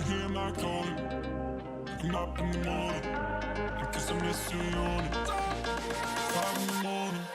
hear my calling? Waking up in the morning, I guess I miss you yawning. 5 in the morning.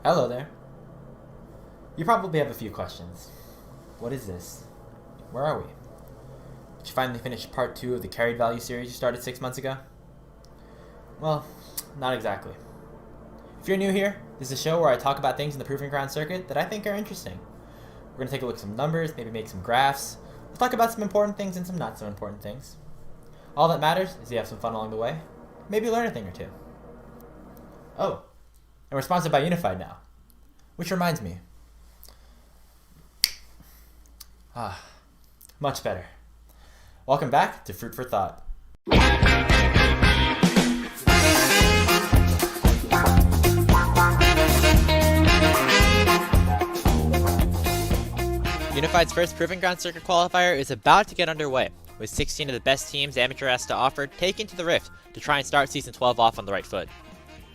Hello there. You probably have a few questions. What is this? Where are we? Did you finally finish part 2 of the carried value series you started 6 months ago? Well, not exactly. If you're new here, this is a show where I talk about things in the Proving Ground circuit that I think are interesting. We're going to take a look at some numbers, maybe make some graphs. We'll talk about some important things and some not so important things. All that matters is you have some fun along the way. Maybe learn a thing or two. Oh, and we're sponsored by Unified now. Which reminds me. Much better. Welcome back to Fruit for Thought. Unified's first Proving Ground Circuit qualifier is about to get underway, with 16 of the best teams Amateur has to offer taken to the Rift to try and start Season 12 off on the right foot.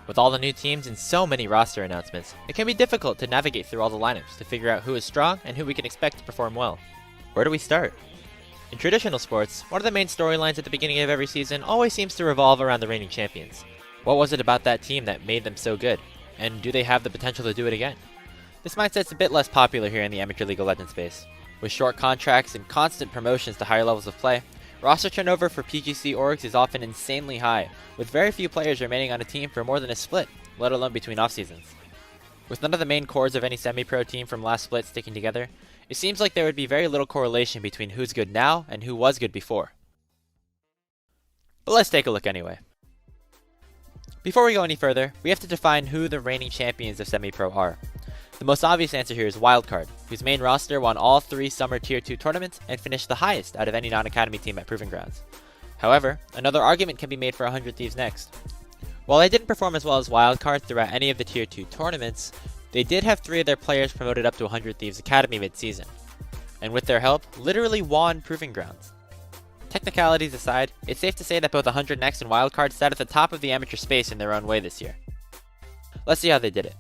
With all the new teams and so many roster announcements, it can be difficult to navigate through all the lineups to figure out who is strong and who we can expect to perform well. Where do we start? In traditional sports, one of the main storylines at the beginning of every season always seems to revolve around the reigning champions. What was it about that team that made them so good? And do they have the potential to do it again? This mindset's a bit less popular here in the Amateur League of Legends space. With short contracts and constant promotions to higher levels of play, roster turnover for PGC orgs is often insanely high, with very few players remaining on a team for more than a split, let alone between off-seasons. With none of the main cores of any semi-pro team from last split sticking together, it seems like there would be very little correlation between who's good now and who was good before. But let's take a look anyway. Before we go any further, we have to define who the reigning champions of semi-pro are. The most obvious answer here is Wildcard, whose main roster won all 3 Summer Tier 2 tournaments and finished the highest out of any non-academy team at Proving Grounds. However, another argument can be made for 100 Thieves next. While they didn't perform as well as Wildcard throughout any of the Tier 2 tournaments, they did have 3 of their players promoted up to 100 Thieves Academy mid-season, and with their help, literally won Proving Grounds. Technicalities aside, it's safe to say that both 100 Next and Wildcard sat at the top of the amateur space in their own way this year. Let's see how they did it.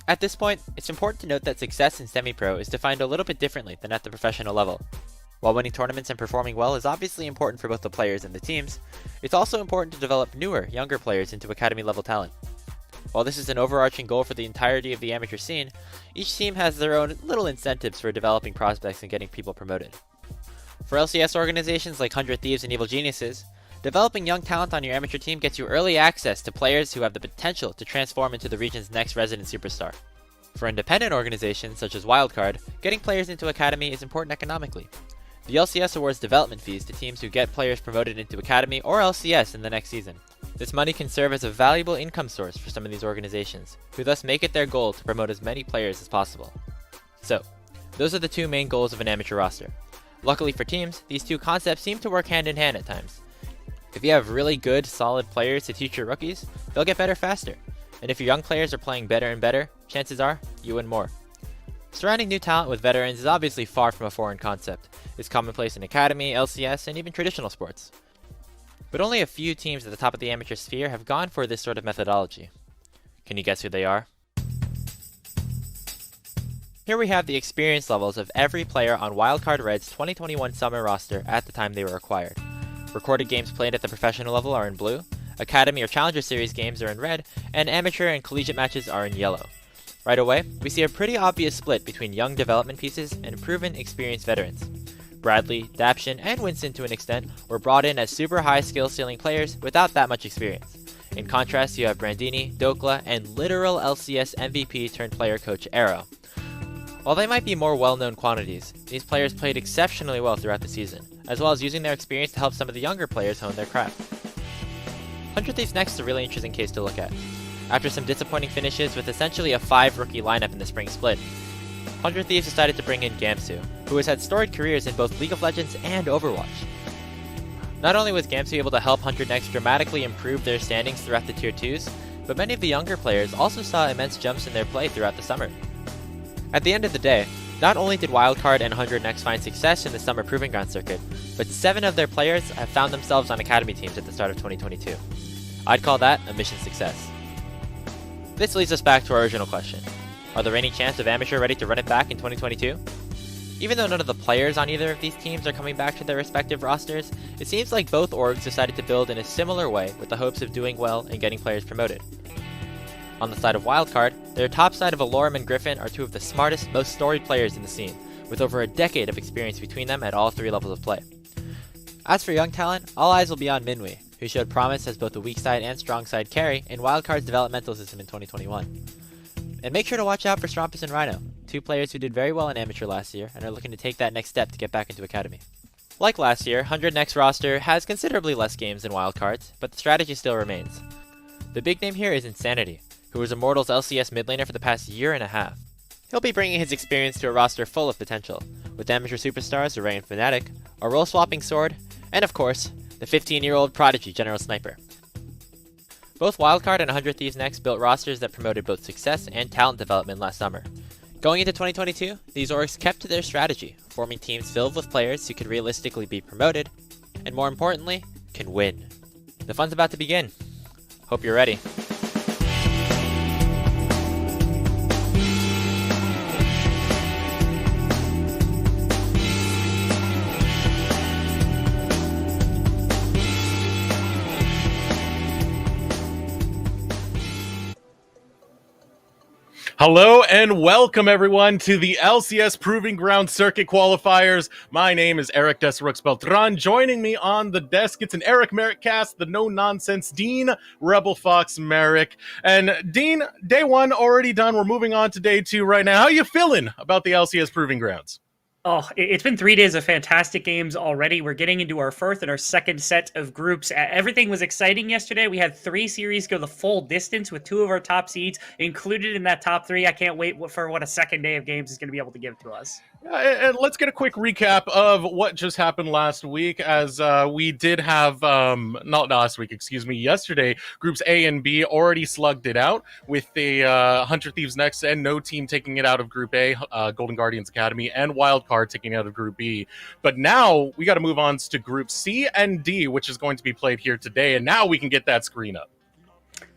At this point, it's important to note that success in semi-pro is defined a little bit differently than at the professional level. While winning tournaments and performing well is obviously important for both the players and the teams, it's also important to develop newer, younger players into academy-level talent. While this is an overarching goal for the entirety of the amateur scene, each team has their own little incentives for developing prospects and getting people promoted. For LCS organizations like 100 Thieves and Evil Geniuses, developing young talent on your amateur team gets you early access to players who have the potential to transform into the region's next resident superstar. For independent organizations such as Wildcard, getting players into Academy is important economically. The LCS awards development fees to teams who get players promoted into Academy or LCS in the next season. This money can serve as a valuable income source for some of these organizations, who thus make it their goal to promote as many players as possible. So, those are the 2 main goals of an amateur roster. Luckily for teams, these 2 concepts seem to work hand in hand at times. If you have really good, solid players to teach your rookies, they'll get better faster. And if your young players are playing better and better, chances are, you win more. Surrounding new talent with veterans is obviously far from a foreign concept. It's commonplace in Academy, LCS, and even traditional sports. But only a few teams at the top of the amateur sphere have gone for this sort of methodology. Can you guess who they are? Here we have the experience levels of every player on Wildcard Red's 2021 summer roster at the time they were acquired. Recorded games played at the professional level are in blue, Academy or Challenger Series games are in red, and amateur and collegiate matches are in yellow. Right away, we see a pretty obvious split between young development pieces and proven experienced veterans. Bradley, Daption, and Winston to an extent were brought in as super high skill ceiling players without that much experience. In contrast, you have Brandini, Dokla, and literal LCS MVP turned player coach Arrow. While they might be more well-known quantities, these players played exceptionally well throughout the season, as well as using their experience to help some of the younger players hone their craft. 100 Thieves next is a really interesting case to look at. After some disappointing finishes with essentially a 5-rookie lineup in the spring split, 100 Thieves decided to bring in Gamsu, who has had storied careers in both League of Legends and Overwatch. Not only was Gamsu able to help 100 Next dramatically improve their standings throughout the Tier 2s, but many of the younger players also saw immense jumps in their play throughout the summer. At the end of the day, not only did Wildcard and 100 Next find success in the summer Proving Ground circuit, but 7 of their players have found themselves on Academy teams at the start of 2022. I'd call that a mission success. This leads us back to our original question. Are the reigning champs of Amateur ready to run it back in 2022? Even though none of the players on either of these teams are coming back to their respective rosters, it seems like both orgs decided to build in a similar way with the hopes of doing well and getting players promoted. On the side of Wildcard, their top side of Alorum and Griffin are 2 of the smartest, most storied players in the scene, with over a decade of experience between them at all 3 levels of play. As for young talent, all eyes will be on Minwei, who showed promise as both a weak side and strong side carry in Wildcard's developmental system in 2021. And make sure to watch out for Strampus and Rhino, 2 players who did very well in Amateur last year and are looking to take that next step to get back into Academy. Like last year, 100 Next roster has considerably less games than Wildcard's, but the strategy still remains. The big name here is Insanity, who was Immortal's LCS mid laner for the past year and a half. He'll be bringing his experience to a roster full of potential, with amateur superstars Array and Fnatic, a role-swapping sword, And of course, the 15-year-old Prodigy General Sniper. Both Wildcard and 100 Thieves Next built rosters that promoted both success and talent development last summer. Going into 2022, these orgs kept to their strategy, forming teams filled with players who could realistically be promoted, and more importantly, can win. The fun's about to begin. Hope you're ready. Hello and welcome everyone to the LCS Proving Ground Circuit Qualifiers. My name is Eric Desrooks Beltran. Joining me on the desk, it's an Eric Merrick cast, the no-nonsense Dean Rebel Fox Merrick. And Dean, day one already done. We're moving on to day two right now. How are you feeling about the LCS Proving Grounds? Oh, it's been 3 days of fantastic games already. We're getting into our first and our second set of groups. Everything was exciting yesterday. We had 3 series go the full distance with 2 of our top seeds included in that top 3. I can't wait for what a second day of games is going to be able to give to us. And let's get a quick recap of what just happened last week, as we did have, yesterday, Groups A and B already slugged it out with the 100 Thieves Next and no team taking it out of Group A, Golden Guardians Academy, and Wildcard taking it out of Group B. But now we got to move on to Group C and D, which is going to be played here today, and now we can get that screen up.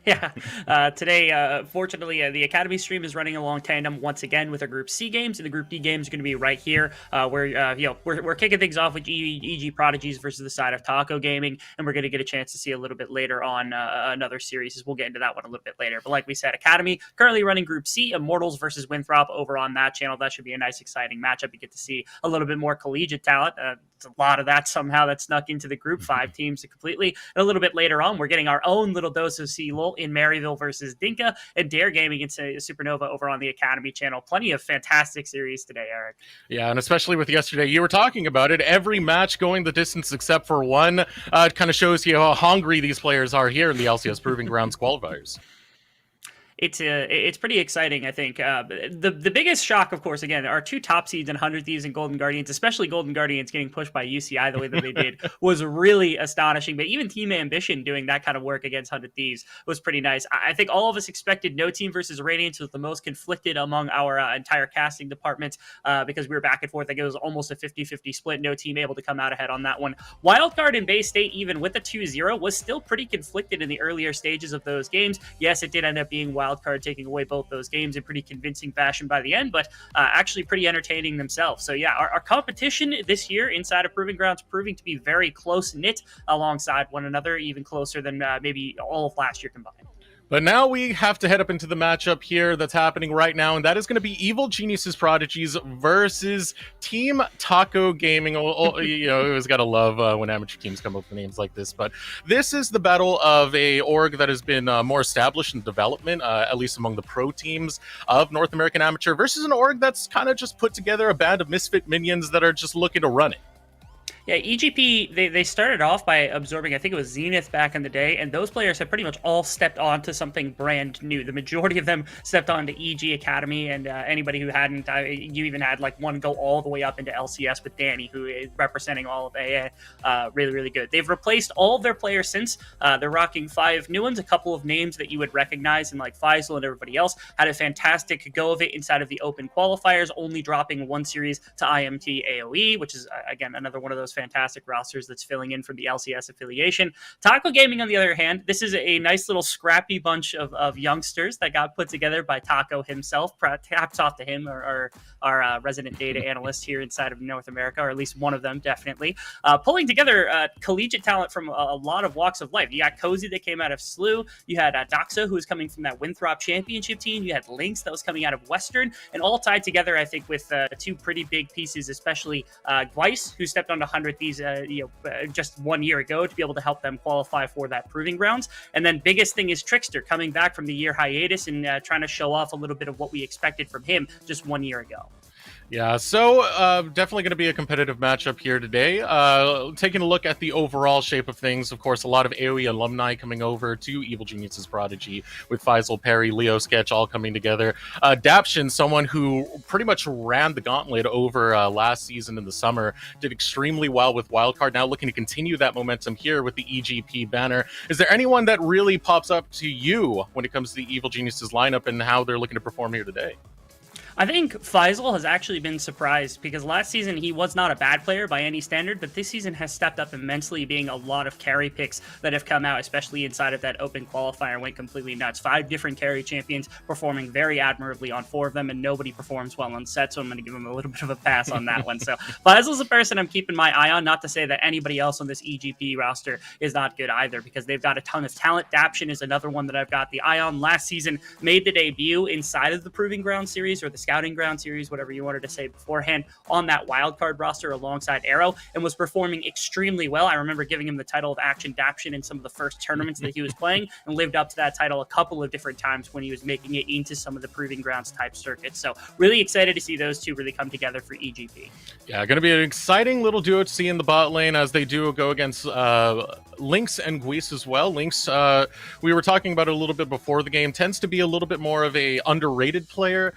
Yeah, today, fortunately, the Academy stream is running along tandem once again with our Group C games, and the Group D games are going to be right here, where we're kicking things off with EG Prodigies versus the side of Taco Gaming, and we're going to get a chance to see a little bit later on another series, as we'll get into that one a little bit later. But like we said, Academy currently running Group C, Immortals versus Winthrop over on that channel. That should be a nice, exciting matchup. You get to see a little bit more collegiate talent. A lot of that somehow that snuck into the Group 5 teams completely. And a little bit later on, we're getting our own little dose of C-Lol in Maryville versus Dinka, and Dare Gaming into Supernova over on the Academy channel. Plenty of fantastic series today, Eric. Yeah, and especially with yesterday, you were talking about it. Every match going the distance except for one. It kind of shows you how hungry these players are here in the LCS Proving Grounds qualifiers. It's pretty exciting, I think. The biggest shock, of course, again, our 2 top seeds in 100 Thieves and Golden Guardians, especially Golden Guardians getting pushed by UCI the way that they did, was really astonishing. But even Team Ambition doing that kind of work against 100 Thieves was pretty nice. I think all of us expected No Team versus Radiance was the most conflicted among our entire casting department, because we were back and forth. I think it was almost a 50-50 split. No Team able to come out ahead on that one. Wildcard and Bay State, even with a 2-0, was still pretty conflicted in the earlier stages of those games. Yes, it did end up being Wildcard taking away both those games in pretty convincing fashion by the end, but actually pretty entertaining themselves. So yeah, our competition this year inside of Proving Grounds proving to be very close-knit alongside one another, even closer than maybe all of last year combined. But now we have to head up into the matchup here that's happening right now, and that is going to be Evil Geniuses Prodigies versus Team Taco Gaming. You know, always got to love when amateur teams come up with names like this. But this is the battle of a org that has been more established in development, at least among the pro teams of North American Amateur, versus an org that's kind of just put together a band of misfit minions that are just looking to run it. Yeah, EGP, they started off by absorbing, I think it was Zenith back in the day, and those players have pretty much all stepped onto something brand new. The majority of them stepped onto EG Academy, and anybody who hadn't, you even had like one go all the way up into LCS with Danny, who is representing all of AA. Really, really good. They've replaced all of their players since. They're rocking 5 new ones, a couple of names that you would recognize, and like Faisal and everybody else had a fantastic go of it inside of the open qualifiers, only dropping 1 series to IMT AOE, which is, again, another one of those fantastic rosters that's filling in for the LCS affiliation. Taco Gaming, on the other hand, this is a nice little scrappy bunch of youngsters that got put together by Taco himself. Hats off to him, our resident data analyst here inside of North America, or at least one of them, definitely. Pulling together collegiate talent from a lot of walks of life. You got Cozy that came out of SLU. You had Doxa, who was coming from that Winthrop championship team. You had Lynx that was coming out of Western, and all tied together, I think, with 2 pretty big pieces, especially Weiss, who stepped onto 100 Thieves just 1 year ago to be able to help them qualify for that Proving Grounds. And then biggest thing is Trickster coming back from the year hiatus and trying to show off a little bit of what we expected from him just 1 year ago. Yeah, so definitely going to be a competitive matchup here today. Taking a look at the overall shape of things, of course, a lot of AoE alumni coming over to Evil Genius's Prodigy with Faisal, Perry, Leo Sketch all coming together. Daption, someone who pretty much ran the gauntlet over last season in the summer, did extremely well with Wildcard. Now looking to continue that momentum here with the EGP banner. Is there anyone that really pops up to you when it comes to the Evil Genius's lineup and how they're looking to perform here today? I think Faisal has actually been surprised because last season he was not a bad player by any standard, but this season has stepped up immensely, being a lot of carry picks that have come out, especially inside of that open qualifier, went completely nuts. 5 different carry champions performing very admirably on 4 of them, and nobody performs well on set, so I'm going to give him a little bit of a pass on that one. So Faisal's a person I'm keeping my eye on, not to say that anybody else on this EGP roster is not good either, because they've got a ton of talent. Daption is another one that I've got the eye on. Last season made the debut inside of the Proving Ground series, or the Scouting Ground series, whatever you wanted to say beforehand, on that wildcard roster alongside Arrow, and was performing extremely well. I remember giving him the title of Action Daption in some of the first tournaments that he was playing, and lived up to that title a couple of different times when he was making it into some of the Proving Grounds type circuits. So really excited to see those two really come together for EGP. Yeah, going to be an exciting little duo to see in the bot lane as they do go against Lynx and Guise as well. Lynx, we were talking about it a little bit before the game, tends to be a little bit more of a underrated player,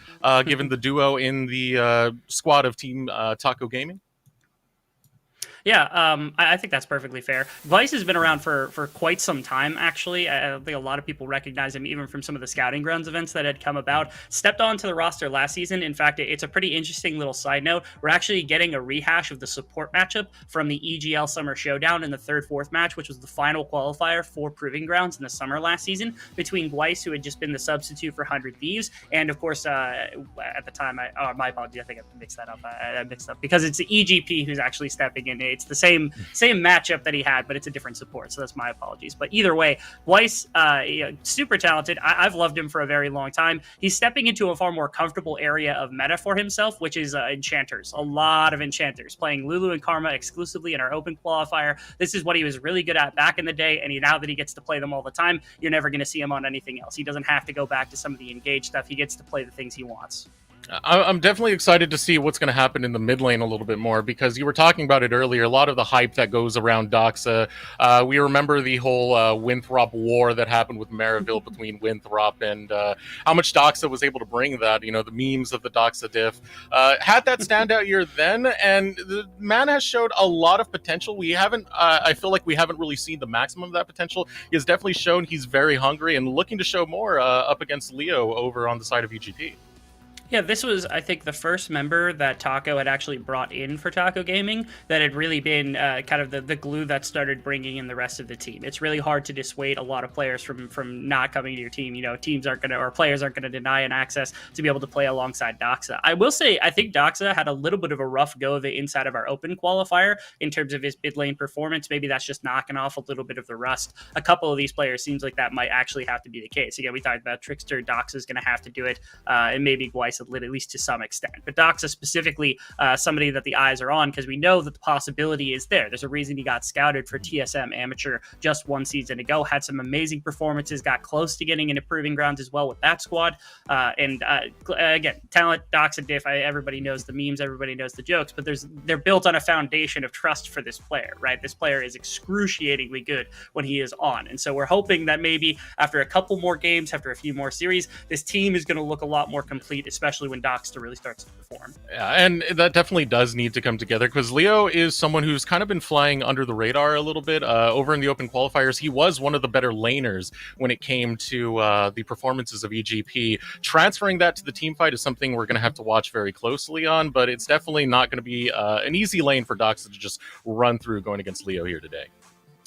given the duo in the squad of Team Taco Gaming. Yeah, I think that's perfectly fair. Vice has been around for quite some time, actually. I think a lot of people recognize him even from some of the Scouting Grounds events that had come about. Stepped onto the roster last season. In fact, it's a pretty interesting little side note. We're actually getting a rehash of the support matchup from the EGL Summer Showdown in the 3rd-4th match, which was the final qualifier for Proving Grounds in the summer last season, between Weiss, who had just been the substitute for 100 Thieves, and of course, at the time, my apologies, I think I mixed that up. I mixed up because it's the EGP who's actually stepping in. It's the same matchup that he had, but it's a different support. So that's my apologies. But either way, Weiss, super talented. I've loved him for a very long time. He's stepping into a far more comfortable area of meta for himself, which is enchanters. A lot of enchanters, playing Lulu and Karma exclusively in our open qualifier. This is what he was really good at back in the day, and now that he gets to play them all the time, you're never going to see him on anything else. He doesn't have to go back to some of the engaged stuff. He gets to play the things he wants. I'm definitely excited to see what's going to happen in the mid lane a little bit more, because you were talking about it earlier, a lot of the hype that goes around Doxa. We remember the whole Winthrop war that happened with Maryville between Winthrop and how much Doxa was able to bring that, the memes of the Doxa diff. Had that standout year then, and the man has showed a lot of potential. We haven't, I feel like we haven't really seen the maximum of that potential. He has definitely shown he's very hungry and looking to show more up against Leo over on the side of EGP. Yeah, this was, I think, the first member that Taco had actually brought in for Taco Gaming that had really been kind of the glue that started bringing in the rest of the team. It's really hard to dissuade a lot of players from not coming to your team. Teams aren't going to, or players aren't going to deny an access to be able to play alongside Doxa. I will say, I think Doxa had a little bit of a rough go of it inside of our open qualifier in terms of his mid lane performance. Maybe that's just knocking off a little bit of the rust. A couple of these players seems like that might actually have to be the case. Again, we talked about Trickster, Doxa's going to have to do it, and maybe Weiss at least to some extent. But Doxa specifically, somebody that the eyes are on, because we know that the possibility is there. There's a reason he got scouted for TSM Amateur just 1 season ago, had some amazing performances, got close to getting into Proving Grounds as well with that squad. Again, talent, Doxa diff, everybody knows the memes, everybody knows the jokes, but they're built on a foundation of trust for this player, right? This player is excruciatingly good when he is on. And so we're hoping that maybe after a couple more games, after a few more series, this team is going to look a lot more complete, especially when Doxa really starts to perform. Yeah, and that definitely does need to come together, because Leo is someone who's kind of been flying under the radar a little bit. Over in the open qualifiers, he was one of the better laners when it came to the performances of EGP. Transferring that to the team fight is something we're going to have to watch very closely on, but it's definitely not going to be an easy lane for Doxa to just run through going against Leo here today.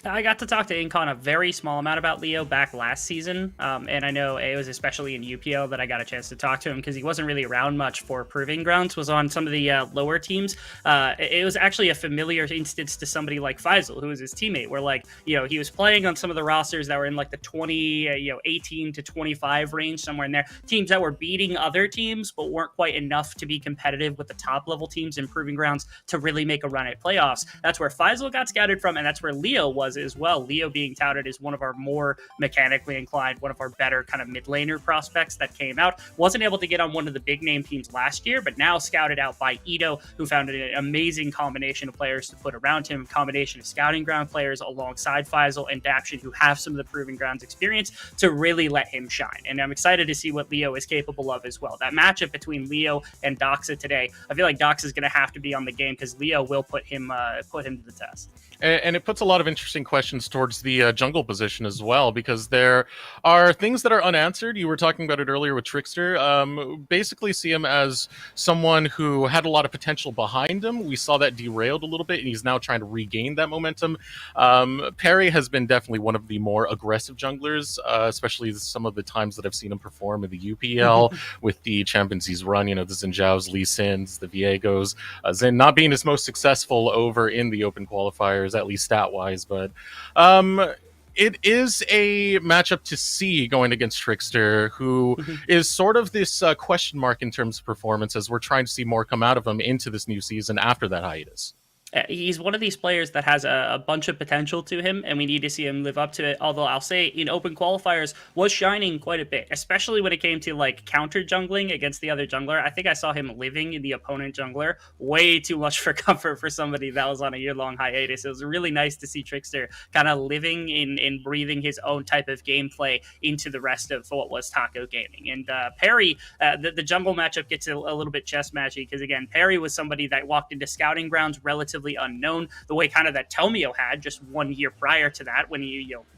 I got to talk to Incon a very small amount about Leo back last season, and I know it was especially in UPL that I got a chance to talk to him, because he wasn't really around much for Proving Grounds, was on some of the lower teams. It was actually a familiar instance to somebody like Faisal, who was his teammate, where he was playing on some of the rosters that were in like the 18 to 25 range, somewhere in there. Teams that were beating other teams, but weren't quite enough to be competitive with the top level teams in Proving Grounds to really make a run at playoffs. That's where Faisal got scouted from, and that's where Leo was was as well. Leo being touted as one of our more mechanically inclined, one of our better kind of mid laner prospects that came out. Wasn't able to get on one of the big name teams last year, but now scouted out by Ito, who found an amazing combination of players to put around him, combination of scouting ground players alongside Faisal and Daption, who have some of the proving grounds experience to really let him shine. And I'm excited to see what Leo is capable of as well. That matchup between Leo and Doxa today, I feel like Doxa is going to have to be on the game because Leo will put him to the test. And it puts a lot of interesting questions towards the jungle position as well, because there are things that are unanswered. You were talking about it earlier with Trickster. Basically see him as someone who had a lot of potential behind him. We saw that derailed a little bit, and he's now trying to regain that momentum. Perry has been definitely one of the more aggressive junglers, especially some of the times that I've seen him perform in the UPL with the champions he's run, the Xin Lee Sins, the Viegos. Xin not being his most successful over in the open qualifiers, at least stat-wise, but it is a matchup to see going against Trickster, who is sort of this question mark in terms of performance, as we're trying to see more come out of him into this new season after that hiatus. He's one of these players that has a bunch of potential to him, and we need to see him live up to it. Although I'll say in open qualifiers was shining quite a bit, especially when it came to like counter jungling against the other jungler. I think I saw him living in the opponent jungler way too much for comfort for somebody that was on a year-long hiatus. It was really nice to see Trickster kind of living in breathing his own type of gameplay into the rest of what was Taco Gaming. And Perry, the jungle matchup gets a little bit chess matchy because again, Perry was somebody that walked into scouting grounds relatively unknown, the way kind of that Tomio had just 1 year prior to that, when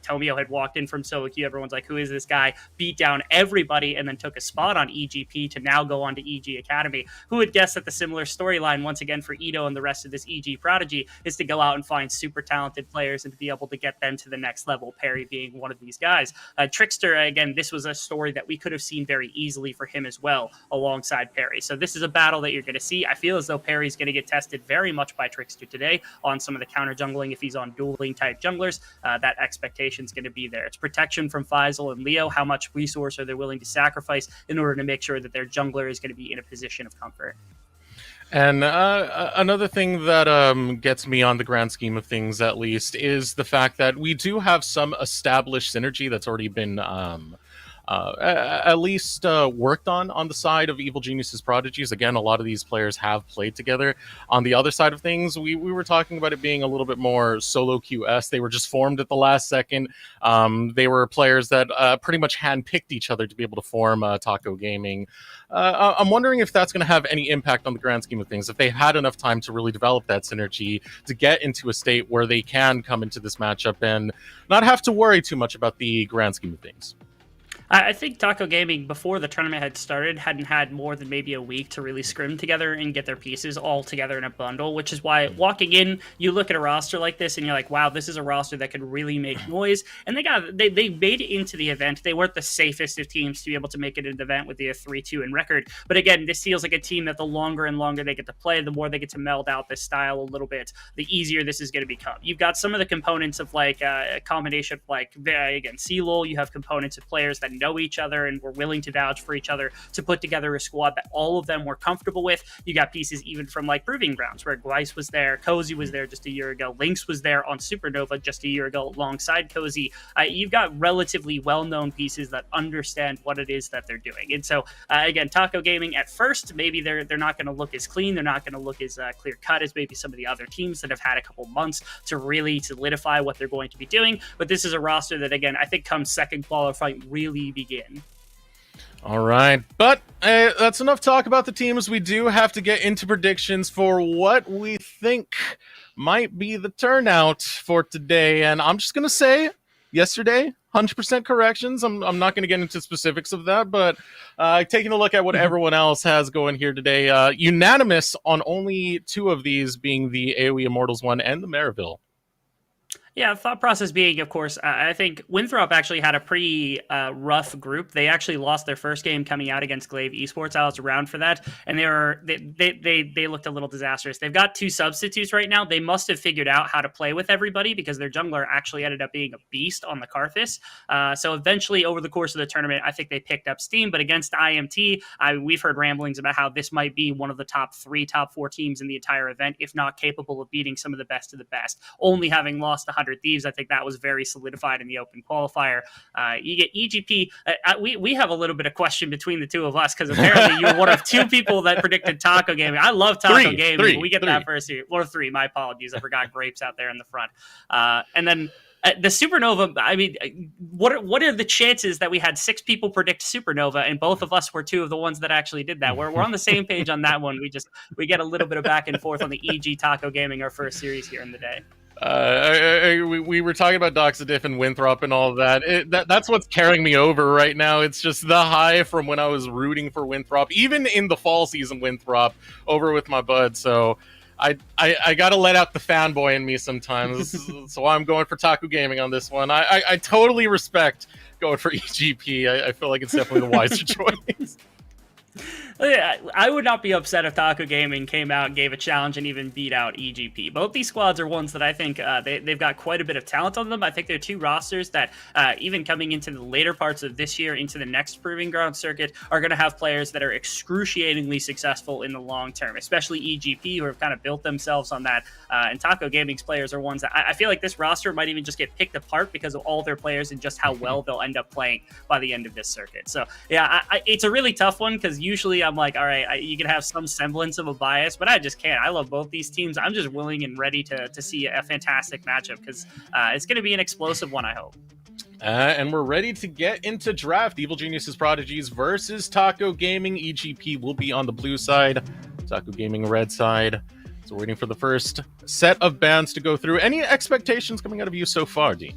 Tomio had walked in from solo queue. Everyone's like, who is this guy? Beat down everybody and then took a spot on EGP to now go on to EG Academy. Who would guess that the similar storyline once again for Ito and the rest of this EG prodigy is to go out and find super talented players and to be able to get them to the next level, Perry being one of these guys. Trickster, again, this was a story that we could have seen very easily for him as well alongside Perry. So this is a battle that you're going to see. I feel as though Perry's going to get tested very much by Trickster today on some of the counter jungling. If he's on dueling type junglers, that expectation is going to be there. It's protection from Faisal and Leo. How much resource are they willing to sacrifice in order to make sure that their jungler is going to be in a position of comfort? And another thing that gets me on the grand scheme of things, at least, is the fact that we do have some established synergy that's already been at least worked on the side of Evil Genius's Prodigies. Again, a lot of these players have played together. On the other side of things, we were talking about it being a little bit more solo QS. They were just formed at the last second. They were players that pretty much handpicked each other to be able to form Taco Gaming. I'm wondering if that's going to have any impact on the grand scheme of things, if they had enough time to really develop that synergy to get into a state where they can come into this matchup and not have to worry too much about the grand scheme of things. I think Taco Gaming, before the tournament had started, hadn't had more than maybe a week to really scrim together and get their pieces all together in a bundle, which is why walking in, you look at a roster like this and you're like, wow, this is a roster that could really make noise. And they made it into the event. They weren't the safest of teams to be able to make it into the event with the 3-2 in record. But again, this feels like a team that the longer and longer they get to play, the more they get to meld out this style a little bit, the easier this is going to become. You've got some of the components of like a combination of like, again, CLOL, you have components of players that know each other and were willing to vouch for each other to put together a squad that all of them were comfortable with. You got pieces even from like Proving Grounds, where Gweiss was there, Cozy was there just a year ago, Lynx was there on Supernova just a year ago alongside Cozy. You've got relatively well-known pieces that understand what it is that they're doing. And so again, Taco Gaming at first, maybe they're not going to look as clean, they're not going to look as clear cut as maybe some of the other teams that have had a couple months to really solidify what they're going to be doing. But this is a roster that, again, I think come second qualifying really begin. All right, but that's enough talk about the teams. We do have to get into predictions for what we think might be the turnout for today. And I'm just going to say, yesterday, 100% corrections. I'm not going to get into specifics of that, but taking a look at what everyone else has going here today, unanimous on only two of these, being the AoE Immortals one and the Maryville. Yeah, thought process being, of course, I think Winthrop actually had a pretty rough group. They actually lost their first game coming out against Glaive Esports. I was around for that, and they looked a little disastrous. They've got two substitutes right now. They must have figured out how to play with everybody because their jungler actually ended up being a beast on the Karthus. So eventually, over the course of the tournament, I think they picked up steam. But against IMT, we've heard ramblings about how this might be one of the top 3, top 4 teams in the entire event, if not capable of beating some of the best, only having lost 100 100 Thieves. I think that was very solidified in the open qualifier. You get EGP. We have a little bit of question between the two of us, because apparently you're one of two people that predicted Taco Gaming. I love Taco Gaming. Three, but we get that first year. Or three. My apologies. I forgot Grapes out there in the front. And then the Supernova, I mean, what are the chances that we had 6 people predict Supernova and both of us were 2 of the ones that actually did that? We're on the same page on that one. We get a little bit of back and forth on the EG Taco Gaming, our first series here in the day. We were talking about Doxadiff and Winthrop and all of that. That's what's carrying me over right now. It's just the high from when I was rooting for Winthrop, even in the fall season Winthrop, over with my bud. So I gotta let out the fanboy in me sometimes. So I'm going for Taco Gaming on this one. I totally respect going for EGP. I feel like it's definitely the wiser choice. I would not be upset if Taco Gaming came out and gave a challenge and even beat out EGP. Both these squads are ones that I think they've got quite a bit of talent on them. I think they're 2 rosters that even coming into the later parts of this year, into the next Proving Ground circuit, are going to have players that are excruciatingly successful in the long term, especially EGP, who have kind of built themselves on that. And Taco Gaming's players are ones that I feel like this roster might even just get picked apart because of all their players and just how well they'll end up playing by the end of this circuit. So yeah, it's a really tough one, because usually I'm like, all right, you can have some semblance of a bias, but I just can't. I love both these teams. I'm just willing and ready to see a fantastic matchup, because it's going to be an explosive one, I hope. And we're ready to get into draft. Evil Geniuses Prodigies versus Taco Gaming. EGP will be on the blue side, Taco Gaming red side. So waiting for the first set of bands to go through. Any expectations coming out of you so far, Dean?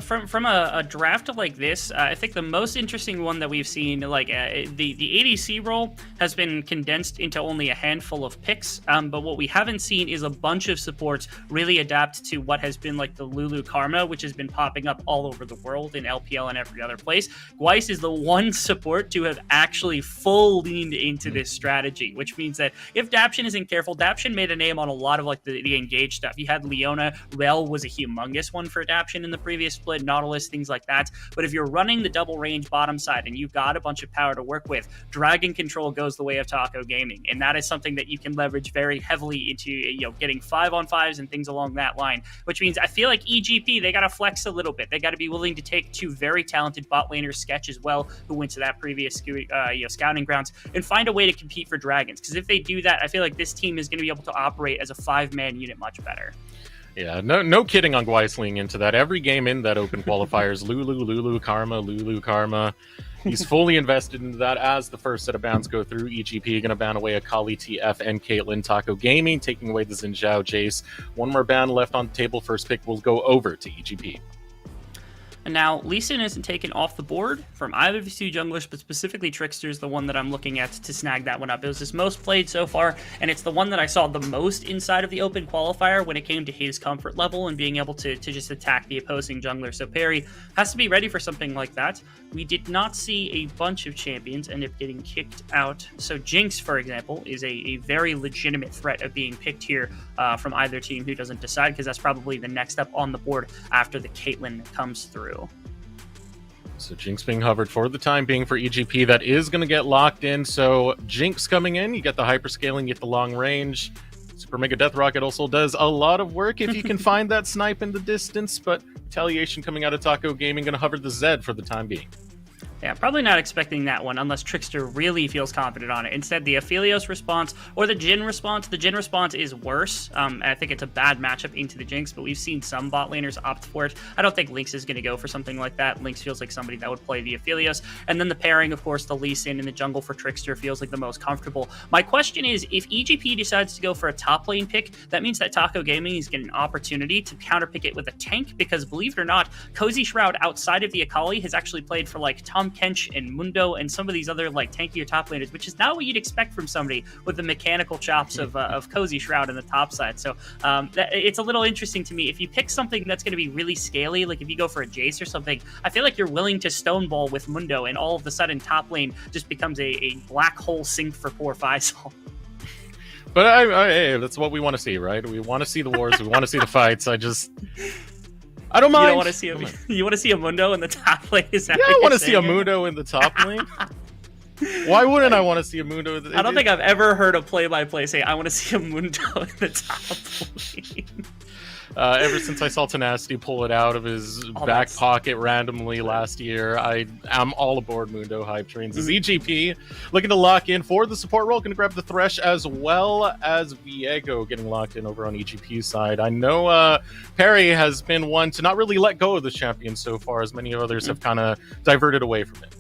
From a draft like this, I think the most interesting one that we've seen, like the ADC role has been condensed into only a handful of picks, but what we haven't seen is a bunch of supports really adapt to what has been like the Lulu Karma, which has been popping up all over the world in LPL and every other place. Gweiss is the one support to have actually full leaned into this strategy, which means that if Daption isn't careful, Daption made a name on a lot of like the engaged stuff. You had Leona, Rel was a humongous one for Daption in the previous split, Nautilus, things like that. But if you're running the double range bottom side and you've got a bunch of power to work with, Dragon Control goes the way of Taco Gaming, and that is something that you can leverage very heavily into, getting 5-on-5s and things along that line, which means I feel like EGP, they got to flex a little bit. They got to be willing to take 2 very talented bot laners, Sketch as well, who went to that previous scouting grounds, and find a way to compete for Dragons, because if they do that, I feel like this team is going to be able to operate as a 5-man unit much better. Yeah, no kidding on Gweisling into that. Every game in that open qualifiers, Lulu Karma. He's fully invested into that as the first set of bans go through. EGP going to ban away Akali TF and Caitlyn. Taco Gaming taking away the Xin Zhao Jace. One more ban left on the table. First pick will go over to EGP. And now, Lee Sin isn't taken off the board from either of these 2 junglers, but specifically Trickster is the one that I'm looking at to snag that one up. It was his most played so far, and it's the one that I saw the most inside of the open qualifier when it came to his comfort level and being able to just attack the opposing jungler. So Perry has to be ready for something like that. We did not see a bunch of champions end up getting kicked out. So Jinx, for example, is a very legitimate threat of being picked here from either team who doesn't decide, because that's probably the next up on the board after the Caitlyn comes through. So Jinx being hovered for the time being for EGP. That is going to get locked in. So Jinx coming in. You get the hyperscaling, you get the long range. Super Mega Death Rocket also does a lot of work if you can find that snipe in the distance. But Retaliation coming out of Taco Gaming, going to hover the Zed for the time being. Yeah, probably not expecting that one unless Trickster really feels confident on it. Instead, the Aphelios response or the Jhin response. The Jhin response is worse. I think it's a bad matchup into the Jinx, but we've seen some bot laners opt for it. I don't think Lynx is going to go for something like that. Lynx feels like somebody that would play the Aphelios. And then the pairing, of course, the Lee Sin in the jungle for Trickster feels like the most comfortable. My question is, if EGP decides to go for a top lane pick, that means that Taco Gaming is getting an opportunity to counterpick it with a tank, because believe it or not, Cozy Shroud outside of the Akali has actually played for like Tom Kench and Mundo and some of these other like tankier top laners, which is not what you'd expect from somebody with the mechanical chops of Cozy Shroud in the top side. So it's a little interesting to me. If you pick something that's going to be really scaly, like if you go for a Jace or something, I feel like you're willing to stoneball with Mundo, and all of a sudden top lane just becomes a black hole sink for poor Faisal. But hey, that's what we want to see, right? We want to see the wars. We want to see the fights. I don't mind. You don't want to see you want to see a Mundo in the top lane? Is that I want to see a Mundo in the top lane. Why wouldn't I want to see a Mundo? I don't think I've ever heard a play-by-play say, I want to see a Mundo in the top lane. Ever since I saw Tenacity pull it out of his back pocket randomly last year, I'm all aboard Mundo Hype Trains. As EGP looking to lock in for the support role, going to grab the Thresh as well as Viego getting locked in over on EGP's side. I know Perry has been one to not really let go of the champion so far, as many others have kind of diverted away from it.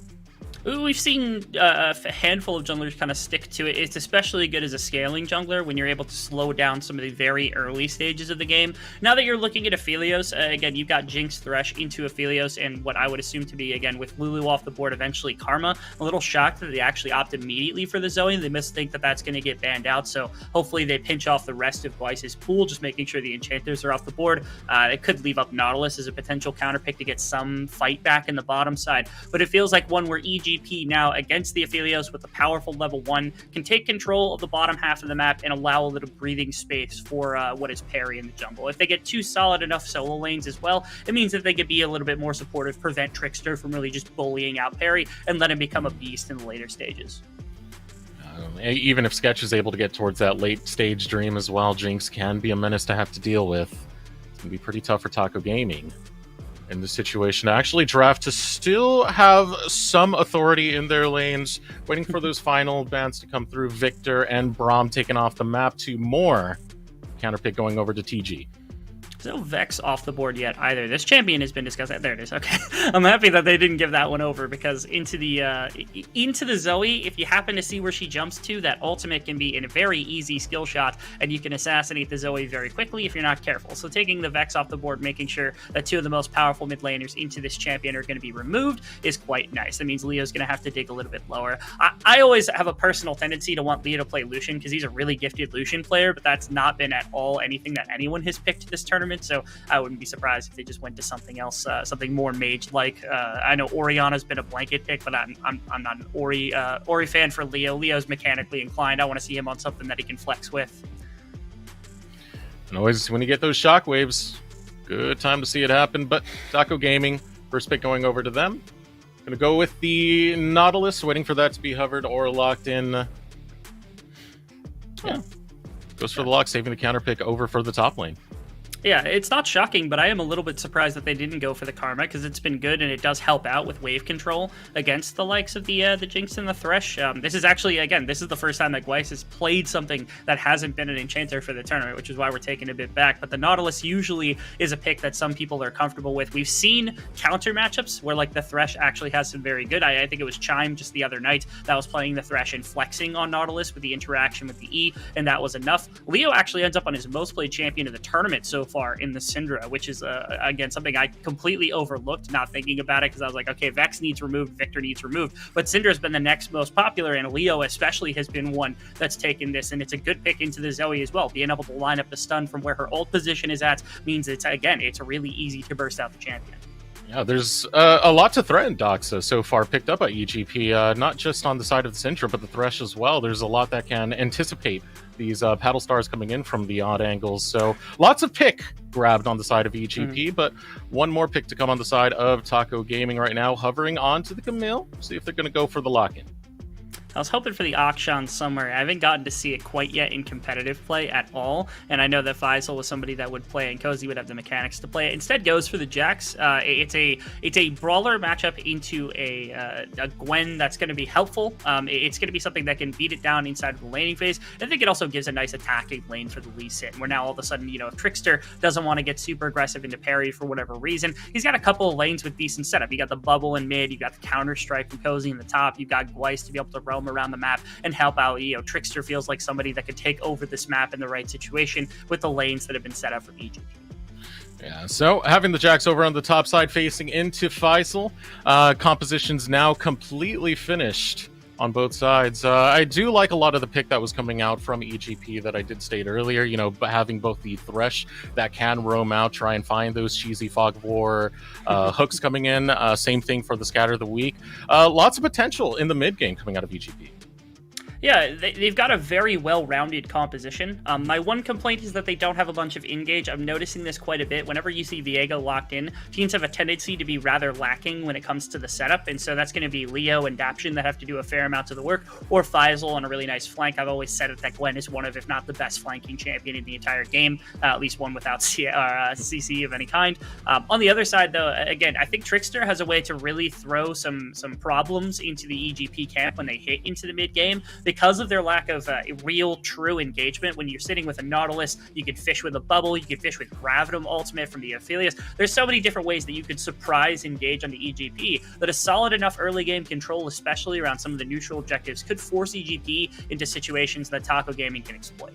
We've seen a handful of junglers kind of stick to it. It's especially good as a scaling jungler when you're able to slow down some of the very early stages of the game. Now that you're looking at Aphelios, again, you've got Jinx, Thresh into Aphelios, and what I would assume to be, again, with Lulu off the board, eventually Karma. A little shocked that they actually opt immediately for the Zoe. They must think that that's going to get banned out, so hopefully they pinch off the rest of Gweiss's pool, just making sure the Enchanters are off the board. It could leave up Nautilus as a potential counterpick to get some fight back in the bottom side, but it feels like one where EGP now against the Aphelios with a powerful level 1 can take control of the bottom half of the map and allow a little breathing space for what is Perry in the jungle. If they get two solid enough solo lanes as well, it means that they could be a little bit more supportive, prevent Trickster from really just bullying out Perry, and let him become a beast in the later stages. Even if Sketch is able to get towards that late stage dream as well, Jinx can be a menace to have to deal with. It's going to be pretty tough for Taco Gaming in this situation to actually draft, to still have some authority in their lanes, waiting for those final bans to come through. Victor and Braum taken off the map to more. Counterpick going over to TG. There's no Vex off the board yet either. This champion has been discussed. There it is. Okay, I'm happy that they didn't give that one over, because into the Zoe, if you happen to see where she jumps to, that ultimate can be in a very easy skill shot, and you can assassinate the Zoe very quickly if you're not careful. So taking the Vex off the board, making sure that two of the most powerful mid laners into this champion are going to be removed, is quite nice. That means Leo's going to have to dig a little bit lower. I always have a personal tendency to want Leo to play Lucian because he's a really gifted Lucian player, but that's not been at all anything that anyone has picked this tournament. So I wouldn't be surprised if they just went to something else, something more mage-like. I know Orianna's been a blanket pick, but I'm not an Ori fan for Leo. Leo's mechanically inclined. I want to see him on something that he can flex with. And always when you get those shockwaves, good time to see it happen. But Taco Gaming, first pick going over to them. Going to go with the Nautilus, waiting for that to be hovered or locked in. Yeah. Goes for the lock, saving the counter pick over for the top lane. Yeah, it's not shocking, but I am a little bit surprised that they didn't go for the Karma, because it's been good and it does help out with wave control against the likes of the Jinx and the Thresh. This is actually, again, this is the first time that Gweiss has played something that hasn't been an Enchanter for the tournament, which is why we're taking a bit back. But the Nautilus usually is a pick that some people are comfortable with. We've seen counter matchups where like the Thresh actually has some very good. I think it was Chime just the other night that was playing the Thresh and flexing on Nautilus with the interaction with the E, and that was enough. Leo actually ends up on his most played champion of the tournament so far in the Syndra, which is again something I completely overlooked, not thinking about it, because I was like, okay, Vex needs removed, Victor needs removed, but Syndra's been the next most popular, and Leo especially has been one that's taken this, and it's a good pick into the Zoe as well. Being able to line up the stun from where her ult position is at means it's really easy to burst out the champion. Yeah, there's a lot to threaten Doxa so far picked up by EGP, not just on the side of the Syndra, but the Thresh as well. There's a lot that can anticipate these paddle stars coming in from the odd angles. So lots of pick grabbed on the side of EGP, but one more pick to come on the side of Taco Gaming right now, hovering onto the Camille. See if they're going to go for the lock-in. I was hoping for the Akshan somewhere. I haven't gotten to see it quite yet in competitive play at all, and I know that Faisal was somebody that would play, and Cozy would have the mechanics to play it. Instead goes for the Jax. It's a brawler matchup into a Gwen that's going to be helpful. It's going to be something that can beat it down inside of the laning phase. I think it also gives a nice attacking lane for the Lee Sin, where now all of a sudden, if Trickster doesn't want to get super aggressive into parry for whatever reason, he's got a couple of lanes with decent setup. You got the bubble in mid, you got the counter strike from Cozy in the top, you got Gweiss to be able to roam around the map and help out. Trickster feels like somebody that could take over this map in the right situation with the lanes that have been set up for EGP. Yeah, so having the Jax over on the top side facing into Faisal, composition's now completely finished on both sides. I do like a lot of the pick that was coming out from EGP that I did state earlier, having both the Thresh that can roam out, try and find those cheesy Fog of War hooks coming in. Same thing for the Scatter of the Week. Lots of potential in the mid game coming out of EGP. Yeah, they've got a very well-rounded composition. My one complaint is that they don't have a bunch of engage. I'm noticing this quite a bit. Whenever you see Viego locked in, teams have a tendency to be rather lacking when it comes to the setup, and so that's going to be Leo and Daption that have to do a fair amount of the work, or Faisal on a really nice flank. I've always said that Gwen is one of, if not the best flanking champion in the entire game, at least one without CC of any kind. On the other side, though, again, I think Trickster has a way to really throw some problems into the EGP camp when they hit into the mid game. Because of their lack of real, true engagement. When you're sitting with a Nautilus, you could fish with a bubble, you could fish with Gravitum ultimate from the Aphelios. There's so many different ways that you could surprise engage on the EGP that a solid enough early game control, especially around some of the neutral objectives, could force EGP into situations that Taco Gaming can exploit.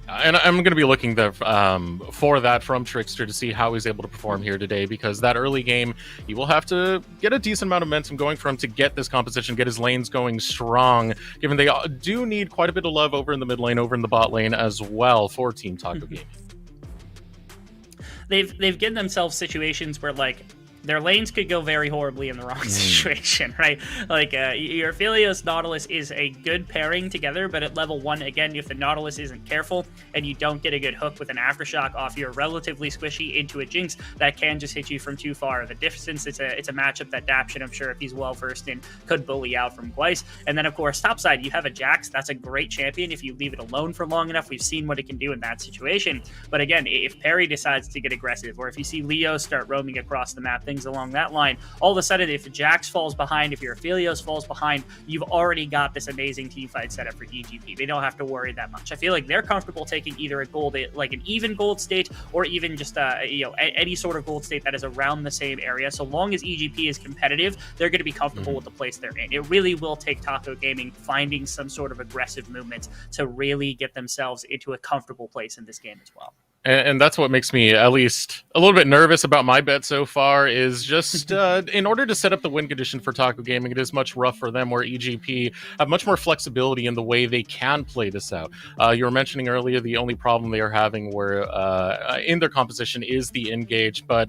And I'm going to be looking for that from Trickster to see how he's able to perform here today, because that early game, he will have to get a decent amount of momentum going for him to get this composition, get his lanes going strong, given they do need quite a bit of love over in the mid lane, over in the bot lane as well for Team Taco Gaming. They've given themselves situations where, like, their lanes could go very horribly in the wrong situation, right? Like, your Aphelios Nautilus is a good pairing together, but at level 1, again, if the Nautilus isn't careful and you don't get a good hook with an Aftershock off your relatively squishy into a Jinx, that can just hit you from too far of a distance. It's a matchup that Daption, I'm sure, if he's well-versed in, could bully out from Gweiss. And then, of course, topside, you have a Jax. That's a great champion if you leave it alone for long enough. We've seen what it can do in that situation. But again, if Perry decides to get aggressive, or if you see Leo start roaming across the map, things along that line, all of a sudden, if Jax falls behind, if your Aphelios falls behind, you've already got this amazing team fight set up for EGP. They don't have to worry that much. I feel like they're comfortable taking either a gold, like an even gold state, or even just any sort of gold state that is around the same area. So long as EGP is competitive, they're going to be comfortable with the place they're in. It really will take Taco Gaming finding some sort of aggressive movement to really get themselves into a comfortable place in this game as well. And that's what makes me at least a little bit nervous about my bet so far, is just in order to set up the win condition for Taco Gaming, it is much rougher for them, where EGP have much more flexibility in the way they can play this out. You were mentioning earlier the only problem they are having where in their composition is the engage, but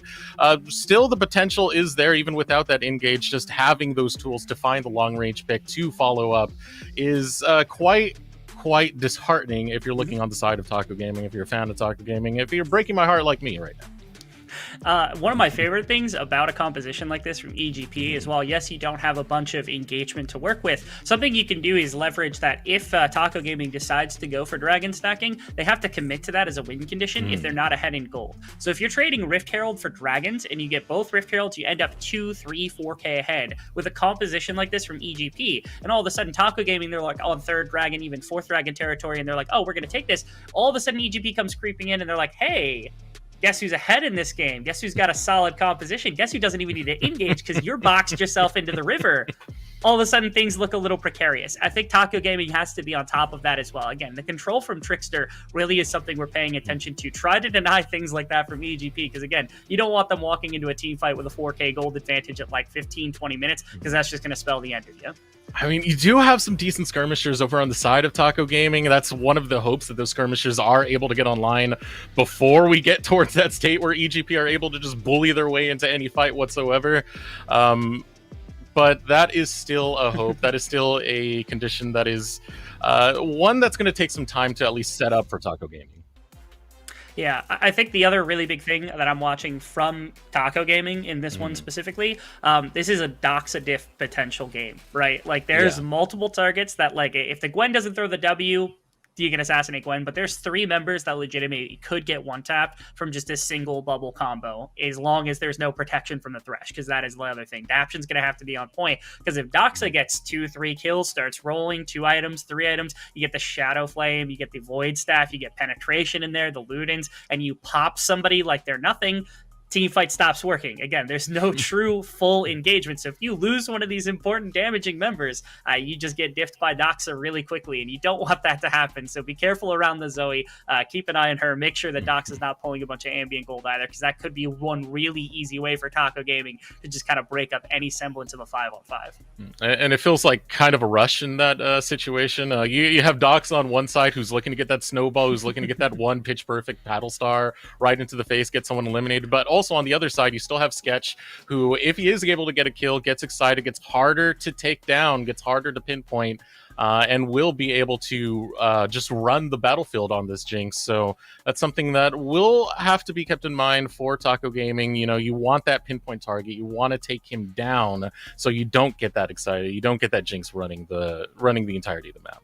still the potential is there even without that engage. Just having those tools to find the long range pick to follow up is quite disheartening if you're looking on the side of Taco Gaming, if you're a fan of Taco Gaming, if you're breaking my heart like me right now. One of my favorite things about a composition like this from EGP is, while yes, you don't have a bunch of engagement to work with, something you can do is leverage that if Taco Gaming decides to go for dragon stacking, they have to commit to that as a win condition if they're not ahead in gold. So if you're trading Rift Herald for dragons and you get both Rift Heralds, you end up 2, 3, 4k ahead with a composition like this from EGP. And all of a sudden, Taco Gaming, they're like on 3rd dragon, even 4th dragon territory, and they're like, oh, we're going to take this. All of a sudden, EGP comes creeping in and they're like, hey, guess who's ahead in this game? Guess who's got a solid composition? Guess who doesn't even need to engage because you're boxed yourself into the river? All of a sudden, things look a little precarious. I think Taco Gaming has to be on top of that as well. Again, the control from Trickster really is something we're paying attention to. Try to deny things like that from EGP, because again, you don't want them walking into a team fight with a 4k gold advantage at like 15, 20 minutes, because that's just going to spell the end of you. I mean, you do have some decent skirmishers over on the side of Taco Gaming. That's one of the hopes, that those skirmishers are able to get online before we get towards that state where EGP are able to just bully their way into any fight whatsoever. But that is still a hope. That is still a condition that is one that's going to take some time to at least set up for Taco Gaming. Yeah, I think the other really big thing that I'm watching from Taco Gaming in this one specifically, this is a Doxa diff potential game, right? Like, there's multiple targets that, like, if the Gwen doesn't throw the W, you can assassinate Gwen, but there's 3 members that legitimately could get one-tapped from just a single bubble combo, as long as there's no protection from the Thresh, because that is the other thing. Daption's going to have to be on point, because if Doxa gets 2, 3 kills, starts rolling 2 items, 3 items, you get the Shadow Flame, you get the Void Staff, you get Penetration in there, the Ludens, and you pop somebody like they're nothing, team fight stops working. Again, there's no true full engagement. So if you lose one of these important damaging members, you just get diffed by Doxa really quickly, and you don't want that to happen. So be careful around the Zoe. Keep an eye on her. Make sure that Doxa's not pulling a bunch of ambient gold either, because that could be one really easy way for Taco Gaming to just kind of break up any semblance of a 5-on-5. And it feels like kind of a rush in that situation. You have Doxa on one side who's looking to get that snowball, who's looking to get that one pitch perfect paddle star right into the face, get someone eliminated, but also also on the other side, you still have Sketch, who, if he is able to get a kill, gets excited, gets harder to take down, gets harder to pinpoint, and will be able to just run the battlefield on this Jinx. So that's something that will have to be kept in mind for Taco Gaming. You know, you want that pinpoint target, you want to take him down, so you don't get that excited, you don't get that Jinx running the entirety of the map.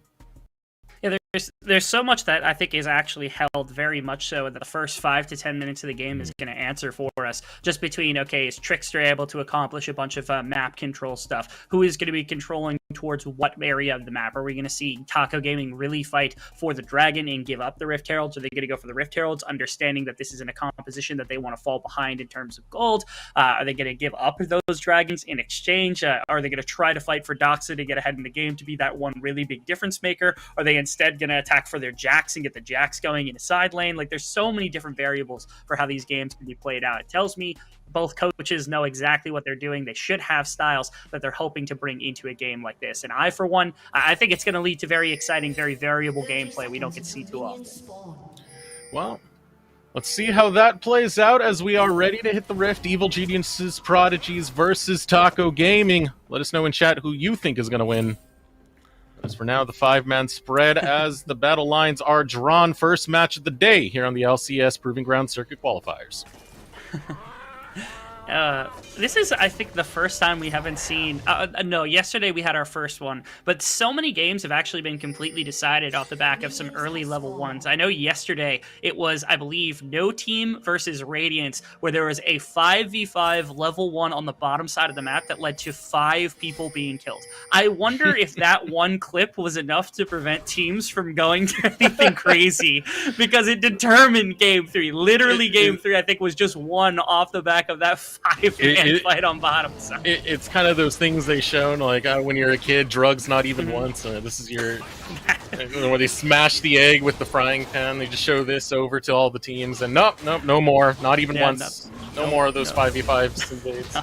Yeah, there's so much that I think is actually held very much so that the first 5 to 10 minutes of the game is going to answer for us. Just between, okay, is Trickster able to accomplish a bunch of map control stuff? Who is going to be controlling towards what area of the map? Are we going to see Taco Gaming really fight for the Dragon and give up the Rift Heralds? Are they going to go for the Rift Heralds, understanding that this isn't a composition that they want to fall behind in terms of gold? Are they going to give up those Dragons in exchange? Are they going to try to fight for Doxa to get ahead in the game to be that one really big difference maker? Are they instead going to attack for their Jax and get the Jax going in a side lane? Like, there's so many different variables for how these games can be played out. It tells me both coaches know exactly what they're doing. They should have styles that they're hoping to bring into a game like this. And I, for one, I think it's going to lead to very exciting, very variable gameplay we don't get to see too often. Well, let's see how that plays out as we are ready to hit the Rift. Evil Geniuses Prodigies versus Taco Gaming. Let us know in chat who you think is going to win. As for now, the 5-man spread as the battle lines are drawn. First match of the day here on the LCS Proving Ground Circuit Qualifiers. This is, I think, the first time we haven't seen... no, yesterday we had our first one, but so many games have actually been completely decided off the back of some early level ones. I know yesterday it was, I believe, No Team versus Radiance, where there was a 5v5 level 1 on the bottom side of the map that led to 5 people being killed. I wonder if that one clip was enough to prevent teams from going to anything crazy, because it determined Game 3. Literally, Game 3, I think, was just won off the back of that 5-man fight on bottom. So. It's kind of those things they shown, like when you're a kid, drugs not even once. This is your where they smash the egg with the frying pan. They just show this over to all the teams, and nope, no more, not even once. No more of those 5v5s invades.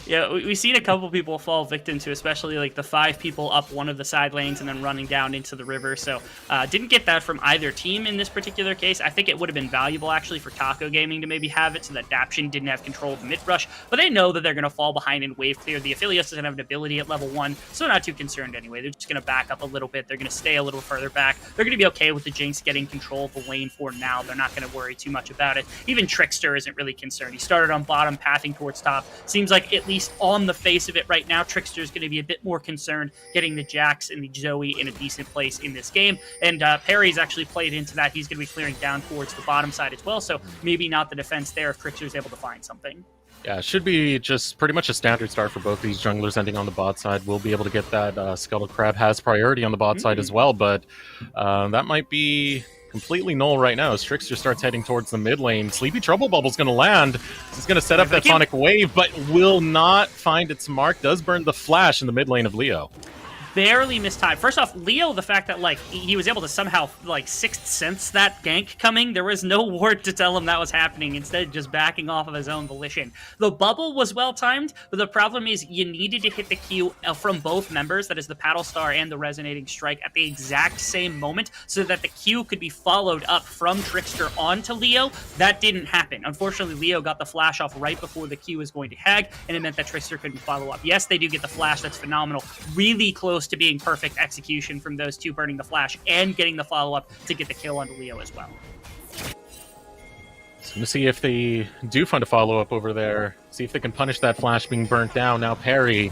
Yeah, we've seen a couple people fall victim to, especially like the 5 people up one of the side lanes and then running down into the river. So didn't get that from either team in this particular case. I think it would have been valuable actually for Taco Gaming to maybe have it so that Daption didn't have control of the mid rush, but they know that they're going to fall behind in wave clear. The Affiliates doesn't have an ability at level 1, so they're not too concerned anyway. They're just going to back up a little bit. They're going to stay a little further back. They're going to be okay with the Jinx getting control of the lane for now. They're not going to worry too much about it. Even Trickster isn't really concerned. He started on bottom, pathing towards top. Seems like at least on the face of it right now, Trickster is going to be a bit more concerned getting the Jax and the Zoe in a decent place in this game. And Perry's actually played into that. He's going to be clearing down towards the bottom side as well. So maybe not the defense there if Trickster is able to find something. Yeah, it should be just pretty much a standard start for both these junglers ending on the bot side. We'll be able to get that. Scuttle Crab has priority on the bot side as well, but that might be completely null right now as Trickster starts heading towards the mid lane. Sleepy Trouble Bubble's going to land. He's going to set up that Sonic Wave, but will not find its mark. Does burn the flash in the mid lane of Leo. Barely mistimed. First off, Leo, the fact that like he was able to somehow like sixth sense that gank coming, there was no word to tell him that was happening. Instead, just backing off of his own volition. The bubble was well timed, but the problem is you needed to hit the Q from both members, that is the Paddle Star and the Resonating Strike, at the exact same moment, so that the Q could be followed up from Trickster onto Leo. That didn't happen. Unfortunately, Leo got the flash off right before the Q was going to hag, and it meant that Trickster couldn't follow up. Yes, they do get the flash. That's phenomenal. Really close to being perfect execution from those two, burning the flash and getting the follow-up to get the kill onto Leo as well. So to see if they do find a follow-up over there, see if they can punish that flash being burnt down. Now Perry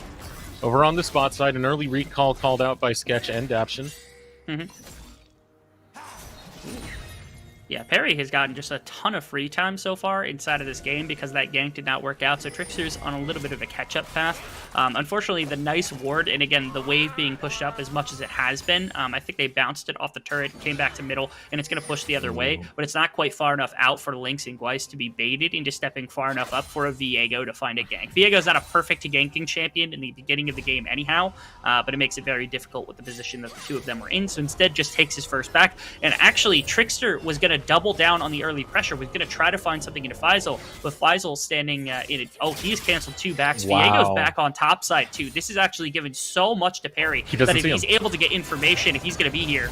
over on the spot side, an early recall called out by Sketch and Daption. Yeah, Perry has gotten just a ton of free time so far inside of this game because that gank did not work out, so Trickster's on a little bit of a catch-up path. Unfortunately, the nice ward, and again, the wave being pushed up as much as it has been, I think they bounced it off the turret, came back to middle, and it's going to push the other way, but it's not quite far enough out for Lynx and Gweiss to be baited into stepping far enough up for a Viego to find a gank. Viego's not a perfect ganking champion in the beginning of the game anyhow, but it makes it very difficult with the position that the two of them were in, so instead just takes his first back, and actually Trickster was going to double down on the early pressure. We're going to try to find something into Faisal, but Faisal standing in it. Oh, he's canceled 2 backs. Wow. Viego's back on top side too. This is actually giving so much to Perry that if he's able to get information, if he's going to be here.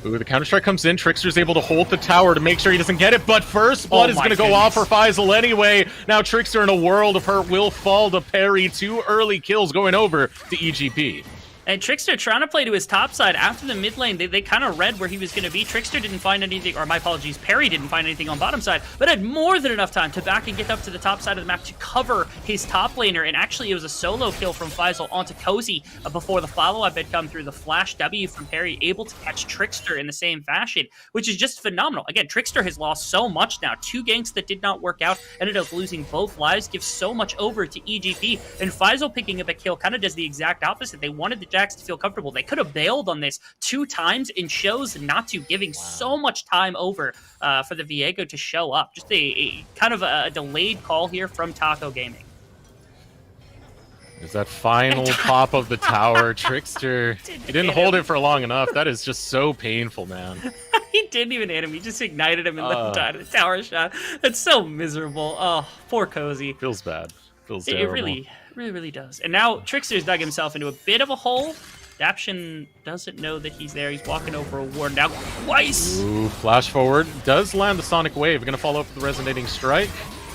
Ooh, the counter-strike comes in. Trickster's able to hold the tower to make sure he doesn't get it, but first blood is going to go off for Faisal anyway. Now Trickster, in a world of hurt, will fall to parry. 2 early kills going over to EGP. And Trickster trying to play to his top side. After the mid lane, they kind of read where he was going to be. Trickster didn't find anything, or my apologies, Perry didn't find anything on bottom side, but had more than enough time to back and get up to the top side of the map to cover his top laner. And actually, it was a solo kill from Faisal onto Cozy before the follow-up had come through. The flash W from Perry, able to catch Trickster in the same fashion, which is just phenomenal. Again, Trickster has lost so much now. 2 ganks that did not work out, ended up losing both lives, gives so much over to EGP. And Faisal picking up a kill kind of does the exact opposite. They wanted the Jax to feel comfortable. They could have bailed on this 2 times and chose not to, giving so much time over for the Viego to show up. Just a kind of a delayed call here from Taco Gaming. There's that final pop of the tower. Trickster, he didn't hold it for long enough. That is just so painful, man. He didn't even hit him. He just ignited him in the tower shot. That's so miserable. Oh, poor Cozy. Feels bad. Feels terrible. It really does. And now Trickster's dug himself into a bit of a hole. Daption doesn't know that he's there. He's walking over a ward now. Twice! Ooh, flash forward. Does land the Sonic Wave. Going to follow up with the Resonating Strike.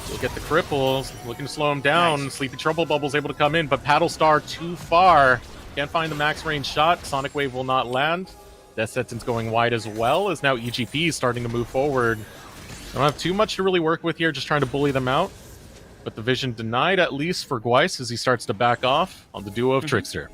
We'll get the cripples. Looking to slow him down. Nice. Sleepy Trouble Bubble's able to come in, but Paddle Star too far. Can't find the max range shot. Sonic Wave will not land. Death Sentence going wide as well, as now EGP is starting to move forward. Don't have too much to really work with here, just trying to bully them out. But the vision denied, at least for Gweiss, as he starts to back off on the duo of Trickster.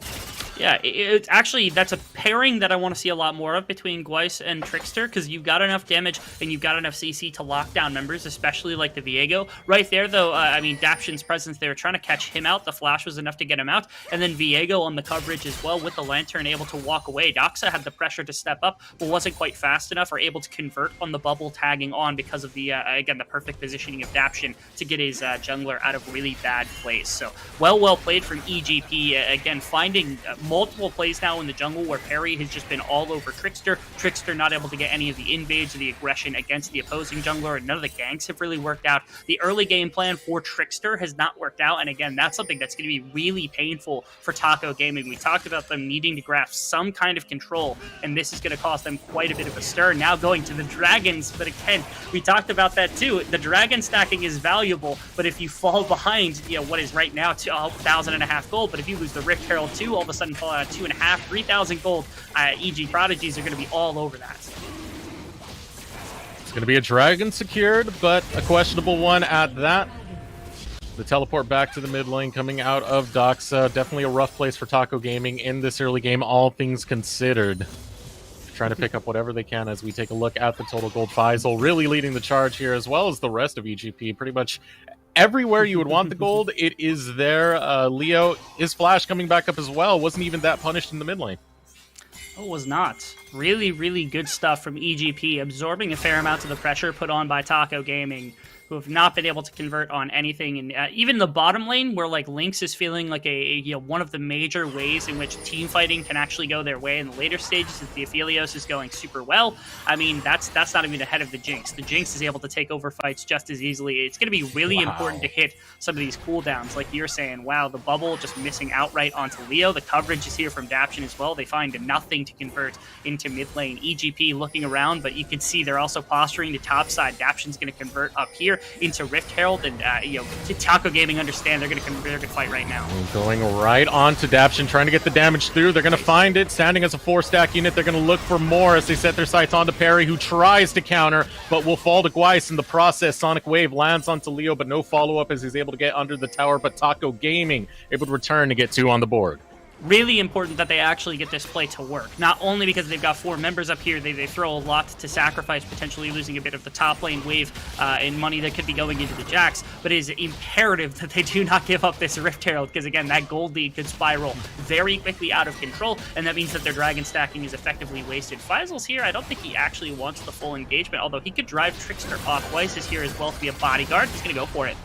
Yeah, it's actually, that's a pairing that I want to see a lot more of between Gweiss and Trickster, because you've got enough damage and you've got enough CC to lock down members, especially like the Viego. Right there, though, I mean, Daption's presence, they were trying to catch him out. The flash was enough to get him out. And then Viego on the coverage as well with the Lantern, able to walk away. Doxa had the pressure to step up, but wasn't quite fast enough or able to convert on the bubble tagging on because of the, again, the perfect positioning of Daption to get his jungler out of really bad place. So, well played from EGP. Again, finding multiple plays now in the jungle where Perry has just been all over Trickster. Trickster not able to get any of the invades or the aggression against the opposing jungler, and none of the ganks have really worked out. The early game plan for Trickster has not worked out, and again, that's something that's going to be really painful for Taco Gaming. We talked about them needing to grasp some kind of control, and this is going to cause them quite a bit of a stir. Now going to the dragons, but again, we talked about that too. The dragon stacking is valuable, but if you fall behind, you know, what is right now 1,500 gold, but if you lose the Rift Herald too, all of a sudden fall out 2.5, 3,000 gold. EG Prodigies are going to be all over that. It's going to be a dragon secured, but a questionable one at that. The teleport back to the mid lane coming out of Doxa. Definitely a rough place for Taco Gaming in this early game, all things considered. Trying to pick up whatever they can as we take a look at the total gold. Faisal really leading the charge here, as well as the rest of EGP. Pretty much everywhere you would want the gold, it is there. Leo, his flash coming back up as well. Wasn't even that punished in the mid lane. Oh, it was not. Really good stuff from EGP, absorbing a fair amount of the pressure put on by Taco Gaming, who have not been able to convert on anything. And even the bottom lane, where like Lynx is feeling like one of the major ways in which team fighting can actually go their way in the later stages, if the Aphelios is going super well. I mean, that's not even ahead of the Jinx. The Jinx is able to take over fights just as easily. It's going to be really important to hit some of these cooldowns. Like you're saying, wow, the bubble just missing outright onto Leo. The coverage is here from Daption as well. They find nothing to convert into mid lane. EGP looking around, but you can see they're also posturing to top side. Daption's going to convert up here into Rift Herald, and Taco Gaming understand they're going to fight right now. Going right on to Daption, trying to get the damage through. They're going to find it, standing as a 4-stack unit. They're going to look for more as they set their sights onto Perry, who tries to counter, but will fall to Gweiss in the process. Sonic Wave lands onto Leo, but no follow-up as he's able to get under the tower, but Taco Gaming able to return to get 2 on the board. Really important that they actually get this play to work. Not only because they've got 4 members up here, they throw a lot to sacrifice, potentially losing a bit of the top lane wave and money that could be going into the Jax, but it is imperative that they do not give up this Rift Herald, because again, that gold lead could spiral very quickly out of control, and that means that their dragon stacking is effectively wasted. Faisal's here. I don't think he actually wants the full engagement, although he could drive Trickster off. Weiss is here as well to be a bodyguard. He's going to go for it.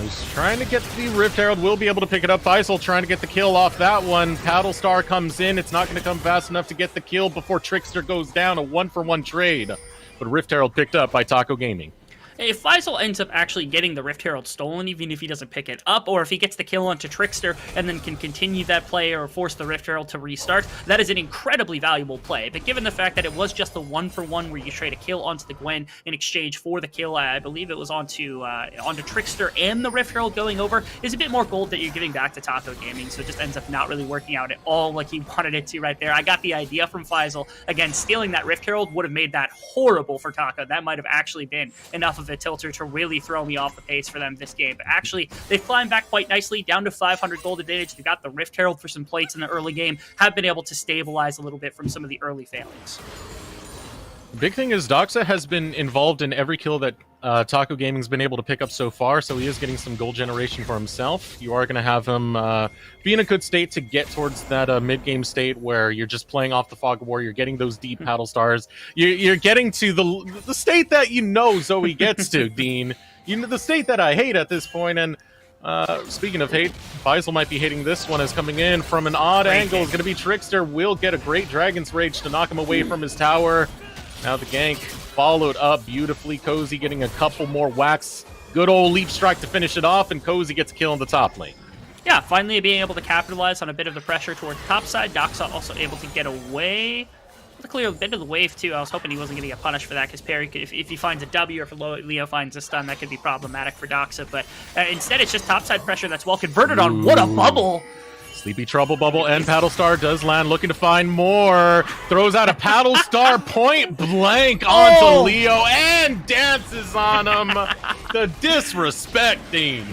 He's trying to get the Rift Herald, will be able to pick it up. Faisal trying to get the kill off that one. Paddle Star comes in. It's not going to come fast enough to get the kill before Trickster goes down. A 1-for-1 trade. But Rift Herald picked up by Taco Gaming. If Faisal ends up actually getting the Rift Herald stolen, even if he doesn't pick it up, or if he gets the kill onto Trickster and then can continue that play or force the Rift Herald to restart, that is an incredibly valuable play. But given the fact that it was just the 1-for-1 where you trade a kill onto the Gwen in exchange for the kill, I believe it was onto Trickster and the Rift Herald going over, is a bit more gold that you're giving back to Taco Gaming, so it just ends up not really working out at all like he wanted it to right there. I got the idea from Faisal. Again, stealing that Rift Herald would have made that horrible for Taco. That might have actually been enough of a tilter to really throw me off the pace for them this game. But actually, they've climbed back quite nicely, down to 500 gold advantage. They got the Rift Herald for some plates in the early game, have been able to stabilize a little bit from some of the early failings. Big thing is Doxa has been involved in every kill that Taco Gaming's been able to pick up so far, so he is getting some gold generation for himself. You are going to have him be in a good state to get towards that mid-game state where you're just playing off the Fog of War, you're getting those deep paddle stars. You're getting to the state that you know Zoe gets to, Dean. You know, the state that I hate at this point, and speaking of hate, Faisal might be hating this one as coming in from an odd angle. It's going to be Trickster, will get a great Dragon's Rage to knock him away from his tower. Now the gank followed up beautifully. Cozy getting a couple more whacks. Good old leap strike to finish it off, and Cozy gets a kill in the top lane. Yeah, finally being able to capitalize on a bit of the pressure towards the top side. Doxa also able to get away. To clear a bit of the wave, too. I was hoping he wasn't going to get punished for that, because Perry, if he finds a W or if Leo finds a stun, that could be problematic for Doxa. But instead, it's just topside pressure that's well converted on. What a bubble! Sleepy Trouble Bubble and Paddle Star does land, looking to find more. Throws out a Paddle Star point blank onto Leo and dances on him. The disrespect, Dean.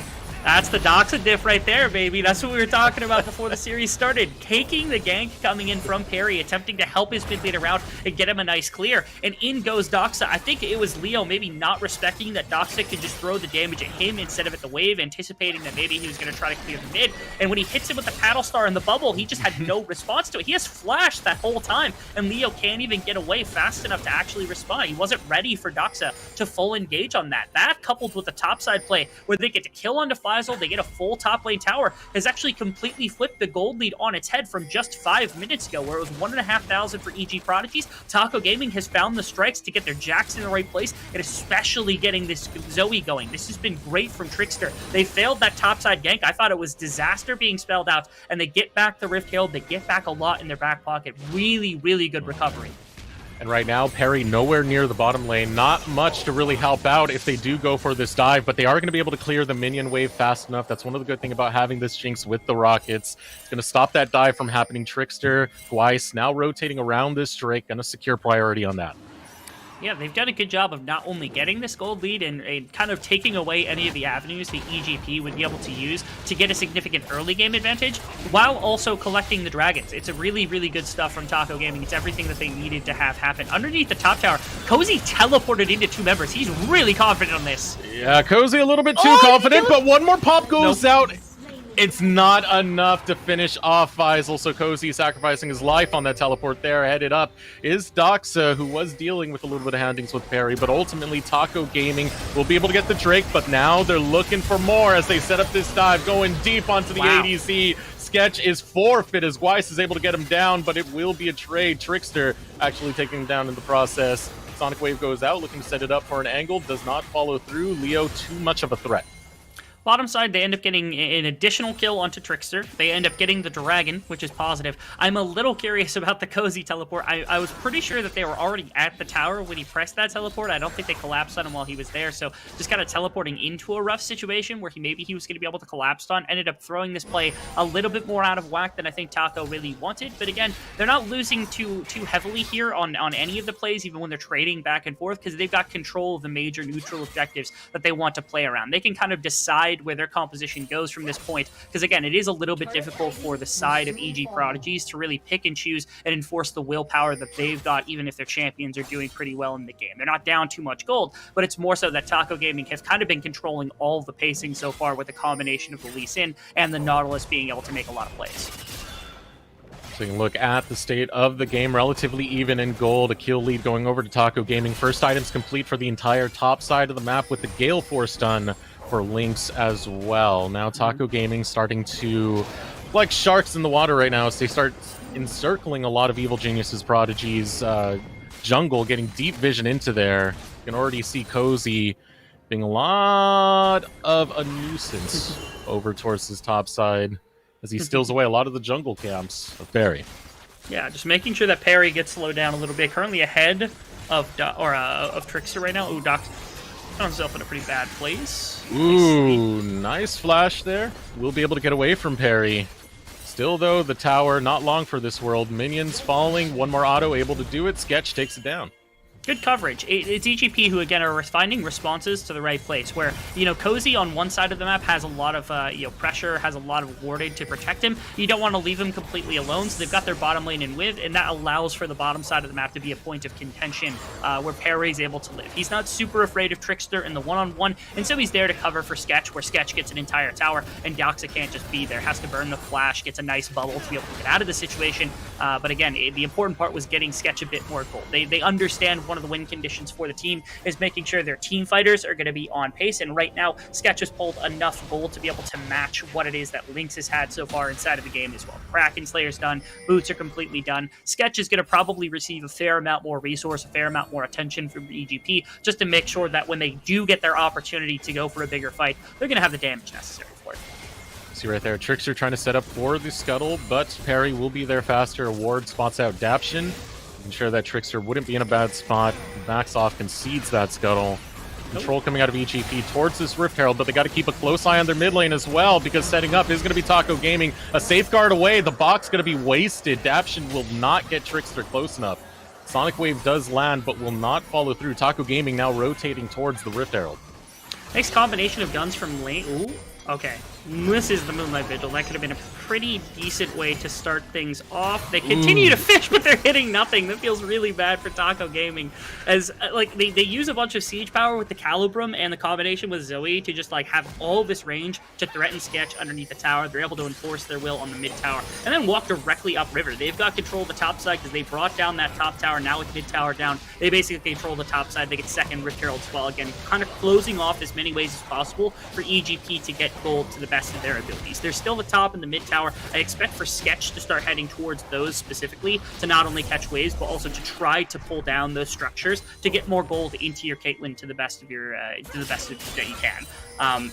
That's the Doxa diff right there, baby. That's what we were talking about before the series started. Taking the gank coming in from Perry, attempting to help his mid laner around and get him a nice clear. And in goes Doxa. I think it was Leo maybe not respecting that Doxa could just throw the damage at him instead of at the wave, anticipating that maybe he was going to try to clear the mid. And when he hits him with the Paddle Star in the bubble, he just had no response to it. He has flashed that whole time, and Leo can't even get away fast enough to actually respond. He wasn't ready for Doxa to full engage on that. That, coupled with the topside play, where they get to kill onto Faisal, they get a full top lane tower, has actually completely flipped the gold lead on its head from just 5 minutes ago, where it was 1,500 for EG Prodigies. Taco Gaming has found the strikes to get their Jacks in the right place, and especially getting this Zoe going. This has been great from Trickster. They failed that topside gank. I thought it was disaster being spelled out, and they get back the Rift Herald. They get back a lot in their back pocket. Really, really good recovery. And right now, Perry nowhere near the bottom lane. Not much to really help out if they do go for this dive, but they are going to be able to clear the minion wave fast enough. That's one of the good things about having this Jinx with the rockets. It's going to stop that dive from happening. Trickster, Twice, now rotating around this Drake. Going to secure priority on that. Yeah, they've done a good job of not only getting this gold lead and kind of taking away any of the avenues the EGP would be able to use to get a significant early game advantage, while also collecting the dragons. It's a really, really good stuff from Taco Gaming. It's everything that they needed to have happen. Underneath the top tower, Cozy teleported into 2 members. He's really confident on this. Yeah, Cozy a little bit too confident, but one more pop goes out. It's not enough to finish off Faisal, so Cozy sacrificing his life on that teleport there. Headed up is Doxa, who was dealing with a little bit of handings with Perry, but ultimately Taco Gaming will be able to get the Drake, but now they're looking for more as they set up this dive, going deep onto the ADC. Sketch is forfeit as Weiss is able to get him down, but it will be a trade. Trickster actually taking him down in the process. Sonic Wave goes out, looking to set it up for an angle, does not follow through. Leo too much of a threat. Bottom side, they end up getting an additional kill onto Trickster. They end up getting the Dragon, which is positive. I'm a little curious about the Cozy teleport. I was pretty sure that they were already at the tower when he pressed that teleport. I don't think they collapsed on him while he was there, so just kind of teleporting into a rough situation where maybe he was going to be able to collapse on. Ended up throwing this play a little bit more out of whack than I think Taco really wanted. But again, they're not losing too heavily here on any of the plays, even when they're trading back and forth, because they've got control of the major neutral objectives that they want to play around. They can kind of decide where their composition goes from this point, because again, it is a little bit difficult for the side of EG Prodigies to really pick and choose and enforce the willpower that they've got, even if their champions are doing pretty well in the game. They're not down too much gold, but it's more so that Taco Gaming has kind of been controlling all of the pacing so far, with a combination of the Lee Sin and the Nautilus being able to make a lot of plays. So you can look at the state of the game, relatively even in gold. A kill lead going over to Taco Gaming. First items complete for the entire top side of the map, with the Gale Force done for Lynx as well. Now Taco Gaming starting to, like sharks in the water right now, as they start encircling a lot of Evil Genius's Prodigies jungle, getting deep vision into there. You can already see Cozy being a lot of a nuisance over towards his top side as he steals away a lot of the jungle camps of Barry. Yeah, just making sure that Perry gets slowed down a little bit. Currently ahead of Trickster right now. Ooh, Doc's found himself in a pretty bad place. Ooh, nice flash there. We'll be able to get away from Perry. Still, though, the tower, not long for this world. Minions falling, one more auto able to do it. Sketch takes it down. Good coverage. It's EGP who, again, are finding responses to the right place, where, Cozy on one side of the map has a lot of, pressure, has a lot of warded to protect him. You don't want to leave him completely alone, so they've got their bottom lane in with, and that allows for the bottom side of the map to be a point of contention where Perry's able to live. He's not super afraid of Trickster in the one-on-one, and so he's there to cover for Sketch, where Sketch gets an entire tower, and Doxa can't just be there. Has to burn the flash, gets a nice bubble to be able to get out of the situation. But again, the important part was getting Sketch a bit more gold. They understand one of the win conditions for the team is making sure their team fighters are going to be on pace, and right now Sketch has pulled enough gold to be able to match what it is that Lynx has had so far inside of the game as well. Kraken Slayer's done, boots are completely done. Sketch is going to probably receive a fair amount more resource, a fair amount more attention from EGP, just to make sure that when they do get their opportunity to go for a bigger fight, they're going to have the damage necessary for it. See right there, Trickster trying to set up for the scuttle, but Perry will be there faster. A ward spots out Daption, ensure that Trickster wouldn't be in a bad spot. Backs off, concedes that scuttle. Control coming out of EGP towards this Rift Herald, but they got to keep a close eye on their mid lane as well, because setting up is going to be Taco Gaming. A safeguard away, the box going to be wasted. Daption will not get Trickster close enough. Sonic Wave does land, but will not follow through. Taco Gaming now rotating towards the Rift Herald. Nice combination of guns from lane. Ooh, okay. Misses the Moonlight Vigil. That could have been a pretty decent way to start things off. They continue to fish, but they're hitting nothing. That feels really bad for Taco Gaming. As they use a bunch of siege power with the Calibrum and the combination with Zoe to just have all this range to threaten Sketch underneath the tower. They're able to enforce their will on the mid tower and then walk directly upriver. They've got control of the top side because they brought down that top tower. Now with mid tower down, they basically control the top side. They get second Rift Herald as well. Again, kind of closing off as many ways as possible for EGP to get gold to the best of their abilities. They're still the top in the mid tower. I expect for Sketch to start heading towards those specifically to not only catch waves, but also to try to pull down those structures to get more gold into your Caitlyn to the best of your that you can.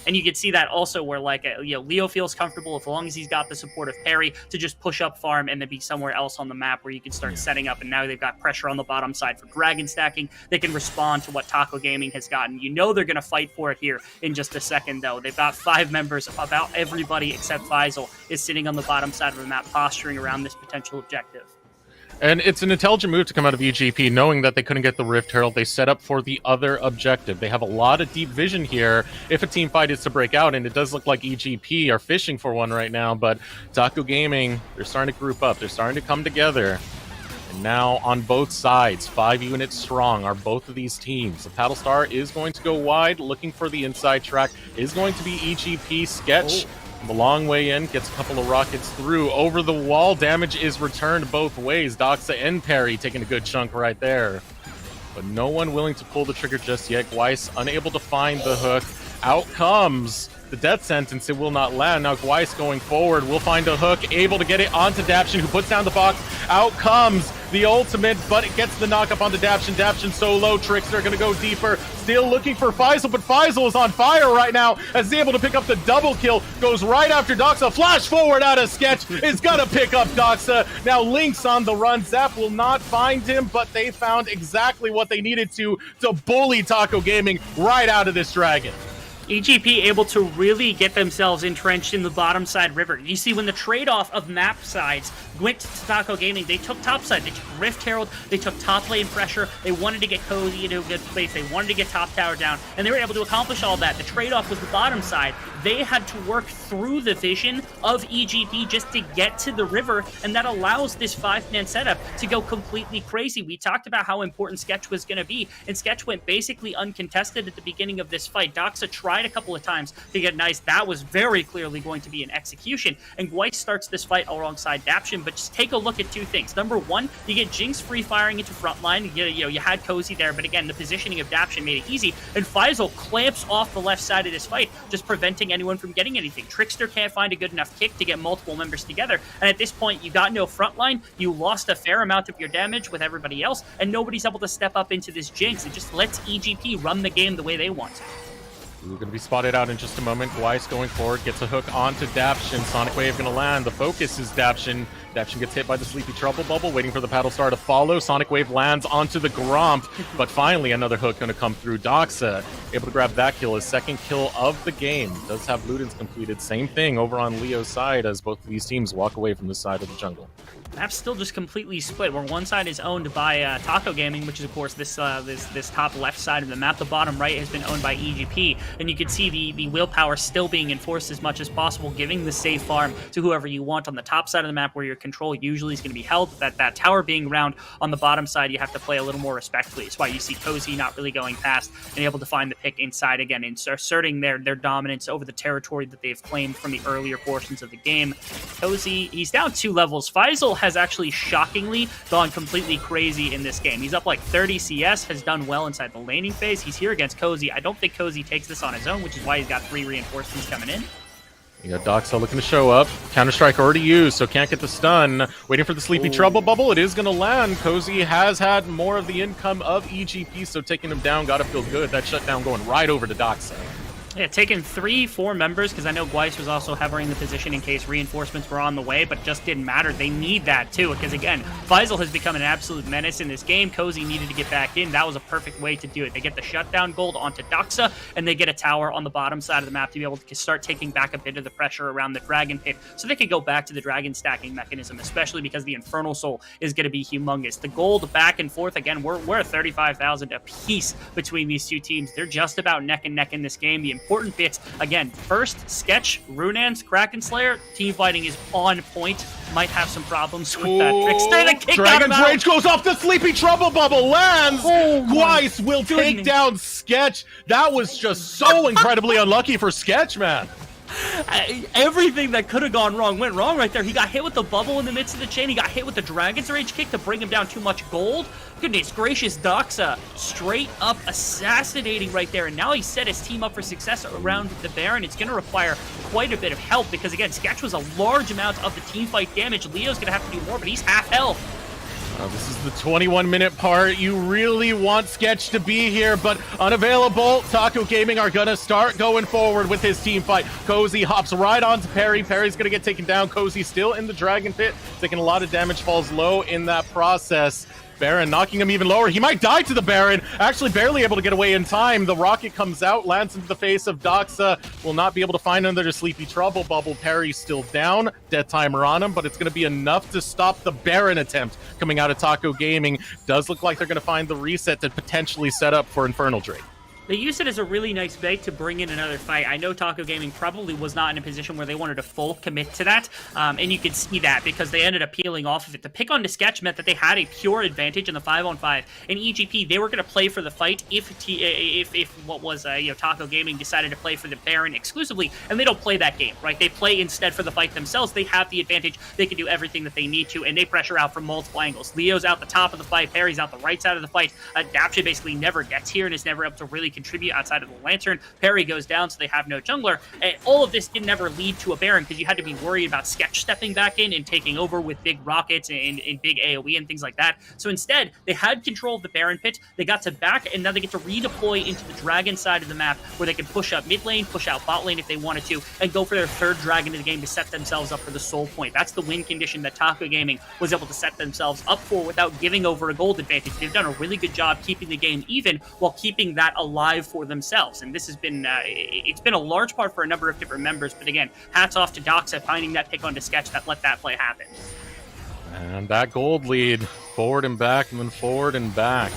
And you can see that also where Leo feels comfortable as long as he's got the support of Perry to just push up farm and then be somewhere else on the map where you can start setting up. And now they've got pressure on the bottom side for dragon stacking. They can respond to what Taco Gaming has gotten. They're going to fight for it here in just a second, though. They've got 5 members. About everybody except Faisal is sitting on the bottom side of the map posturing around this potential objective. And it's an intelligent move to come out of EGP, knowing that they couldn't get the Rift Herald. They set up for the other objective. They have a lot of deep vision here if a team fight is to break out, and it does look like EGP are fishing for one right now, but Taco Gaming, they're starting to group up. They're starting to come together. And now on both sides, 5 units strong are both of these teams. The Paddle Star is going to go wide, looking for the inside track. Is going to be EGP. Sketch from a long way in, gets a couple of rockets through. Over the wall, damage is returned both ways. Doxa and Perry taking a good chunk right there. But no one willing to pull the trigger just yet. Gweiss unable to find the hook. Out comes the death sentence. It will not land. Now Gweiss going forward will find a hook, able to get it onto Daption, who puts down the box. Out comes the ultimate, but it gets the knock up onto Daption. Daption so low. Trickster going to go deeper. Still looking for Faisal, but Faisal is on fire right now as he's able to pick up the double kill. Goes right after Doxa. Flash forward out of Sketch. Is going to pick up Doxa. Now Lynx on the run. Zap will not find him, but they found exactly what they needed to bully Taco Gaming right out of this dragon. EGP able to really get themselves entrenched in the bottom side river. You see, when the trade-off of map sides went to Taco Gaming, they took top side, they took Rift Herald, they took top lane pressure, they wanted to get Cozy into a good place, they wanted to get top tower down, and they were able to accomplish all that. The trade-off was the bottom side. They had to work through the vision of EGP just to get to the river, and that allows this 5-man setup to go completely crazy. We talked about how important Sketch was going to be, and Sketch went basically uncontested at the beginning of this fight. Doxa tried a couple of times to get nice. That was very clearly going to be an execution, and Gweiss starts this fight alongside Daption. But just take a look at 2 things. Number 1, you get Jinx free firing into frontline. You had Cozy there, but again, the positioning of Daption made it easy, and Faisal clamps off the left side of this fight, just preventing anyone from getting anything. Trickster can't find a good enough kick to get multiple members together, and at this point, you got no frontline. You lost a fair amount of your damage with everybody else, and nobody's able to step up into this Jinx. It just lets EGP run the game the way they want to. Ooh, gonna be spotted out in just a moment. Weiss going forward, gets a hook onto Daption. Sonic Wave gonna land. The focus is Daption. Daption gets hit by the Sleepy Trouble Bubble, waiting for the Paddle Star to follow. Sonic Wave lands onto the Gromp, but finally another hook gonna come through. Doxa able to grab that kill, his second kill of the game. Does have Ludens completed. Same thing over on Leo's side as both of these teams walk away from the side of the jungle. Map's still just completely split, where one side is owned by Taco Gaming, which is of course this top left side of the map. The bottom right has been owned by EGP, and you can see the willpower still being enforced as much as possible, giving the safe farm to whoever you want on the top side of the map, where your control usually is going to be held. That tower being round on the bottom side, you have to play a little more respectfully. It's why you see Cozy not really going past and able to find the pick inside again, and asserting their dominance over the territory that they've claimed from the earlier portions of the game. Cozy, he's down 2 levels. Faisal has actually shockingly gone completely crazy in this game. He's up like 30 CS, has done well inside the laning phase. He's here against Cozy. I don't think Cozy takes this on his own, which is why he's got 3 reinforcements coming in. You got Doxa looking to show up. Counter-Strike already used, so can't get the stun. Waiting for the Sleepy Trouble Bubble. It is going to land. Cozy has had more of the income of EGP, so taking him down got to feel good. That shutdown going right over to Doxa. Yeah, taking 3-4 members, because I know Weiss was also hovering the position in case reinforcements were on the way, but just didn't matter. They need that too, because again, Faisal has become an absolute menace in this game. Cozy needed to get back in. That was a perfect way to do it. They get the shutdown gold onto Doxa, and they get a tower on the bottom side of the map to be able to start taking back a bit of the pressure around the Dragon Pit, so they could go back to the Dragon stacking mechanism, especially because the Infernal Soul is going to be humongous. The gold back and forth, again, we're at 35,000 apiece between these two teams. They're just about neck and neck in this game. The important bits, again, first, Sketch, Runans, Kraken Slayer, team fighting is on point. Might have some problems with that Trickster. The kick Dragon's Rage goes off the Sleepy Trouble Bubble, lands! Weiss will take down Sketch. That was just so incredibly unlucky for Sketch, man. Everything that could have gone wrong went wrong right there. He got hit with the bubble in the midst of the chain. He got hit with the Dragon's Rage kick to bring him down too much gold. Goodness gracious, Doxa straight up assassinating right there. And now he set his team up for success around the Baron. It's going to require quite a bit of help because, again, Sketch was a large amount of the team fight damage. Leo's going to have to do more, but he's half health. This is the 21-minute part. You really want Sketch to be here, but unavailable. Taco Gaming are going to start going forward with his team fight. Cozy hops right onto Perry. Perry's going to get taken down. Cozy still in the Dragon Pit, taking a lot of damage, falls low in that process. Baron knocking him even lower. He might die to the Baron. Actually barely able to get away in time. The rocket comes out, lands into the face of Doxa. Will not be able to find another Sleepy Trouble Bubble. Perry's still down. Death timer on him, but it's going to be enough to stop the Baron attempt coming out of Taco Gaming. Does look like they're going to find the reset to potentially set up for Infernal Drake. They used it as a really nice bait to bring in another fight. I know Taco Gaming probably was not in a position where they wanted to full commit to that, and you could see that because they ended up peeling off of it. The pick on the Sketch meant that they had a pure advantage in the 5-on-5. In EGP, they were going to play for the fight if Taco Gaming decided to play for the Baron exclusively, and they don't play that game, right? They play instead for the fight themselves. They have the advantage. They can do everything that they need to, and they pressure out from multiple angles. Leo's out the top of the fight. Perry's out the right side of the fight. Daption basically never gets here and is never able to really contribute outside of the Lantern. Perry goes down, so they have no jungler. And all of this didn't ever lead to a Baron because you had to be worried about Sketch stepping back in and taking over with big rockets and big AoE and things like that. So instead, they had control of the Baron pit. They got to back, and now they get to redeploy into the Dragon side of the map where they can push up mid lane, push out bot lane if they wanted to, and go for their third Dragon of the game to set themselves up for the soul point. That's the win condition that Taco Gaming was able to set themselves up for without giving over a gold advantage. They've done a really good job keeping the game even while keeping that alive for themselves, and this has been it's been a large part for a number of different members, but again, hats off to Doxa finding that pick onto Sketch that let that play happen. And that gold lead, forward and back, and then forward and back.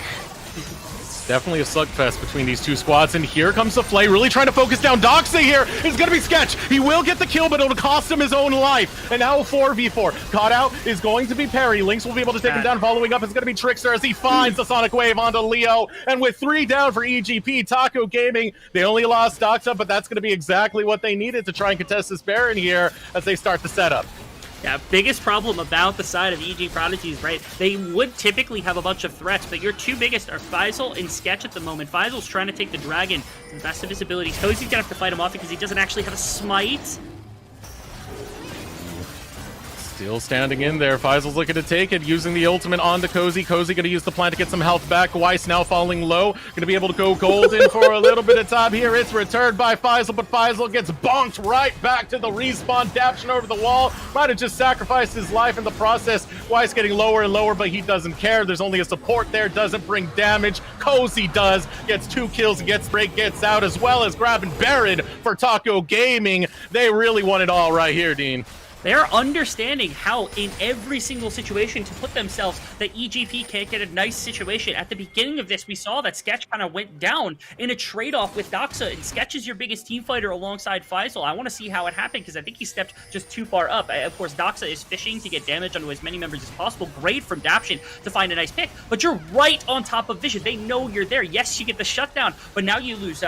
It's definitely a slugfest between these two squads, and here comes the Flay, really trying to focus down Doxa here. It's going to be Sketch. He will get the kill, but it'll cost him his own life. And now 4v4. Caught out is going to be Perry. Lynx will be able to take him down. Following up is going to be Trickster as he finds the Sonic Wave onto Leo. And with 3 down for EGP, Taco Gaming, they only lost Doxa, but that's going to be exactly what they needed to try and contest this Baron here as they start the setup. Yeah, biggest problem about the side of EG Prodigies, right? They would typically have a bunch of threats, but your two biggest are Faisal and Sketch at the moment. Faisal's trying to take the Dragon to the best of his abilities. Cozy's gonna have to fight him off because he doesn't actually have a smite. Still standing in there. Faisal's looking to take it, using the ultimate on to Cozy. Cozy going to use the plant to get some health back. Weiss now falling low. Going to be able to go golden for a little bit of time here. It's returned by Faisal, but Faisal gets bonked right back to the respawn. Daption over the wall. Might have just sacrificed his life in the process. Weiss getting lower and lower, but he doesn't care. There's only a support there. Doesn't bring damage. Cozy does. Gets 2 kills, gets break, gets out, as well as grabbing Baron for Taco Gaming. They really want it all right here, Dean. They're understanding how, in every single situation, to put themselves, that EGP can't get a nice situation. At the beginning of this, we saw that Sketch kind of went down in a trade-off with Doxa, and Sketch is your biggest team fighter alongside Faisal. I want to see how it happened, because I think he stepped just too far up. Of course, Doxa is fishing to get damage onto as many members as possible. Great from Daption to find a nice pick, but you're right on top of Vision. They know you're there. Yes, you get the shutdown, but now you lose,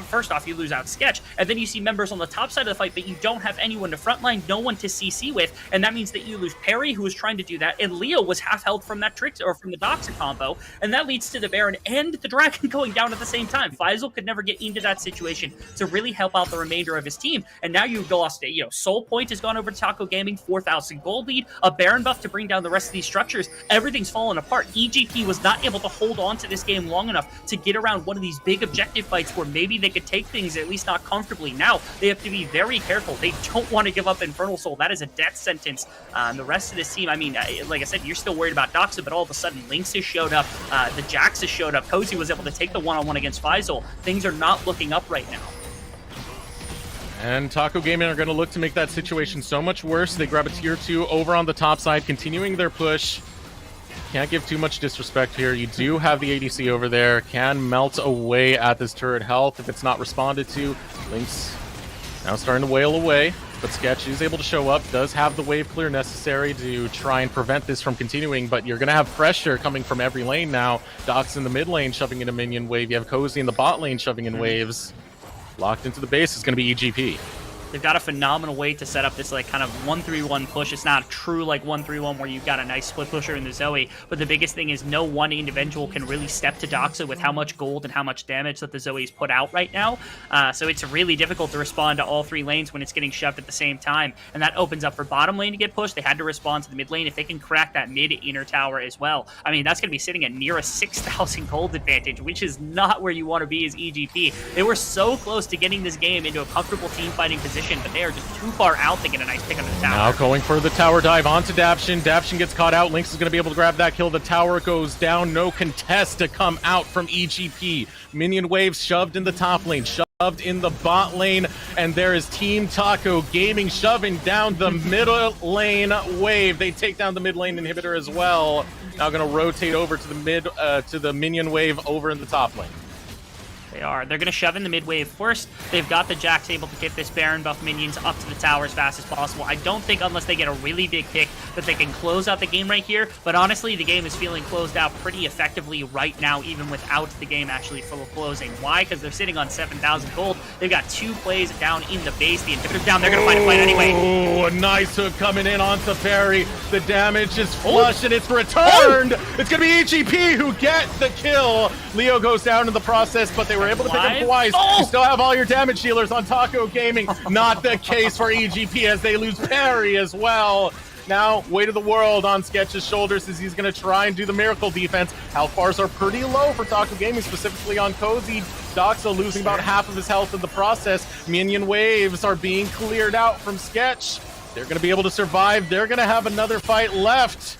first off, you lose out Sketch, and then you see members on the top side of the fight, but you don't have anyone to frontline, no one to CC with, and that means that you lose Perry, who was trying to do that, and Leo was half health from that trick, or from the Doxa combo, and that leads to the Baron and the Dragon going down at the same time. Faisal could never get into that situation to really help out the remainder of his team, and now you've lost, Soul Point has gone over to Taco Gaming, 4,000 gold lead, a Baron buff to bring down the rest of these structures. Everything's fallen apart. EGP was not able to hold on to this game long enough to get around one of these big objective fights where maybe they could take things at least not comfortably. Now they have to be very careful. They don't want to give up Infernal Soul. That is a death sentence. The rest of this team, I mean, like I said, you're still worried about Doxa, but all of a sudden Lynx has showed up, the Jax has showed up, Cozy was able to take the one-on-one against Faisal. Things are not looking up right now. And Taco Gaming are going to look to make that situation so much worse. They grab a tier 2 over on the top side, continuing their push. Can't give too much disrespect here. You do have the ADC over there. Can melt away at this turret health if it's not responded to. Lynx now starting to wail away, but Sketch is able to show up, does have the wave clear necessary to try and prevent this from continuing, but you're going to have pressure coming from every lane now. Doc's in the mid lane shoving in a minion wave. You have Cozy in the bot lane shoving in waves. Locked into the base is going to be EGP. They've got a phenomenal way to set up this kind of 1-3-1 push. It's not a true 1-3-1 where you've got a nice split pusher in the Zoe, but the biggest thing is no one individual can really step to Doxa with how much gold and how much damage that the Zoe's put out right now. So it's really difficult to respond to all 3 lanes when it's getting shoved at the same time, and that opens up for bottom lane to get pushed. They had to respond to the mid lane. If they can crack that mid inner tower as well, I mean, that's going to be sitting at near a 6,000 gold advantage, which is not where you want to be as EGP. They were so close to getting this game into a comfortable team fighting position, but they are just too far out to get a nice pick on the tower. Now going for the tower dive onto Daption. Daption gets caught out. Lynx is going to be able to grab that kill. The tower goes down. No contest to come out from EGP. Minion waves shoved in the top lane, shoved in the bot lane, and there is Team Taco Gaming shoving down the middle lane wave. They take down the mid lane inhibitor as well. Now going to rotate over to the minion wave over in the top lane. They're going to shove in the mid wave first. They've got the Jax able to get this Baron buff minions up to the tower as fast as possible. I don't think, unless they get a really big pick, that they can close out the game right here. But honestly, the game is feeling closed out pretty effectively right now, even without the game actually full of closing. Why? Because they're sitting on 7,000 gold. They've got 2 plays down in the base. The inhibitor's down. They're going to fight a fight anyway. Oh, a nice hook coming in onto Perry. The damage is flush and it's returned. It's going to be EGP who get the kill. Leo goes down in the process, but they were able to pick up twice. You still have all your damage healers on Taco Gaming. Not the case for EGP as they lose Perry as well. Now, weight of the world on Sketch's shoulders as he's going to try and do the miracle defense. Health bars are pretty low for Taco Gaming, specifically on Cozy. Doxa losing about half of his health in the process. Minion waves are being cleared out from Sketch. They're going to be able to survive. They're going to have another fight left.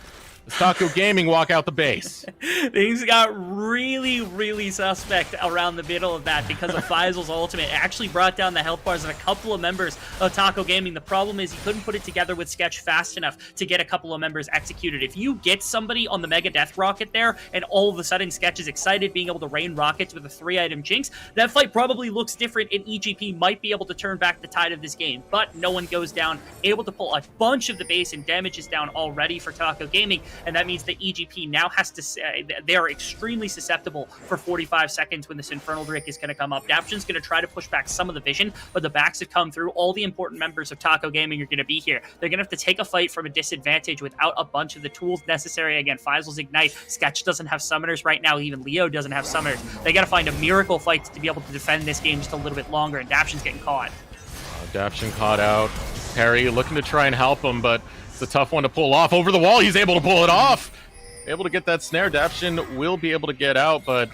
Taco Gaming walk out the base. Things got really, really suspect around the middle of that because of Faisal's ultimate. It actually brought down the health bars of a couple of members of Taco Gaming. The problem is he couldn't put it together with Sketch fast enough to get a couple of members executed. If you get somebody on the Mega Death Rocket there, and all of a sudden Sketch is excited being able to rain rockets with a 3-item Jinx, that fight probably looks different, and EGP might be able to turn back the tide of this game. But no one goes down, able to pull a bunch of the base, and damage is down already for Taco Gaming. And that means that EGP now has to say they are extremely susceptible for 45 seconds when this Infernal Drake is going to come up. Daption's going to try to push back some of the vision, but the backs have come through. All the important members of Taco Gaming are going to be here. They're going to have to take a fight from a disadvantage without a bunch of the tools necessary. Again, Faisal's Ignite. Sketch doesn't have summoners right now. Even Leo doesn't have summoners. They got to find a miracle fight to be able to defend this game just a little bit longer, and Daption's getting caught. Daption caught out. Perry looking to try and help him, but It's a tough one to pull off. Over the wall, he's able to pull it off. Able to get that snare. Daption will be able to get out, but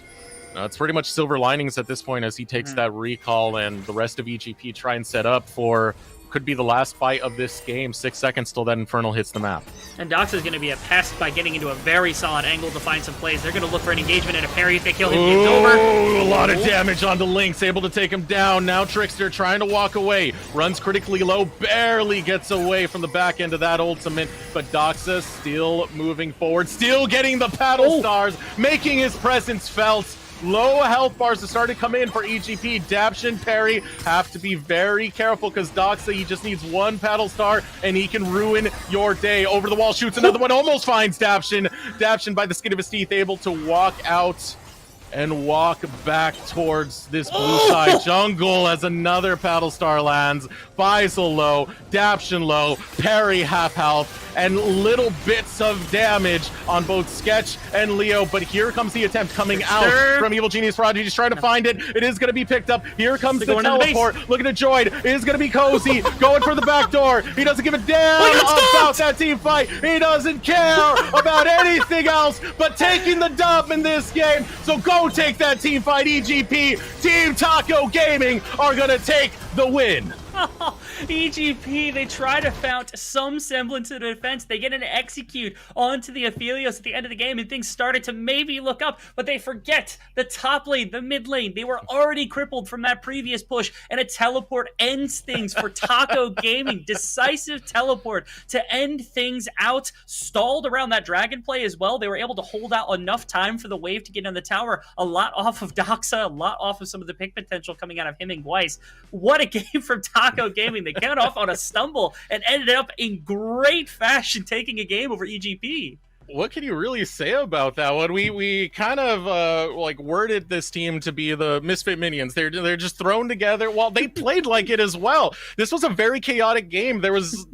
it's pretty much silver linings at this point as he takes that recall, and the rest of EGP try and set up for could be the last fight of this game. 6 seconds till that Infernal hits the map. And Dox is going to be a pest by getting into a very solid angle to find some plays. They're going to look for an engagement and a parry. If they kill him, game's over. A lot of damage onto Lynx, able to take him down. Now Trickster trying to walk away. Runs critically low, barely gets away from the back end of that ultimate. But Doxa still moving forward, still getting the paddle stars, making his presence felt. Low health bars are starting to come in for EGP. Daption, Perry have to be very careful because Doxa, he just needs one paddle star and he can ruin your day. Over the wall, shoots another one, almost finds Daption. Daption by the skin of his teeth, able to walk out and walk back towards this blue side jungle as another paddle star lands. Faisal low, Daption low, Perry half health, and little bits of damage on both Sketch and Leo. But here comes the attempt coming out from Evil Genius Prodigy. He's trying to find it. It is going to be picked up. Here comes the teleport. Looking at Joyd. It is going to be Cozy going for the back door. He doesn't give a damn about that team fight. He doesn't care about anything else but taking the dub in this game. So go take that team fight, EGP. Team Taco Gaming are going to take the win. EGP, they try to mount some semblance of defense. They get an execute onto the Aphelios at the end of the game, and things started to maybe look up, but they forget the top lane, the mid lane. They were already crippled from that previous push, and a teleport ends things for Taco Gaming. Decisive teleport to end things out. Stalled around that dragon play as well. They were able to hold out enough time for the wave to get on the tower. A lot off of Doxa, a lot off of some of the pick potential coming out of him and Gweiss. What a game from Taco Gaming. They got off on a stumble and ended up in great fashion taking a game over EGP. What can you really say about that one? We kind of like worded this team to be the Misfit Minions. They're just thrown together. Well, they played like it as well. This was a very chaotic game. There was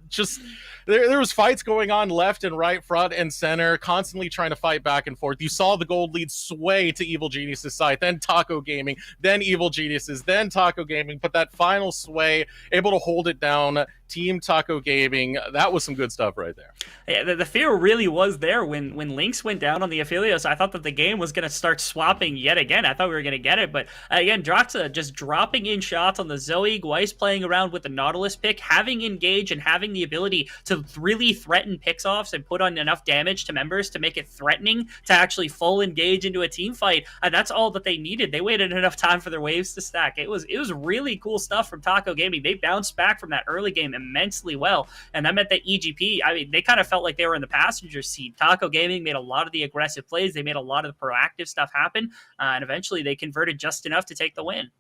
just there was fights going on left and right, front and center, constantly trying to fight back and forth. You saw the gold lead sway to Evil Genius's side, then Taco Gaming, then Evil Genius's, then Taco Gaming, but that final sway, able to hold it down. Team Taco Gaming, that was some good stuff right there. Yeah, the fear really was there when Lynx went down on the Aphelios. I thought that the game was going to start swapping yet again. I thought we were going to get it, but again, Droxa just dropping in shots on the Zoe, Gweiss playing around with the Nautilus pick, having engage and having the ability to really threaten picks offs and put on enough damage to members to make it threatening to actually full engage into a team fight. That's all that they needed. They waited enough time for their waves to stack. It was really cool stuff from Taco Gaming. They bounced back from that early game immensely well, and that meant that EGP, I mean, they kind of felt like they were in the passenger seat. Taco Gaming made a lot of the aggressive plays. They made a lot of the proactive stuff happen, and eventually they converted just enough to take the win.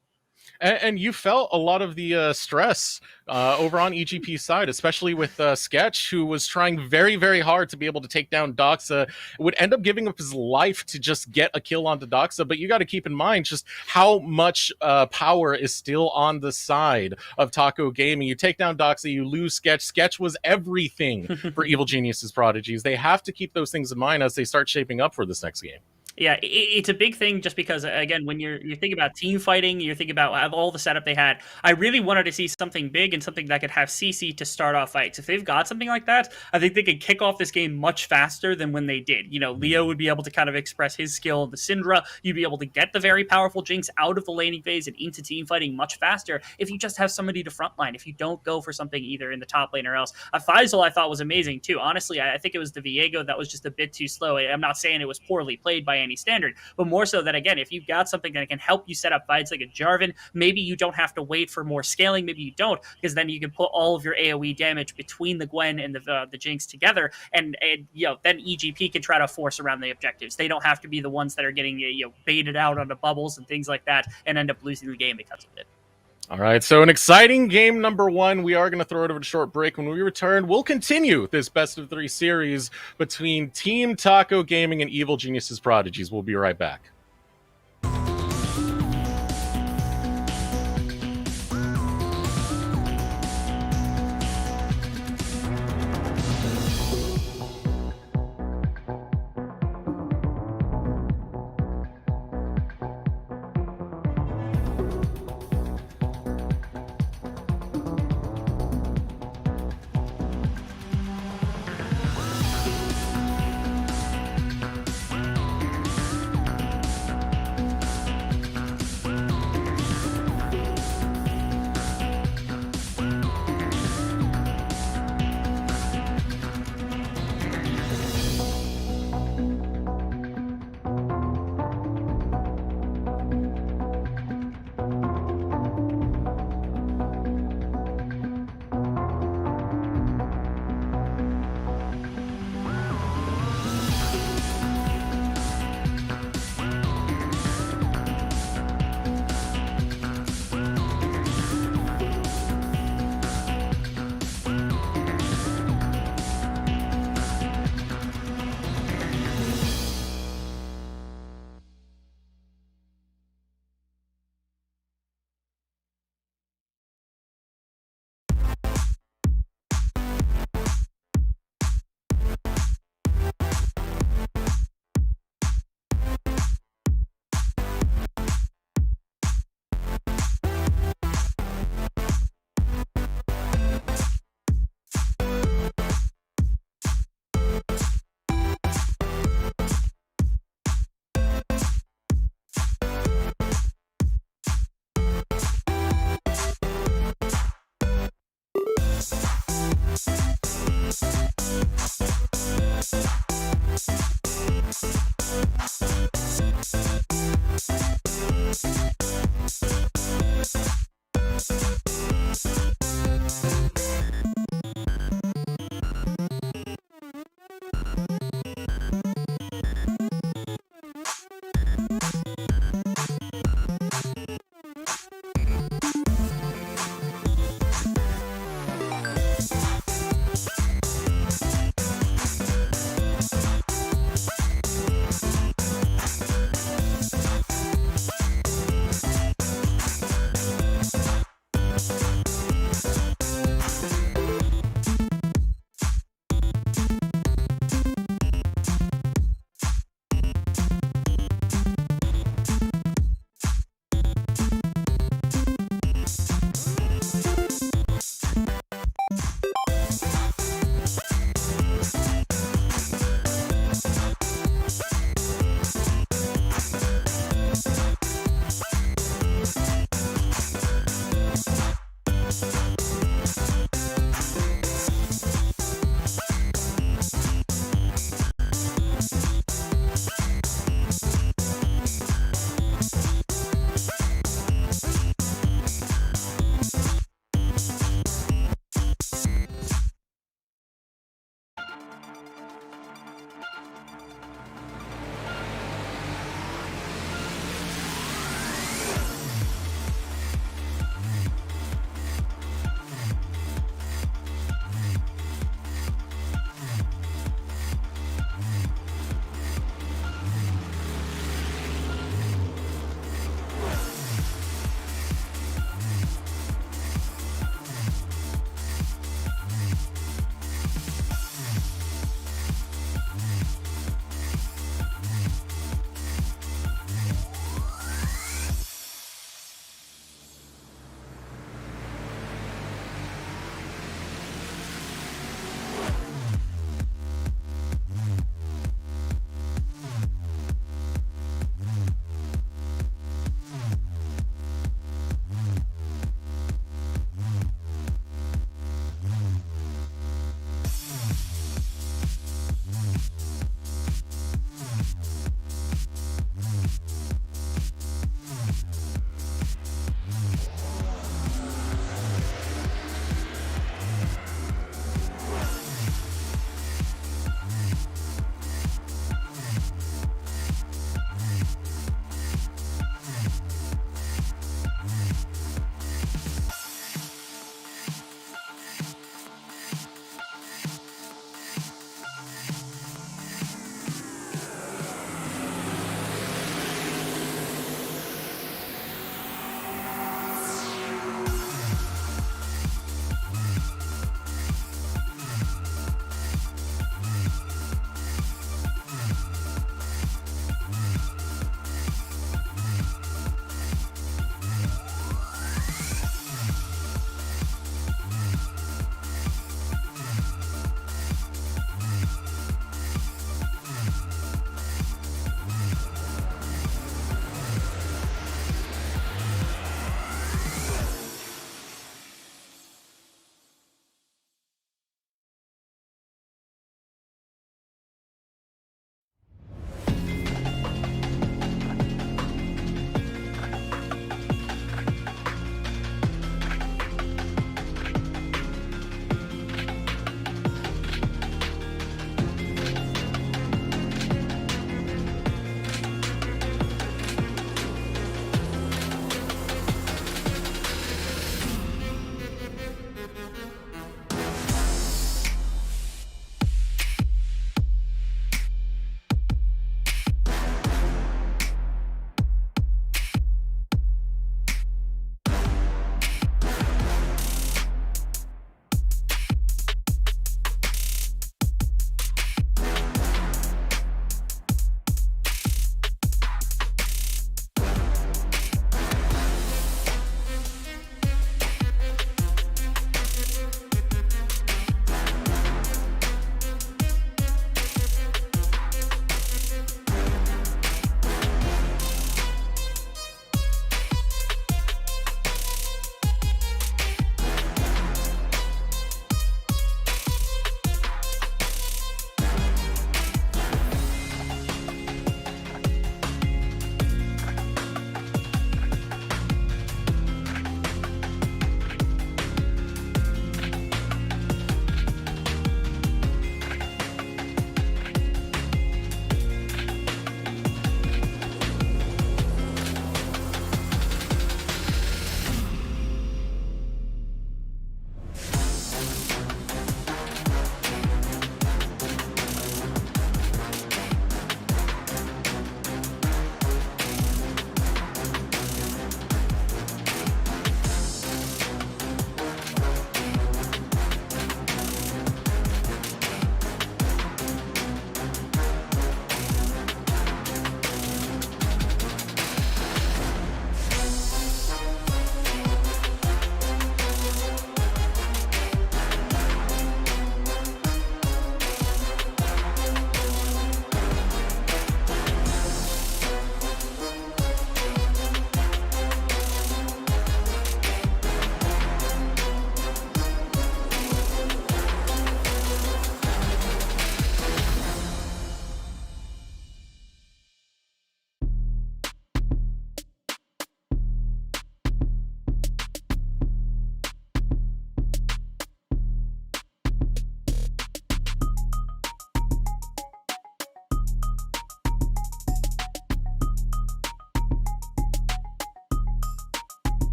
And you felt a lot of the stress over on EGP's side, especially with Sketch, who was trying very, very hard to be able to take down Doxa, would end up giving up his life to just get a kill onto Doxa. But you got to keep in mind just how much power is still on the side of Taco Gaming. You take down Doxa, you lose Sketch. Sketch was everything for Evil Genius's Prodigies. They have to keep those things in mind as they start shaping up for this next game. Yeah, it's a big thing just because, again, when you're thinking about team fighting, you're thinking about all the setup they had. I really wanted to see something big and something that could have CC to start off fights. If they've got something like that, I think they could kick off this game much faster than when they did. You know, Leo would be able to kind of express his skill in the Syndra. You'd be able to get the very powerful Jinx out of the laning phase and into team fighting much faster if you just have somebody to frontline, if you don't go for something either in the top lane or else. Faisal, I thought, was amazing too. Honestly, I think it was the Viego that was just a bit too slow. I'm not saying it was poorly played by any standard, but more so that, again, if you've got something that can help you set up fights like a Jarvan, maybe you don't have to wait for more scaling. Maybe you don't, because then you can put all of your AoE damage between the Gwen and the Jinx together, and you know, then EGP can try to force around the objectives. They don't have to be the ones that are getting baited out onto bubbles and things like that and end up losing the game because of it. All right, so an exciting game number one. We are going to throw it over to a short break. When we return, we'll continue this best of three series between Team Taco Gaming and Evil Genius's Prodigies. We'll be right back.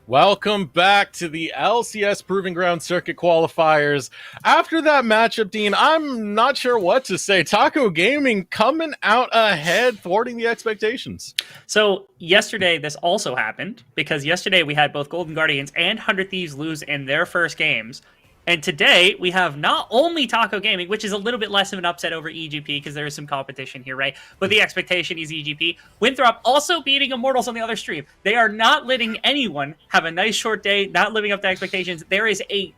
Welcome back to the LCS Proving Ground Circuit qualifiers. After that matchup, Dean, I'm not sure what to say. Taco Gaming coming out ahead, thwarting the expectations. So yesterday, this also happened because yesterday we had both Golden Guardians and 100 Thieves lose in their first games. And today we have not only Taco Gaming, which is a little bit less of an upset over EGP because there is some competition here, right? But the expectation is EGP. Winthrop also beating Immortals on the other stream. They are not letting anyone have a nice short day, not living up to expectations. There is a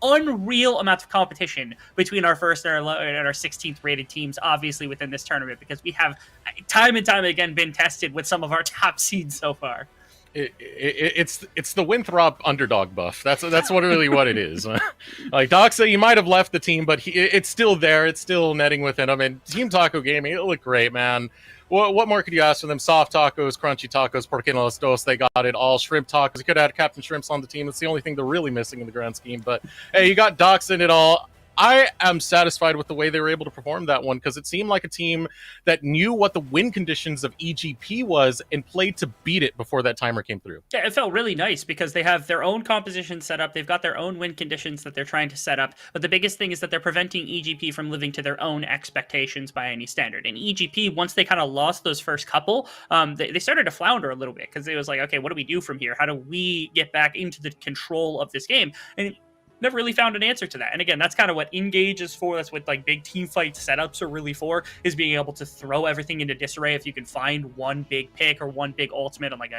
unreal amount of competition between our first and our 16th rated teams, obviously, within this tournament, because we have time and time again been tested with some of our top seeds so far. It's the Winthrop underdog buff. That's really what it is. Like Doxa, you might have left the team, but it's still there. It's still netting within him. And Team Taco Gaming, it looked great, man. What more could you ask for them? Soft tacos, crunchy tacos, por qué no los dos? They got it all. Shrimp tacos. You could add Captain Shrimps on the team. It's the only thing they're really missing in the grand scheme. But hey, you got Doxa in it all. I am satisfied with the way they were able to perform that one because it seemed like a team that knew what the win conditions of EGP was and played to beat it before that timer came through. Yeah, it felt really nice because they have their own composition set up. They've got their own win conditions that they're trying to set up. But the biggest thing is that they're preventing EGP from living to their own expectations by any standard. And EGP, once they kind of lost those first couple, they started to flounder a little bit because it was like, okay, what do we do from here? How do we get back into the control of this game? And never really found an answer to that. And again, that's kind of what Engage is for. That's what like big team fight setups are really for, is being able to throw everything into disarray if you can find one big pick or one big ultimate and like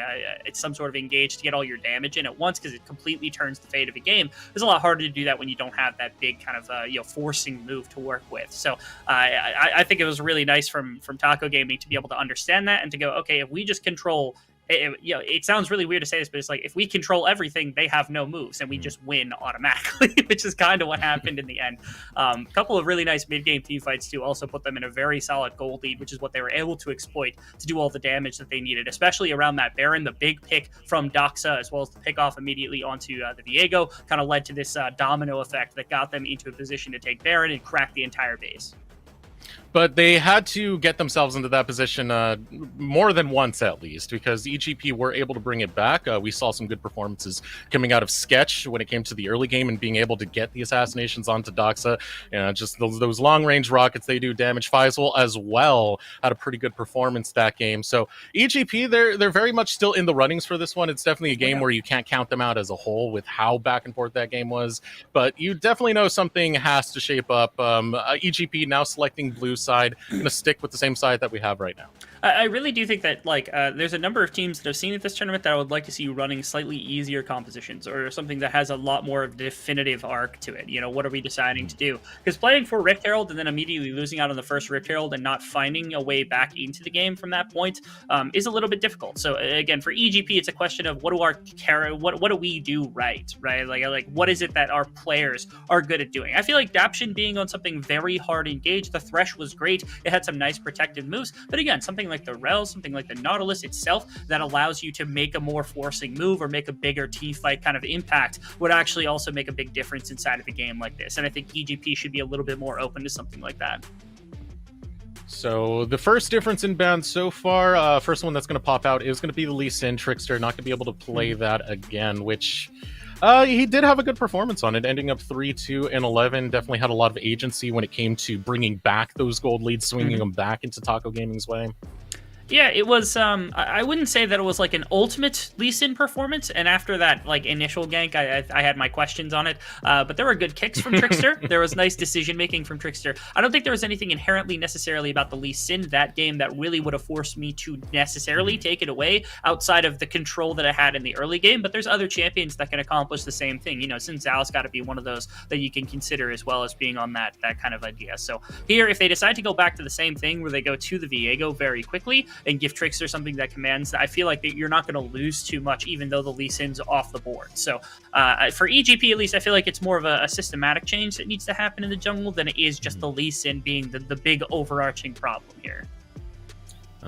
it's some sort of Engage to get all your damage in at once, because it completely turns the fate of a game. It's a lot harder to do that when you don't have that big kind of forcing move to work with. So I think it was really nice from Taco Gaming to be able to understand that and to go, okay, if we just control it sounds really weird to say this, but it's like if we control everything, they have no moves, and we just win automatically, which is kind of what happened in the end. A couple of really nice mid-game team fights too also put them in a very solid gold lead, which is what they were able to exploit to do all the damage that they needed, especially around that Baron. The big pick from Doxa, as well as the pick off immediately onto the Viego, kind of led to this domino effect that got them into a position to take Baron and crack the entire base. But they had to get themselves into that position more than once at least, because EGP were able to bring it back. We saw some good performances coming out of Sketch when it came to the early game and being able to get the assassinations onto Doxa. Just those long-range rockets, they do damage. Faisal as well had a pretty good performance that game. So EGP, they're very much still in the runnings for this one. It's definitely a game where you can't count them out as a whole with how back and forth that game was. But you definitely know something has to shape up. EGP now selecting blue side, gonna stick with the same side that we have right now. I really do think that there's a number of teams that I've seen at this tournament that I would like to see running slightly easier compositions, or something that has a lot more of a definitive arc to it. What are we deciding to do? Because playing for Rift Herald and then immediately losing out on the first Rift Herald and not finding a way back into the game from that point is a little bit difficult. So again, for EGP, it's a question of what do we do right? Like what is it that our players are good at doing? I feel like Daption being on something very hard engaged. The Thresh was great. It had some nice protective moves, but again, something like the Rel, something like the Nautilus itself that allows you to make a more forcing move or make a bigger team fight kind of impact would actually also make a big difference inside of a game like this. And I think EGP should be a little bit more open to something like that. So the first difference in bans so far, first one that's going to pop out is going to be the Lee Sin Trickster. Not going to be able to play that again, which he did have a good performance on it, ending up 3-2 and 11. Definitely had a lot of agency when it came to bringing back those gold leads, swinging them back into Taco Gaming's way. Yeah, it was, I wouldn't say that it was like an ultimate Lee Sin performance, and after that like initial gank, I had my questions on it, but there were good kicks from Trickster. There was nice decision-making from Trickster. I don't think there was anything inherently necessarily about the Lee Sin that game that really would have forced me to necessarily take it away outside of the control that I had in the early game, but there's other champions that can accomplish the same thing. Sin Zhao's got to be one of those that you can consider as well as being on that kind of idea. So here, if they decide to go back to the same thing where they go to the Viego very quickly, and give Trickster something that commands, I feel like that you're not going to lose too much, even though the Lee Sin's off the board. So for EGP, at least, I feel like it's more of a systematic change that needs to happen in the jungle than it is just the Lee Sin being the big overarching problem here.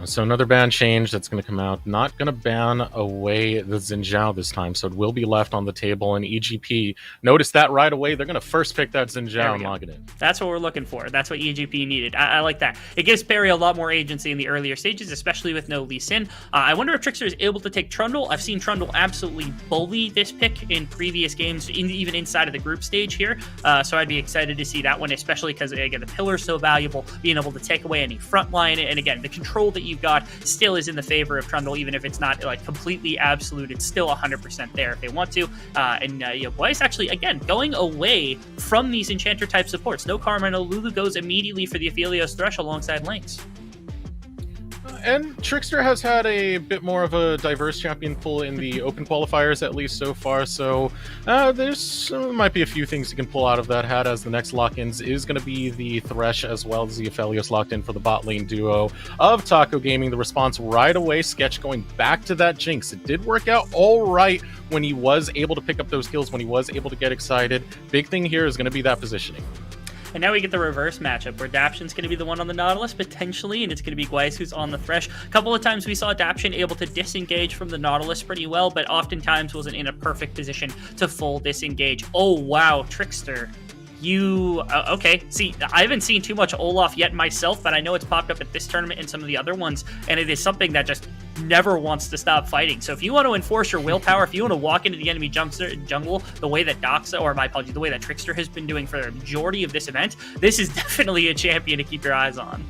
So another ban change that's going to come out. Not going to ban away the Xin Zhao this time, so it will be left on the table. And EGP, notice that right away. They're going to first pick that Xin Zhao and log it in. That's what we're looking for. That's what EGP needed. I like that. It gives Barry a lot more agency in the earlier stages, especially with no Lee Sin. I wonder if Trickster is able to take Trundle. I've seen Trundle absolutely bully this pick in previous games, even inside of the group stage here. So I'd be excited to see that one, especially because, again, the pillar is so valuable, being able to take away any front line. And again, the control that you've got still is in the favor of Trundle, even if it's not like completely absolute. It's still 100% there if they want to. Blyce actually, again, going away from these Enchanter type supports. No Karma, no Lulu, goes immediately for the Aphelios Thresh alongside Lynx. And Trickster has had a bit more of a diverse champion pool in the open qualifiers, at least so far. So there's might be a few things you can pull out of that hat, as the next lock-ins is going to be the Thresh as well as the Aphelios locked in for the bot lane duo of Taco Gaming. The response right away, Sketch going back to that Jinx. It did work out all right when he was able to pick up those kills, when he was able to get excited. Big thing here is going to be that positioning. And now we get the reverse matchup where Daption's going to be the one on the Nautilus, potentially, and it's going to be Gweiss who's on the Thresh. A couple of times we saw Daption able to disengage from the Nautilus pretty well, but oftentimes wasn't in a perfect position to full disengage. Oh, wow, Trickster. Okay, see, I haven't seen too much Olaf yet myself, but I know it's popped up at this tournament and some of the other ones, and it is something that just never wants to stop fighting. So if you want to enforce your willpower, if you want to walk into the enemy jungle the way that the way that Trickster has been doing for the majority of this event, this is definitely a champion to keep your eyes on.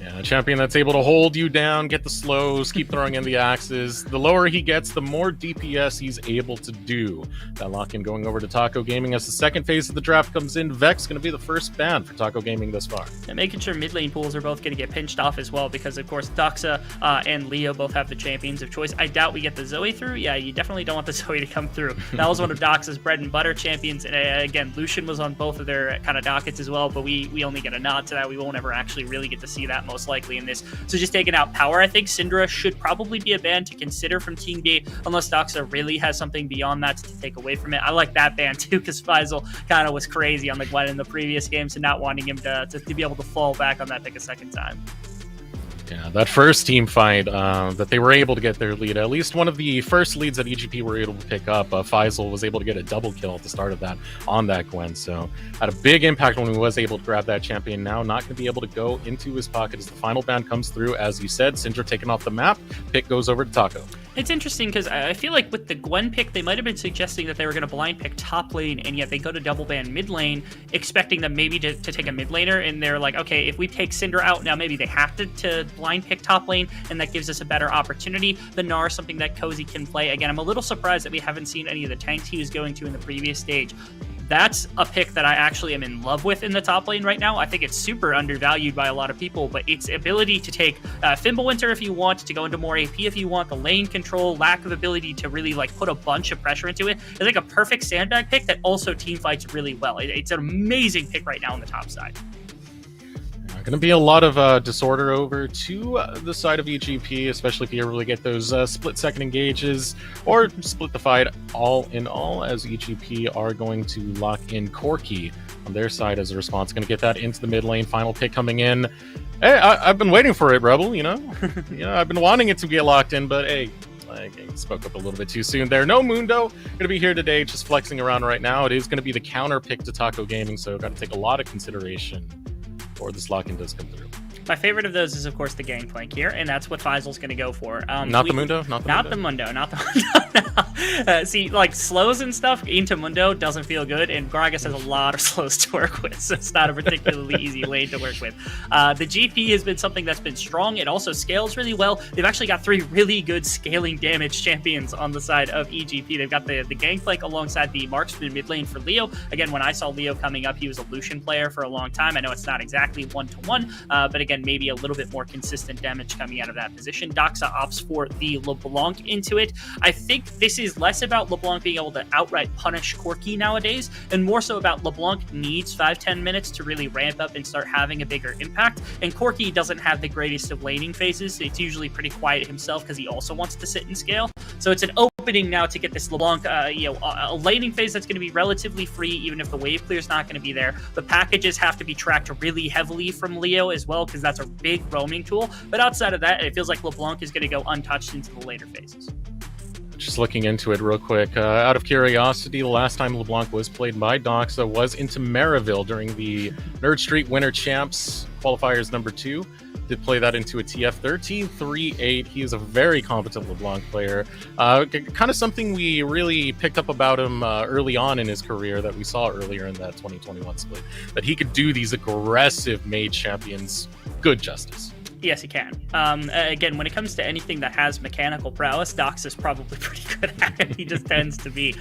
Yeah, a champion that's able to hold you down, get the slows, keep throwing in the axes. The lower he gets, the more DPS he's able to do. That lock-in going over to Taco Gaming as the second phase of the draft comes in. Vex going to be the first ban for Taco Gaming thus far. And making sure mid lane pools are both going to get pinched off as well, because of course Doxa and Leo both have the champions of choice. I doubt we get the Zoe through. Yeah, you definitely don't want the Zoe to come through. That was one of Doxa's bread and butter champions. And again, Lucian was on both of their kind of dockets as well, but we only get a nod to that. We won't ever actually really get to see that most likely in this. So just taking out power, I think Syndra should probably be a ban to consider from Team B, unless Doxa really has something beyond that to take away from it. I like that ban too, because Faisal kind of was crazy on the Gwen in the previous games and not wanting him to be able to fall back on that pick a second time. Yeah, that first team fight that they were able to get their lead, at least one of the first leads that EGP were able to pick up, Faisal was able to get a double kill at the start of that on that Gwen, so had a big impact when he was able to grab that champion. Now not going to be able to go into his pocket as the final ban comes through. As you said, Syndra taken off the map, pick goes over to Taco. It's interesting because I feel like with the Gwen pick, they might have been suggesting that they were going to blind pick top lane, and yet they go to double ban mid lane, expecting them maybe to take a mid laner, and they're like, okay, if we take Syndra out, now maybe they have to blind pick top lane, and that gives us a better opportunity. The Gnar is something that Cozy can play. Again, I'm a little surprised that we haven't seen any of the tanks he was going to in the previous stage. That's a pick that I actually am in love with in the top lane right now. I think it's super undervalued by a lot of people, but its ability to take Fimbulwinter if you want, to go into more AP if you want, the lane control, lack of ability to really like put a bunch of pressure into it, is like a perfect sandbag pick that also team fights really well. It's an amazing pick right now on the top side. Going to be a lot of disorder over to the side of EGP, especially if you really get those split-second engages or split the fight all in all, as EGP are going to lock in Corki on their side as a response. Going to get that into the mid lane. Final pick coming in. Hey, I've been waiting for it, Rebel, you know? I've been wanting it to get locked in, but hey, I spoke up a little bit too soon there. No Mundo going to be here today, just flexing around right now. It is going to be the counter pick to Taco Gaming, so got to take a lot of consideration before this lock-in does come through. My favorite of those is, of course, the Gangplank here, and that's what Faisal's going to go for. Not the Mundo? See, like, slows and stuff into Mundo doesn't feel good, and Gragas has a lot of slows to work with, so it's not a particularly easy lane to work with. The GP has been something that's been strong. It also scales really well. They've actually got 3 really good scaling damage champions on the side of EGP. They've got the Gangplank alongside the Marksman mid lane for Leo. Again, when I saw Leo coming up, he was a Lucian player for a long time. I know it's not exactly one-to-one, but again, maybe a little bit more consistent damage coming out of that position. Doxa opts for the LeBlanc into it. I think this is less about LeBlanc being able to outright punish Corki nowadays, and more so about LeBlanc needs 5-10 minutes to really ramp up and start having a bigger impact, and Corki doesn't have the greatest of laning phases. It's usually pretty quiet himself because he also wants to sit and scale. So it's an opening now to get this LeBlanc, a laning phase that's going to be relatively free, even if the wave clear is not going to be there. The packages have to be tracked really heavily from Leo as well, because that's a big roaming tool. But outside of that, it feels like LeBlanc is going to go untouched into the later phases. Just looking into it real quick, out of curiosity, the last time LeBlanc was played by Doxa was into Maryville during the Nerd Street Winter Champs Qualifiers number 2. Did play that into a TF 13-3-8. He is a very competent LeBlanc player. Kind of something we really picked up about him early on in his career that we saw earlier in that 2021 split. That he could do these aggressive mage champions good justice. Yes, he can. Again, when it comes to anything that has mechanical prowess, Dox is probably pretty good at it. He just tends to be.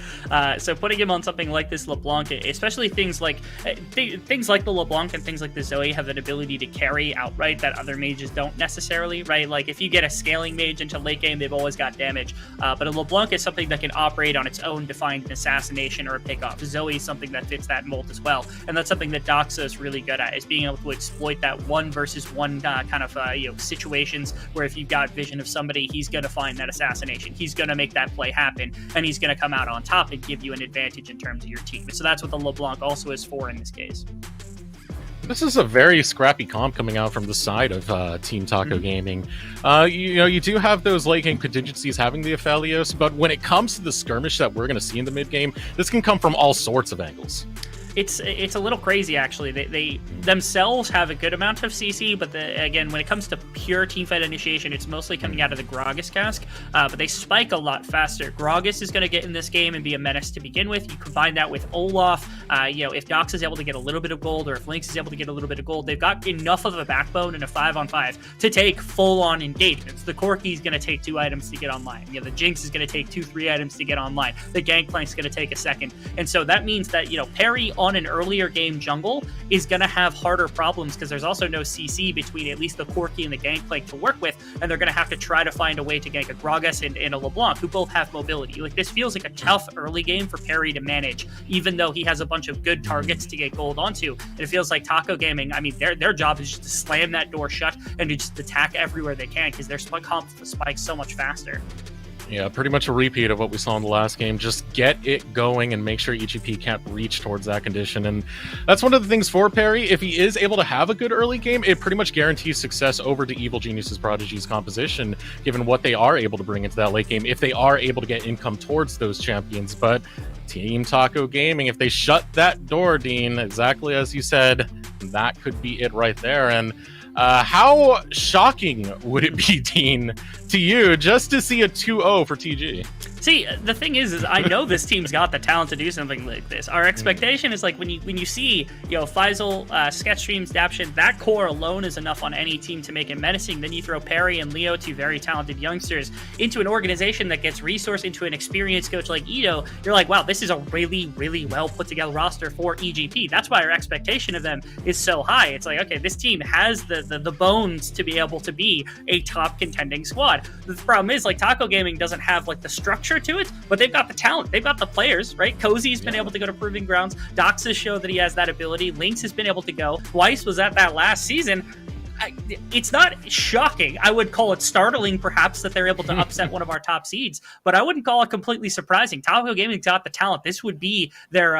So putting him on something like this LeBlanc, especially things like the LeBlanc and things like the Zoe have an ability to carry outright that other mages don't necessarily, right? Like if you get a scaling mage into late game, they've always got damage. But a LeBlanc is something that can operate on its own, defined an assassination or a pickoff. Zoe is something that fits that mold as well. And that's something that Doxa is really good at, is being able to exploit that 1 versus 1 kind of situations where if you've got vision of somebody, he's going to find that assassination. He's going to make that play happen, and he's going to come out on top and give you an advantage in terms of your team. So that's what the LeBlanc also is for in this case. This is a very scrappy comp coming out from the side of Team Taco Gaming. You do have those late game contingencies having the Aphelios, but when it comes to the skirmish that we're going to see in the mid game, this can come from all sorts of angles. It's a little crazy, actually. They themselves have a good amount of CC, but again, when it comes to pure teamfight initiation, it's mostly coming out of the Gragas cask, but they spike a lot faster. Gragas is going to get in this game and be a menace to begin with. You combine that with Olaf. If Dox is able to get a little bit of gold, or if Lynx is able to get a little bit of gold, they've got enough of a backbone in a 5-on-5 to take full-on engagements. The Corki is going to take 2 items to get online. The Jinx is going to take 2-3 items to get online. The Gangplank's going to take a second. And so that means that, Parry on an earlier game jungle is going to have harder problems, because there's also no CC between at least the Corki and the Gangplank to work with, and they're going to have to try to find a way to gank a Gragas and a LeBlanc, who both have mobility. Like, this feels like a tough early game for Parry to manage, even though he has a bunch of good targets to get gold onto. And it feels like Taco Gaming, I mean, their job is just to slam that door shut and to just attack everywhere they can, because their comp spikes so much faster. Yeah, pretty much a repeat of what we saw in the last game. Just get it going and make sure EGP can't reach towards that condition. And that's one of the things for Parry. If he is able to have a good early game, it pretty much guarantees success over to Evil Genius's Prodigies composition, given what they are able to bring into that late game, if they are able to get income towards those champions. But Team Taco Gaming, if they shut that door, Dean, exactly as you said, that could be it right there. And how shocking would it be, Dean, to you just to see a 2-0 for TG? See, the thing is I know this team's got the talent to do something like this. Our expectation is, like, when you see, Faisal, Sketchstreams, Daption, that core alone is enough on any team to make it menacing. Then you throw Parry and Leo, 2 very talented youngsters, into an organization that gets resourced into an experienced coach like Ito. You're like, wow, this is a really, really well put together roster for EGP. That's why our expectation of them is so high. It's like, okay, this team has the bones to be able to be a top contending squad. The problem is, like, Taco Gaming doesn't have, like, the structure to it, but they've got the talent, they've got the players, right? Cozy's been able to go to Proving Grounds. Doxas show that he has that ability. Lynx has been able to go. Weiss was at that last season. It's not shocking. I would call it startling, perhaps, that they're able to upset one of our top seeds, but I wouldn't call it completely surprising. Taco Gaming's got the talent. This would be their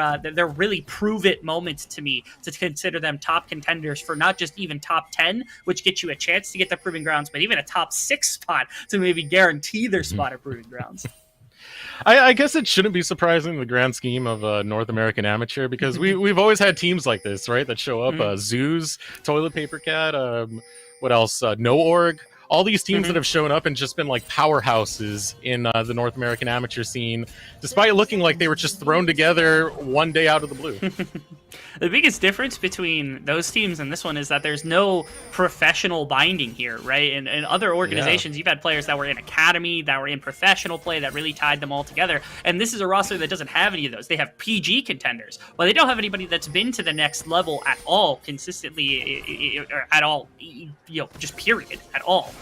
really prove it moment to me, to consider them top contenders for not just even top 10, which gets you a chance to get to Proving Grounds, but even a top 6 spot to maybe guarantee their spot at Proving Grounds. I guess it shouldn't be surprising in the grand scheme of North American Amateur, because we've always had teams like this, right, that show up. Zeus, Toilet Paper Cat, what else? No Org. All these teams that have shown up and just been like powerhouses in the North American amateur scene, despite looking like they were just thrown together one day out of the blue. The biggest difference between those teams and this one is that there's no professional binding here, right? And in other organizations, you've had players that were in academy, that were in professional play, that really tied them all together. And this is a roster that doesn't have any of those. They have PG contenders, but they don't have anybody that's been to the next level at all, consistently, or at all, just period, at all.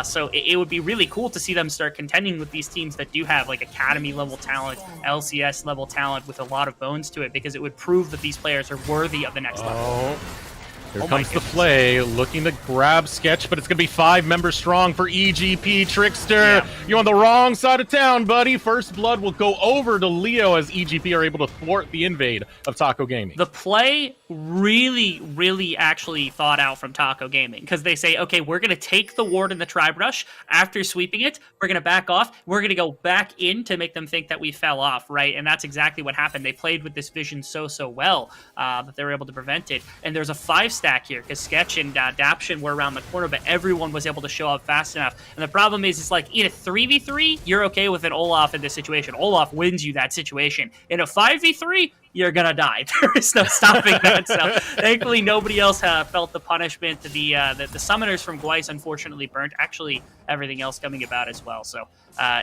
So it would be really cool to see them start contending with these teams that do have, like, academy level talent, LCS level talent with a lot of bones to it, because it would prove that these players are worthy of the next level. Here Oh my comes the goodness. Flay, looking to grab Sketch, but it's going to be 5 members strong for EGP. Trickster, Yeah. you're on the wrong side of town, buddy. First blood will go over to Leo as EGP are able to thwart the invade of Taco Gaming. The play really actually thought out from Taco Gaming, because they say, okay, we're going to take the ward in the Tribe Rush. After sweeping it, we're going to back off. We're going to go back in to make them think that we fell off, right? And that's exactly what happened. They played with this vision so well that they were able to prevent it. And there's a 5-stack here, because Sketch and Daption were around the corner, but everyone was able to show up fast enough. And the problem is, it's like, in a 3v3, you're okay with an Olaf in this situation. Olaf wins you that situation. In a 5v3, you're gonna die. There is no stopping that. So thankfully, nobody else felt the punishment. The summoners from Gweiss unfortunately burnt. Actually, everything else coming about as well. So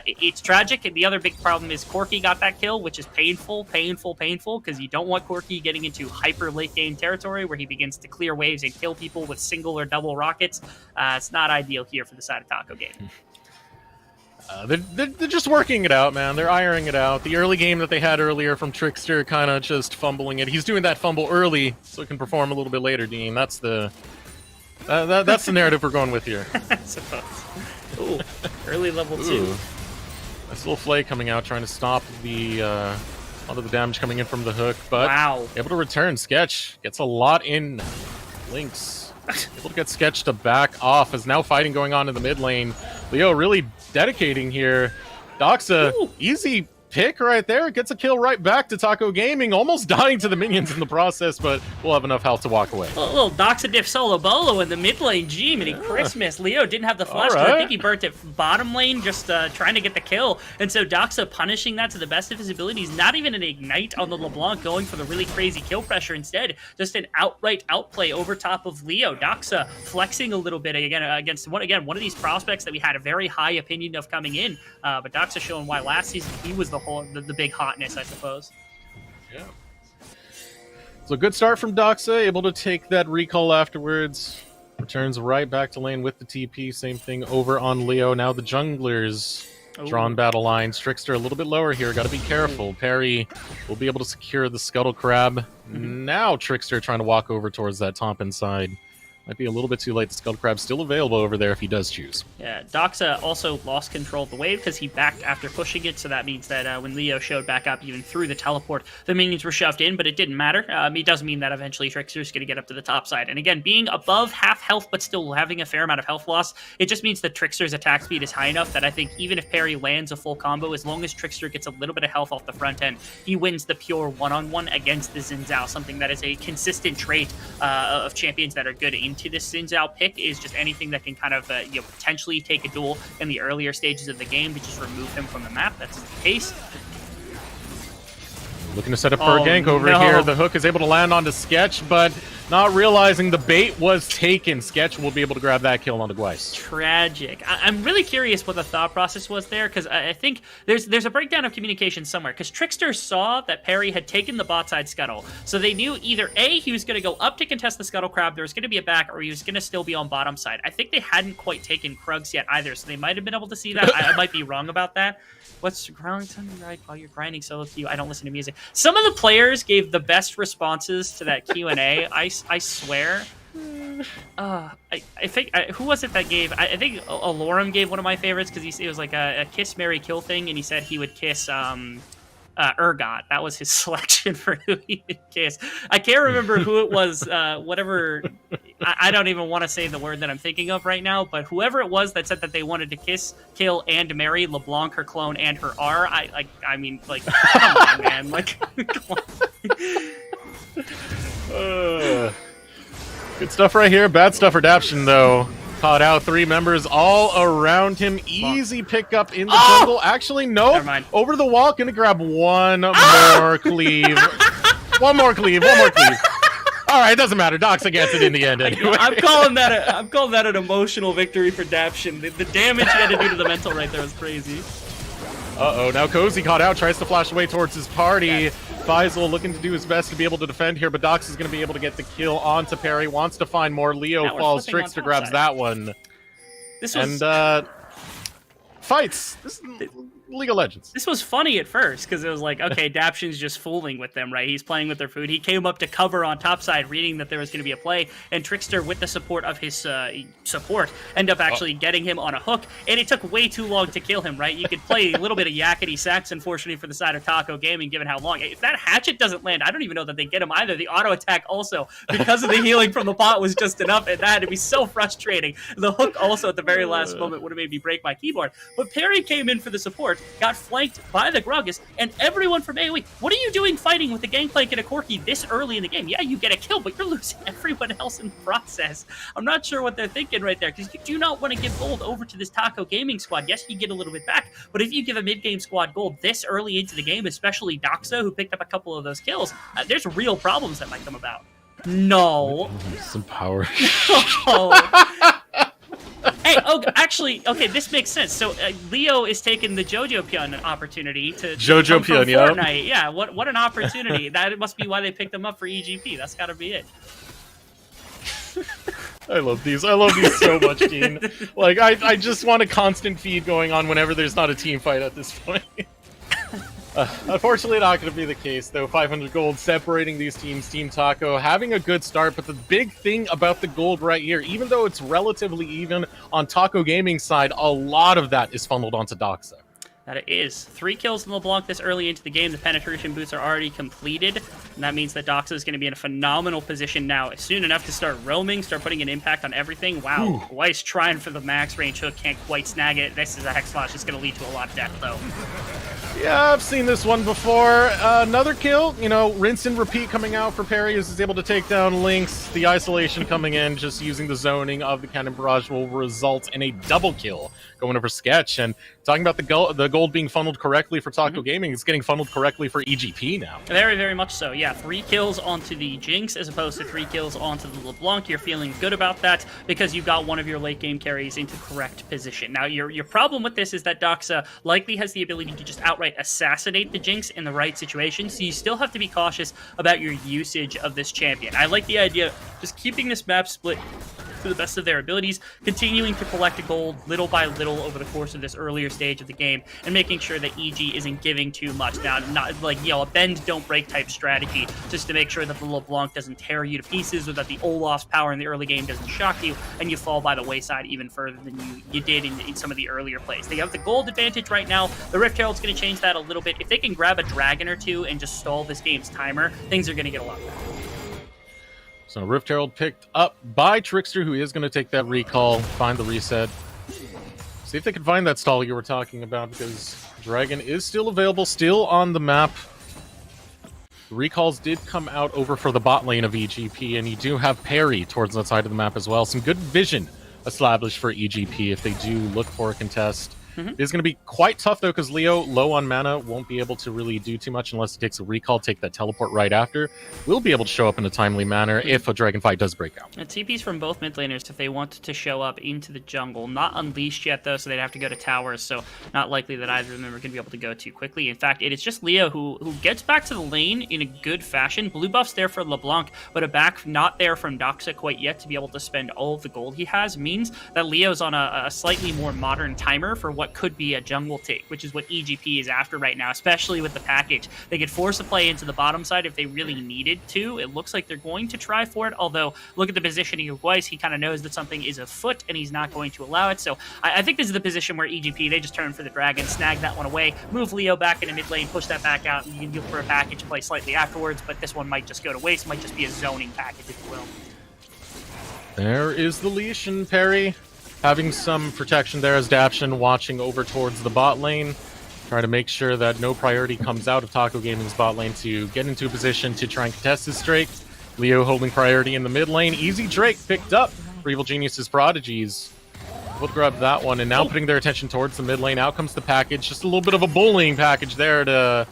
it's tragic. And the other big problem is Corki got that kill, which is painful, because you don't want Corki getting into hyper late game territory where he begins to clear waves and kill people with single or double rockets. It's not ideal here for the side of Taco Gaming. They're just working it out, man. They're ironing it out. The early game that they had earlier from Trickster kind of just fumbling it. He's doing that fumble early so he can perform a little bit later, Dean. That's the that's the narrative we're going with here. I suppose. Ooh, early level 2. Ooh. Nice little Flay coming out, trying to stop the a lot of the damage coming in from the hook, but Wow. able to return. Sketch gets a lot in. Lynx able to get Sketch to back off. As now fighting going on in the mid lane. Leo really dedicating here. Doxa, Ooh. easy pick right there. Gets a kill right back to Taco Gaming, almost dying to the minions in the process, but we'll have enough health to walk away. A little Doxa diff solo bolo in the mid lane. Gee, mini Christmas. Leo didn't have the flash. All I right. think he burnt it bottom lane, just trying to get the kill. And so Doxa punishing that to the best of his abilities. Not even an ignite on the LeBlanc, going for the really crazy kill pressure instead. Just an outright outplay over top of Leo. Doxa flexing a little bit again against one of these prospects that we had a very high opinion of coming in. But Doxa showing why last season he was the big hotness, I suppose. Yeah. So good start from Doxa, able to take that recall afterwards. Returns right back to lane with the TP. Same thing over on Leo. Now the junglers drawn battle lines. Trickster a little bit lower here. Got to be careful. Parry will be able to secure the Scuttle Crab. Now Trickster trying to walk over towards that top inside. Might be a little bit too late. The Scuttle Crab's still available over there if he does choose. Yeah, Doxa also lost control of the wave because he backed after pushing it, so that means that when Leo showed back up, even through the teleport, the minions were shoved in, but it didn't matter. It does mean that eventually Trickster's going to get up to the top side. And again, being above half health, but still having a fair amount of health loss, it just means that Trickster's attack speed is high enough that I think even if Parry lands a full combo, as long as Trickster gets a little bit of health off the front end, he wins the pure one-on-one against the Xin Zhao, something that is a consistent trait of champions that are good into this Xin Zhao pick, is just anything that can kind of potentially take a duel in the earlier stages of the game to just remove him from the map. That's the case. Looking to set up for a gank over here. The hook is able to land onto Sketch, but not realizing the bait was taken. Sketch will be able to grab that kill onto Gweiss. Tragic. I'm really curious what the thought process was there, because I think there's a breakdown of communication somewhere, because Trickster saw that Parry had taken the bot side scuttle, so they knew either A, he was going to go up to contest the Scuttle Crab, there was going to be a back, or he was going to still be on bottom side. I think they hadn't quite taken Krugs yet either, so they might have been able to see that. I might be wrong about that. What's grinding right while you're grinding solo queue? I don't listen to music. Some of the players gave the best responses to that Q&A. I swear. I think who was it that gave? I think Alorum gave one of my favorites, because it was like a kiss, marry, kill thing, and he said he would kiss Urgot. That was his selection for who he would kiss. I can't remember who it was. Whatever. I don't even want to say the word that I'm thinking of right now, but whoever it was that said that they wanted to kiss, kill, and marry LeBlanc, her clone, and her R. I mean, like, come on, man. Like, come on. Good stuff right here. Bad stuff for Daption, though. Caught out 3 members all around him. Easy pickup in the jungle. Actually, no. Never mind. Over the wall. Gonna grab one more cleave. One more cleave. All right, doesn't matter. Doxa gets it in the end anyway. I'm calling that an emotional victory for Daption. The damage he had to do to the mental right there was crazy. Uh-oh, now Cozy caught out, tries to flash away towards his party. Faisal looking to do his best to be able to defend here, but Dox is going to be able to get the kill onto Parry, wants to find more. Leo Now we're falls, flipping on Trickster top grabs side. that one. This was... And Fights. This is League of Legends. This was funny at first because it was like, okay, Daption's just fooling with them, right? He's playing with their food. He came up to cover on top side, reading that there was going to be a play, and Trickster, with the support of his support, ended up actually getting him on a hook, and it took way too long to kill him, right? You could play a little bit of yakety sax, unfortunately, for the side of Taco Gaming, given how long. If that hatchet doesn't land, I don't even know that they get him either. The auto attack also, because of the healing from the pot, was just enough, and that'd be so frustrating. The hook also at the very last moment would have made me break my keyboard. But Perry came in for the support, got flanked by the Gruggus, and everyone from AoE. What are you doing fighting with a Gangplank and a Corki this early in the game? Yeah, you get a kill, but you're losing everyone else in the process. I'm not sure what they're thinking right there, because you do not want to give gold over to this Taco Gaming squad. Yes, you get a little bit back, but if you give a mid-game squad gold this early into the game, especially Doxa, who picked up a couple of those kills, there's real problems that might come about. No. Some power. Hey, oh, actually, okay, this makes sense. So Leo is taking the Jojo Pion opportunity to Jojo Pion, yeah. Fortnite. Yeah, what an opportunity. That must be why they picked him up for EGP. That's got to be it. I love these. I love these so much, Dean. Like, I just want a constant feed going on whenever there's not a team fight at this point. Unfortunately, not going to be the case, though. 500 gold separating these teams. Team Taco having a good start, but the big thing about the gold right here, even though it's relatively even on Taco Gaming's side, a lot of that is funneled onto Doxa. That it is. 3 kills in LeBlanc this early into the game. The penetration boots are already completed, and that means that Doxa is going to be in a phenomenal position now. Soon enough to start roaming, start putting an impact on everything. Wow, Weiss trying for the max range hook, can't quite snag it. This is a Hex Flash. It's going to lead to a lot of death, though. Yeah, I've seen this one before. Another kill, you know, rinse and repeat coming out for Perry as he's able to take down Lynx. The isolation coming in, just using the zoning of the cannon barrage will result in a double kill going over Sketch. And talking about the gold being funneled correctly for Taco Gaming, it's getting funneled correctly for EGP now. Very, very much so. Yeah, 3 kills onto the Jinx as opposed to 3 kills onto the LeBlanc. You're feeling good about that because you've got one of your late game carries into correct position. Now, your problem with this is that Doxa likely has the ability to just outright assassinate the Jinx in the right situation, so you still have to be cautious about your usage of this champion. I like the idea of just keeping this map split to the best of their abilities, continuing to collect gold little by little over the course of this earlier stage of the game, and making sure that EG isn't giving too much. Now, not like, you know, a bend don't break type strategy, just to make sure that the LeBlanc doesn't tear you to pieces, or that the Olaf's power in the early game doesn't shock you, and you fall by the wayside even further than you did in some of the earlier plays. They have the gold advantage right now. The Rift Herald's going to change that a little bit. If they can grab a dragon or two and just stall this game's timer, things are going to get a lot better. So Rift Herald picked up by Trickster, who is going to take that recall, find the reset. See if they can find that stall you were talking about, because Dragon is still available, still on the map. The recalls did come out over for the bot lane of EGP, and you do have Perry towards that side of the map as well. Some good vision established for EGP if they do look for a contest. It's going to be quite tough, though, because Leo, low on mana, won't be able to really do too much unless he takes a recall, take that teleport right after. Will be able to show up in a timely manner if a dragon fight does break out. And TPs from both mid laners if they want to show up into the jungle. Not unleashed yet, though, so they'd have to go to towers, so not likely that either of them are going to be able to go too quickly. In fact, it is just Leo who gets back to the lane in a good fashion. Blue buff's there for LeBlanc, but a back not there from Doxa quite yet to be able to spend all of the gold he has means that Leo's on a slightly more modern timer for what could be a jungle take, which is what EGP is after right now, especially with the package. They could force a play into the bottom side if they really needed to. It looks like they're going to try for it, although look at the positioning of Weiss. He kind of knows that something is afoot and he's not going to allow it. So I think this is the position where EGP, they just turn for the dragon, snag that one away, move Leo back into mid lane, push that back out, and you can look for a package play slightly afterwards, but this one might just go to waste, might just be a zoning package, if you will. There is the leash, and Perry having some protection there as Daption watching over towards the bot lane, trying to make sure that no priority comes out of Taco Gaming's bot lane to get into a position to try and contest this Drake. Leo holding priority in the mid lane. Easy Drake picked up for Evil Genius's Prodigies. We'll grab that one, and now putting their attention towards the mid lane. Out comes the package. Just a little bit of a bullying package there to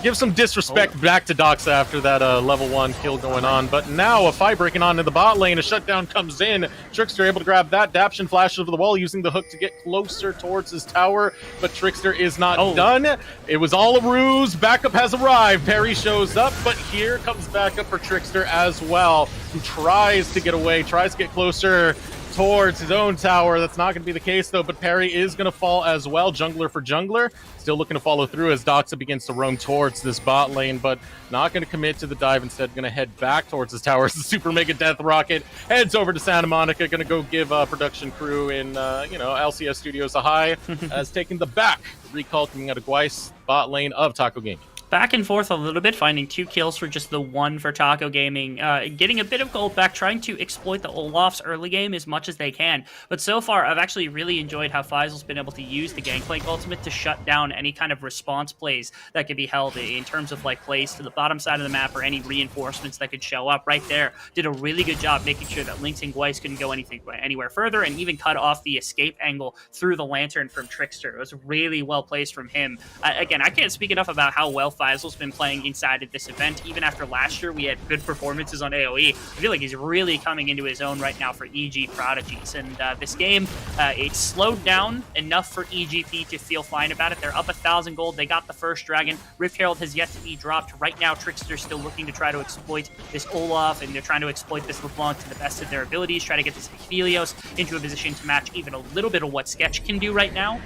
give some disrespect back to Doxa after that level 1 kill going on. But now a fight breaking on in the bot lane. A shutdown comes in. Trickster able to grab that. Daption flashes over the wall using the hook to get closer towards his tower. But Trickster is not done. It was all a ruse. Backup has arrived. Perry shows up, but here comes backup for Trickster as well, who tries to get away, tries to get closer. towards his own tower. That's not going to be the case, though, but Perry is going to fall as well. Jungler for jungler. Still looking to follow through as Doxa begins to roam towards this bot lane, but not going to commit to the dive. Instead, going to head back towards his tower as the Super Mega Death Rocket heads over to Santa Monica. Going to go give production crew in, LCS Studios a hi, as taking the back recall coming out of Gweiss, bot lane of Taco Gaming. Back and forth a little bit, finding 2 kills for just the 1 for Taco Gaming. Getting a bit of gold back, trying to exploit the Olaf's early game as much as they can. But so far, I've actually really enjoyed how Faisal's been able to use the Gangplank ultimate to shut down any kind of response plays that could be held in terms of like plays to the bottom side of the map or any reinforcements that could show up right there. Did a really good job making sure that Lynx and Gweiss couldn't go anywhere further, and even cut off the escape angle through the lantern from Trickster. It was really well placed from him. Again, I can't speak enough about how well Faisal's been playing inside of this event. Even after last year, we had good performances on AoE. I feel like he's really coming into his own right now for EG Prodigies. And this game, it's slowed down enough for EGP to feel fine about it. They're up 1,000 gold. They got the first dragon. Rift Herald has yet to be dropped. Right now, Trickster's still looking to try to exploit this Olaf, and they're trying to exploit this LeBlanc to the best of their abilities, try to get this Helios into a position to match even a little bit of what Sketch can do right now.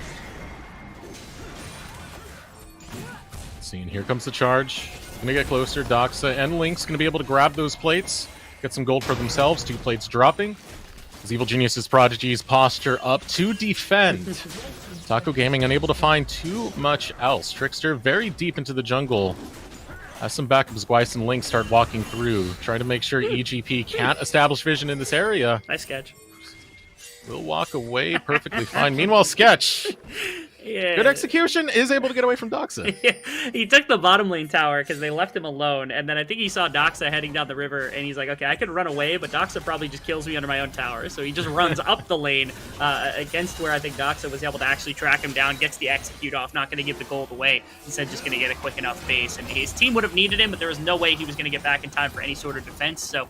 And here comes the charge. Gonna get closer. Doxa and Lynx gonna be able to grab those plates, get some gold for themselves. 2 plates dropping. As Evil Genius's Prodigies posture up to defend. Taco Gaming unable to find too much else. Trickster very deep into the jungle. Has some backups. Gweiss and Lynx start walking through, trying to make sure EGP can't establish vision in this area. Nice Sketch. We'll walk away perfectly fine. Meanwhile, Sketch. Yeah. Good execution, is able to get away from Doxa. He took the bottom lane tower because they left him alone, and then I think he saw Doxa heading down the river, and he's like, okay, I could run away, but Doxa probably just kills me under my own tower. So he just runs up the lane against where I think Doxa was able to actually track him down, gets the execute off, not going to give the gold away, instead just going to get a quick enough base. And his team would have needed him, but there was no way he was going to get back in time for any sort of defense. So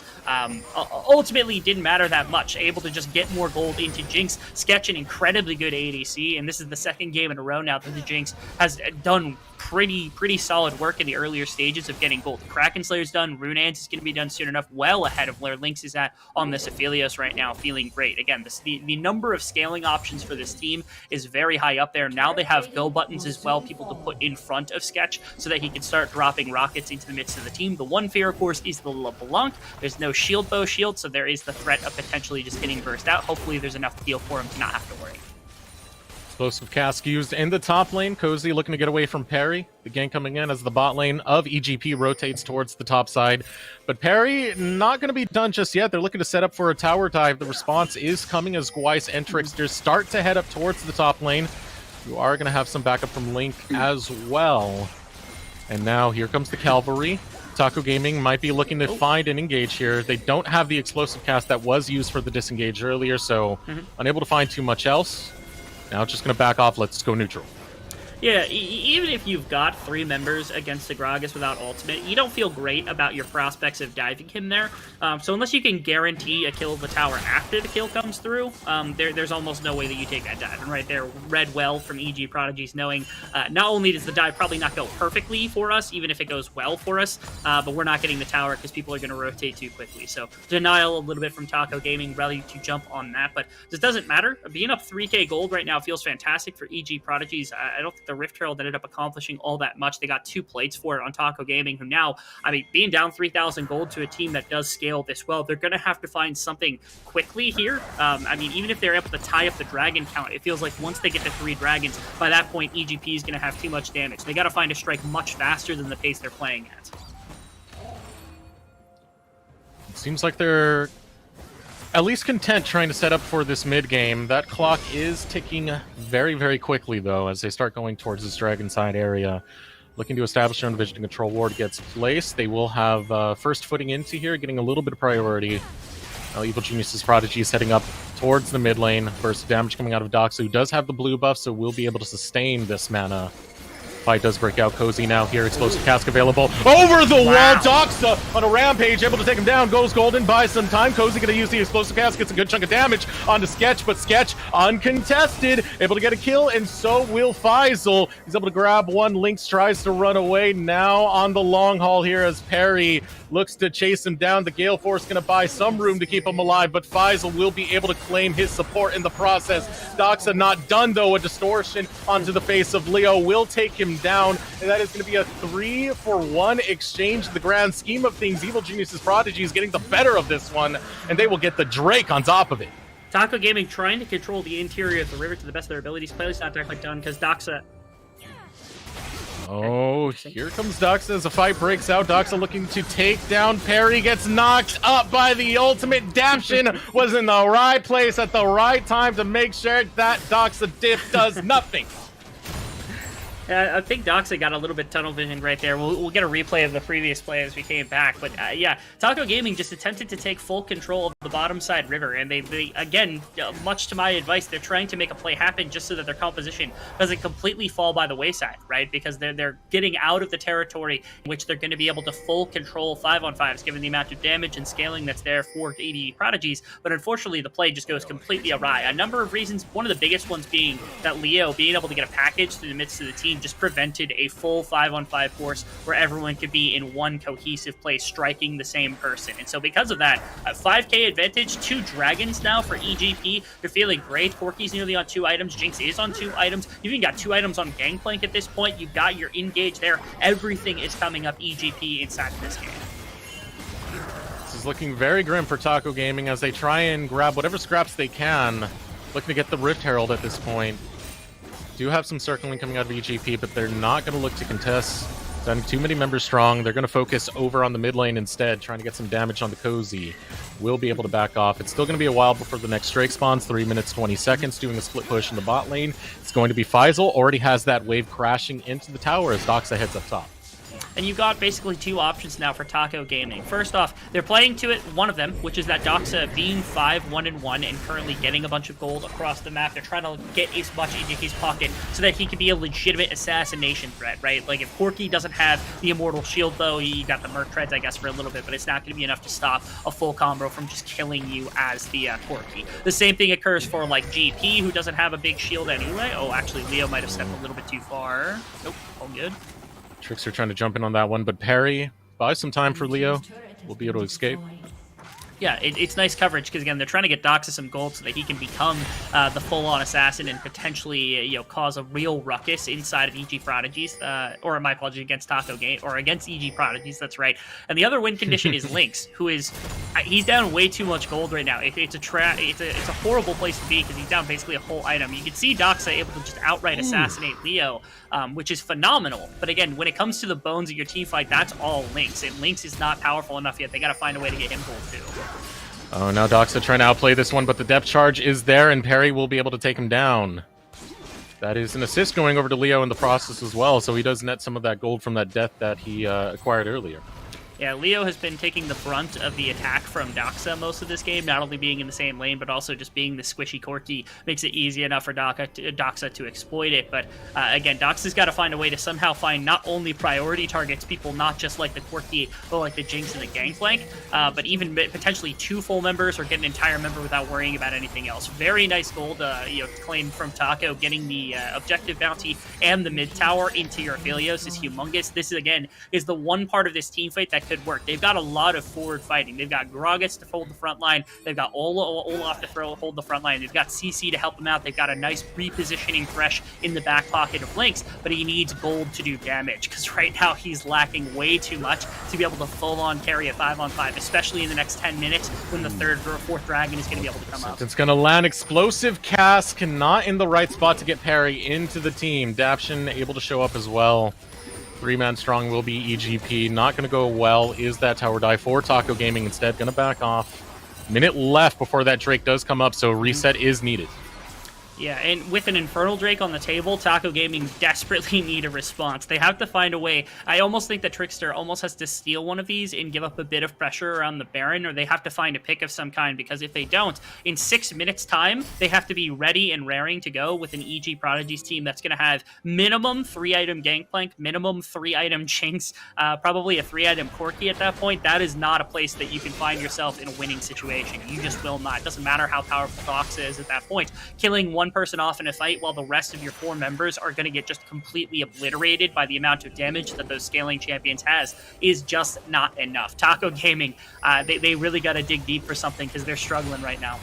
ultimately, it didn't matter that much. Able to just get more gold into Jinx, Sketch an incredibly good ADC, and this is the second game in a row now that the Jinx has done pretty solid work in the earlier stages of getting gold. Kraken Slayer's done, Runeance is going to be done soon enough, well ahead of where Lynx is at on this Aphelios right now, feeling great. Again, the number of scaling options for this team is very high up there. Now they have go buttons as well, people to put in front of Sketch so that he can start dropping rockets into the midst of the team. The one fear, of course, is the LeBlanc. There's no shield bow shield, so there is the threat of potentially just getting burst out. Hopefully there's enough heal for him to not have to worry. Explosive cask used in the top lane. Cozy looking to get away from Perry. The gank coming in as the bot lane of EGP rotates towards the top side. But Perry not going to be done just yet. They're looking to set up for a tower dive. The response is coming as Gweiss and Trickster start to head up towards the top lane. You are going to have some backup from Link as well. And now here comes the cavalry. Taco Gaming might be looking to find an engage here. They don't have the explosive cast that was used for the disengage earlier, so unable to find too much else. Now just going to back off. Let's go neutral. Yeah, even if you've got 3 members against the Gragas without ultimate, you don't feel great about your prospects of diving him there. So unless you can guarantee a kill of the tower after the kill comes through, there's almost no way that you take that dive. And right there, read well from EG Prodigies, knowing not only does the dive probably not go perfectly for us, even if it goes well for us, but we're not getting the tower because people are going to rotate too quickly. So denial a little bit from Taco Gaming, ready to jump on that, but this doesn't matter. Being up 3k gold right now feels fantastic for EG Prodigies. I don't think the Rift Herald ended up accomplishing all that much. They got 2 plates for it on Taco Gaming, who now, I mean, being down 3,000 gold to a team that does scale this well, they're going to have to find something quickly here. I mean, even if they're able to tie up the dragon count, it feels like once they get to 3 dragons, by that point, EGP is going to have too much damage. They got to find a strike much faster than the pace they're playing at. It seems like they're at least content trying to set up for this mid game. That clock is ticking very quickly, though, as they start going towards this dragon side area. Looking to establish their own vision control ward gets placed. They will have first footing into here, getting a little bit of priority. Now Evil Genius's Prodigy is heading up towards the mid lane. Burst of damage coming out of Doxa, who does have the blue buff, so will be able to sustain this mana. Fight does break out. Cozy now here. Explosive cask available. Over the wall. Doxa on a rampage, able to take him down. Goes golden, buys some time. Cozy going to use the explosive cask. Gets a good chunk of damage onto Sketch, but Sketch uncontested. Able to get a kill, and so will Faisal. He's able to grab one. Lynx tries to run away. Now on the long haul here as Perry looks to chase him down. The Gale Force going to buy some room to keep him alive, but Faisal will be able to claim his support in the process. Doxa not done, though. A distortion onto the face of Leo will take him down, and that is going to be a 3-for-1 exchange in the grand scheme of things. Evil Genius's Prodigies getting the better of this one, and they will get the Drake on top of it. Taco Gaming trying to control the interior of the river to the best of their abilities. Playlist not directly done because Doxa. Oh, here comes Doxa as a fight breaks out. Doxa looking to take down Perry, gets knocked up by the ultimate. Daption was in the right place at the right time to make sure that Doxa diff does nothing. I think Doxa got a little bit tunnel vision right there. We'll get a replay of the previous play as we came back. But yeah, Taco Gaming just attempted to take full control of the bottom side river. And they again, much to my advice, they're trying to make a play happen just so that their composition doesn't completely fall by the wayside, right? Because they're getting out of the territory in which they're going to be able to full control 5-on-5s, given the amount of damage and scaling that's there for AD Prodigies. But unfortunately, the play just goes completely awry. A number of reasons, one of the biggest ones being that Leo being able to get a package through the midst of the team just prevented a full 5-on-5 force where everyone could be in one cohesive place striking the same person. And so because of that, a 5k advantage, 2 dragons now for EGP. They're feeling great. Corky's nearly on 2 items. Jinx is on 2 items. You've even got 2 items on Gangplank at this point. You've got your engage there. Everything is coming up EGP inside of this game. This is looking very grim for Taco Gaming as they try and grab whatever scraps they can. Looking to get the Rift Herald at this point. Do have some circling coming out of EGP, but they're not going to look to contest. Done too many members strong. They're going to focus over on the mid lane instead, trying to get some damage on the Cozy. Will be able to back off. It's still going to be a while before the next Drake spawns. 3 minutes, 20 seconds, doing a split push in the bot lane. It's going to be Faisal. Already has that wave crashing into the tower as Doxa heads up top. And you've got basically 2 options now for Taco Gaming. First off, they're playing to it, one of them, which is that Doxa being 5-1-1 and currently getting a bunch of gold across the map. They're trying to get as much into his pocket so that he can be a legitimate assassination threat, right? Like, if Corky doesn't have the Immortal Shield, though, you got the Merc Treads, I guess, for a little bit, but it's not going to be enough to stop a full combo from just killing you as the Corky. The same thing occurs for, like, GP, who doesn't have a big shield anyway. Oh, actually, Leo might have stepped a little bit too far. Nope, all good. Trickster trying to jump in on that one, but Perry buys some time for Leo. Will be able to escape. Yeah, it's nice coverage because, again, they're trying to get Doxa some gold so that he can become the full-on assassin and potentially, cause a real ruckus inside of EG Prodigies, or my apologies, against Taco Game, or against EG Prodigies, that's right. And the other win condition is Lynx, who is, he's down way too much gold right now. It's a horrible place to be because he's down basically a whole item. You can see Doxa able to just outright assassinate Leo, which is phenomenal. But again, when it comes to the bones of your team fight, that's all Lynx, and Lynx is not powerful enough yet. They got to find a way to get him gold too. Oh, now Doxa trying to outplay this one, but the depth charge is there, and Perry will be able to take him down. That is an assist going over to Leo in the process as well, so he does net some of that gold from that death that he acquired earlier. Yeah, Leo has been taking the brunt of the attack from Doxa most of this game, not only being in the same lane, but also just being the squishy Corky makes it easy enough for Doxa to exploit it. But again, Doxa's got to find a way to somehow find not only priority targets, people not just like the Corky, but like the Jinx and the Gangplank, but even potentially 2 full members or get an entire member without worrying about anything else. Very nice gold claim from Taco, getting the objective bounty and the mid tower into your Aphelios is humongous. This, again, is the one part of this team fight that could work. They've got a lot of forward fighting. They've got Gragas to hold the front line. They've got Olaf to hold the front line. They've got CC to help them out. They've got a nice repositioning Thresh in the back pocket of Lynx, but he needs gold to do damage because right now he's lacking way too much to be able to full-on carry a 5-on-5, especially in the next 10 minutes when the 3rd or 4th dragon is going to be able to come up. It's going to land explosive cask, not in the right spot to get Perry into the team. Daption able to show up as well. 3-man strong will be EGP. Not going to go well. Is that tower die for Taco Gaming instead? Going to back off. Minute left before that Drake does come up, so reset is needed. Yeah, and with an Infernal Drake on the table, Taco Gaming desperately need a response. They have to find a way. I almost think that Trickster almost has to steal one of these and give up a bit of pressure around the Baron, or they have to find a pick of some kind, because if they don't, in 6 minutes' time, they have to be ready and raring to go with an EG Prodigies team that's going to have minimum 3-item Gangplank, minimum 3-item Jinx, probably a 3-item Corki at that point. That is not a place that you can find yourself in a winning situation. You just will not. It doesn't matter how powerful Doxa is at that point. Killing one person off in a fight while the rest of your 4 members are going to get just completely obliterated by the amount of damage that those scaling champions has is just not enough. Taco Gaming, they really got to dig deep for something, because they're struggling right now.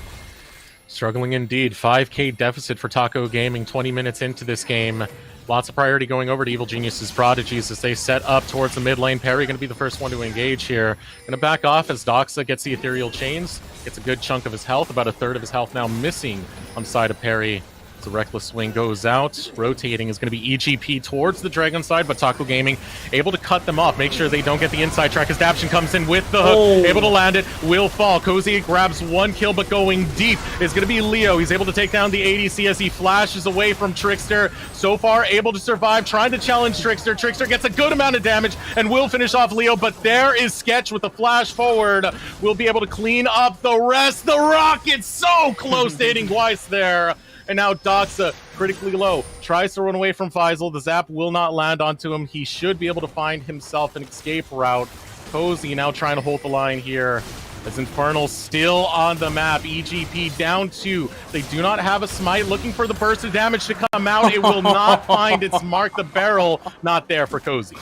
Struggling indeed. 5K deficit for Taco Gaming 20 minutes into this game. Lots of priority going over to Evil Genius's Prodigies as they set up towards the mid lane. Perry going to be the first one to engage here. Going to back off as Doxa gets the Ethereal Chains. Gets a good chunk of his health, about a third of his health now missing on the side of Perry. The Reckless Swing goes out. Rotating is going to be EGP towards the Dragon side, but Taco Gaming able to cut them off, make sure they don't get the inside track as Daption comes in with the hook, able to land it, will fall. Cozy grabs 1 kill, but going deep is going to be Leo. He's able to take down the ADC as he flashes away from Trickster. So far, able to survive, trying to challenge Trickster. Trickster gets a good amount of damage and will finish off Leo, but there is Sketch with a flash forward. Will be able to clean up the rest. The Rocket's so close to hitting Weiss there. And now Doxa, critically low, tries to run away from Faisal. The zap will not land onto him. He should be able to find himself an escape route. Cozy now trying to hold the line here. As Infernal still on the map. EGP down 2. They do not have a smite. Looking for the burst of damage to come out. It will not find its mark. The barrel not there for Cozy.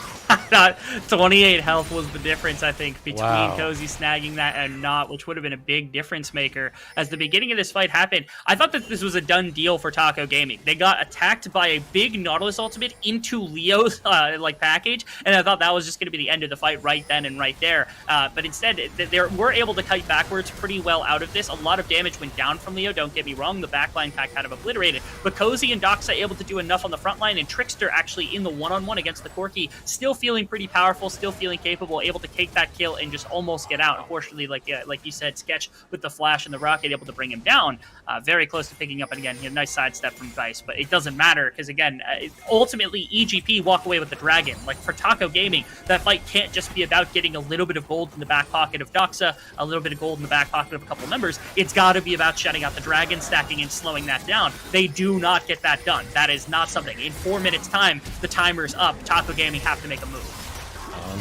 28 health was the difference, I think, between Wow. Cozy snagging that and not, which would have been a big difference maker. As the beginning of this fight happened, I thought that this was a done deal for Taco Gaming. They got attacked by a big Nautilus ultimate into Leo's package, and I thought that was just going to be the end of the fight right then and right there. But instead, they were able to kite backwards pretty well out of this. A lot of damage went down from Leo, don't get me wrong. The backline got kind of obliterated. But Cozy and Doxa able to do enough on the front line, and Trickster actually in the one-on-one against the Corki, still feeling pretty powerful, still feeling capable, able to take that kill and just almost get out. Unfortunately, like you said, Sketch with the flash and the rocket able to bring him down. Very close to picking up, and again, he had a nice sidestep from Vice, but it doesn't matter, because again, ultimately, EGP walk away with the dragon. Like, for Taco Gaming, that fight can't just be about getting a little bit of gold in the back pocket of Doxa, a little bit of gold in the back pocket of a couple members. It's got to be about shutting out the dragon, stacking and slowing that down. They do not get that done. That is not something. In 4 minutes time, the timer's up. Taco Gaming have to make a move.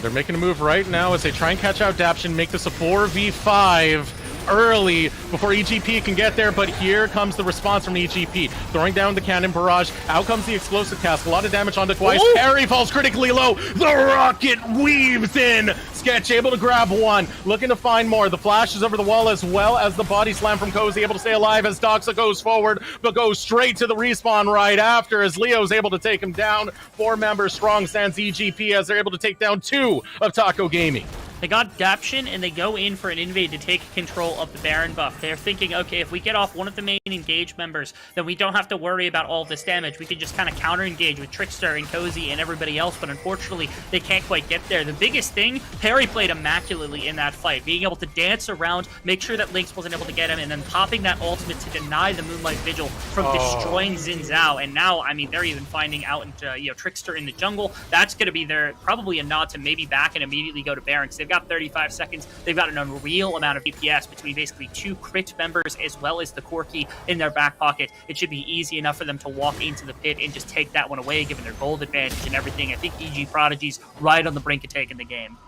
They're making a move right now as they try and catch out Daption, make this a 4v5 early before EGP can get there, but here comes the response from EGP. Throwing down the cannon barrage, out comes the explosive cast, a lot of damage onto Twice. Perry falls critically low, the rocket weaves in. Sketch able to grab 1, looking to find more. The flash is over the wall as well as the body slam from Cozy, able to stay alive as Doxa goes forward, but goes straight to the respawn right after as Leo's able to take him down. 4 members strong stands EGP as they're able to take down 2 of Taco Gaming. They got Daption, and they go in for an invade to take control of the Baron buff. They're thinking, okay, if we get off one of the main engaged members, then we don't have to worry about all this damage. We can just kind of counter-engage with Trickster and Cozy and everybody else, but unfortunately, they can't quite get there. The biggest thing, Perry played immaculately in that fight, being able to dance around, make sure that Lynx wasn't able to get him, and then popping that ultimate to deny the Moonlight Vigil from destroying Xin Zhao. And now, I mean, they're even finding out into, Trickster in the jungle. That's going to be probably a nod to maybe back and immediately go to Baron, because they've got 35 seconds. They've got an unreal amount of DPS between basically 2 crit members as well as the Corki in their back pocket. It should be easy enough for them to walk into the pit and just take that one away, given their gold advantage and everything. I think EG Prodigies right on the brink of taking the game.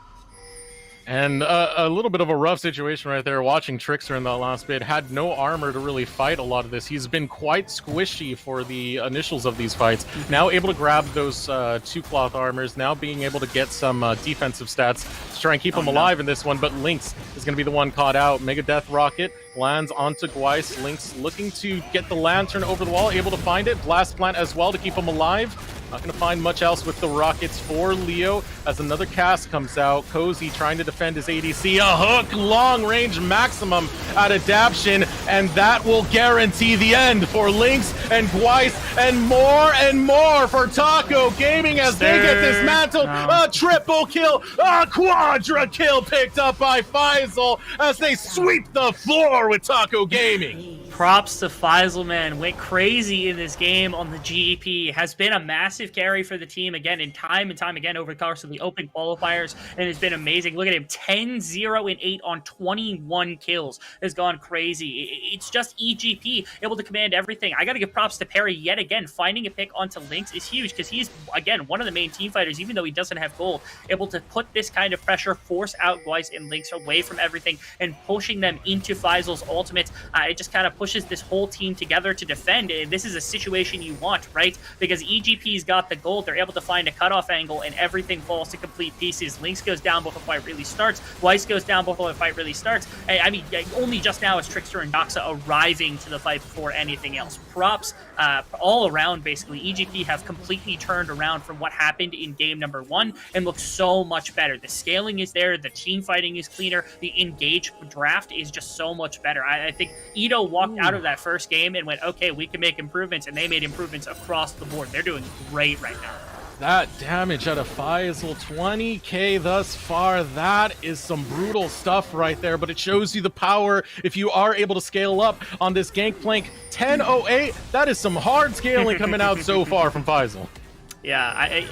And a little bit of a rough situation right there. Watching Trickster in that last bit, had no armor to really fight a lot of this. He's been quite squishy for the initials of these fights. Now able to grab those 2 cloth armors, now being able to get some defensive stats to try and keep him alive in this one, but Lynx is going to be the one caught out. Mega Death Rocket lands onto Gweiss. Lynx looking to get the lantern over the wall, able to find it. Blast Plant as well to keep him alive. Not going to find much else with the rockets for Leo as another cast comes out. Cozy trying to defend his ADC. A hook, long range maximum out of Daption, and that will guarantee the end for Lynx and Gweiss and more for Taco Gaming as they get dismantled. A triple kill, a quadra kill picked up by Faisal as they sweep the floor with Taco Gaming. Props to Faisal, man. Went crazy in this game on the GEP. Has been a massive carry for the team again and time again over the course of the open qualifiers, and has been amazing. Look at him, 10-0-8 on 21 kills. Has gone crazy. It's just EGP able to command everything. I got to give props to Perry yet again. Finding a pick onto Lynx is huge because he's, again, one of the main team fighters, even though he doesn't have gold, able to put this kind of pressure, force out Weiss and Lynx away from everything, and pushing them into Faisal's ultimate. It just kind of pushes this whole team together to defend. And this is a situation you want, right? Because EGP's got the gold. They're able to find a cutoff angle, and everything falls to complete pieces. Lynx goes down before the fight really starts. Weiss goes down before the fight really starts. I mean, only just now is Trickster and Doxa arriving to the fight before anything else. Props all around, basically. EGP have completely turned around from what happened in game number 1 and look so much better. The scaling is there. The team fighting is cleaner. The engaged draft is just so much better. I think Ito walked out of that first game and went, okay, we can make improvements, and they made improvements across the board. They're doing great right now. That damage out of Faisal, 20k thus far. That is some brutal stuff right there, but it shows you the power if you are able to scale up on this Gangplank. 1008, that is some hard scaling coming out so far from Faisal. Yeah,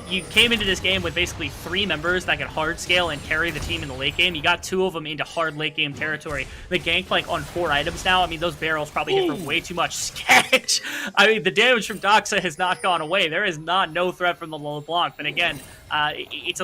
you came into this game with basically 3 members that could hard scale and carry the team in the late game. You got 2 of them into hard late game territory. The Gangplank on 4 items now. I mean, those barrels probably hit for way too much. Sketch! I mean, the damage from Doxa has not gone away. There is no threat from the LeBlanc. But again, it's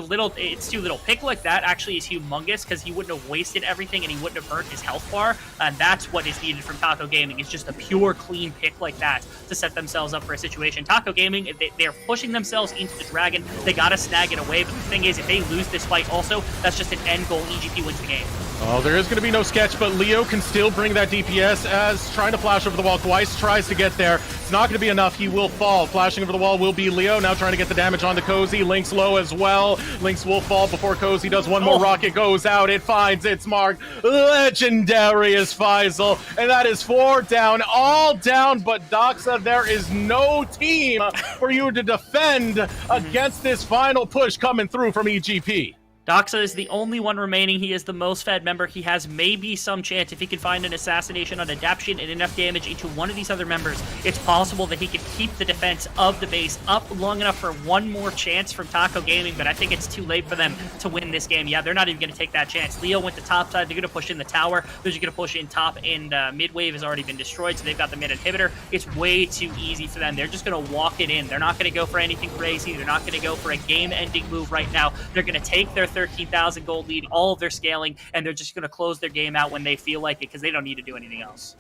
too little. Pick like that actually is humongous because he wouldn't have wasted everything and he wouldn't have burnt his health bar. And that's what is needed from Taco Gaming. It's just a pure, clean pick like that to set themselves up for a situation. Taco Gaming, they're pushing themselves into the Dragon. They gotta snag it away, but the thing is, if they lose this fight also, that's just an end goal. EGP wins the game. Oh, there is going to be no sketch, but Leo can still bring that DPS as trying to flash over the wall. Weiss tries to get there. It's not going to be enough. He will fall. Flashing over the wall will be Leo. Now trying to get the damage on the Cozy. Lynx low as well. Lynx will fall before Cozy does one more. Rocket goes out. It finds its mark. Legendary is Faisal. And that is 4 down. All down, but Doxa, there is no team for you to defend against this final push coming through from EGP. Doxa is the only one remaining. He is the most fed member. He has maybe some chance if he can find an assassination on Adaption and enough damage into one of these other members. It's possible that he could keep the defense of the base up long enough for one more chance from Taco Gaming, but I think it's too late for them to win this game. Yeah, they're not even going to take that chance. Leo went to top side. They're going to push in the tower. They're just going to push in top, and mid wave has already been destroyed, so they've got the mid inhibitor. It's way too easy for them. They're just going to walk it in. They're not going to go for anything crazy. They're not going to go for a game-ending move right now. They're going to take their 13,000 gold lead, all of their scaling, and they're just going to close their game out when they feel like it because they don't need to do anything else.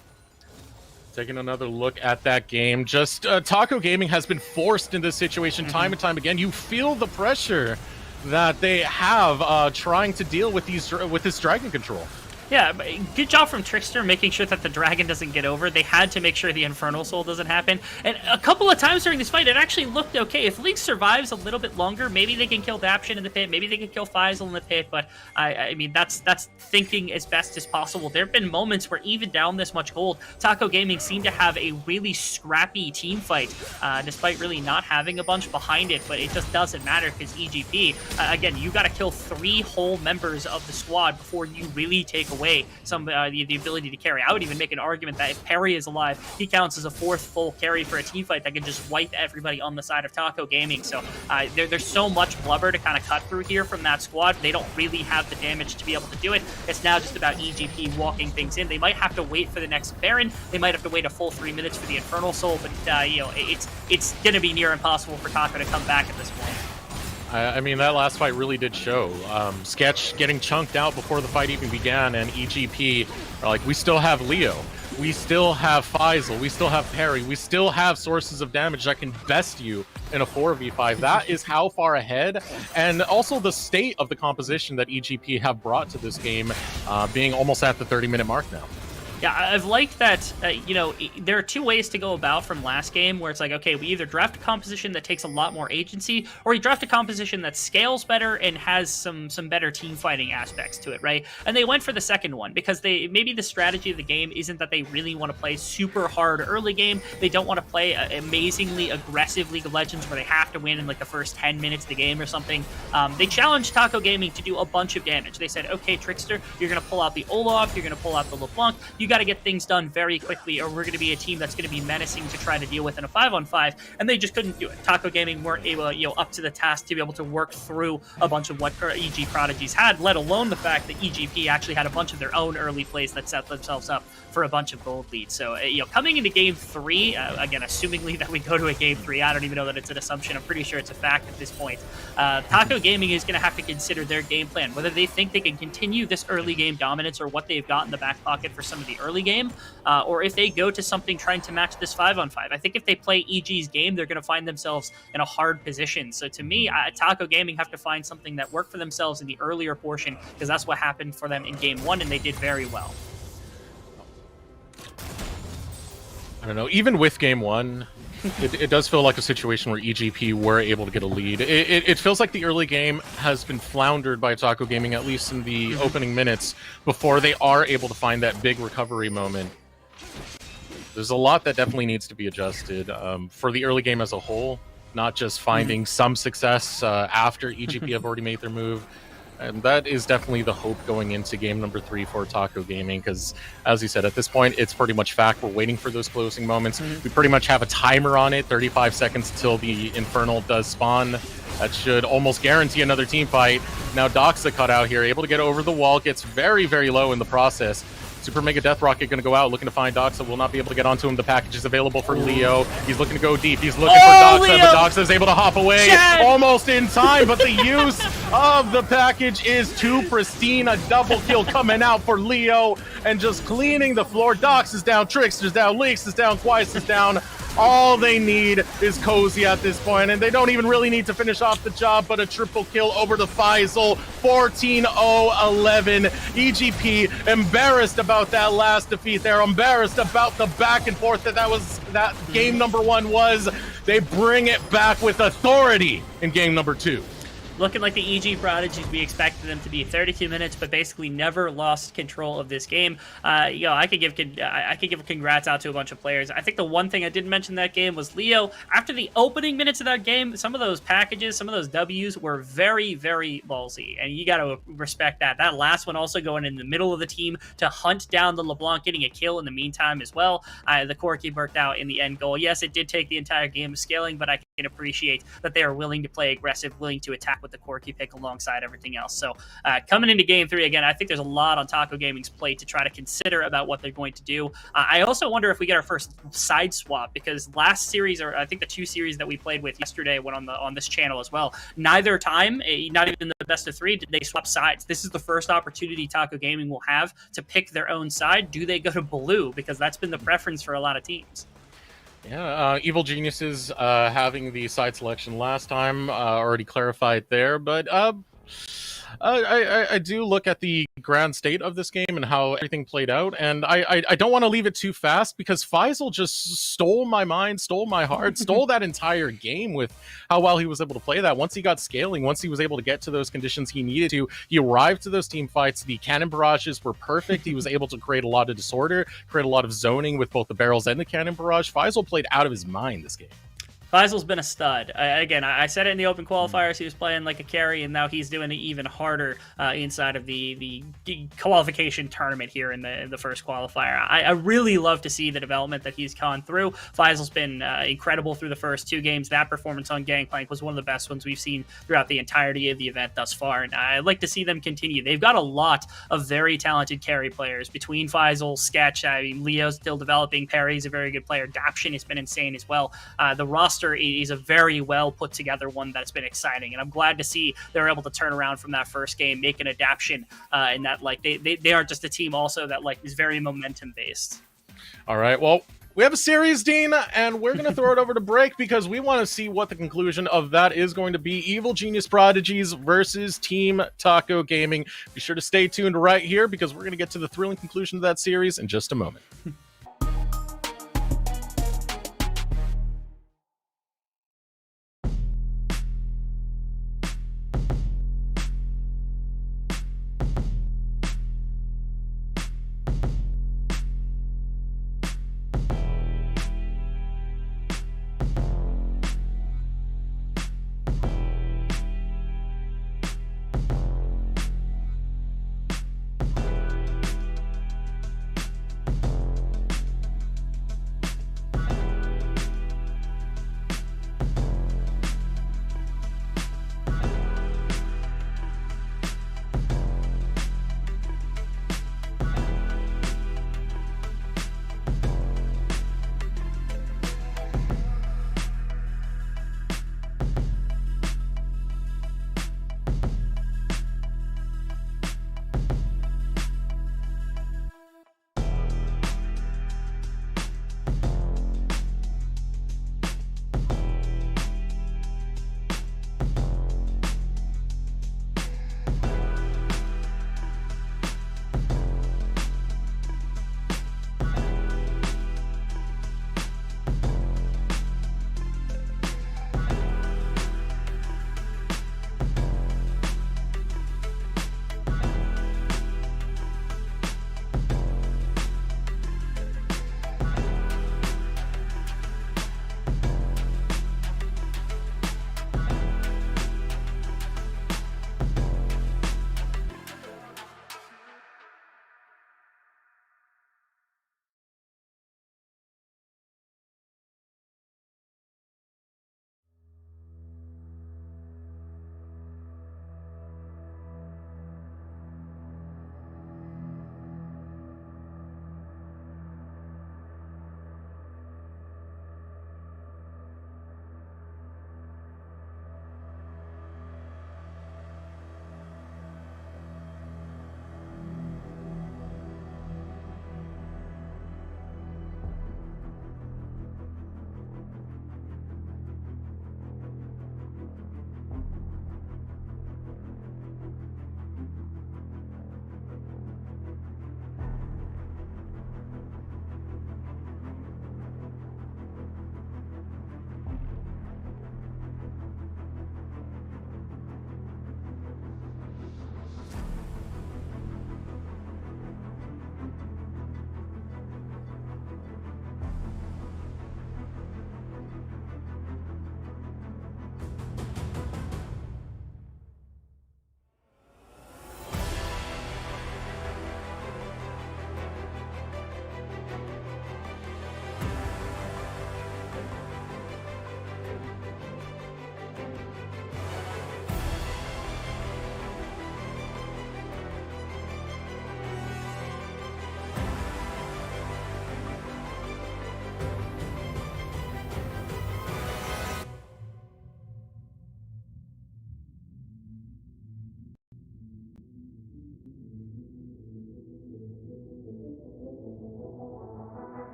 Taking another look at that game, just Taco Gaming has been forced in this situation time and time again. You feel the pressure that they have trying to deal with this dragon control. Yeah, good job from Trickster making sure that the dragon doesn't get over. They had to make sure the Infernal Soul doesn't happen. And a couple of times during this fight, it actually looked okay. If Lynx survives a little bit longer, maybe they can kill Daption in the pit. Maybe they can kill Faisal in the pit. But, I mean, that's thinking as best as possible. There have been moments where even down this much gold, Taco Gaming seemed to have a really scrappy team fight, despite really not having a bunch behind it. But it just doesn't matter because EGP, again, you got to kill 3 whole members of the squad before you really take away some the ability to carry. I would even make an argument that if Perry is alive, he counts as a 4th full carry for a team fight that can just wipe everybody on the side of Taco Gaming. So there's so much blubber to kind of cut through here from that squad. They don't really have the damage to be able to do it. It's now just about EGP walking things in. They might have to wait for the next Baron. They might have to wait a full 3 minutes for the Infernal Soul, but you know, it's going to be near impossible for Taco to come back at this point. I mean, that last fight really did show. Sketch getting chunked out before the fight even began, and EGP are like, we still have Leo. We still have Faisal. We still have Perry. We still have sources of damage that can best you in a 4v5. That is how far ahead, and also the state of the composition that EGP have brought to this game, being almost at the 30-minute mark now. Yeah, I've liked that, you know, there are 2 ways to go about from last game where it's like, okay, we either draft a composition that takes a lot more agency, or you draft a composition that scales better and has some better team fighting aspects to it, right? And they went for the second one because maybe the strategy of the game isn't that they really want to play super hard early game. They don't want to play amazingly aggressive League of Legends where they have to win in like the first 10 minutes of the game or something. They challenged Taco Gaming to do a bunch of damage. They said, okay, Trickster, you're going to pull out the Olaf, you're going to pull out the LeBlanc, you got to get things done very quickly, or we're going to be a team that's going to be menacing to try to deal with in a 5-on-5, and they just couldn't do it. Taco Gaming weren't able, up to the task to be able to work through a bunch of what EG Prodigies had, let alone the fact that EGP actually had a bunch of their own early plays that set themselves up for a bunch of gold leads. So, coming into game 3, again, assumingly that we go to a game 3, I don't even know that it's an assumption. I'm pretty sure it's a fact at this point. Taco Gaming is going to have to consider their game plan, whether they think they can continue this early game dominance or what they've got in the back pocket for some of the early game, or if they go to something trying to match this 5-on-5. I think if they play EG's game, they're going to find themselves in a hard position. So to me, Taco Gaming have to find something that worked for themselves in the earlier portion, because that's what happened for them in game 1, and they did very well. I don't know. Even with game 1, it does feel like a situation where EGP were able to get a lead. It feels like the early game has been floundered by Taco Gaming, at least in the opening minutes, before they are able to find that big recovery moment. There's a lot that definitely needs to be adjusted for the early game as a whole, not just finding some success after EGP have already made their move. And that is definitely the hope going into game number 3 for Taco Gaming, because, as you said, at this point, it's pretty much fact. We're waiting for those closing moments. We pretty much have a timer on it, 35 seconds till the Infernal does spawn. That should almost guarantee another team fight. Now Doxa cut out here, able to get over the wall, gets very, very low in the process. Super Mega Death Rocket going to go out, looking to find Doxa. Will not be able to get onto him. The package is available for Leo. He's looking to go deep. He's looking for Doxa, but Doxa is able to hop away almost in time, but the use of the package is too pristine. A double kill coming out for Leo and just cleaning the floor. Dox is down, Trix is down, Leaks is down, Twice is down. All they need is Cozy at this point, and they don't even really need to finish off the job, but a triple kill over to Faisal. 14-0-11. EGP embarrassed about that last defeat. They're embarrassed about the back and forth that game number 1 was. They bring it back with authority in game number 2. Looking like the EG Prodigies, we expected them to be 32 minutes, but basically never lost control of this game. I could give congrats out to a bunch of players. I think the one thing I didn't mention that game was Leo. After the opening minutes of that game, some of those packages, some of those W's were very, very ballsy, and you got to respect that. That last one also going in the middle of the team to hunt down the LeBlanc, getting a kill in the meantime as well. The Corki worked out in the end goal. Yes, it did take the entire game of scaling, but I can appreciate that they are willing to play aggressive, willing to attack with the Corki pick alongside everything else. So coming into game 3, again, I think there's a lot on Taco Gaming's plate to try to consider about what they're going to do. I also wonder if we get our first side swap, because last series, or I think the 2 series that we played with yesterday went on this channel as well. Neither time, not even the best of 3, did they swap sides. This is the first opportunity Taco Gaming will have to pick their own side. Do they go to blue? Because that's been the preference for a lot of teams. Yeah, Evil Geniuses having the side selection last time, already clarified there, but I do look at the grand state of this game and how everything played out, and I don't want to leave it too fast, because Faisal just stole my mind, stole my heart, stole that entire game with how well he was able to play that. Once he got scaling, once he was able to get to those conditions he needed to, he arrived to those team fights. The cannon barrages were perfect. He was able to create a lot of disorder, create a lot of zoning with both the barrels and the cannon barrage. Faisal played out of his mind this game. Faisal's been a stud. I said it in the open qualifiers. He was playing like a carry, and now he's doing it even harder inside of the qualification tournament here in the first qualifier. I really love to see the development that he's gone through. Faisal's been incredible through the first 2 games. That performance on Gangplank was one of the best ones we've seen throughout the entirety of the event thus far, and I'd like to see them continue. They've got a lot of very talented carry players between Faisal, Sketch. Leo's still developing. Perry's a very good player. Daption has been insane as well. The roster is a very well put together one that's been exciting, and I'm glad to see they're able to turn around from that first game, make an adaptation, and that they aren't just a team also that is very momentum based. All right, well, we have a series, Dean, and we're going to throw it over to break because we want to see what the conclusion of that is going to be. Evil Genius Prodigies versus Team Taco Gaming. Be sure to stay tuned right here, because we're going to get to the thrilling conclusion of that series in just a moment.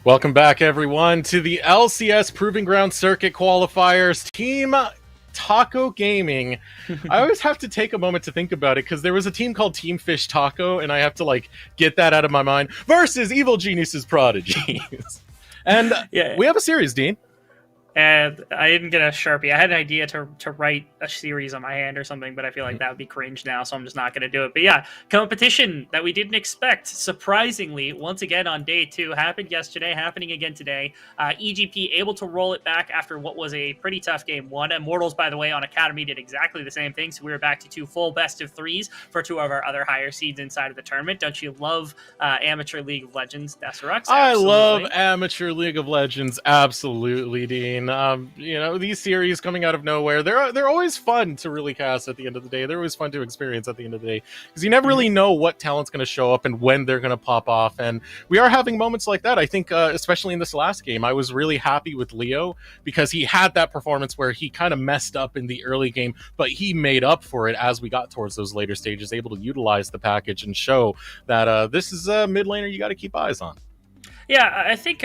Welcome back, everyone, to the LCS Proving Ground Circuit Qualifiers. Team Taco Gaming. I always have to take a moment to think about it because there was a team called Team Fish Taco, and I have to get that out of my mind, versus Evil Geniuses Prodigies. And Yeah. we have a series, Dean. And I didn't get a Sharpie. I had an idea to write a series on my hand or something, but I feel like that would be cringe now, so I'm just not going to do it. But yeah, competition that we didn't expect, surprisingly, once again on day 2, happened yesterday, happening again today. EGP able to roll it back after what was a pretty tough game 1. Immortals, by the way, on Academy did exactly the same thing, so we were back to 2 full best of 3s for 2 of our other higher seeds inside of the tournament. Don't you love Amateur League of Legends, Desirux? I love Amateur League of Legends, absolutely, Dean. These series coming out of nowhere, they're always fun to really cast at the end of the day. They're always fun to experience at the end of the day because you never really know what talent's going to show up and when they're going to pop off. And we are having moments like that. I think, especially in this last game, I was really happy with Leo because he had that performance where he kind of messed up in the early game, but he made up for it as we got towards those later stages, able to utilize the package and show that this is a mid laner you got to keep eyes on. Yeah, I think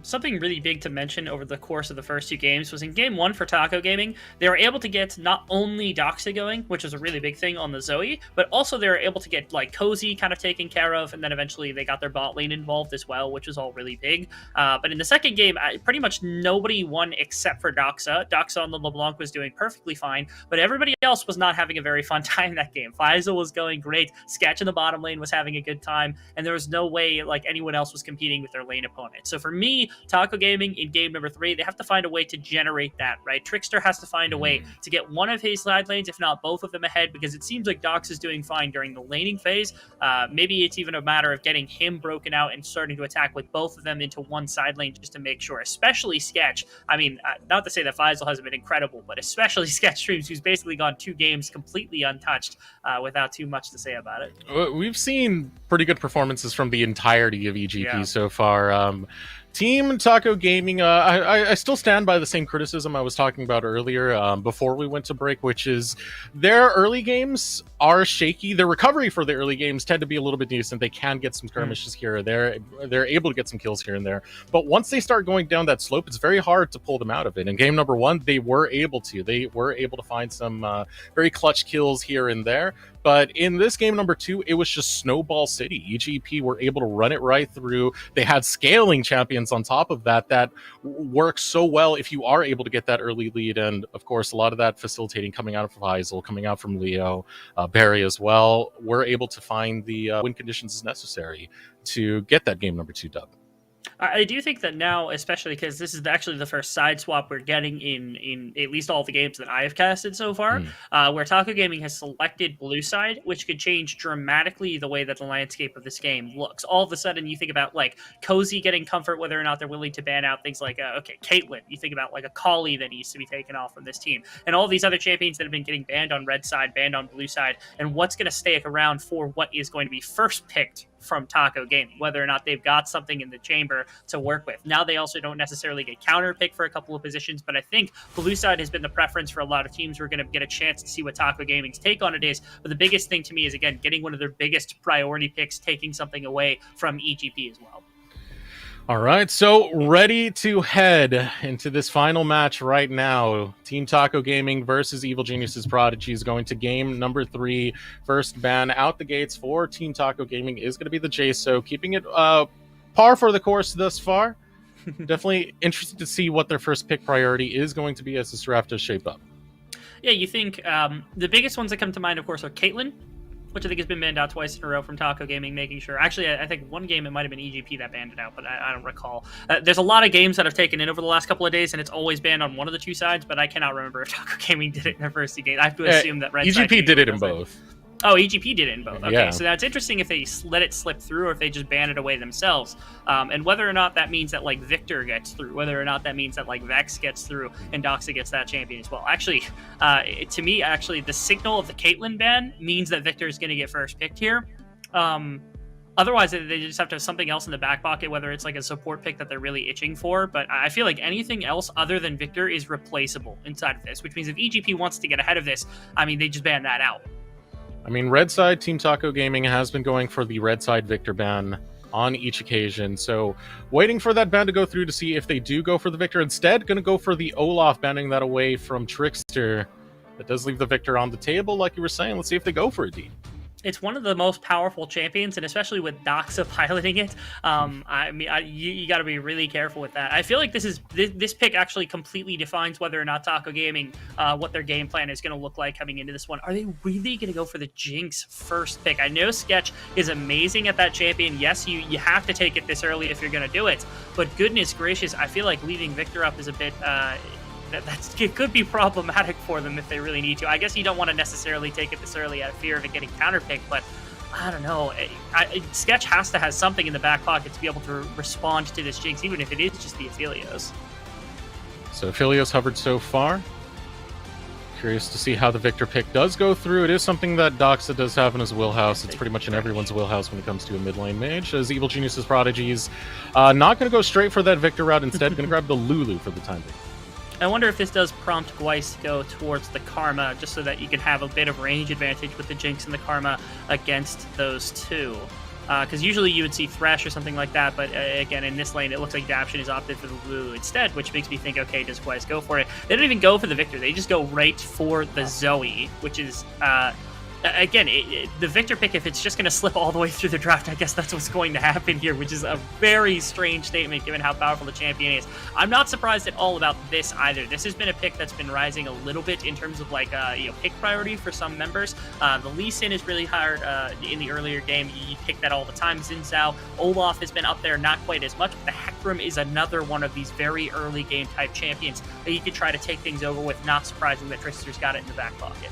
something really big to mention over the course of the first 2 games was in game 1 for Taco Gaming, they were able to get not only Doxa going, which was a really big thing on the Zoe, but also they were able to get Cozy kind of taken care of, and then eventually they got their bot lane involved as well, which was all really big. But in the second game, pretty much nobody won except for Doxa. Doxa on the LeBlanc was doing perfectly fine, but everybody else was not having a very fun time that game. Faisal was going great, Sketch in the bottom lane was having a good time, and there was no way anyone else was competing with their lane opponent. So for me, Taco Gaming in game number 3, they have to find a way to generate that, right? Trickster has to find a way to get one of his side lanes, if not both of them ahead, because it seems like Dox is doing fine during the laning phase. Maybe it's even a matter of getting him broken out and starting to attack with both of them into one side lane just to make sure, especially Sketch. I mean, not to say that Faisal hasn't been incredible, but especially Sketch Streams, who's basically gone 2 games completely untouched without too much to say about it. We've seen pretty good performances from the entirety of EGP so far. Team Taco Gaming, I still stand by the same criticism I was talking about earlier before we went to break, which is their early games are shaky. Their recovery for the early games tend to be a little bit decent. They can get some skirmishes here or there. They're able to get some kills here and there. But once they start going down that slope, it's very hard to pull them out of it. In game number 1, they were able to. They were able to find some very clutch kills here and there. But in this game number 2, it was just Snowball City. EGP were able to run it right through. They had scaling champions on top of that works so well if you are able to get that early lead. And of course, a lot of that facilitating coming out of Faisal, coming out from Leo, Barry as well. We're able to find the win conditions necessary to get that game number 2 dub. I do think that now, especially because this is actually the first side swap we're getting in at least all the games that I have casted so far, where Taco Gaming has selected blue side, which could change dramatically the way that the landscape of this game looks. All of a sudden, you think about Cozy getting comfort, whether or not they're willing to ban out things like Caitlyn. You think about a Kali that needs to be taken off from this team, and all these other champions that have been getting banned on red side, banned on blue side, and what's going to stay around for what is going to be first picked from Taco Gaming, whether or not they've got something in the chamber to work with. Now they also don't necessarily get counter pick for a couple of positions, but I think blue side has been the preference for a lot of teams who are going to get a chance to see what Taco Gaming's take on it is. But the biggest thing to me is, again, getting one of their biggest priority picks, taking something away from EGP as well. All right, so ready to head into this final match right now. Team Taco Gaming versus Evil Geniuses Prodigies going to game number 3. First ban out the gates for Team Taco Gaming is going to be the JSO, keeping it par for the course thus far. Definitely interested to see what their first pick priority is going to be as this draft does shape up. Yeah, you think the biggest ones that come to mind, of course, are Caitlyn, which I think has been banned out twice in a row from Taco Gaming, making sure... Actually, I think one game it might have been EGP that banned it out, but I don't recall. There's a lot of games that have taken in over the last couple of days, and it's always banned on one of the 2 sides, but I cannot remember if Taco Gaming did it in their first 2 games. I have to assume that Red Side EGP did it in both. Oh, EGP did it in both. Okay, yeah. So that's interesting if they let it slip through or if they just ban it away themselves. And whether or not that means that Victor gets through, whether or not that means that Vex gets through and Doxa gets that champion as well. Actually, to me, the signal of the Caitlyn ban means that Victor is going to get first picked here. Otherwise, they just have to have something else in the back pocket, whether it's a support pick that they're really itching for. But I feel like anything else other than Victor is replaceable inside of this, which means if EGP wants to get ahead of this, they just ban that out. Red side Team Taco Gaming has been going for the red side Victor ban on each occasion. So waiting for that ban to go through to see if they do go for the Victor. Instead, going to go for the Olaf, banning that away from Trickster. That does leave the Victor on the table, like you were saying. Let's see if they go for it, D. It's one of the most powerful champions, and especially with Doxa piloting it, you got to be really careful with that. I feel like this pick actually completely defines whether or not Taco Gaming, what their game plan is going to look like coming into this one. Are they really going to go for the Jinx first pick? I know Sketch is amazing at that champion. Yes, you have to take it this early if you're going to do it, but goodness gracious, I feel like leaving Victor up is a bit... it could be problematic for them if they really need to. I guess you don't want to necessarily take it this early out of fear of it getting counterpicked, but I don't know. Sketch has to have something in the back pocket to be able to respond to this Jinx, even if it is just the Aphelios. So Aphelios hovered so far. Curious to see how the Victor pick does go through. It is something that Doxa does have in his wheelhouse. It's pretty much in everyone's wheelhouse when it comes to a mid lane mage. As Evil Genius's Prodigies, not going to go straight for that Victor route. Instead, going to grab the Lulu for the time being. I wonder if this does prompt Gweiss to go towards the Karma, just so that you can have a bit of range advantage with the Jinx and the Karma against those two. Because usually you would see Thresh or something like that, but again, in this lane, it looks like Daption is opted for the Lulu instead, which makes me think, okay, does Gweiss go for it? They don't even go for the Victor. They just go right for the Zoe, which is... again, the Victor pick, if it's just going to slip all the way through the draft, I guess that's what's going to happen here, which is a very strange statement given how powerful the champion is. I'm not surprised at all about this either. This has been a pick that's been rising a little bit in terms of like pick priority for some members. The Lee Sin is really hard in the earlier game. You pick that all the time. Xin Zhao, Olaf has been up there, not quite as much. The Hecarim is another one of these very early game type champions that you could try to take things over with. Not surprising that Trickster's got it in the back pocket.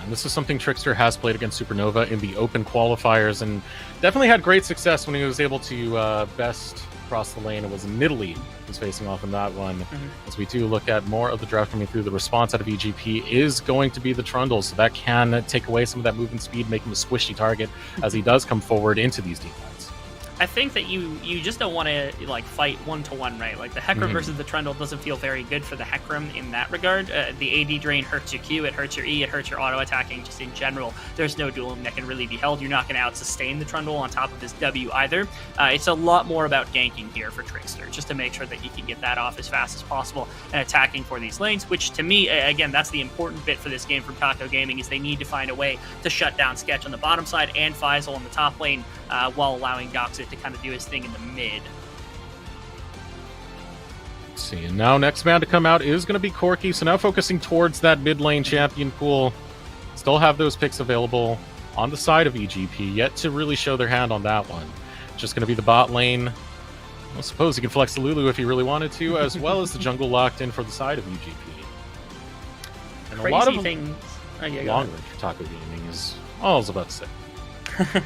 And this is something Trickster has played against Supernova in the open qualifiers, and definitely had great success when he was able to best cross the lane. It was Nidalee who was facing off in that one. As we do look at more of the draft coming through, the response out of EGP is going to be the Trundle, so that can take away some of that movement speed, make him a squishy target as he does come forward into these team fights. I think that you just don't want to like fight 1-to-1, right? Like the Hecarim versus the Trundle doesn't feel very good for the Hecarim in that regard. The AD drain hurts your Q, it hurts your E, it hurts your auto attacking just in general. There's no dueling that can really be held. You're not going to out sustain the Trundle on top of his W either. It's a lot more about ganking here for Trickster, just to make sure that you can get that off as fast as possible and attacking for these lanes, which to me, again, that's the important bit for this game from Taco Gaming, is they need to find a way to shut down Sketch on the bottom side and Faisal on the top lane while allowing Doxa to kind of do his thing in the mid. Let's see, and now next man to come out is going to be Corki, so now focusing towards that mid lane champion pool. Still have those picks available on the side of EGP, yet to really show their hand on that one. Just going to be the bot lane. I suppose he can flex the Lulu if he really wanted to, as well as the jungle locked in for the side of EGP. And Crazy a lot of things. long range for Taco Gaming is all I was about to say.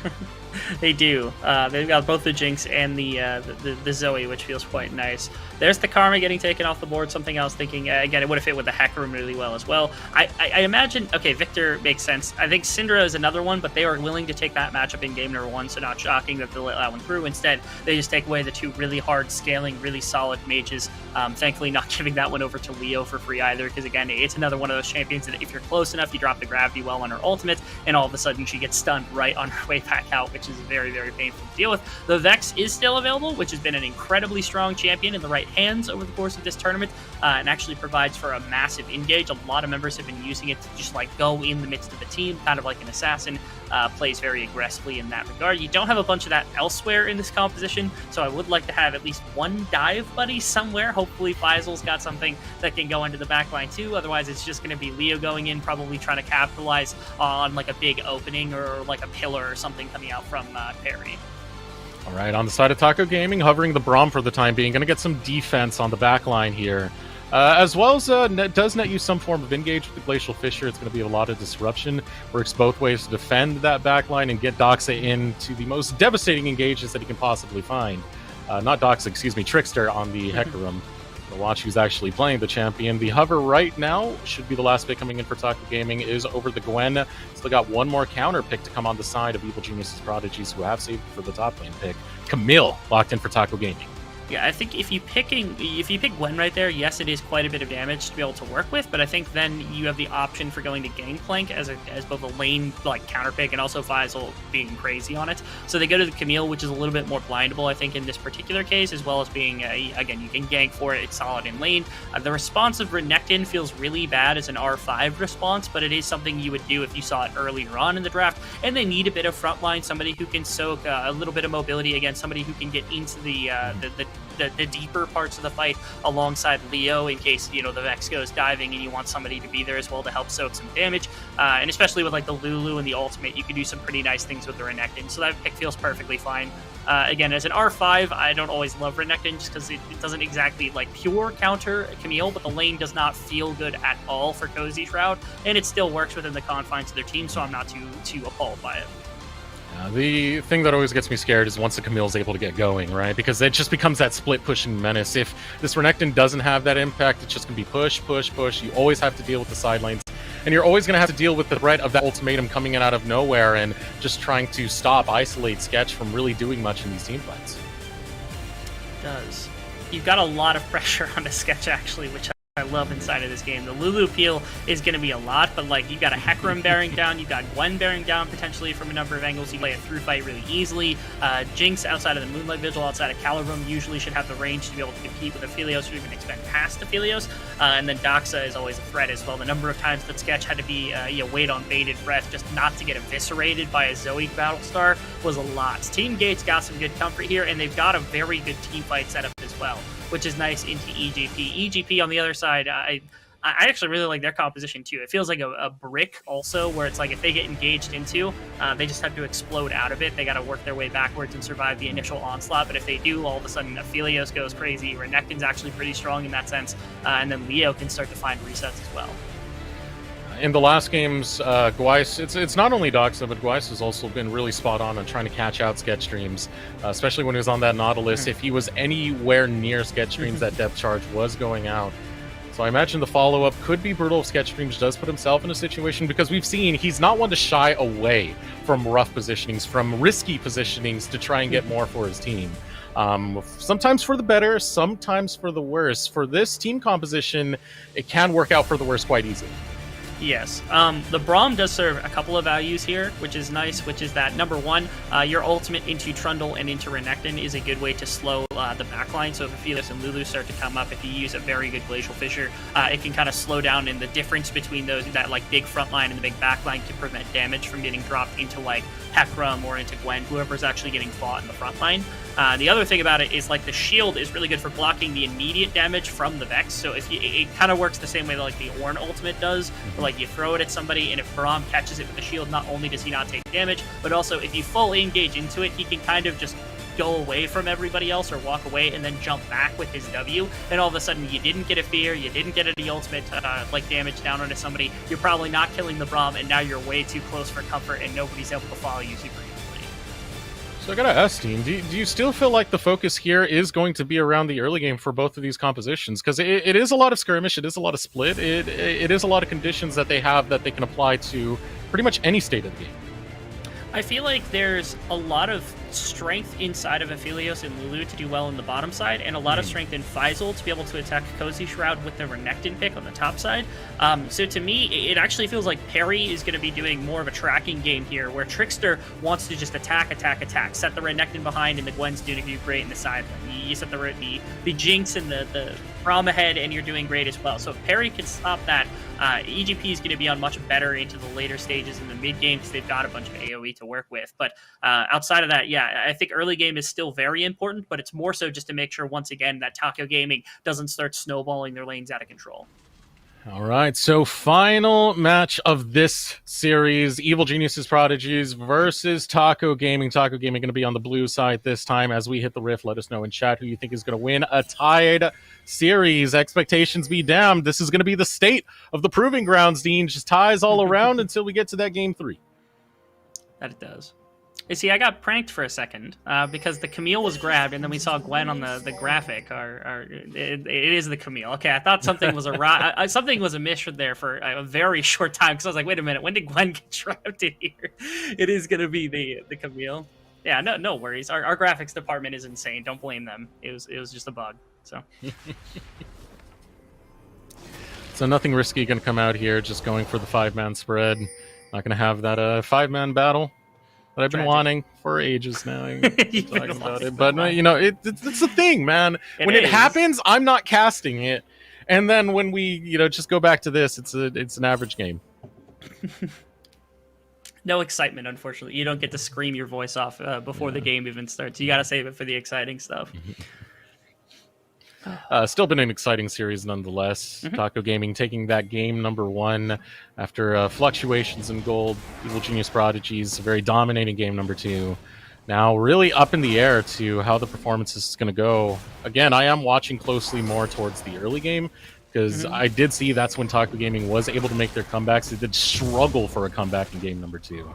They do. They've got both the Jinx and the Zoe, which feels quite nice. There's the Karma getting taken off the board. Something else thinking, again, it would have fit with the Hecarim really well as well. I imagine, okay, Victor makes sense. I think Syndra is another one, but they are willing to take that matchup in game number 1, so not shocking that they'll let that one through. Instead, they just take away the two really hard scaling, really solid mages. Thankfully, not giving that one over to Leo for free either, because again, it's another one of those champions that if you're close enough, you drop the gravity well on her ultimate, and all of a sudden she gets stunned right on her way back out, which is very, very painful to deal with. The Vex is still available, which has been an incredibly strong champion in the right hands over the course of this tournament, and actually provides for a massive engage. A lot of members have been using it to just like go in the midst of the team, kind of like an assassin. Plays very aggressively in that regard. You don't have a bunch of that elsewhere in this composition, so I would like to have at least one dive buddy somewhere. Hopefully Faisal's got something that can go into the backline too, otherwise it's just going to be Leo going in, probably trying to capitalize on like a big opening or like a pillar or something coming out from Perry. All right, on the side of Taco Gaming, hovering the Braum for the time being. Going to get some defense on the back line here. As well as does net you some form of engage with the Glacial Fissure. It's going to be a lot of disruption. Works both ways to defend that backline and get Doxa into the most devastating engages that he can possibly find. Not Doxa, excuse me, Trickster on the Hecarim. Watch who's actually playing the champion. The hover right now should be the last pick coming in for Taco Gaming is over the Gwen. Still got one more counter pick to come on the side of Evil Genius's Prodigies, who have saved for the top lane pick. Camille locked in for Taco Gaming. Yeah, I think if you pick Gwen right there, yes, it is quite a bit of damage to be able to work with, but I think then you have the option for going to Gangplank as both a lane like counter pick and also Faisal being crazy on it. So they go to the Camille, which is a little bit more blindable, I think, in this particular case, as well as being again, you can gank for it. It's solid in lane. The response of Renekton feels really bad as an R5 response, but it is something you would do if you saw it earlier on in the draft. And they need a bit of frontline, somebody who can soak a little bit of mobility against somebody who can get into the deeper parts of the fight alongside Leo in case, you know, the Vex goes diving and you want somebody to be there as well to help soak some damage. And especially with like the Lulu and the ultimate, you can do some pretty nice things with the Renekton. So that pick feels perfectly fine. Again, as an R5, I don't always love Renekton just because it doesn't exactly like pure counter Camille, but the lane does not feel good at all for Cozy Shroud, and it still works within the confines of their team, so I'm not too appalled by it. The thing that always gets me scared is once the Camille's able to get going, right? Because it just becomes that split pushing menace. If this Renekton doesn't have that impact, it's just going to be push, push, push. You always have to deal with the side lanes. And you're always going to have to deal with the threat of that ultimatum coming in out of nowhere and just trying to isolate Sketch from really doing much in these team fights. It does. You've got a lot of pressure on the Sketch, actually, which I love inside of this game. The Lulu peel is going to be a lot, but like you've got a Hecarim bearing down, you've got Gwen bearing down potentially from a number of angles. You play a through fight really easily. Jinx outside of the Moonlight Vigil, outside of Calirum, usually should have the range to be able to compete with Aphelios or even expand past Aphelios. And then Doxa is always a threat as well. The number of times that Sketch had to be wait on bated breath just not to get eviscerated by a Zoe Battlestar was a lot. Team Gates got some good comfort here, and they've got a very good team fight setup as well, which is nice into EGP. EGP on the other side, I actually really like their composition too. It feels like a brick also, where it's like if they get engaged into, they just have to explode out of it. They got to work their way backwards and survive the initial onslaught. But if they do, all of a sudden Aphelios goes crazy. Renekton's actually pretty strong in that sense. And then Leo can start to find resets as well. In the last games, Gweiss, it's not only Doxa, but Gweiss has also been really spot on trying to catch out Sketch Streams, especially when he was on that Nautilus. If he was anywhere near Sketch Streams, that depth charge was going out. So I imagine the follow-up could be brutal if Sketch Streams does put himself in a situation, because we've seen he's not one to shy away from rough positionings, from risky positionings to try and get more for his team. Sometimes for the better, sometimes for the worse. For this team composition, it can work out for the worse quite easily. Yes. The Braum does serve a couple of values here, which is nice, which is that, number one, your ultimate into Trundle and into Renekton is a good way to slow the backline. So if Aphelios and Lulu start to come up, if you use a very good Glacial Fissure, it can kind of slow down in the difference between that like big front line and the big back line to prevent damage from getting dropped into like Hecarim or into Gwen, whoever's actually getting fought in the front line. The other thing about it is like the shield is really good for blocking the immediate damage from the Vex. So if it kind of works the same way that like the Ornn ultimate does, where like you throw it at somebody, and if Braum catches it with the shield, not only does he not take damage, but also if you fully engage into it, he can kind of just go away from everybody else or walk away and then jump back with his W, and all of a sudden you didn't get a fear, you didn't get any ultimate like damage down onto somebody, you're probably not killing the Braum, and now you're way too close for comfort and nobody's able to follow you super easily. So I gotta ask, team, do you still feel like the focus here is going to be around the early game for both of these compositions? Because it is a lot of skirmish, it is a lot of split, it is a lot of conditions that they have that they can apply to pretty much any state of the game. I feel like there's a lot of strength inside of Aphelios and Lulu to do well on the bottom side, and a lot of strength in Faisal to be able to attack Cozy Shroud with the Renekton pick on the top side. So to me, it actually feels like Perry is going to be doing more of a tracking game here, where Trickster wants to just attack, set the Renekton behind, and the Gwen's doing great in the side lane. You set the Jinx and the Braum ahead, and you're doing great as well. So if Perry can stop that, EGP is going to be on much better into the later stages in the mid game because they've got a bunch of AoE to work with. But outside of that, yeah, I think early game is still very important, but it's more so just to make sure, once again, that Taco Gaming doesn't start snowballing their lanes out of control. All right, so final match of this series, Evil Geniuses Prodigies versus Taco Gaming. Taco Gaming going to be on the blue side this time. As we hit the riff, let us know in chat who you think is going to win a tied series. Expectations be damned. This is going to be the state of the proving grounds, Dean. Just ties all around until we get to that game 3. That it does. You see, I got pranked for a second because the Camille was grabbed, and then we saw Gwen on the graphic. It is the Camille. Okay, I thought something was something was amiss there for a very short time, because I was like, wait a minute, when did Gwen get trapped in here? It is going to be the Camille. Yeah, no worries. Our graphics department is insane. Don't blame them. It was just a bug. So. So nothing risky going to come out here. Just going for the 5-man spread. Not going to have that 5-man battle that I've been wanting for ages now. Talking about it, but you know, it's the thing, man. When it happens, I'm not casting it, and then when we just go back to this, it's an average game. No excitement, unfortunately. You don't get to scream your voice off before the game even starts. You got to save it for the exciting stuff. Still been an exciting series nonetheless. Taco Gaming taking that game number 1 after fluctuations in gold. Evil Genius Prodigies, a very dominating game number 2. Now really up in the air to how the performance is going to go. Again, I am watching closely more towards the early game, because I did see that's when Taco Gaming was able to make their comebacks. They did struggle for a comeback in game number 2.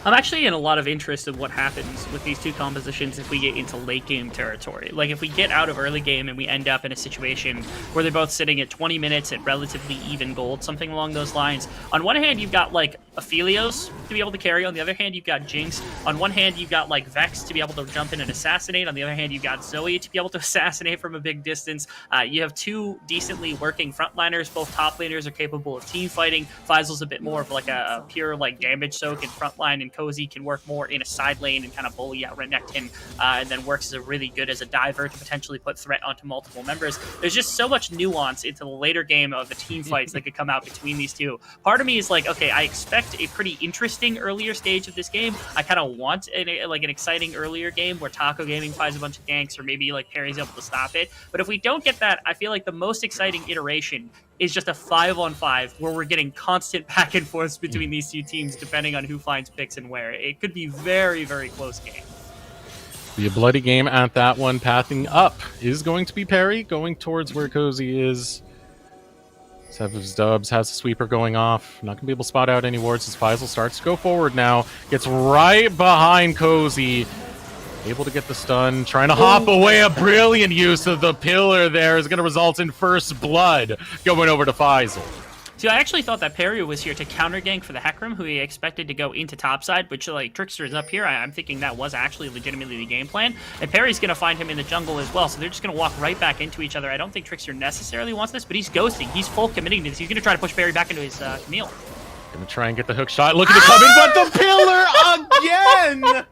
I'm actually in a lot of interest in what happens with these two compositions if we get into late game territory. Like, if we get out of early game and we end up in a situation where they're both sitting at 20 minutes at relatively even gold, something along those lines. On one hand, you've got, like, Aphelios to be able to carry. On the other hand, you've got Jinx. On one hand, you've got, like, Vex to be able to jump in and assassinate. On the other hand, you've got Zoe to be able to assassinate from a big distance. You have two decently working frontliners. Both top laners are capable of team fighting. Faisal's a bit more of, like, a pure, like, damage soak in frontline, and Cozy can work more in a side lane and kind of bully out Renekton, and then works as a really good as a diver to potentially put threat onto multiple members. There's just so much nuance into the later game of the team fights that could come out between these two. Part of me is like, okay, I expect a pretty interesting earlier stage of this game. I kind of want an exciting earlier game where Taco Gaming finds a bunch of ganks, or maybe like Perry's able to stop it. But if we don't get that, I feel like the most exciting iteration is just a 5-on-5 where we're getting constant back and forths between these two teams depending on who finds picks and where. It could be very, very close game. Be a bloody game at that one. Pathing up is going to be Perry, going towards where Cozy is. Sev's Dubs has a sweeper going off. Not going to be able to spot out any wards as Faisal starts to go forward now. Gets right behind Cozy. Able to get the stun, trying to hop away. A brilliant use of the pillar there is going to result in first blood going over to Faisal. See, I actually thought that Perry was here to counter gank for the Hecarim, who he expected to go into topside, which, like, Trickster is up here. I'm thinking that was actually legitimately the game plan. And Perry's going to find him in the jungle as well, so they're just going to walk right back into each other. I don't think Trickster necessarily wants this, but he's ghosting. He's full committing to this. He's going to try to push Perry back into his Camille. Going to try and get the hook shot. Looking to come in, but the pillar again!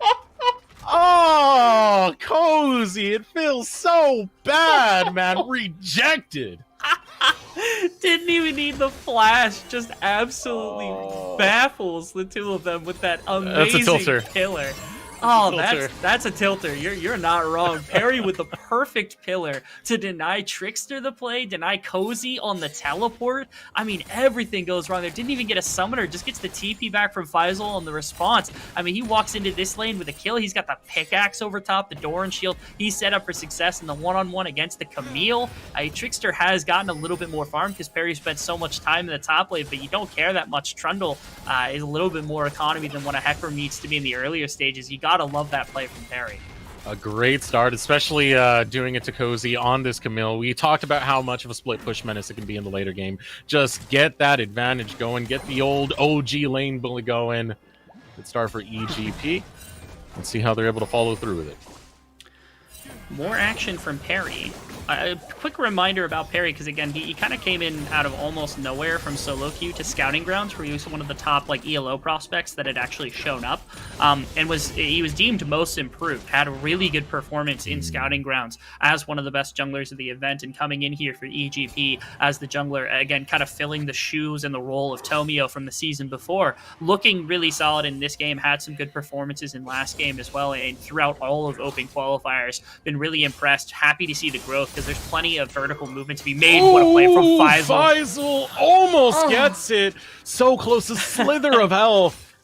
Oh, Cozy, it feels so bad, man. Rejected. Didn't even need the flash. Just absolutely baffles the two of them with that amazing pillar. Oh, that's a tilter. You're not wrong. Perry with the perfect pillar to deny Trickster the play, deny Cozy on the teleport. I mean, everything goes wrong there. Didn't even get a summoner, just gets the TP back from Faisal on the response. I mean, he walks into this lane with a kill. He's got the pickaxe over top, the Doran shield. He's set up for success in the one-on-one against the Camille. Trickster has gotten a little bit more farm because Perry spent so much time in the top lane, but you don't care that much. Trundle is a little bit more economy than what a Hecarim needs to be in the earlier stages. You gotta love that play from Perry. A great start, especially doing it to Cozy on this Camille. We talked about how much of a split push menace it can be in the later game. Just get that advantage going, get the old OG lane bully going. Good start for EGP. Let's see how they're able to follow through with it. More action from Perry. A quick reminder about Perry, because again, he kind of came in out of almost nowhere from solo queue to Scouting Grounds, where he was one of the top ELO prospects that had actually shown up, and he was deemed most improved. Had a really good performance in Scouting Grounds as one of the best junglers of the event, and coming in here for EGP as the jungler, again, kind of filling the shoes and the role of Tomio from the season before. Looking really solid in this game, had some good performances in last game as well, and throughout all of Open Qualifiers, been really impressed. Happy to see the growth, because there's plenty of vertical movement to be made. What a play from Faisal. Faisal almost gets it. So close, a slither of health.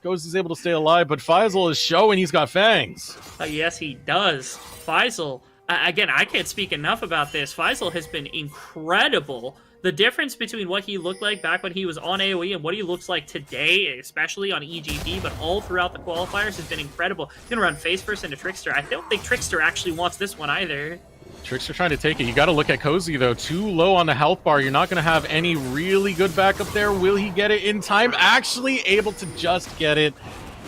Ghost is able to stay alive, but Faisal is showing he's got fangs. Yes, he does. Faisal, again, I can't speak enough about this. Faisal has been incredible. The difference between what he looked like back when he was on AoE and what he looks like today, especially on EGP, but all throughout the qualifiers, has been incredible. He's going to run face first into Trickster. I don't think Trickster actually wants this one either. Trickster trying to take it. You got to look at Cozy, though. Too low on the health bar. You're not going to have any really good backup there. Will he get it in time? Actually able to just get it.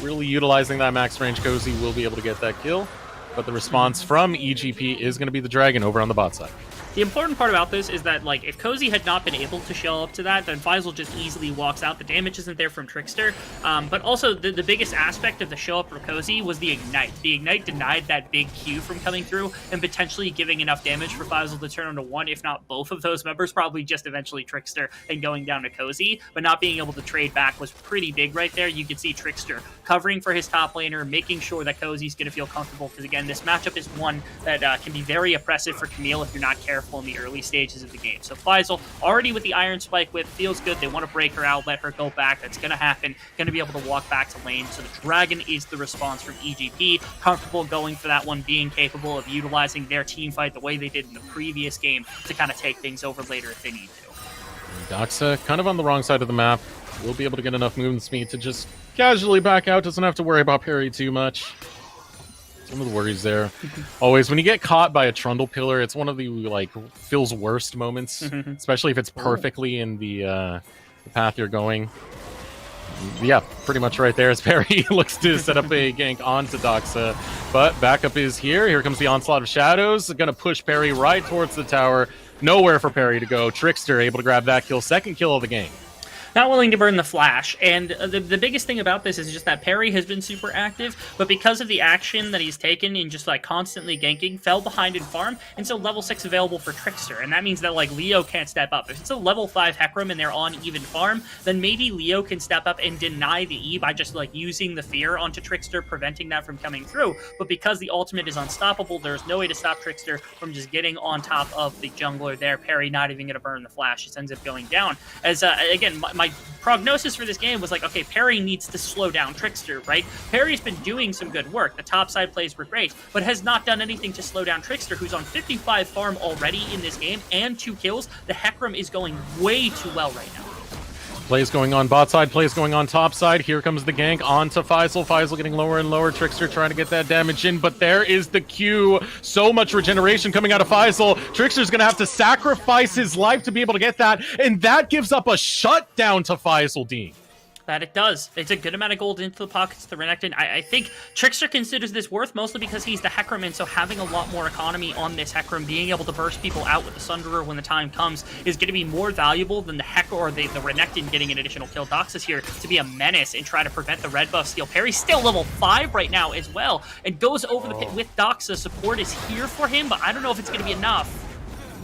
really utilizing that max range. Cozy will be able to get that kill, but the response from EGP is going to be the Dragon over on the bot side. The important part about this is that, like, if Cozy had not been able to show up to that, then Faisal just easily walks out. The damage isn't there from Trickster. But also, the biggest aspect of the show up for Cozy was the Ignite. The Ignite denied that big Q from coming through and potentially giving enough damage for Faisal to turn into one, if not both of those members, probably just eventually Trickster and going down to Cozy. But not being able to trade back was pretty big right there. You can see Trickster covering for his top laner, making sure that Cozy's going to feel comfortable, because, again, this matchup is one that can be very oppressive for Camille if you're not careful in the early stages of the game. So Faisal already with the Iron Spike whip, feels good. They want to break her out, let her go back. That's going to happen. Going to be able to walk back to lane. So the Dragon is the response from EGP. Comfortable going for that one, being capable of utilizing their team fight the way they did in the previous game to kind of take things over later if they need to. Doxa kind of on the wrong side of the map. Will be able to get enough movement speed to just casually back out. Doesn't have to worry about parry too much. Some of the worries there. Always, when you get caught by a Trundle Pillar, it's one of the, like, feels worst moments, especially if it's perfectly in the path you're going. Yeah, pretty much right there as Perry looks to set up a gank onto Doxa. But backup is here. Here comes the Onslaught of Shadows. Going to push Perry right towards the tower. Nowhere for Perry to go. Trickster able to grab that kill. Second kill of the game. Not willing to burn the flash, and the biggest thing about this is just that Perry has been super active, but because of the action that he's taken in just like constantly ganking, fell behind in farm, and so level 6 available for Trickster, and that means that like Leo can't step up. If it's a level 5 Hecarim and they're on even farm, then maybe Leo can step up and deny the E by just like using the fear onto Trickster, preventing that from coming through, but because the ultimate is unstoppable, there's no way to stop Trickster from just getting on top of the jungler there. Perry not even going to burn the flash, just ends up going down. As again, my prognosis for this game was like, okay, Perry needs to slow down Trickster, right? Perry's been doing some good work. The top side plays were great, but has not done anything to slow down Trickster, who's on 55 farm already in this game and 2 kills. The Hecarim is going way too well right now. Plays going on bot side, plays going on top side. Here comes the gank onto Faisal. Faisal getting lower and lower. Trickster trying to get that damage in, but there is the Q. So much regeneration coming out of Faisal. Trickster's going to have to sacrifice his life to be able to get that, and that gives up a shutdown to Faisal, Dean. That it does. It's a good amount of gold into the pockets to Renekton. I think Trickster considers this worth mostly because he's the Hecarim, and so having a lot more economy on this Hecarim, being able to burst people out with the Sunderer when the time comes, is going to be more valuable than the Hecarim or the Renekton getting an additional kill. Doxa's here to be a menace and try to prevent the red buff steal. Perry's still level 5 right now as well, and goes over the pit with Doxa. Support is here for him, but I don't know if it's going to be enough.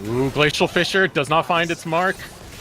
Ooh, Glacial Fissure does not find its mark.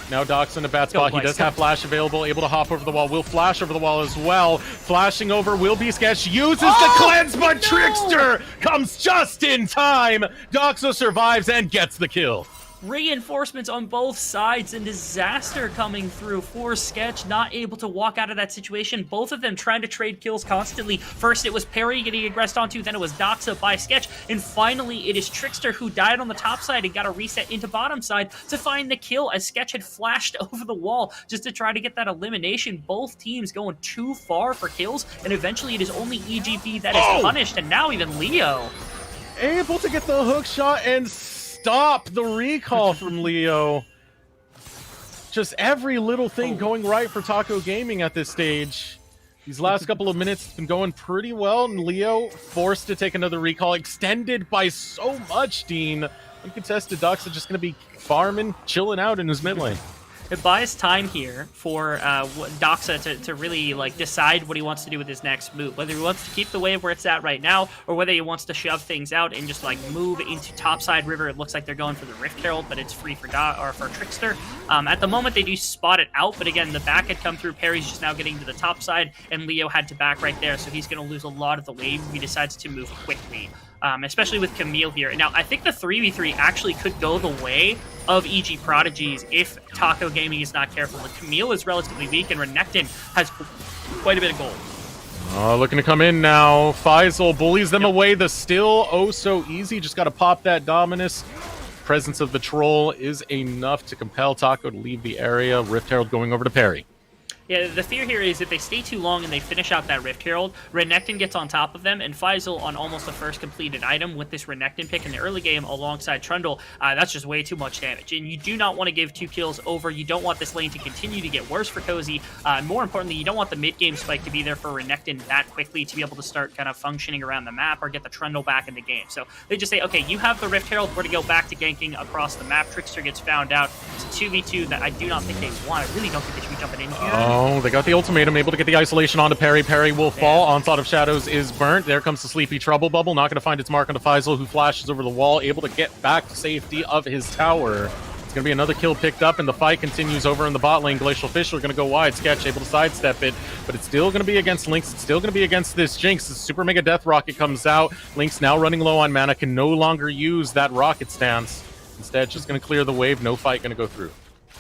Now Doc's in a bad spot. He does have flash available, able to hop over the wall. Will flash over the wall as well. Flashing over will be Sketch. Uses the cleanse, but no! Trickster comes just in time. Doxa survives and gets the kill. Reinforcements on both sides and disaster coming through for Sketch, not able to walk out of that situation. Both of them trying to trade kills constantly. First it was Perry getting aggressed onto, then it was Doxa by Sketch, and finally it is Trickster who died on the top side and got a reset into bottom side to find the kill as Sketch had flashed over the wall just to try to get that elimination. Both teams going too far for kills, and eventually it is only EGP that is punished, and now even Leo. Able to get the hook shot and stop the recall from Leo. Just every little thing going right for Taco Gaming at this stage. These last couple of minutes have been going pretty well, and Leo forced to take another recall, extended by so much, Dean. Uncontested Doxa just going to be farming, chilling out in his mid lane. It buys time here for Doxa to really like decide what he wants to do with his next move. Whether he wants to keep the wave where it's at right now, or whether he wants to shove things out and just like move into topside river. It looks like they're going for the Rift Herald, but it's free for Trickster. At the moment, they do spot it out, but again, the back had come through. Perry's just now getting to the top side, and Leo had to back right there, so he's going to lose a lot of the wave if he decides to move quickly. Especially with Camille here. Now, I think the 3v3 actually could go the way of EG Prodigies if Taco Gaming is not careful. But Camille is relatively weak, and Renekton has quite a bit of gold. Looking to come in now. Faisal bullies them away. The still oh so easy. Just got to pop that Dominus. Presence of the troll is enough to compel Taco to leave the area. Rift Herald going over to Perry. Yeah, the fear here is if they stay too long and they finish out that Rift Herald, Renekton gets on top of them, and Faisal on almost the first completed item with this Renekton pick in the early game alongside Trundle, that's just way too much damage. And you do not want to give 2 kills over. You don't want this lane to continue to get worse for Cozy. More importantly, you don't want the mid-game spike to be there for Renekton that quickly to be able to start kind of functioning around the map or get the Trundle back in the game. So they just say, okay, you have the Rift Herald, we're to go back to ganking across the map. Trickster gets found out. It's a 2v2 that I do not think they want. I really don't think they should be jumping in here. Oh, they got the ultimatum, able to get the isolation onto Perry. Perry will fall. Onslaught of Shadows is burnt. There comes the Sleepy Trouble Bubble. Not going to find its mark onto Faisal, who flashes over the wall, able to get back to safety of his tower. It's going to be another kill picked up, and the fight continues over in the bot lane. Glacial Fish are going to go wide. Sketch able to sidestep it, but it's still going to be against Lynx. It's still going to be against this Jinx. The Super Mega Death Rocket comes out. Lynx now running low on mana, can no longer use that rocket stance. Instead, just going to clear the wave. No fight going to go through.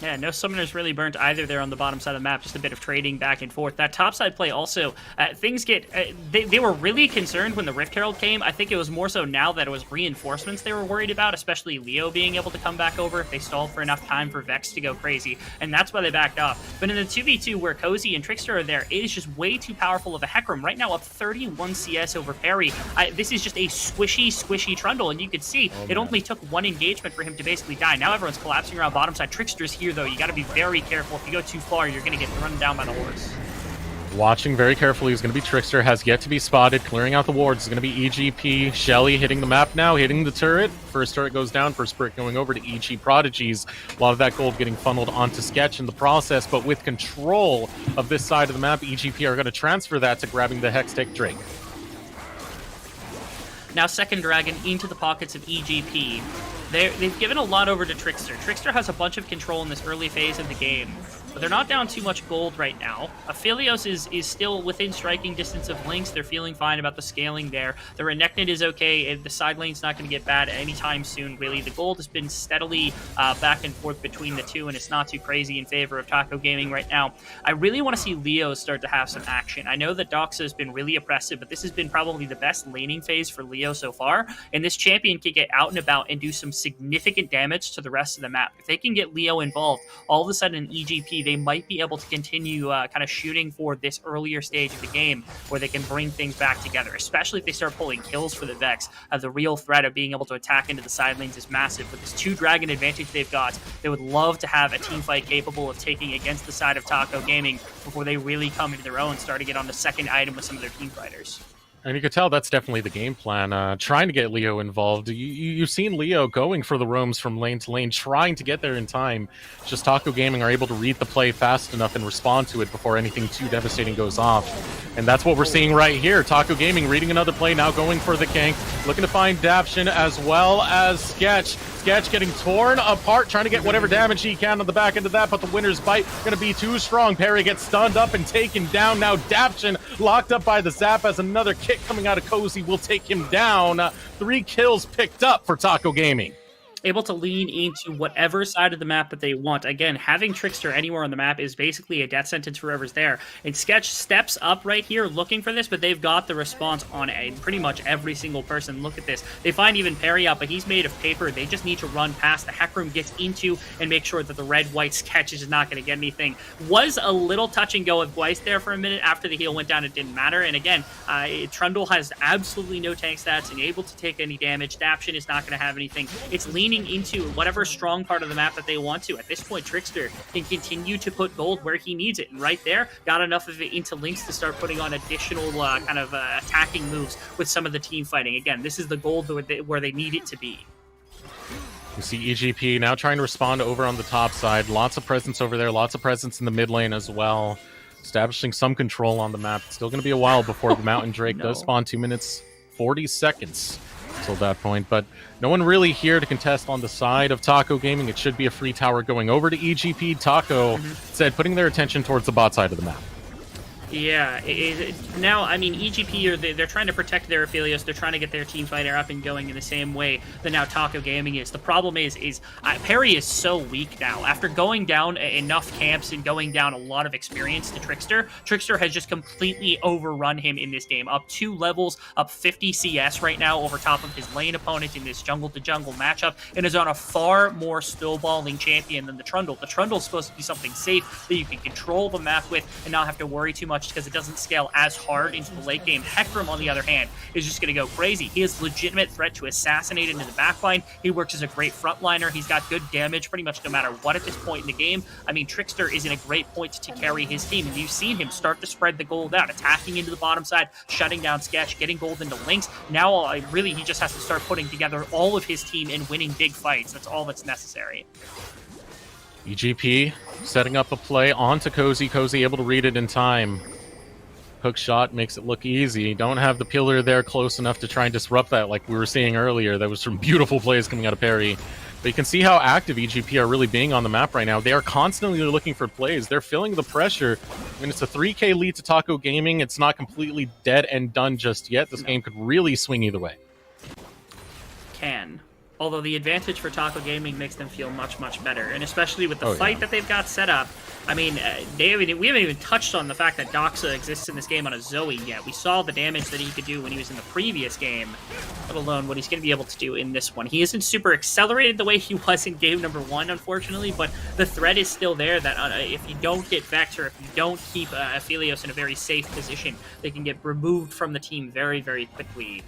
Yeah, no summoners really burnt either there on the bottom side of the map, just a bit of trading back and forth. That topside play also, things get... they were really concerned when the Rift Herald came. I think it was more so now that it was reinforcements they were worried about, especially Leo being able to come back over if they stalled for enough time for Vex to go crazy, and that's why they backed off. But in the 2v2 where Cozy and Trickster are there, it is just way too powerful of a Hecarim. Right now up 31 CS over Perry. This is just a squishy Trundle, and you could see it only took 1 engagement for him to basically die. Now everyone's collapsing around bottom side. Trickster's here though. You got to be very careful. If you go too far, you're going to get run down by the horse. Watching very carefully is going to be Trickster. Has yet to be spotted. Clearing out the wards is going to be EGP. Shelly hitting the map now, hitting the turret. First turret goes down. First brick going over to EG Prodigies. A lot of that gold getting funneled onto Sketch in the process, but with control of this side of the map, EGP are going to transfer that to grabbing the Hextech Drake. Now second dragon into the pockets of EGP. They've given a lot over to Trickster. Trickster has a bunch of control in this early phase of the game, but they're not down too much gold right now. Aphelios is still within striking distance of Lynx. They're feeling fine about the scaling there. The Renekton is okay. The side lane's not going to get bad anytime soon, really. The gold has been steadily back and forth between the two, and it's not too crazy in favor of Taco Gaming right now. I really want to see Leo start to have some action. I know that Doxa has been really oppressive, but this has been probably the best laning phase for Leo so far, and this champion can get out and about and do some significant damage to the rest of the map. If they can get Leo involved, all of a sudden in EGP, they might be able to continue kind of shooting for this earlier stage of the game where they can bring things back together, especially if they start pulling kills for the Vex. The real threat of being able to attack into the side lanes is massive. With this 2-dragon advantage they've got, they would love to have a team fight capable of taking against the side of Taco Gaming before they really come into their own, starting it on the second item with some of their team fighters. And you could tell that's definitely the game plan, trying to get Leo involved. You've seen Leo going for the roams from lane to lane, trying to get there in time. Just Taco Gaming are able to read the play fast enough and respond to it before anything too devastating goes off. And that's what we're seeing right here. Taco Gaming reading another play, now going for the gank, looking to find Daption as well as Sketch. Sketch getting torn apart, trying to get whatever damage he can on the back end of that, but the winner's bite going to be too strong. Perry gets stunned up and taken down. Now Daption locked up by the zap as another kick coming out of Cozy will take him down. 3 kills picked up for Taco Gaming. Able to lean into whatever side of the map that they want. Again, having Trickster anywhere on the map is basically a death sentence for whoever's there. And Sketch steps up right here looking for this, but they've got the response on pretty much every single person. Look at this. They find even Perry out, but he's made of paper. They just need to run past. The Hecarim gets into and make sure that the red-white Sketch is not going to get anything. Was a little touch and go with Blythe there for a minute. After the heal went down, it didn't matter. And again, Trundle has absolutely no tank stats and able to take any damage. Daption is not going to have anything. It's leaning into whatever strong part of the map that they want to. At this point, Trickster can continue to put gold where he needs it, and right there, got enough of it into Lynx to start putting on additional kind of attacking moves with some of the team fighting. Again, this is the gold where they need it to be. You see EGP now trying to respond over on the top side. Lots of presence over there, lots of presence in the mid lane as well. Establishing some control on the map. It's still going to be a while before the Mountain Drake does spawn. 2 minutes, 40 seconds until that point, but no one really here to contest on the side of Taco Gaming. It should be a free tower going over to EGP. Taco said putting their attention towards the bot side of the map. Yeah, now, I mean, EGP, they're trying to protect their Aphelios. They're trying to get their team fighter up and going in the same way that now Taco Gaming is. The problem is Perry is so weak now. After going down enough camps and going down a lot of experience to Trickster, Trickster has just completely overrun him in this game. Up 2 levels, up 50 CS right now over top of his lane opponent in this jungle-to-jungle matchup, and is on a far more snowballing champion than the Trundle. The Trundle is supposed to be something safe that you can control the map with and not have to worry too much because it doesn't scale as hard into the late game. Hecarim, on the other hand, is just going to go crazy. He is legitimate threat to assassinate into the backline. He works as a great frontliner. He's got good damage pretty much no matter what at this point in the game. I mean, Trickster is in a great point to carry his team, and you've seen him start to spread the gold out, attacking into the bottom side, shutting down Sketch, getting gold into Lynx. Now, really, he just has to start putting together all of his team and winning big fights. That's all that's necessary. EGP setting up a play onto Cozy. Cozy able to read it in time. Hook shot makes it look easy. Don't have the pillar there close enough to try and disrupt that like we were seeing earlier. There was some beautiful plays coming out of Perry. But you can see how active EGP are really being on the map right now. They are constantly looking for plays. They're feeling the pressure. I mean, it's a 3K lead to Taco Gaming. It's not completely dead and done just yet. This game could really swing either way. Although the advantage for Taco Gaming makes them feel much, much better. And especially with the fight that they've got set up. I mean, we haven't even touched on the fact that Doxa exists in this game on a Zoe yet. We saw the damage that he could do when he was in the previous game, let alone what he's going to be able to do in this one. He isn't super accelerated the way he was in game number 1, unfortunately, but the threat is still there that if you don't get Vector, if you don't keep Aphelios in a very safe position, they can get removed from the team very, very quickly.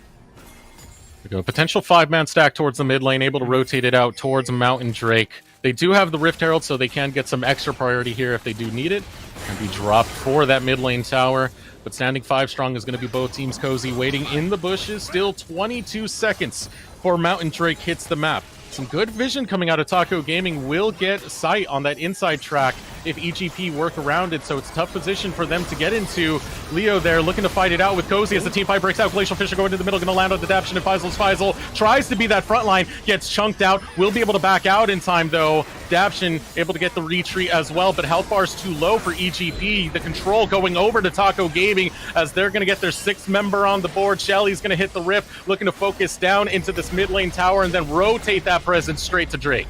We go. Potential 5-man stack towards the mid lane, able to rotate it out towards Mountain Drake. They do have the Rift Herald, so they can get some extra priority here if they do need it. Can be dropped for that mid lane tower. But standing 5 strong is going to be both teams. Cozy waiting in the bushes. Still 22 seconds before Mountain Drake hits the map. Some good vision coming out of Taco Gaming. Will get sight on that inside track if EGP work around it, so it's a tough position for them to get into. Leo there looking to fight it out with Cozy as the team fight breaks out. Glacial Fisher going to the middle, going to land on the Daption, and Faisal tries to be that front line, gets chunked out, will be able to back out in time though. Daption able to get the retreat as well, but health bar's too low for EGP. The control going over to Taco Gaming as they're going to get their 6th member on the board. Shelly's going to hit the rift, looking to focus down into this mid lane tower and then rotate that presence straight to Drake.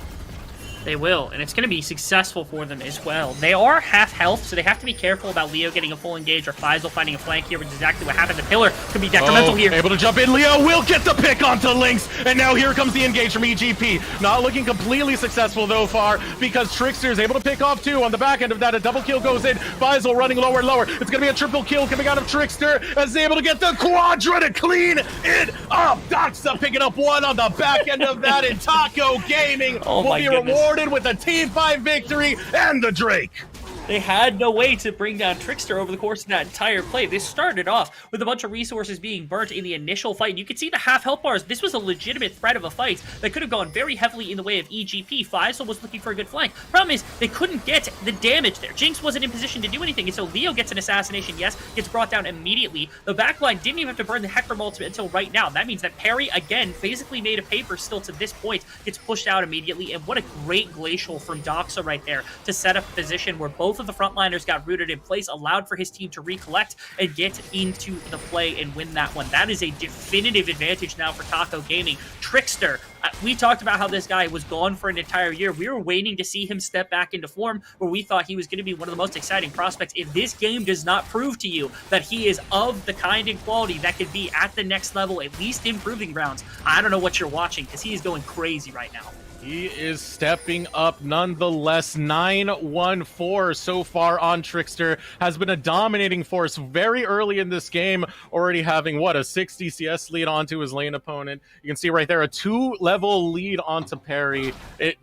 They will, and it's going to be successful for them as well. They are half health, so they have to be careful about Leo getting a full engage or Faisal finding a flank here, which is exactly what happened. The pillar could be detrimental here. Able to jump in. Leo will get the pick onto Lynx, and now here comes the engage from EGP. Not looking completely successful though far, because Trickster is able to pick off 2 on the back end of that. A double kill goes in. Faisal running lower and lower. It's going to be a triple kill coming out of Trickster as able to get the quadra to clean it up. Doxa picking up 1 on the back end of that, and Taco Gaming will be rewarded with a Team 5 victory and the Drake. They had no way to bring down Trickster over the course of that entire play. This started off with a bunch of resources being burnt in the initial fight. You could see the half health bars. This was a legitimate threat of a fight that could have gone very heavily in the way of EGP. Faisal was looking for a good flank. Problem is, they couldn't get the damage there. Jinx wasn't in position to do anything, and so Leo gets an assassination, yes, gets brought down immediately. The backline didn't even have to burn the Hecarim ultimate until right now. That means that Perry, again, basically made a paper still to this point, gets pushed out immediately, and what a great Glacial from Doxa right there to set up a position where both of the frontliners got rooted in place, allowed for his team to recollect and get into the play and win that one. That is a definitive advantage now for Taco Gaming. Trickster, we talked about how this guy was gone for an entire year. We were waiting to see him step back into form where we thought he was going to be one of the most exciting prospects. If this game does not prove to you that he is of the kind and quality that could be at the next level, at least in Proving Grounds, I don't know what you're watching because he is going crazy right now. He is stepping up nonetheless. 9-1-4 so far on Trickster. Has been a dominating force very early in this game, already having, a 60 CS lead onto his lane opponent. You can see right there a 2-level lead onto Perry.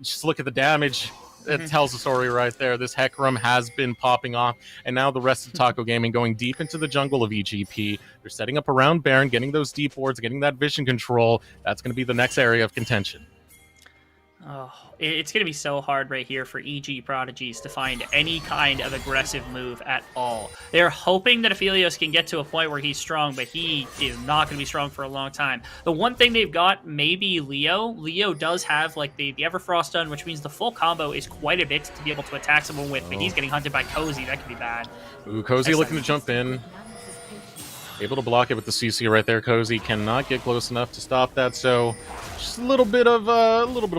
Just look at the damage. It tells the story right there. This Hecarim has been popping off, and now the rest of Taco Gaming going deep into the jungle of EGP. They're setting up around Baron, getting those deep wards, getting that vision control. That's going to be the next area of contention. Oh, it's going to be so hard right here for EG Prodigies to find any kind of aggressive move at all. They're hoping that Aphelios can get to a point where he's strong, but he is not going to be strong for a long time. The one thing they've got, maybe Leo. Leo does have like the Everfrost done, which means the full combo is quite a bit to be able to attack someone with, but he's getting hunted by Cozy. That could be bad. Ooh, Cozy looking to jump in. Able to block it with the CC right there. Cozy cannot get close enough to stop that, so just a little bit of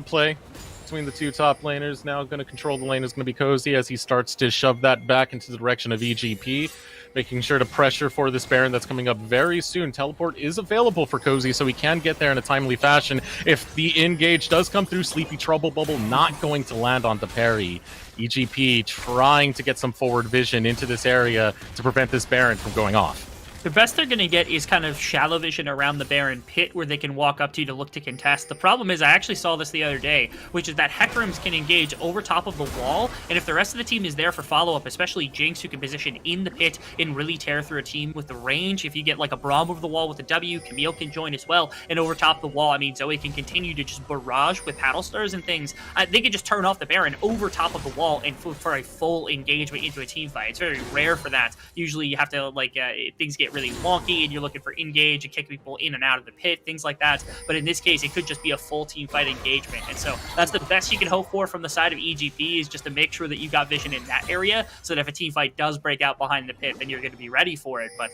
play between the two top laners. Now going to control the lane is going to be Cozy as he starts to shove that back into the direction of EGP, making sure to pressure for this Baron that's coming up very soon. Teleport is available for Cozy, so he can get there in a timely fashion. If the engage does come through, Sleepy Trouble Bubble not going to land on the parry. EGP trying to get some forward vision into this area to prevent this Baron from going off. The best they're going to get is kind of shallow vision around the Baron pit where they can walk up to look to contest. The problem is, I actually saw this the other day, which is that Hecarims can engage over top of the wall, and if the rest of the team is there for follow-up, especially Jinx, who can position in the pit and really tear through a team with the range. If you get like a Braum over the wall with a W, Camille can join as well, and over top of the wall, I mean, Zoe can continue to just barrage with paddle stars and things. They can just turn off the Baron over top of the wall and for a full engagement into a team fight. It's very rare for that. Usually you have to, like, things get really wonky and you're looking for engage and kick people in and out of the pit, things like that. But in this case, it could just be a full team fight engagement. And so that's the best you can hope for from the side of EGP, is just to make sure that you got vision in that area so that if a team fight does break out behind the pit, then you're going to be ready for it. But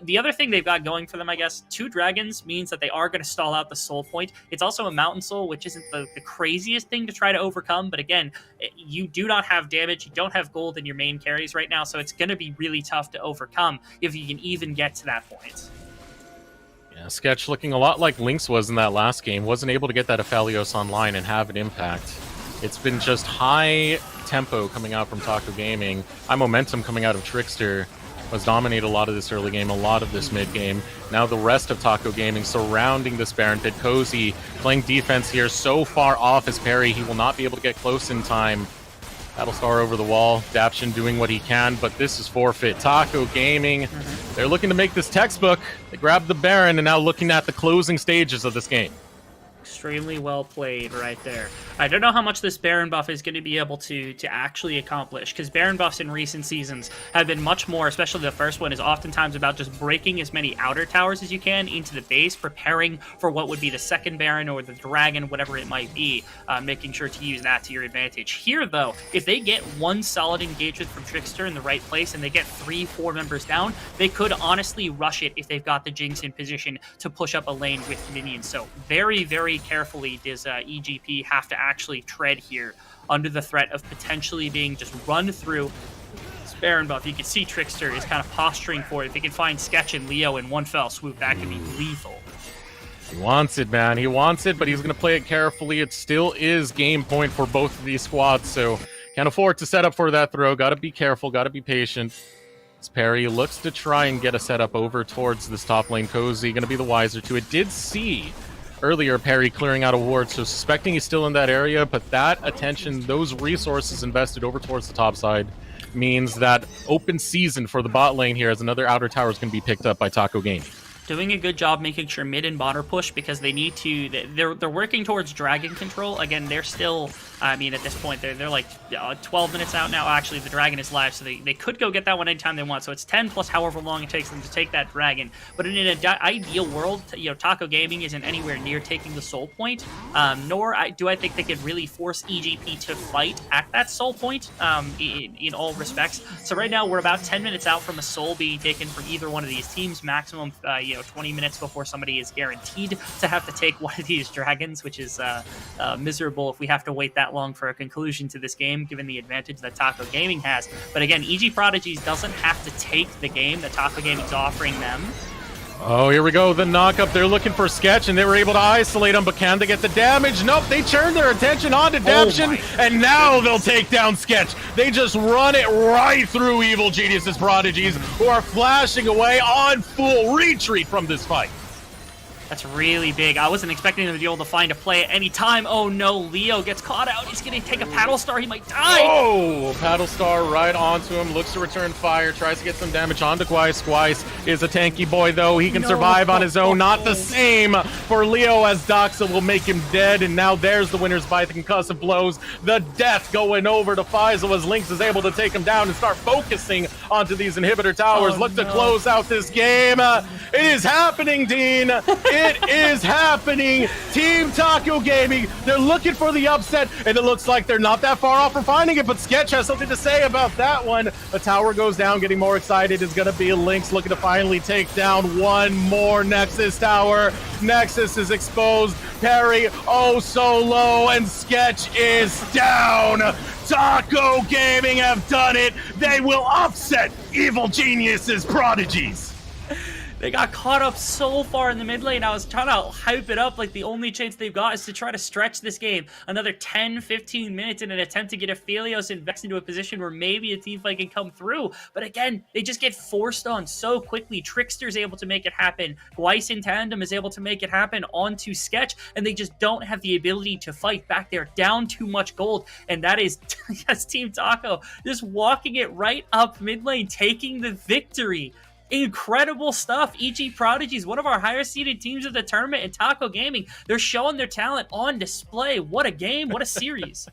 the other thing they've got going for them, I guess, 2 dragons means that they are going to stall out the soul point. It's also a mountain soul, which isn't the craziest thing to try to overcome. But again, you do not have damage. You don't have gold in your main carries right now. So it's going to be really tough to overcome if you can even get to that point. Yeah, Sketch looking a lot like Lynx was in that last game. Wasn't able to get that Aphelios online and have an impact. It's been just high tempo coming out from Taco Gaming. High momentum coming out of Trickster. Was dominate a lot of this early game, a lot of this mid game. Now the rest of Taco Gaming surrounding this Baron pit. Cozy playing defense here, so far off his parry, he will not be able to get close in time. Battlestar over the wall, Daption doing what he can, but this is forfeit. Taco Gaming, they're looking to make this textbook. They grabbed the Baron and now looking at the closing stages of this game. Extremely well played right there. I don't know how much this Baron buff is going to be able to actually accomplish, because Baron buffs in recent seasons have been much more, especially the first one, is oftentimes about just breaking as many outer towers as you can into the base, preparing for what would be the second Baron or the Dragon, whatever it might be, making sure to use that to your advantage. Here, though, if they get one solid engagement from Trickster in the right place and they get 3-4 members down, they could honestly rush it if they've got the Jinx in position to push up a lane with minions. So very, very carefully does EGP have to actually tread here under the threat of potentially being just run through this Baron buff. You can see Trickster is kind of posturing for it. If he can find Sketch and Leo in one fell swoop, that could be lethal. He wants it, man. He wants it, but he's going to play it carefully. It still is game point for both of these squads, so can't afford to set up for that throw. Got to be careful, got to be patient. As Perry looks to try and get a setup over towards this top lane. Cozy going to be the wiser to it. Did see earlier Perry clearing out a ward, so suspecting he's still in that area, but that attention, those resources invested over towards the top side means that open season for the bot lane here as another outer tower is going to be picked up by Taco Gaming. Doing a good job making sure mid and bot are pushed, because they need to, they're working towards dragon control. Again, they're still, I mean, at this point, they're like 12 minutes out now. Actually, the dragon is live, so they could go get that one anytime they want. So it's 10 plus however long it takes them to take that dragon. But in an ideal world, you know, Taco Gaming isn't anywhere near taking the soul point, nor do I think they could really force EGP to fight at that soul point in all respects. So right now, we're about 10 minutes out from a soul being taken from either one of these teams, maximum, 20 minutes before somebody is guaranteed to have to take one of these dragons, which is miserable if we have to wait that long for a conclusion to this game, given the advantage that Taco Gaming has. But again, EG Prodigies doesn't have to take the game that Taco Gaming's offering them. Oh, here we go. The knockup. They're looking for Sketch, and they were able to isolate him, but can they get the damage? Nope. They turned their attention on to Daption, and now they'll take down Sketch. They just run it right through Evil Genius's Prodigies, who are flashing away on full retreat from this fight. That's really big. I wasn't expecting them to be able to find a play at any time. Oh no, Leo gets caught out. He's going to take a paddle star. He might die. Oh, paddle star right onto him. Looks to return fire. Tries to get some damage onto Gwice. Gwice is a tanky boy, though. He can survive on his own. Not the same for Leo, as Doxa will make him dead. And now there's the winner's bite. The concussive blows. The death going over to Faisal as Lynx is able to take him down and start focusing onto these inhibitor towers. Look to close out this game. It is happening, Dean. It is happening. Team Taco Gaming, they're looking for the upset, and it looks like they're not that far off from finding it, but Sketch has something to say about that one. The tower goes down. Getting more excited is going to be Lynx looking to finally take down one more Nexus tower. Nexus is exposed. Parry, oh so low, and Sketch is down. Taco Gaming have done it. They will upset Evil Genius's Prodigies. They got caught up so far in the mid lane. I was trying to hype it up like the only chance they've got is to try to stretch this game another 10-15 minutes in an attempt to get Aphelios and Vex into a position where maybe a team fight can come through. But again, they just get forced on so quickly. Trickster's able to make it happen. Gwice in tandem is able to make it happen onto Sketch, and they just don't have the ability to fight back. They're down too much gold, and that is that's Team Taco just walking it right up mid lane, taking the victory. Incredible stuff. EG Prodigies, one of our higher seeded teams of the tournament, and Taco Gaming, they're showing their talent on display. What a game. What a series.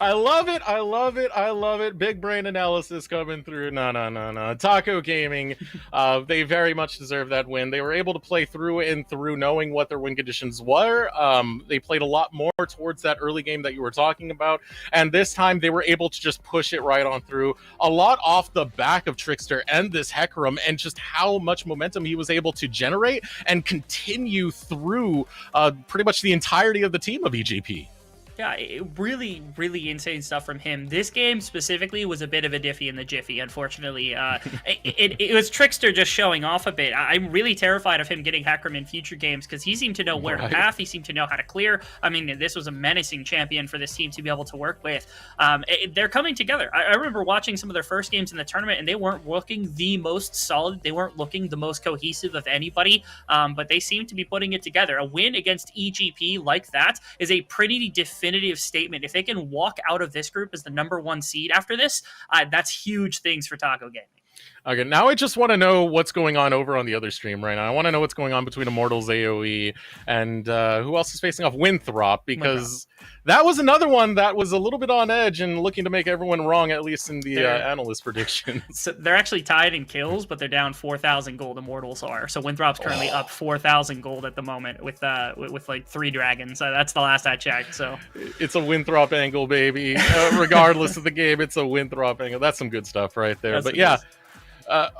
I love it. I love it. I love it. Big brain analysis coming through. No. Taco Gaming, they very much deserve that win. They were able to play through and through knowing what their win conditions were. They played a lot more towards that early game that you were talking about. And this time they were able to just push it right on through. A lot off the back of Trickster and this Hecarim, and just how much momentum he was able to generate and continue through pretty much the entirety of the team of EGP. Yeah, really, really insane stuff from him. This game specifically was a bit of a diffie in the jiffy, unfortunately. It was Trickster just showing off a bit. I'm really terrified of him getting Hecarim in future games because he seemed to know where to path. He seemed to know how to clear. I mean, this was a menacing champion for this team to be able to work with. They're coming together. I remember watching some of their first games in the tournament, and they weren't looking the most solid. They weren't looking the most cohesive of anybody, but they seem to be putting it together. A win against EGP like that is a pretty definitive statement. If they can walk out of this group as the #1 seed after this, that's huge things for Taco Gaming. Okay, now I just want to know what's going on over on the other stream right now. I want to know what's going on between Immortals AoE and who else is facing off Winthrop, because that was another one that was a little bit on edge and looking to make everyone wrong, at least in the analyst predictions. So they're actually tied in kills, but they're down 4,000 gold. Immortals are. So Winthrop's currently up 4,000 gold at the moment with like 3 dragons. That's the last I checked. So it's a Winthrop angle, baby. Regardless of the game, it's a Winthrop angle. That's some good stuff right there. But yeah.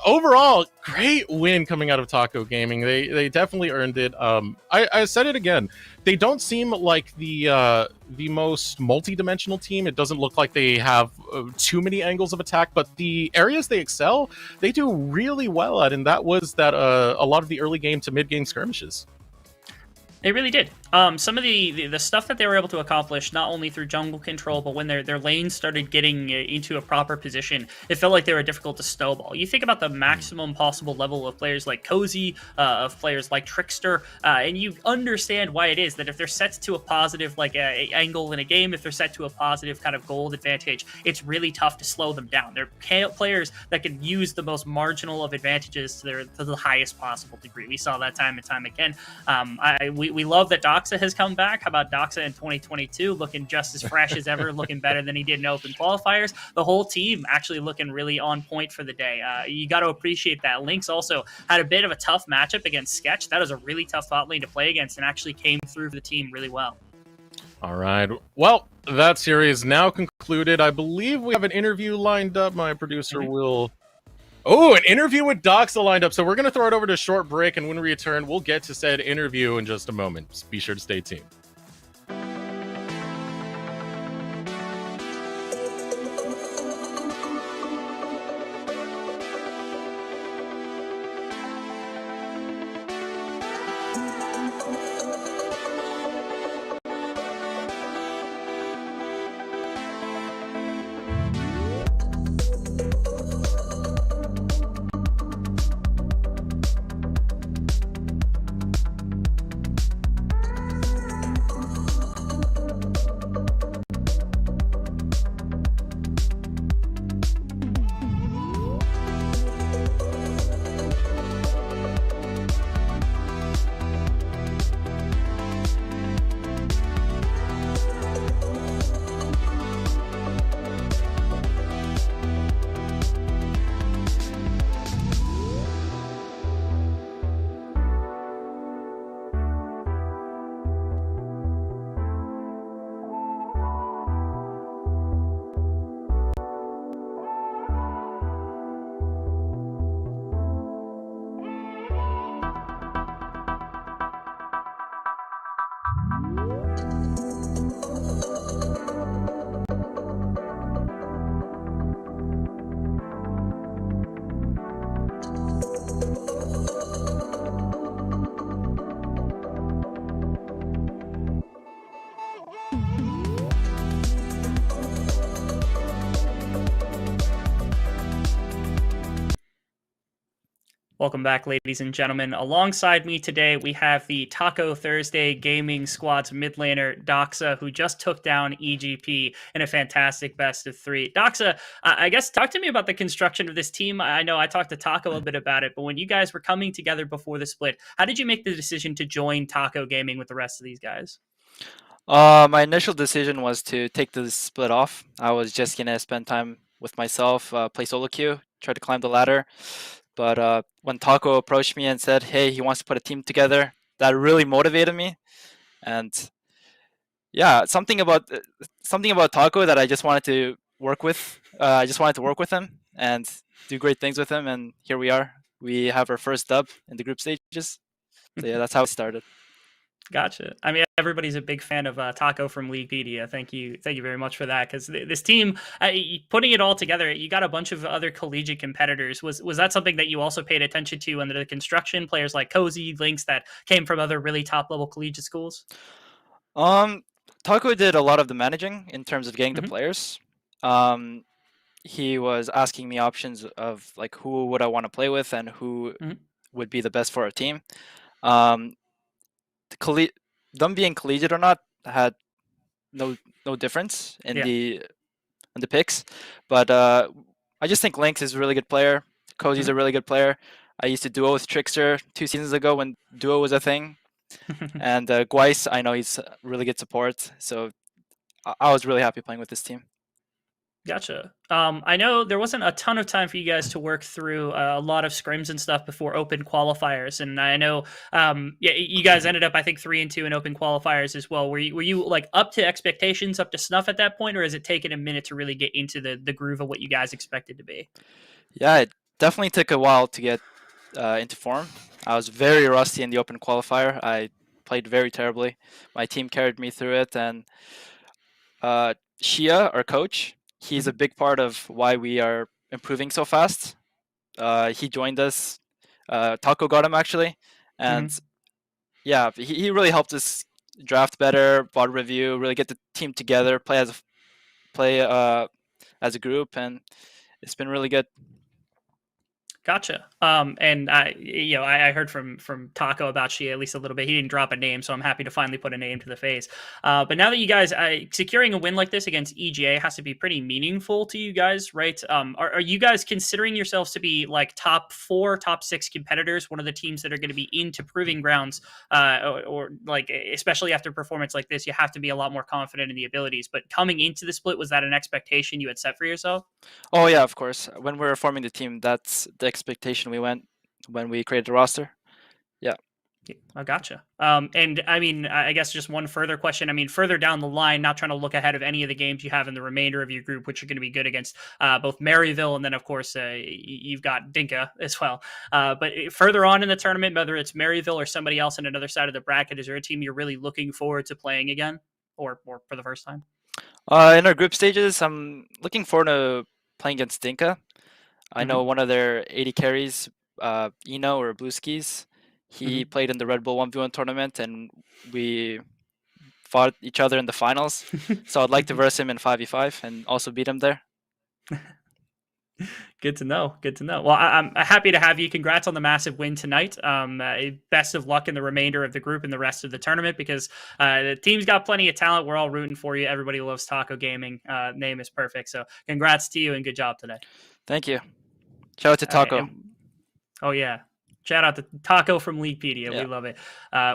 Overall, great win coming out of Taco Gaming. They definitely earned it. I said it again. They don't seem like the most multi-dimensional team. It doesn't look like they have too many angles of attack, but the areas they excel, they do really well at, and that was that a lot of the early game to mid-game skirmishes. They really did. Some of the stuff that they were able to accomplish, not only through jungle control, but when their lanes started getting into a proper position, it felt like they were difficult to snowball. You think about the maximum possible level of players like Cozy, of players like Trickster, and you understand why it is that if they're set to a positive angle in a game, if they're set to a positive kind of gold advantage, it's really tough to slow them down. They're players that can use the most marginal of advantages to the highest possible degree. We saw that time and time again. We love that Doxa has come back. How about Doxa in 2022, looking just as fresh as ever, looking better than he did in open qualifiers. The whole team actually looking really on point for the day. You got to appreciate that. Lynx also had a bit of a tough matchup against Sketch. That was a really tough bot lane to play against and actually came through for the team really well. All right. Well, that series now concluded. I believe we have an interview lined up. My producer will... Oh, an interview with Doxa lined up. So we're going to throw it over to a short break, and when we return, we'll get to said interview in just a moment. Just be sure to stay tuned. Welcome back, ladies and gentlemen. Alongside me today, we have the Taco Thursday Gaming Squad's mid laner, Doxa, who just took down EGP in a fantastic best of 3. Doxa, I guess talk to me about the construction of this team. I know I talked to Taco a bit about it, but when you guys were coming together before the split, how did you make the decision to join Taco Gaming with the rest of these guys? My initial decision was to take the split off. I was just gonna spend time with myself, play solo queue, try to climb the ladder. But when Taco approached me and said, "Hey, he wants to put a team together," that really motivated me. And yeah, something about Taco that I just wanted to work with. I just wanted to work with him and do great things with him. And here we are. We have our first dub in the group stages. So yeah, that's how it started. Gotcha. I mean, everybody's a big fan of Taco from Leaguepedia. Thank you very much for that. Because this team, putting it all together, you got a bunch of other collegiate competitors. Was that something that you also paid attention to under the construction? Players like Cozy, Lynx that came from other really top level collegiate schools. Taco did a lot of the managing in terms of getting the players. He was asking me options of like who would I want to play with and who would be the best for our team. Them being collegiate or not had no difference in the picks, but I just think Lynx is a really good player. Cozy's a really good player. I used to duo with Trickster 2 seasons ago when duo was a thing, and Gweiss, I know he's really good support, so I was really happy playing with this team. Gotcha. I know there wasn't a ton of time for you guys to work through a lot of scrims and stuff before open qualifiers, and I know, you guys ended up, I think, 3-2 in open qualifiers as well. Were you like up to expectations, up to snuff at that point, or has it taken a minute to really get into the groove of what you guys expected to be? Yeah, it definitely took a while to get into form. I was very rusty in the open qualifier. I played very terribly. My team carried me through it, and Shia, our coach, he's a big part of why we are improving so fast. He joined us. Taco got him actually, and yeah, he really helped us draft better, VOD review, really get the team together, play as a group, and it's been really good. Gotcha. And I heard from Taco about Shia at least a little bit. He didn't drop a name, so I'm happy to finally put a name to the face. But now that you guys securing a win like this against EGA has to be pretty meaningful to you guys, right? Are you guys considering yourselves to be like top 4, top 6 competitors, one of the teams that are going to be into proving grounds, or like especially after a performance like this, you have to be a lot more confident in the abilities. But coming into the split, was that an expectation you had set for yourself? Oh yeah, of course. When we were forming the team, that's the expectation we went when we created the roster. Yeah. I gotcha. And I mean, I guess just one further question. I mean, further down the line, not trying to look ahead of any of the games you have in the remainder of your group, which are going to be good against both Maryville and then, of course, you've got Dinka as well. But further on in the tournament, whether it's Maryville or somebody else on another side of the bracket, is there a team you're really looking forward to playing again or for the first time? In our group stages, I'm looking forward to playing against Dinka. I know one of their 80 carries, Eno or Blue Skis. He played in the Red Bull 1v1 tournament, and we fought each other in the finals. So I'd like to verse him in 5v5 and also beat him there. Good to know. Good to know. Well, I'm happy to have you. Congrats on the massive win tonight. Best of luck in the remainder of the group and the rest of the tournament, because the team's got plenty of talent. We're all rooting for you. Everybody loves Taco Gaming. Name is perfect. So congrats to you and good job today. Thank you. Shout out to Taco. Oh, yeah. Shout out to Taco from Leaguepedia. Yeah. We love it.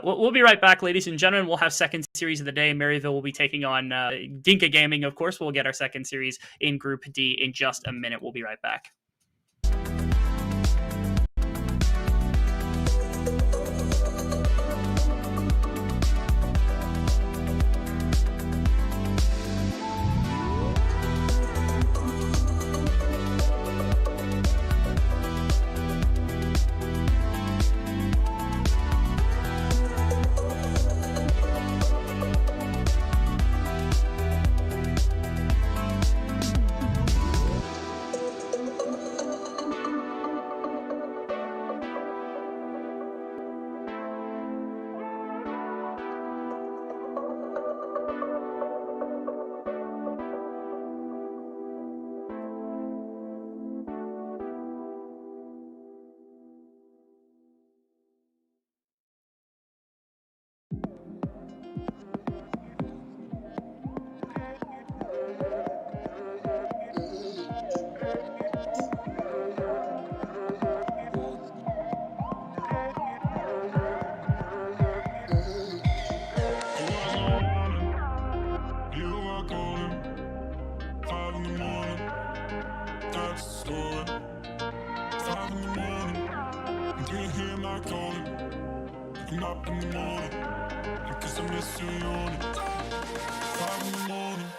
We'll be right back, ladies and gentlemen. We'll have second series of the day. Maryville will be taking on Dinka Gaming, of course. We'll get our second series in Group D in just a minute. We'll be right back. 5 in the morning, until you hear my calling. Waking up in the morning, I guess I miss you yawning. 5 in the morning,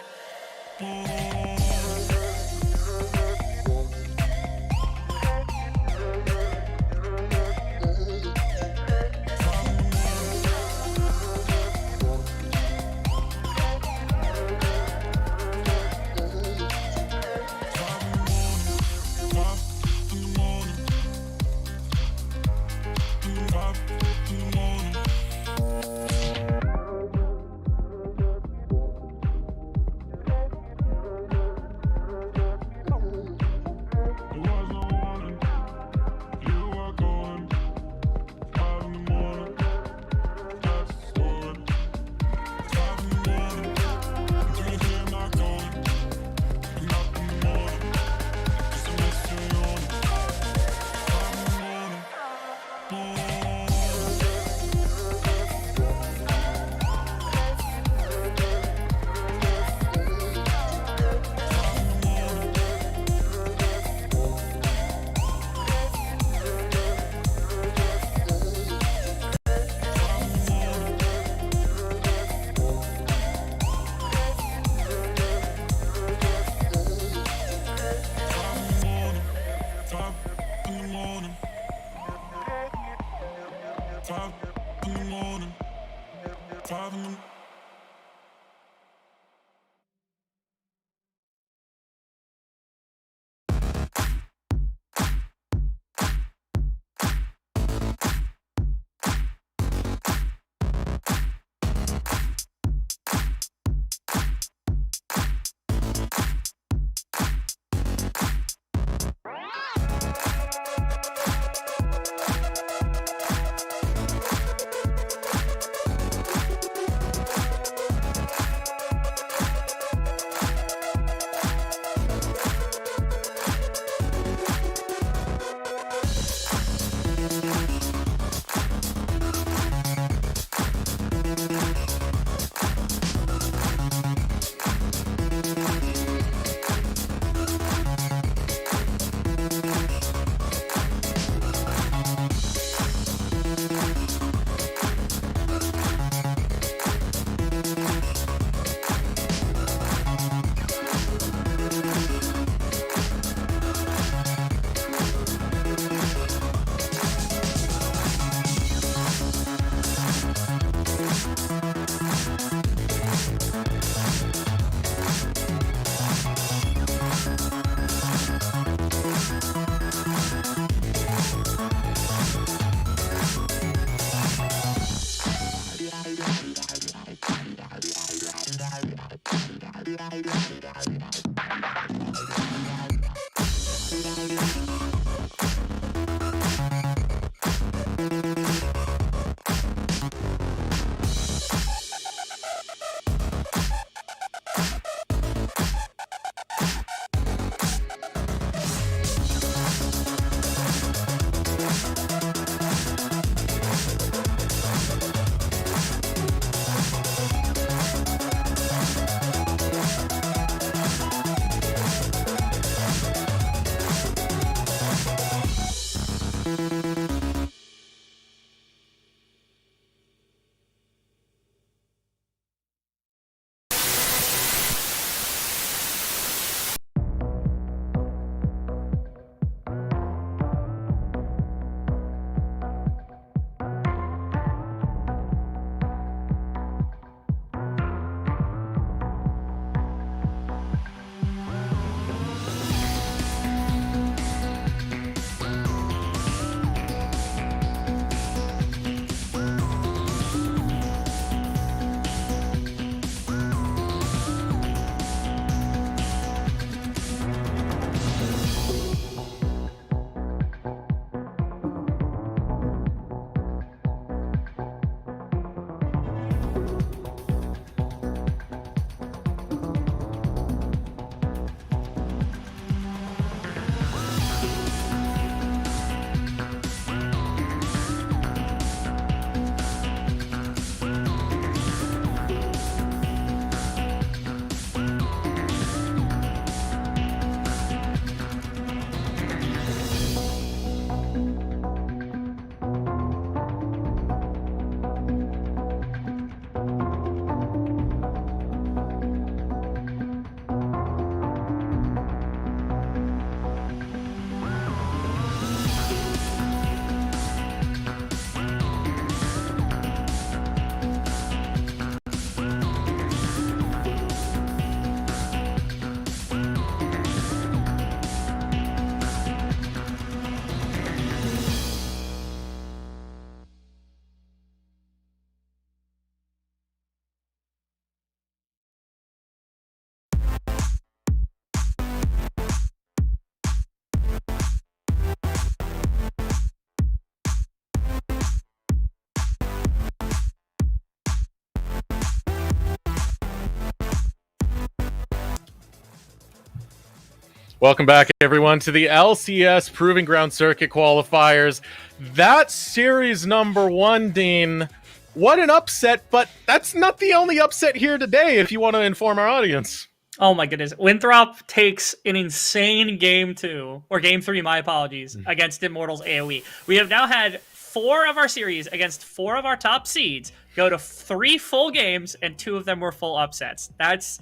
Welcome back, everyone, to the LCS Proving Ground Circuit qualifiers. That series number 1, Dean. What an upset, but that's not the only upset here today, if you want to inform our audience. Oh my goodness. Winthrop takes an insane game 2, or game 3, my apologies, against Immortals AoE. We have now had 4 of our series against 4 of our top seeds go to 3 full games, and 2 of them were full upsets. That's...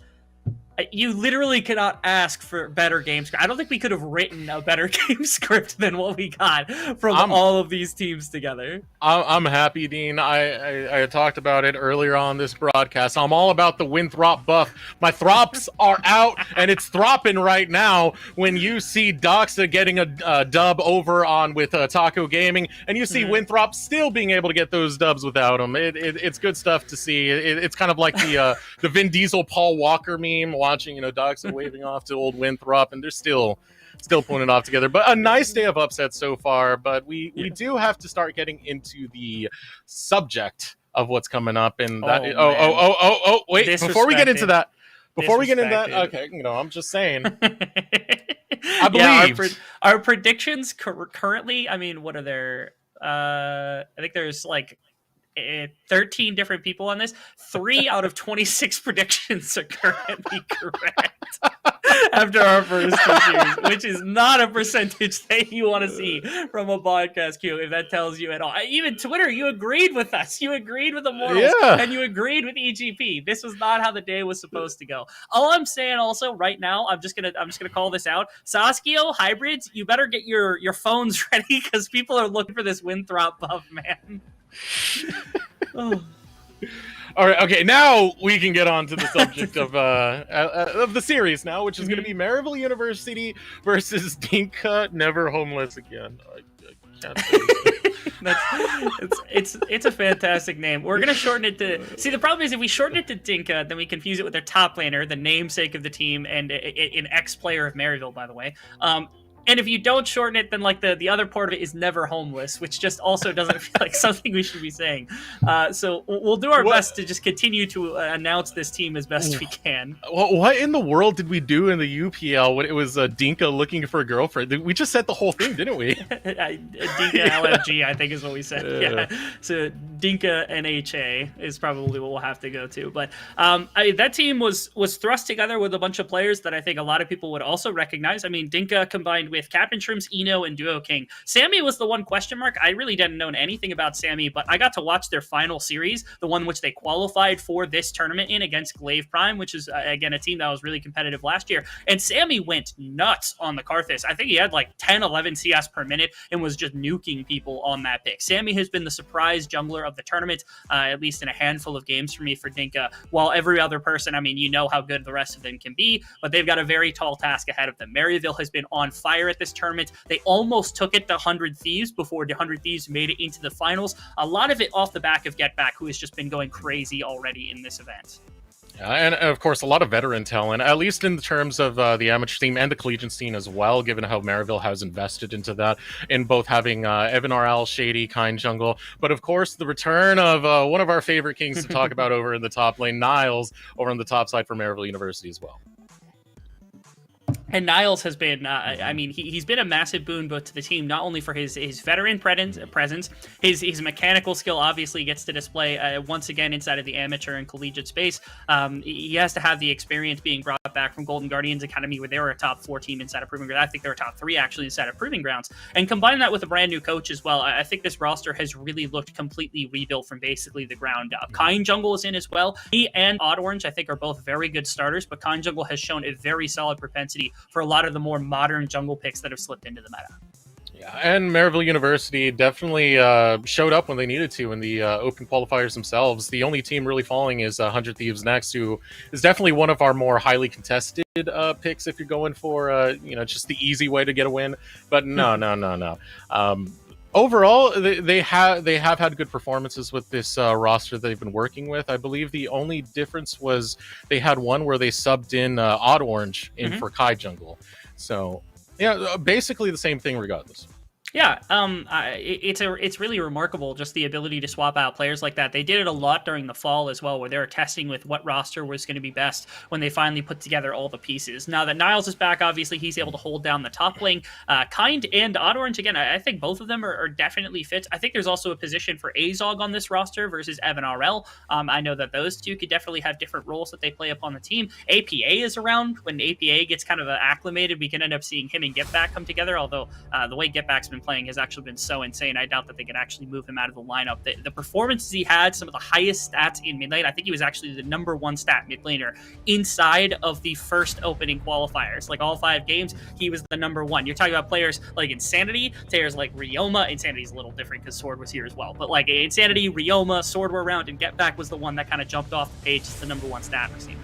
You literally cannot ask for better game script. I don't think we could have written a better game script than what we got from all of these teams together. I'm happy, Dean. I talked about it earlier on this broadcast. I'm all about the Winthrop buff. My throps are out, and it's thropping right now when you see Doxa getting a dub over on with Taco Gaming, and you see Winthrop still being able to get those dubs without him. It's good stuff to see. It's kind of like the Vin Diesel Paul Walker meme, watching, Doxa waving off to old Winthrop, and they're still pulling it off together. But a nice day of upsets so far. But we do have to start getting into the subject of what's coming up. And that wait, before we get into that, okay, I'm just saying. I believe our predictions currently. I mean, what are there? I think there's like 13 different people on this. 3 out of 26 predictions are currently correct after our first 2 series, which is not a percentage that you want to see from a podcast queue, if that tells you at all. Even Twitter, you agreed with us. You agreed with Immortals, and you agreed with EGP. This was not how the day was supposed to go. All I'm saying also right now, I'm just gonna call this out. Saskio hybrids, you better get your phones ready, because people are looking for this Winthrop buff, man. Oh. All right, okay, now we can get on to the subject of the series now, which is going to be Maryville University versus Dinka Never Homeless Again. I can't say it's a fantastic name. We're gonna shorten it to. See, the problem is if we shorten it to Dinka, then we confuse it with their top laner, the namesake of the team, and an ex-player of Maryville, by the way. And if you don't shorten it, then like the other part of it is Never Homeless, which just also doesn't feel like something we should be saying. So we'll do our best to just continue to announce this team as best we can. What in the world did we do in the UPL when it was Dinka looking for a girlfriend? We just said the whole thing, didn't we? Dinka LFG, I think is what we said. Yeah. So Dinka NHA is probably what we'll have to go to. But that team was thrust together with a bunch of players that I think a lot of people would also recognize. I mean, Dinka combined with Captain Shrimps, Eno, and Duo King. Sammy was the one question mark. I really didn't know anything about Sammy, but I got to watch their final series, the one which they qualified for this tournament in against Glaive Prime, which is, again, a team that was really competitive last year. And Sammy went nuts on the Karthus. I think he had like 10, 11 CS per minute and was just nuking people on that pick. Sammy has been the surprise jungler of the tournament, at least in a handful of games for me for Dinka, while every other person, I mean, you know how good the rest of them can be, but they've got a very tall task ahead of them. Maryville has been on fire at this tournament. They almost took it to 100 Thieves before the 100 Thieves made it into the finals. A lot of it off the back of Get Back, who has just been going crazy already in this event. And of course, a lot of veteran talent, at least in terms of the amateur team and the collegiate scene as well, given how Maryville has invested into that, in both having Evan RL, Shady, Kind Jungle, but of course, the return of one of our favorite kings to talk about over in the top lane, Niles, over on the top side for Maryville University as well. And Niles has been, I mean, he's been a massive boon both to the team, not only for his veteran presence, his mechanical skill obviously gets to display once again inside of the amateur and collegiate space. He has to have the experience being brought back from Golden Guardians Academy, where they were a top 4 team inside of Proving Grounds. I think they were top 3 actually inside of Proving Grounds. And combine that with a brand new coach as well, I think this roster has really looked completely rebuilt from basically the ground up. Kind Jungle is in as well. He and Odd Orange, I think, are both very good starters, but Kind Jungle has shown a very solid propensity for a lot of the more modern jungle picks that have slipped into the meta. Yeah, and Maryville University definitely showed up when they needed to in the open qualifiers themselves. The only team really falling is 100 Thieves Next, who is definitely one of our more highly contested picks if you're going for just the easy way to get a win. But no. Overall, they have had good performances with this roster they've been working with. I believe the only difference was they had one where they subbed in Odd Orange in for Kai Jungle. So, yeah, basically the same thing regardless. Yeah, it's really remarkable just the ability to swap out players like that. They did it a lot during the fall as well, where they were testing with what roster was going to be best when they finally put together all the pieces. Now that Niles is back, obviously he's able to hold down the top lane. Kind and Odorange, again, I think both of them are definitely fit. I think there's also a position for Azog on this roster versus Evan RL. I know that those two could definitely have different roles that they play upon the team. APA is around. When APA gets kind of acclimated, we can end up seeing him and Get Back come together, although the way Get Back's been playing has actually been so insane. I doubt that they could actually move him out of the lineup. The performances he had, some of the highest stats in mid lane. I think he was actually the #1 stat mid laner inside of the first opening qualifiers. Like all 5 games, he was the #1. You're talking about players like Insanity, players like Ryoma. Insanity's a little different because Sword was here as well. But like Insanity, Ryoma, Sword were around, and Get Back was the one that kind of jumped off the page as the #1 stat receiver.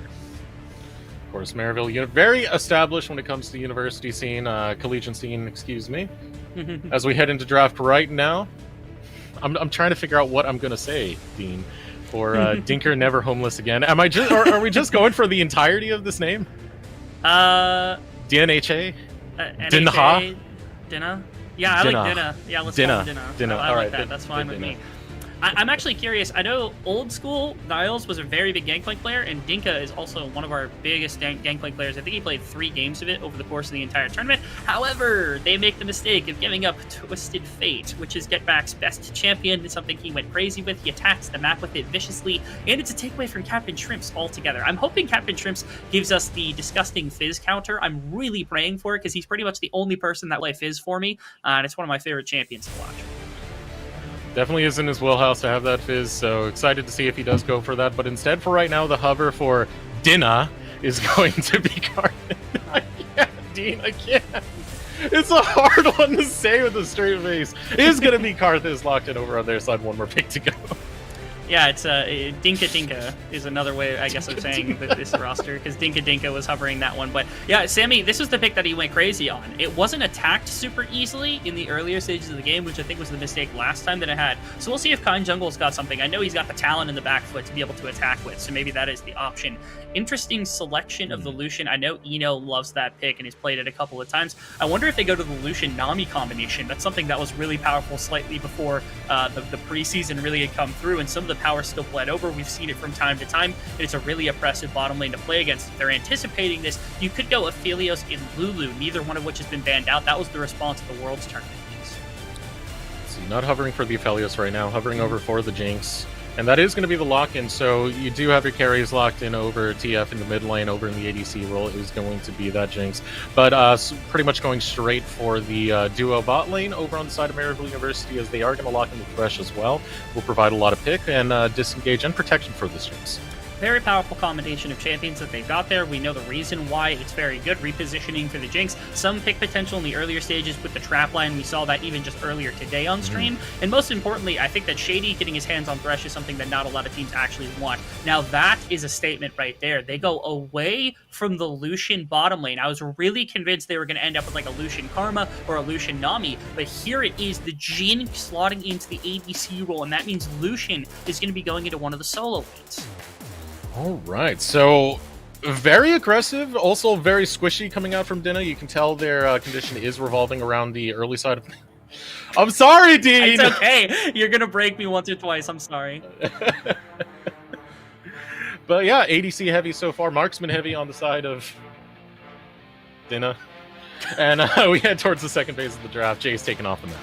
Of course, Maryville, very established when it comes to the university scene, collegiate scene, excuse me. As we head into draft right now, I'm trying to figure out what I'm going to say, Dean, for Dinker Never Homeless Again. Am I just, or are we just going for the entirety of this name? DNHA? Dinha? Dinha? Yeah, I Dinha. like Dinha. Yeah, let's Dinha. call him Dinha. Dinha. I All like right, that. That's fine with Dinha. me. I'm actually curious. I know old school Niles was a very big Gangplank player, and Dinka is also one of our biggest Gangplank players. I think he played 3 games of it over the course of the entire tournament. However, they make the mistake of giving up Twisted Fate, which is Get Back's best champion. It's something he went crazy with. He attacks the map with it viciously, and it's a takeaway from Captain Shrimps altogether. I'm hoping Captain Shrimps gives us the disgusting Fizz counter. I'm really praying for it because he's pretty much the only person that play Fizz for me, and it's one of my favorite champions to watch. Definitely is in his wheelhouse to have that Fizz, so excited to see if he does go for that. But instead, for right now, the hover for Dinha is going to be Carthen. I can't, Dean, I can't. It's a hard one to say with a straight face. It is going to be Carthen is locked in over on their side. One more pick to go. Yeah, it's Dinka Dinka is another way, I guess, of saying this roster, because Dinka Dinka was hovering that one. But yeah, Sammy, this was the pick that he went crazy on. It wasn't attacked super easily in the earlier stages of the game, which I think was the mistake last time that it had. So we'll see if Kind Jungle's got something. I know he's got the talent in the back foot to be able to attack with, so maybe that is the option. Interesting selection of the Lucian. I know Eno loves that pick and he's played it a couple of times. I wonder if they go to the Lucian-Nami combination. That's something that was really powerful slightly before the preseason really had come through, and some of the power still bled over. We've seen it from time to time. It's a really oppressive bottom lane to play against. If they're anticipating this, you could go Aphelios and Lulu, neither one of which has been banned out. That was the response of the Worlds tournament. So not hovering for the Aphelios right now, hovering over for the Jinx. And that is going to be the lock-in, so you do have your carries locked in over TF in the mid lane. Over in the ADC role is going to be that Jinx. But pretty much going straight for the duo bot lane over on the side of Maryville University, as they are going to lock in the Thresh as well. Will provide a lot of pick and disengage and protection for this Jinx. Very powerful combination of champions that they've got there. We know the reason why it's very good. Repositioning for the Jinx. Some pick potential in the earlier stages with the trap line. We saw that even just earlier today on stream. And most importantly, I think that Shady getting his hands on Thresh is something that not a lot of teams actually want. Now that is a statement right there. They go away from the Lucian bottom lane. I was really convinced they were going to end up with like a Lucian Karma or a Lucian Nami, but here it is, the Jhin slotting into the ADC role, and that means Lucian is going to be going into one of the solo lanes. All right, so very aggressive, also very squishy coming out from Dinha. You can tell their condition is revolving around the early side of... I'm sorry, Dean! It's okay. You're going to break me once or twice. I'm sorry. But yeah, ADC heavy so far. Marksman heavy on the side of Dinha. And we head towards the second phase of the draft. Jay's taking off the map.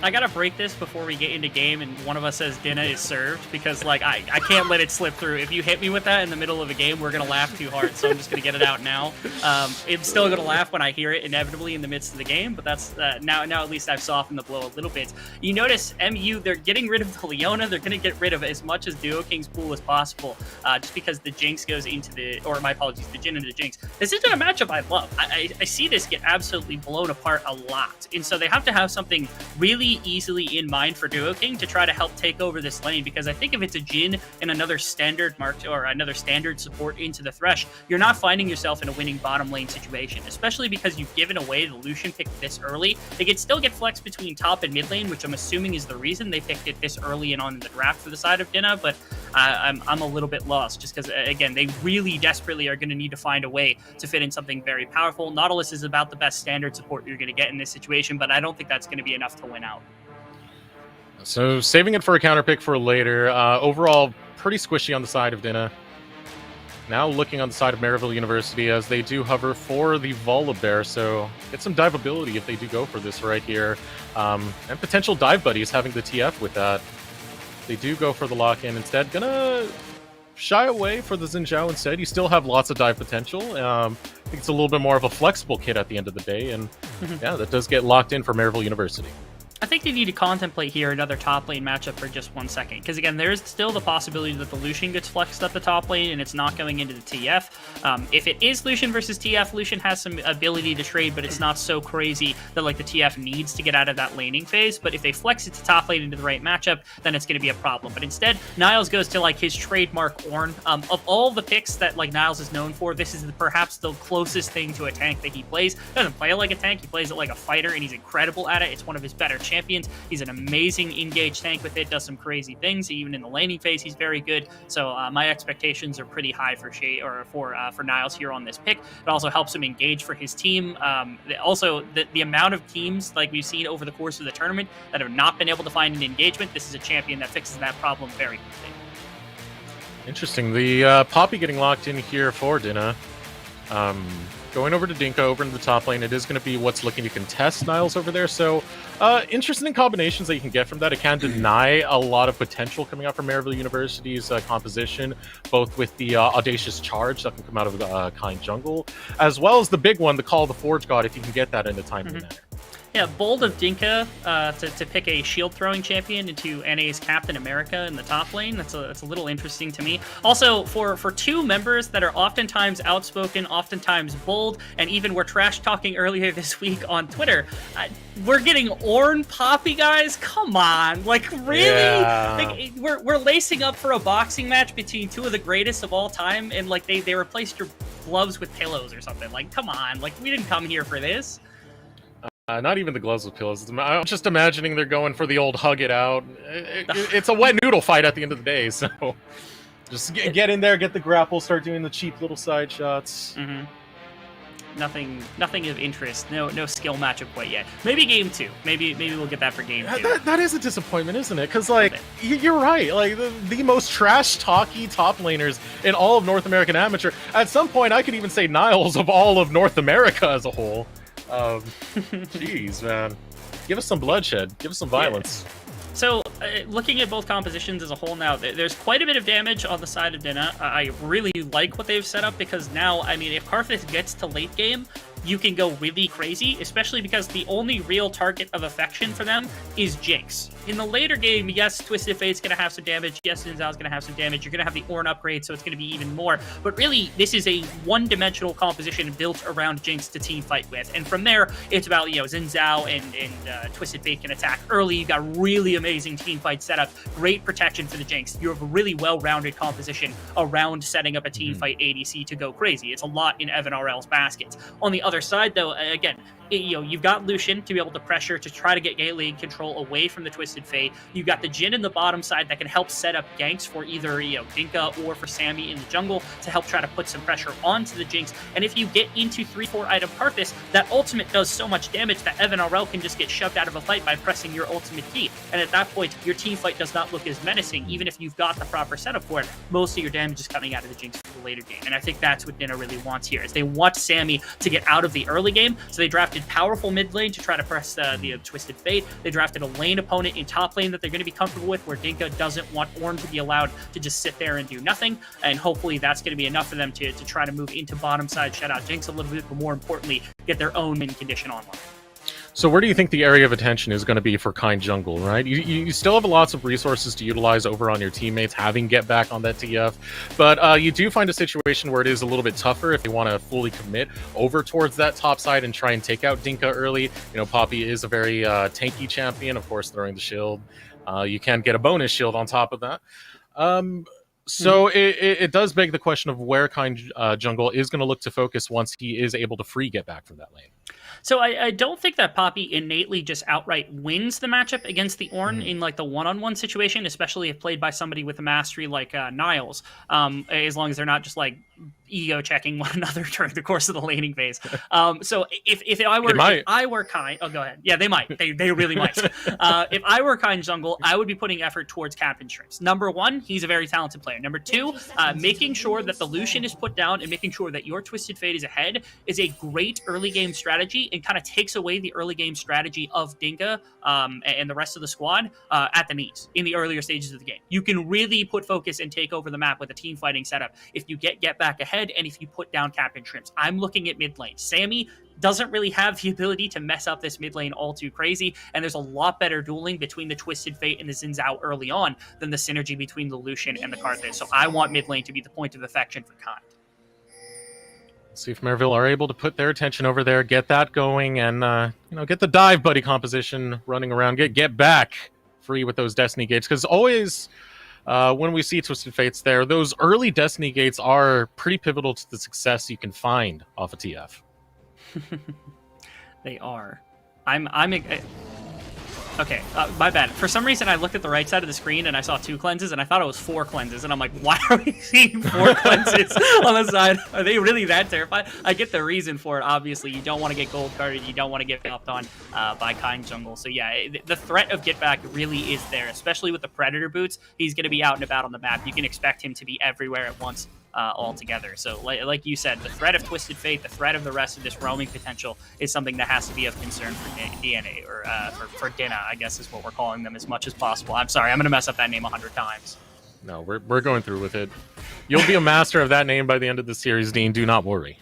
I gotta break this before we get into game and one of us says Dinha is served, because like I can't let it slip through. If you hit me with that in the middle of a game, we're gonna laugh too hard, so I'm just gonna get it out now. I'm still gonna laugh when I hear it inevitably in the midst of the game, but that's now at least I've softened the blow a little bit. You notice MU, they're getting rid of the Leona. They're gonna get rid of as much as Duo King's pool as possible, just because the Jinx goes into the, or my apologies, the Jhin into the Jinx. This isn't a matchup I love. I see this get absolutely blown apart a lot, and so they have to have something really easily in mind for Duo King to try to help take over this lane, because I think if it's a Jhin and another standard marked or another standard support into the Thresh, you're not finding yourself in a winning bottom lane situation, especially because you've given away the Lucian pick this early. They could still get flex between top and mid lane, which I'm assuming is the reason they picked it this early and on in the draft for the side of Dinha, but I'm a little bit lost, just because, again, they really desperately are going to need to find a way to fit in something very powerful. Nautilus is about the best standard support you're going to get in this situation, but I don't think that's going to be enough to win out. So saving it for a counter pick for later. Overall, pretty squishy on the side of Dinah. Now looking on the side of Maryville University, as they do hover for the Volibear, so get some dive ability if they do go for this right here. And potential dive buddies having the TF with that. They do go for the lock-in instead. Gonna shy away for the Xin Zhao instead. You still have lots of dive potential. I think it's a little bit more of a flexible kit at the end of the day, and yeah, that does get locked in for Maryville University. I think they need to contemplate here another top lane matchup for just 1 second, because again, there's still the possibility that the Lucian gets flexed up the top lane and it's not going into the TF. If it is Lucian versus TF, Lucian has some ability to trade, but it's not so crazy that like the TF needs to get out of that laning phase. But if they flex it to top lane into the right matchup, then it's going to be a problem. But instead, Niles goes to like his trademark Ornn. Of all the picks that like Niles is known for, this is perhaps the closest thing to a tank that he plays. He doesn't play it like a tank, he plays it like a fighter, and he's incredible at it. It's one of his better champions. He's an amazing engaged tank with it, does some crazy things. Even in the laning phase, he's very good. So my expectations are pretty high for for Niles here on this pick. It also helps him engage for his team. Also, the amount of teams like we've seen over the course of the tournament that have not been able to find an engagement, this is a champion that fixes that problem very quickly. Interesting. The Poppy getting locked in here for Dinah. Going over to Dinka over in the top lane, it is going to be what's looking to contest Niles over there. So interesting combinations that you can get from that. It can deny a lot of potential coming out from Maryville University's composition, both with the Audacious Charge that can come out of Kind Jungle, as well as the big one, the Call of the Forge God, if you can get that in a timely manner. Yeah, bold of Dinka to pick a shield throwing champion into NA's Captain America in the top lane. That's a little interesting to me. Also, for two members that are oftentimes outspoken, oftentimes bold, and even were trash talking earlier this week on Twitter, we're getting Ornn Poppy, guys. Come on, like really? Yeah. Like, we're lacing up for a boxing match between two of the greatest of all time, and like they replaced your gloves with pillows or something. Like, come on, like we didn't come here for this. Not even the gloves with pillows. I'm just imagining they're going for the old hug it out. It's a wet noodle fight at the end of the day, so just get in there, get the grapple, start doing the cheap little side shots. Nothing of interest. No skill matchup quite yet. Maybe game 2. Maybe we'll get that for game 2. That is a disappointment, isn't it? Because like you're right. Like the most trash talky top laners in all of North American Amateur. At some point, I could even say Niles of all of North America as a whole. Jeez, man. Give us some bloodshed. Give us some violence. Yeah. So, looking at both compositions as a whole now, there's quite a bit of damage on the side of Dinah. I really like what they've set up, because now, I mean, if Karthus gets to late game, you can go really crazy, especially because the only real target of affection for them is Jinx. In the later game, yes, Twisted Fate's going to have some damage. Yes, Xin Zhao's going to have some damage. You're going to have the Ornn upgrade, so it's going to be even more. But really, this is a one-dimensional composition built around Jinx to team fight with. And from there, it's about, Xin Zhao and Twisted Fate can attack early. You've got really amazing team fight setup, great protection for the Jinx. You have a really well-rounded composition around setting up a team fight ADC to go crazy. It's a lot in Evan RL's baskets. On the other side, though, again, you've got Lucian to be able to pressure to try to get lane control away from the Twisted Fate. You've got the Jhin in the bottom side that can help set up ganks for either Dinka or for Sammy in the jungle to help try to put some pressure onto the Jinx. And if you get into 3-4 item Karthus, that ultimate does so much damage that Evan RL can just get shoved out of a fight by pressing your ultimate key. And at that point, your team fight does not look as menacing, even if you've got the proper setup for it. Most of your damage is coming out of the Jinx for the later game. And I think that's what Dinner really wants here, is they want Sammy to get out of the early game. So they drafted powerful mid lane to try to press the Twisted Fate. They drafted a lane opponent in top lane that they're going to be comfortable with, where Dinka doesn't want Ornn to be allowed to just sit there and do nothing. And hopefully that's going to be enough for them to try to move into bottom side, shut out Jinx a little bit, but more importantly, get their own win condition online. So where do you think the area of attention is going to be for Kind Jungle, right? You still have lots of resources to utilize over on your teammates, having get back on that TF, but you do find a situation where it is a little bit tougher if they want to fully commit over towards that top side and try and take out Dinka early. Poppy is a very tanky champion, of course, throwing the shield. You can get a bonus shield on top of that. So it does beg the question of where Kind Jungle is going to look to focus once he is able to free get back from that lane. So I don't think that Poppy innately just outright wins the matchup against the Ornn in like the one-on-one situation, especially if played by somebody with a mastery like Niles, as long as they're not just like ego checking one another during the course of the laning phase. So if I were Kind, oh go ahead. Yeah, they might. They really might. If I were Kind jungle, I would be putting effort towards Captain Shrimps. Number one, he's a very talented player. Number two, making sure that the Lucian is put down and making sure that your Twisted Fate is ahead is a great early game strategy and kind of takes away the early game strategy of Dinka and the rest of the squad at the knees in the earlier stages of the game. You can really put focus and take over the map with a team fighting setup if you get back ahead and if you put down Captain Shrimps. I'm looking at mid lane. Sammy doesn't really have the ability to mess up this mid lane all too crazy, and there's a lot better dueling between the Twisted Fate and the Xin Zhao early on than the synergy between the Lucian and the Karthus. So I want mid lane to be the point of affection for Kind. See if Maryville are able to put their attention over there, get that going, and get the dive buddy composition running around. Get back free with those Destiny gates, because always when we see Twisted Fates there, those early Destiny gates are pretty pivotal to the success you can find off of TF. They are. Okay, my bad. For some reason, I looked at the right side of the screen and I saw 2 cleanses, and I thought it was 4 cleanses. And I'm like, why are we seeing 4 cleanses on the side? Are they really that terrified? I get the reason for it. Obviously, you don't want to get gold carded. You don't want to get upped on by Kind jungle. So yeah, the threat of get back really is there, especially with the Predator boots. He's going to be out and about on the map. You can expect him to be everywhere at once. Altogether. So like you said, the threat of Twisted Fate, the threat of the rest of this roaming potential is something that has to be of concern for DNA, or for Dina, I guess is what we're calling them as much as possible. I'm sorry, I'm going to mess up that name 100 times. No, we're going through with it. You'll be a master of that name by the end of the series, Dean. Do not worry.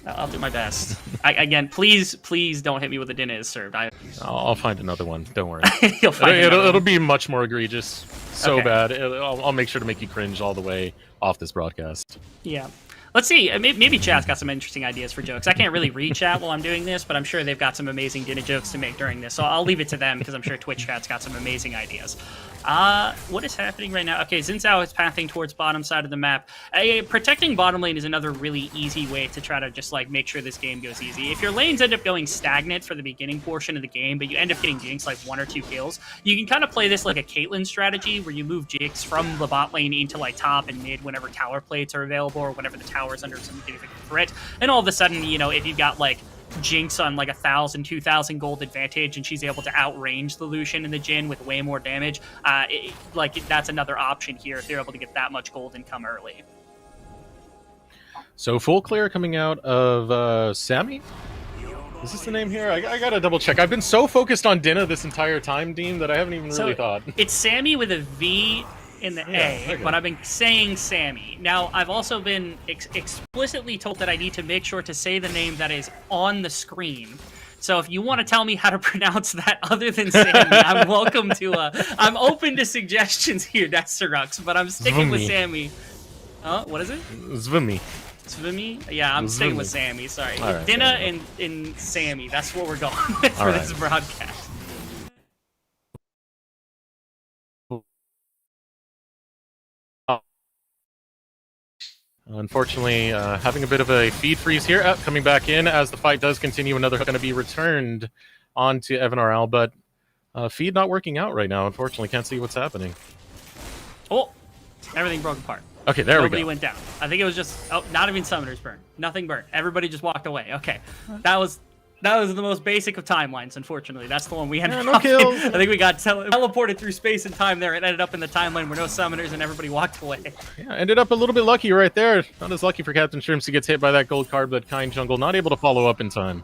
I'll do my best. Again, please don't hit me with a Dina is served. I'll find another one. Don't worry. It'll be much more egregious. So okay. Bad. I'll make sure to make you cringe all the way off this broadcast. Yeah. Let's see. Maybe chat's got some interesting ideas for jokes. I can't really read chat while I'm doing this, but I'm sure they've got some amazing Dina jokes to make during this. So I'll leave it to them because I'm sure Twitch chat's got some amazing ideas. What is happening right now? Okay, Xin Zhao is pathing towards bottom side of the map. Protecting bottom lane is another really easy way to try to just like make sure this game goes easy. If your lanes end up going stagnant for the beginning portion of the game, but you end up getting Jinx like 1 or 2 kills, you can kind of play this like a Caitlyn strategy where you move Jinx from the bot lane into like top and mid whenever tower plates are available or whenever the tower's under some significant threat. And all of a sudden, if you've got like Jinx on like 1,000, 2,000 gold advantage and she's able to outrange the Lucian and the Jhin with way more damage, that's another option here if they're able to get that much gold and come early. So full clear coming out of Sammy? Is this the name here? I gotta double check. I've been so focused on Dina this entire time, Dean, that I haven't even really thought. It's Sammy with a V in the A, okay. But I've been saying Sammy. Now, I've also been explicitly told that I need to make sure to say the name that is on the screen. So if you want to tell me how to pronounce that other than Sammy, I'm welcome to, I'm open to suggestions here, Desterux, but I'm sticking with Sammy. What is it? Zvimi. Zvimi? Yeah, I'm sticking with Sammy, sorry. Right, Dina and Sammy, that's what we're going with for this broadcast. Unfortunately, having a bit of a feed freeze here. Coming back in as the fight does continue. Another hook going to be returned onto Evan RL, but feed not working out right now. Unfortunately, can't see what's happening. Oh, everything broke apart. Okay, there Nobody we go. went down. I think it was just, not even summoners burned. Nothing burned. Everybody just walked away. Okay, that was the most basic of timelines, unfortunately. That's the one we ended up in. I think we got teleported through space and time there. It ended up in the timeline where no summoners and everybody walked away. Yeah, ended up a little bit lucky right there. Not as lucky for Captain Shrimps. He gets hit by that gold card, but Kind Jungle not able to follow up in time.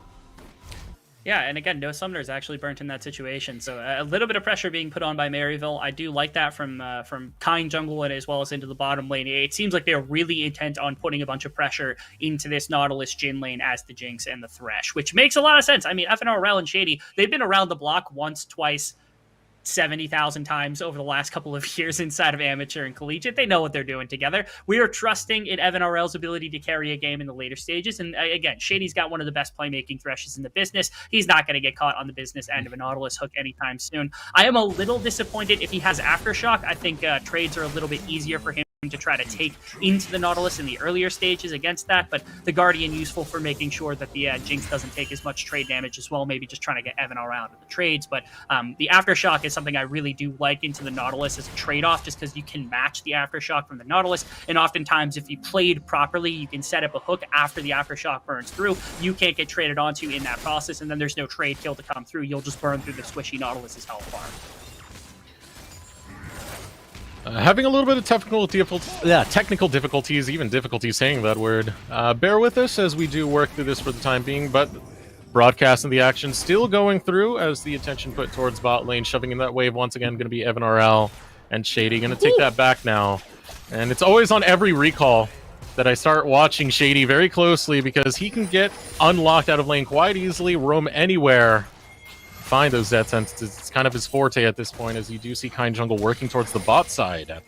Yeah, and again, no summoners actually burnt in that situation. So a little bit of pressure being put on by Maryville. I do like that from Kind Jungle and as well as into the bottom lane. It seems like they're really intent on putting a bunch of pressure into this Nautilus Jhin lane as the Jinx and the Thresh, which makes a lot of sense. I mean, FNRL and Shady, they've been around the block once, twice, 70,000 times over the last couple of years inside of amateur and collegiate. They know what they're doing together. We are trusting in Evan RL's ability to carry a game in the later stages. And again, Shady's got one of the best playmaking Threshes in the business. He's not going to get caught on the business end of a Nautilus hook anytime soon. I am a little disappointed if he has Aftershock. I think trades are a little bit easier for him to try to take into the Nautilus in the earlier stages against that, but the Guardian useful for making sure that the Jinx doesn't take as much trade damage as well, maybe just trying to get Evan around with the trades. But the Aftershock is something I really do like into the Nautilus as a trade-off, just because you can match the Aftershock from the Nautilus, and oftentimes if you played properly, you can set up a hook after the Aftershock burns through. You can't get traded onto in that process, and then there's no trade kill to come through. You'll just burn through the squishy Nautilus's health bar. Having a little bit of technical difficulties, even difficulties saying that word. Bear with us as we do work through this for the time being, but broadcasting the action still going through as the attention put towards bot lane, shoving in that wave once again, going to be Evan RL and Shady. Going to take that back now. And it's always on every recall that I start watching Shady very closely, because he can get unlocked out of lane quite easily, roam anywhere, find those death sentences. It's kind of his forte at this point, as you do see Kind Jungle working towards the bot side.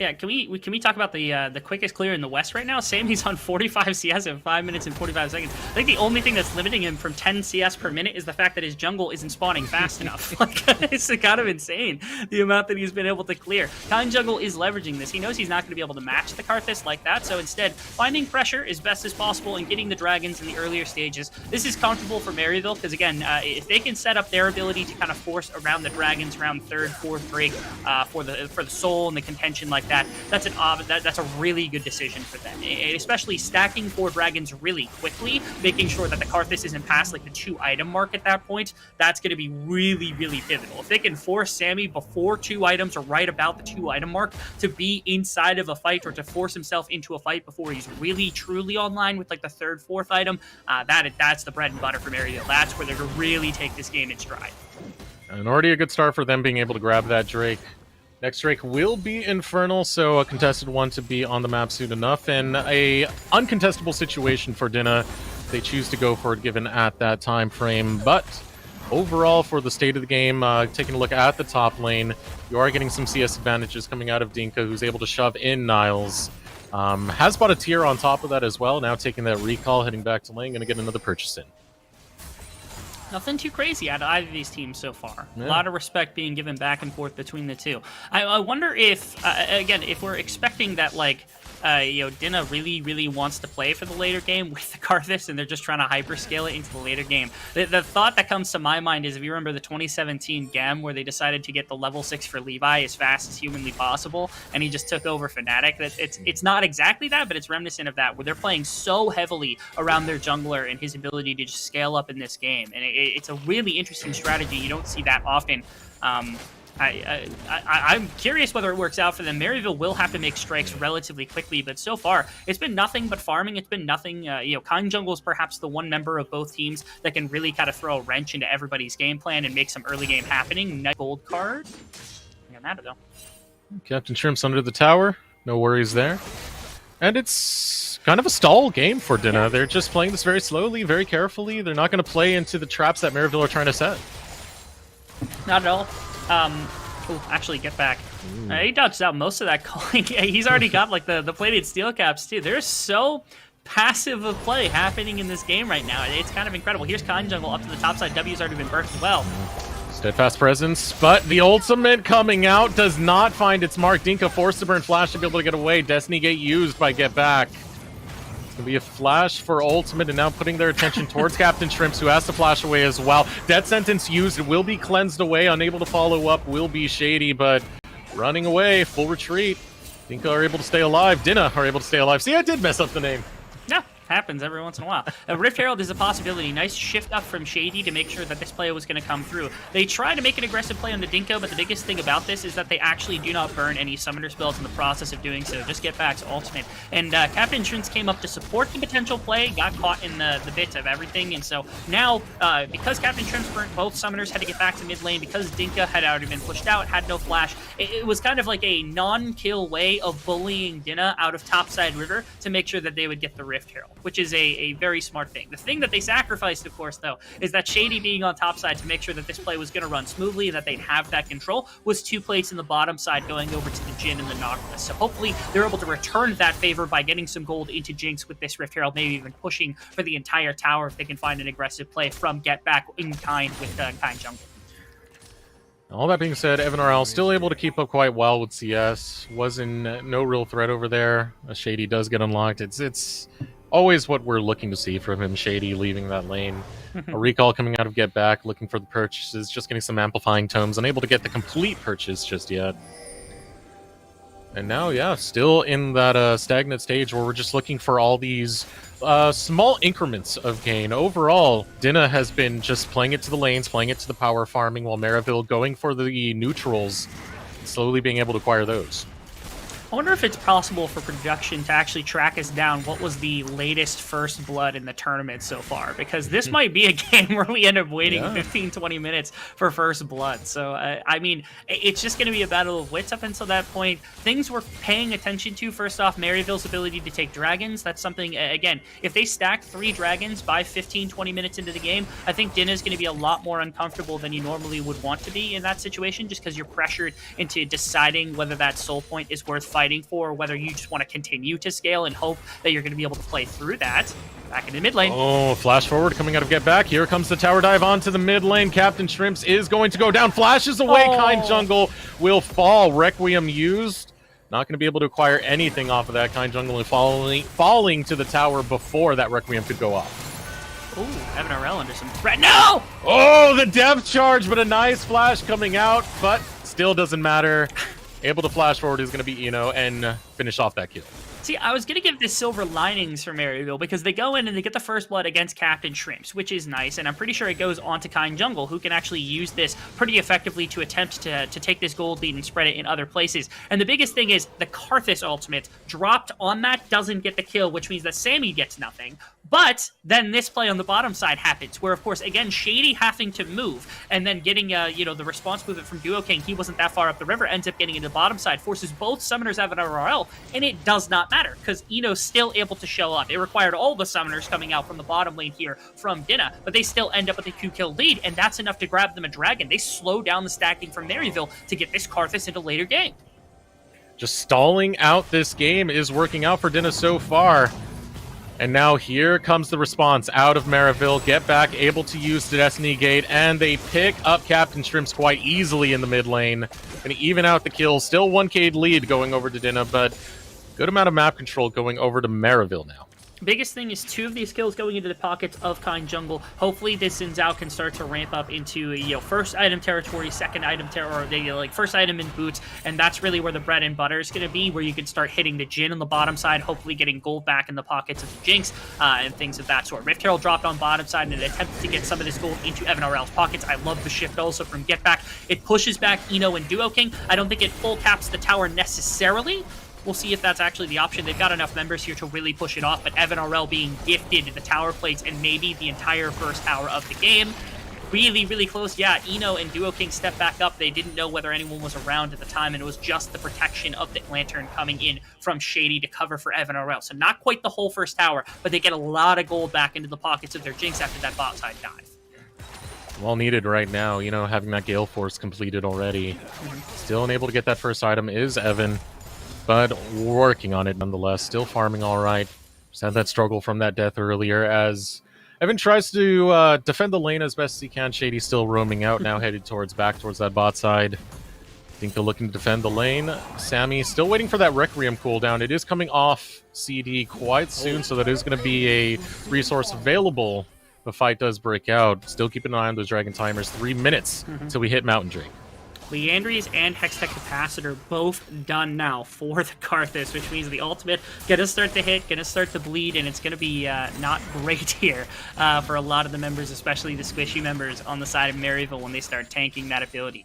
Yeah, can we talk about the quickest clear in the West right now? Sammy's on 45 CS in 5 minutes and 45 seconds. I think the only thing that's limiting him from 10 CS per minute is the fact that his jungle isn't spawning fast enough. Like, it's kind of insane, the amount that he's been able to clear. Kind Jungle is leveraging this. He knows he's not going to be able to match the Karthus like that, so instead, finding pressure as best as possible and getting the dragons in the earlier stages. This is comfortable for Maryville, because again, if they can set up their ability to kind of force around the dragons around 3rd, 4th rig for the soul and the contention like that, that's a really good decision for them, especially stacking 4 dragons really quickly, making sure that the Karthus isn't past like the 2 item mark at that point. That's going to be really, really pivotal. If they can force Sammy before 2 items, or right about the 2 item mark, to be inside of a fight, or to force himself into a fight before he's really truly online with like the 3rd, 4th item, that's the bread and butter for Maryville. That's where they're going to really take this game in stride. And already a good start for them being able to grab that Drake. Next Drake will be Infernal, so a contested one to be on the map soon enough, and a uncontestable situation for Dinah. They choose to go for it given at that time frame, but overall for the state of the game, taking a look at the top lane, you are getting some CS advantages coming out of Dinka, who's able to shove in Niles. Has bought a tier on top of that as well, now taking that recall, heading back to lane, going to get another purchase in. Nothing too crazy out of either of these teams so far. Yeah. A lot of respect being given back and forth between the two. I wonder if, again, if we're expecting that, like, Dinah really wants to play for the later game with the Karthus, and they're just trying to hyperscale it into the later game. The thought that comes to my mind is, if you remember the 2017 GEM, where they decided to get the level 6 for Levi as fast as humanly possible, and he just took over Fnatic. It's not exactly that, but it's reminiscent of that, where they're playing so heavily around their jungler and his ability to just scale up in this game. And it's a really interesting strategy. You don't see that often. I'm curious whether it works out for them. Maryville will have to make strikes relatively quickly, but so far, it's been nothing but farming. It's been nothing, Kind Jungle is perhaps the one member of both teams that can really kind of throw a wrench into everybody's game plan and make some early game happening. Nice gold card. Got that, though. Captain Shrimp's under the tower. No worries there. And it's kind of a stall game for Dinah. They're just playing this very slowly, very carefully. They're not going to play into the traps that Maryville are trying to set. Not at all. Actually, get back. He dodged out most of that calling. Yeah, he's already got like the plated steel caps too. There's so passive of play happening in this game right now. It's kind of incredible. Here's Kind Jungle up to the top side. W's already been birthed well. Steadfast presence, but the ultimate coming out does not find its mark. Dinka forced to burn flash to be able to get away. Destiny Gate used by Get Back. It's going to be a flash for ultimate, and now putting their attention towards Captain Shrimps, who has to flash away as well. Death Sentence used, will be cleansed away. Unable to follow up will be Shady, but running away, full retreat. Dinka are able to stay alive. Dinah are able to stay alive. See, I did mess up the name. Yeah, happens every once in a while. Rift Herald is a possibility. Nice shift up from Shady to make sure that this play was going to come through. They try to make an aggressive play on the Dinko, but the biggest thing about this is that they actually do not burn any summoner spells in the process of doing so. Just Get Back's ultimate. And Captain Shrimps came up to support the potential play, got caught in the bit of everything, and so now, because Captain Shrimps burnt both summoners, had to get back to mid lane, because Dinka had already been pushed out, had no flash, it was kind of like a non-kill way of bullying Dinah out of topside river to make sure that they would get the Rift Herald, which is a very smart thing. The thing that they sacrificed, of course, though, is that Shady being on top side to make sure that this play was going to run smoothly and that they'd have that control, was 2 plates in the bottom side going over to the Jhin and the Nautilus. So hopefully they're able to return that favor by getting some gold into Jinx with this Rift Herald, maybe even pushing for the entire tower if they can find an aggressive play from Get Back in kind with Kind Jungle. All that being said, Evan RL still able to keep up quite well with CS. Was in no real threat over there. Shady does get unlocked. It's always what we're looking to see from him, Shady leaving that lane. A recall coming out of Get Back, looking for the purchases, just getting some amplifying tomes, unable to get the complete purchase just yet. And now, yeah, still in that stagnant stage where we're just looking for all these small increments of gain. Overall, Dinna has been just playing it to the lanes, playing it to the power farming, while Maryville going for the neutrals, slowly being able to acquire those. I wonder if it's possible for production to actually track us down what was the latest first blood in the tournament so far, because this might be a game where we end up waiting 15-20 minutes for first blood. So I mean, it's just going to be a battle of wits up until that point. Things we're paying attention to, first off, Maryville's ability to take dragons. That's something, again, if they stack 3 dragons by 15-20 minutes into the game, I think Dinna's going to be a lot more uncomfortable than you normally would want to be in that situation, just because you're pressured into deciding whether that soul point is worth fighting for, or whether you just want to continue to scale and hope that you're going to be able to play through that. Back in the mid lane. Oh, flash forward coming out of Get Back. Here comes the tower dive onto the mid lane. Captain Shrimps is going to go down. Flashes away. Kind Jungle will fall. Requiem used. Not going to be able to acquire anything off of that. Kind Jungle and falling to the tower before that Requiem could go off. Ooh, Evan RL under some threat. No! Oh, the depth charge, but a nice flash coming out, but still doesn't matter. Able to flash forward is going to be Eno and finish off that kill. See, I was going to give this silver linings for Maryville because they go in and they get the first blood against Captain Shrimps, which is nice, and I'm pretty sure it goes on to Kind Jungle, who can actually use this pretty effectively to attempt to take this gold lead and spread it in other places. And the biggest thing is the Karthus ultimate dropped on that doesn't get the kill, which means that Sammy gets nothing. But then this play on the bottom side happens, where, of course, again, Shady having to move and then getting, the response movement from Duo King, he wasn't that far up the river, ends up getting into the bottom side, forces both summoners out of an RL, and it does not matter, because Eno's still able to show up. It required all the summoners coming out from the bottom lane here from Dinna, but they still end up with a 2-kill lead, and that's enough to grab them a dragon. They slow down the stacking from Maryville to get this Karthus into later game. Just stalling out this game is working out for Dinna so far. And now here comes the response out of Maryville. Get Back, able to use the Destiny Gate, and they pick up Captain Shrimps quite easily in the mid lane. Gonna even out the kills. Still 1k lead going over to Dinna, but good amount of map control going over to Maryville now. Biggest thing is 2 of these kills going into the pockets of Kind Jungle. Hopefully this Xin Zhao can start to ramp up into first item territory, second item territory, or first item in boots, and that's really where the bread and butter is going to be, where you can start hitting the Jhin on the bottom side, hopefully getting gold back in the pockets of the Jinx, and things of that sort. Rift Herald dropped on bottom side in an attempt to get some of this gold into Evan RL's pockets. I love the shift also from Get Back. It pushes back Eno and Duo King. I don't think it full caps the tower necessarily. We'll see if that's actually the option. They've got enough members here to really push it off, but Evan RL being gifted the tower plates and maybe the entire first tower of the game. Really, really close. Yeah, Eno and Duo King step back up. They didn't know whether anyone was around at the time, and it was just the protection of the Lantern coming in from Shady to cover for Evan RL. So not quite the whole first tower, but they get a lot of gold back into the pockets of their Jinx after that bot side dive. Well needed right now, having that Gale Force completed already. Still unable to get that first item is Evan, but working on it nonetheless. Still farming all right. Just had that struggle from that death earlier as Evan tries to defend the lane as best as he can. Shady's still roaming out now, headed back towards that bot side. I think they're looking to defend the lane. Sammy still waiting for that Requiem cooldown. It is coming off CD quite soon, so that is going to be a resource available. The fight does break out. Still keeping an eye on those Dragon Timers. 3 minutes until we hit Mountain Drake. Leandries and Hextech Capacitor both done now for the Karthus, which means the ultimate gonna start to hit, gonna start to bleed, and it's gonna be not great here for a lot of the members, especially the squishy members on the side of Maryville when they start tanking that ability.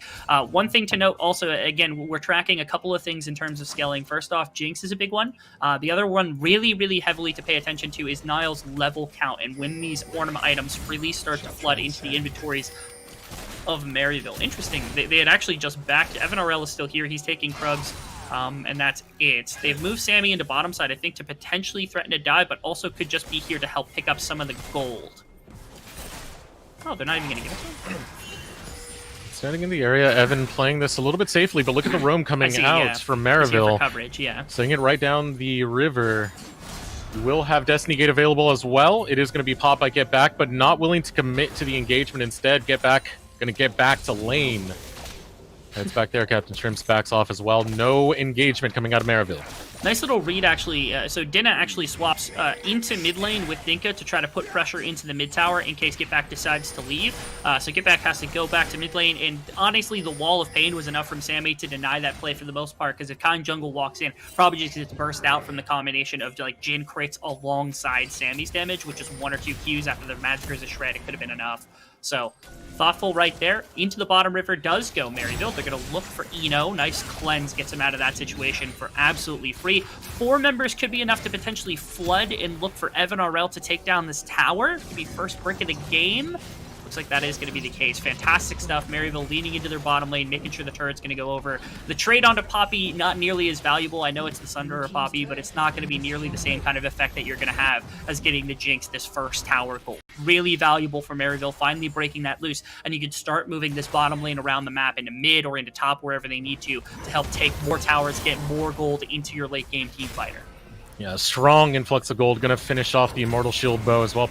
One thing to note also, again, we're tracking a couple of things in terms of scaling. First off, Jinx is a big one. The other one really, really heavily to pay attention to is Niall's level count, and when these ornament items really start to flood into the inventories of Maryville. Interesting. They had actually just backed. Evan RL is still here. He's taking Krugs, and that's it. They've moved Sammy into bottom side, I think, to potentially threaten to die, but also could just be here to help pick up some of the gold. Oh, they're not even going to give it to him? Standing in the area, Evan playing this a little bit safely, but look at the roam coming out from Maryville. Coverage, yeah. Setting it right down the river. We will have Destiny Gate available as well. It is going to be popped by Get Back, but not willing to commit to the engagement instead. Get Back going to get back to lane. It's back there. Captain Shrimps backs off as well. No engagement coming out of Maryville. Nice little read, actually. So Dinna actually swaps into mid lane with Dinka to try to put pressure into the mid tower in case Getback decides to leave. So Getback has to go back to mid lane, and honestly, the Wall of Pain was enough from Sammy to deny that play for the most part, because if Kind Jungle walks in, probably just gets burst out from the combination of like Jin crits alongside Sammy's damage, which is 1 or 2 Qs after the Magicers a shred. It could have been enough. So, thoughtful right there. Into the bottom river does go Maryville. They're going to look for Eno. Nice cleanse gets him out of that situation for absolutely free. 4 members could be enough to potentially flood and look for Evan RL to take down this tower. Could be first brick of the game. Looks like that is going to be the case. Fantastic stuff. Maryville leaning into their bottom lane, making sure the turret's going to go over. The trade onto Poppy, not nearly as valuable. I know it's the Sunderer Poppy, but it's not going to be nearly the same kind of effect that you're going to have as getting the Jinx this first tower goal. Really valuable for Maryville, finally breaking that loose, and you can start moving this bottom lane around the map into mid or into top, wherever they need to help take more towers, get more gold into your late game team fighter. Yeah, strong influx of gold. Going to finish off the Immortal Shield bow as well,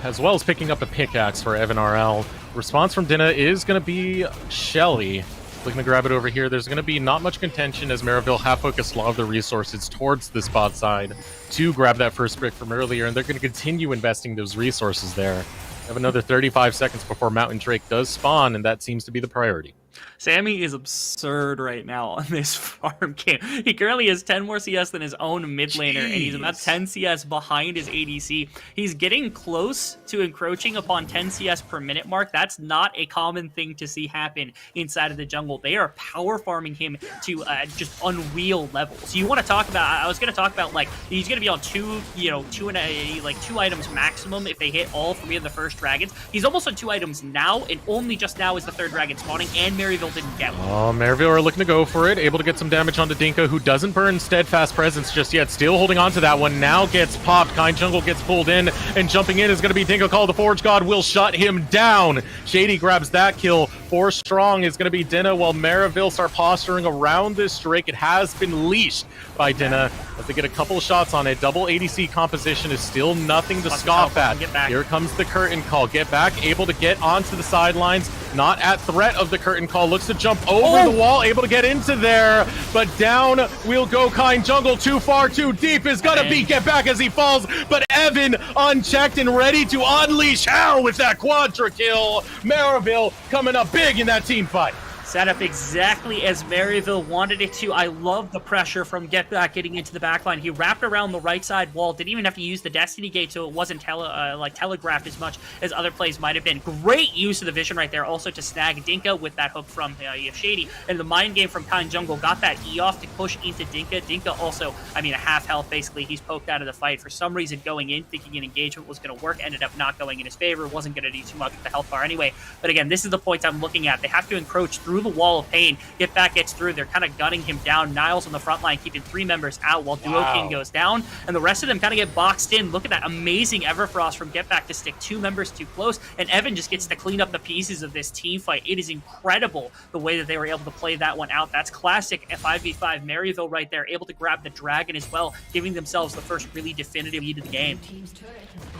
as well as picking up a pickaxe for Evan RL. Response from Dinna is going to be Shelly. Looking to grab it over here. There's going to be not much contention as Maryville have focused a lot of their resources towards the spot side to grab that first brick from earlier, and they're going to continue investing those resources there. They have another 35 seconds before Mountain Drake does spawn, and that seems to be the priority. Sammy is absurd right now on this farm game. He currently has 10 more CS than his own mid laner, and he's about 10 CS behind his ADC. He's getting close to encroaching upon 10 CS per minute mark. That's not a common thing to see happen inside of the jungle. They are power farming him to just unreal levels. You want to talk about, I was going to talk about, like, he's going to be on two items maximum if they hit all 3 of the first dragons. He's almost on 2 items now, and only just now is the 3rd dragon spawning, and Maryville didn't get one. Oh, Maryville are looking to go for it. Able to get some damage onto Dinka, who doesn't burn Steadfast Presence just yet. Still holding on to that one. Now gets popped. Kind Jungle gets pulled in, and jumping in is going to be Dinka. Call the Forge God will shut him down. Shady grabs that kill. 4 strong is going to be Dinna, while Maryville start posturing around this Drake. It has been leashed by Dinna as they get a couple of shots on it. Double ADC composition is still nothing to scoff at. Here comes the curtain call. Get back, able to get onto the sidelines. Not at threat of the curtain call. Looks to jump over the wall, able to get into there, but down will go Kind Jungle. Too far, too deep is gonna be Get Back as he falls, but Evan unchecked and ready to unleash hell with that quadra kill. Maryville coming up big in that team fight. Set up exactly as Maryville wanted it to. I love the pressure from Get Back getting into the backline. He wrapped around the right side wall, didn't even have to use the Destiny Gate, so it wasn't telegraphed as much as other plays might have been. Great use of the vision right there, also to snag Dinka with that hook from Shady. And the mind game from Kind Jungle got that E off to push into Dinka. Dinka also, a half health basically. He's poked out of the fight. For some reason, going in, thinking an engagement was going to work, ended up not going in his favor. Wasn't going to do too much with the health bar anyway. But again, this is the point I'm looking at. They have to encroach through the wall of pain. Get Back gets through. They're kind of gunning him down. Niles on the front line keeping 3 members out while Duo King goes down, and the rest of them kind of get boxed in. Look at that amazing Everfrost from Get Back to stick 2 members too close, and Evan just gets to clean up the pieces of this team fight. It is incredible the way that they were able to play that one out. That's classic 5v5 Maryville right there, able to grab the dragon as well, giving themselves the first really definitive lead of the game.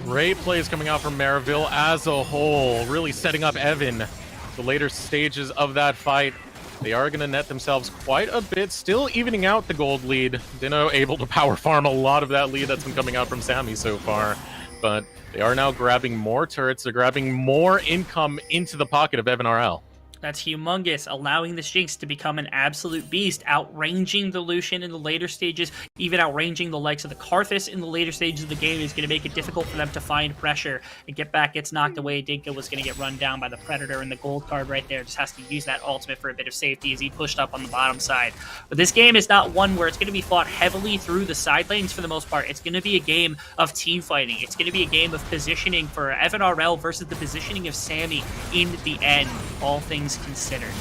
Great plays coming out from Maryville as a whole, really setting up Evan the later stages of that fight. They are going to net themselves quite a bit, still evening out the gold lead. Dino able to power farm a lot of that lead that's been coming out from Sammy so far, but they are now grabbing more turrets. They're grabbing more income into the pocket of Evan RL. That's humongous, allowing the Jinx to become an absolute beast, outranging the Lucian in the later stages, even outranging the likes of the Karthus in the later stages of the game is going to make it difficult for them to find pressure. And Get Back gets knocked away. Dinka was going to get run down by the Predator, and the gold card right there just has to use that ultimate for a bit of safety as he pushed up on the bottom side. But this game is not one where it's going to be fought heavily through the side lanes for the most part. It's going to be a game of team fighting. It's going to be a game of positioning for Evan RL versus the positioning of Sammy in the end, all things considered.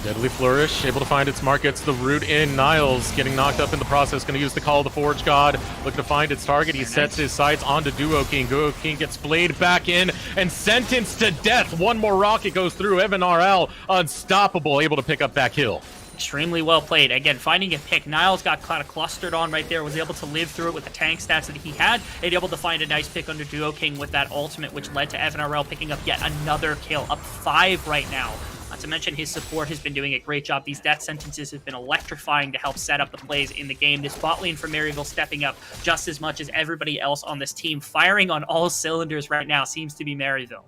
Deadly Flourish, able to find its mark, gets the root in. Niles getting knocked up in the process, going to use the Call of the Forge God, looking to find its target. He sets his sights onto Duo King. Duo King gets splayed back in and sentenced to death. One more rocket goes through. Evan RL, unstoppable, able to pick up that kill. Extremely well played. Again, finding a pick. Niles got kind of clustered on right there, was able to live through it with the tank stats that he had, and able to find a nice pick under Duo King with that ultimate, which led to Evan RL picking up yet another kill, up 5 right now. Not to mention his support has been doing a great job. These death sentences have been electrifying to help set up the plays in the game. This bot lane for Maryville stepping up just as much as everybody else on this team. Firing on all cylinders right now seems to be Maryville.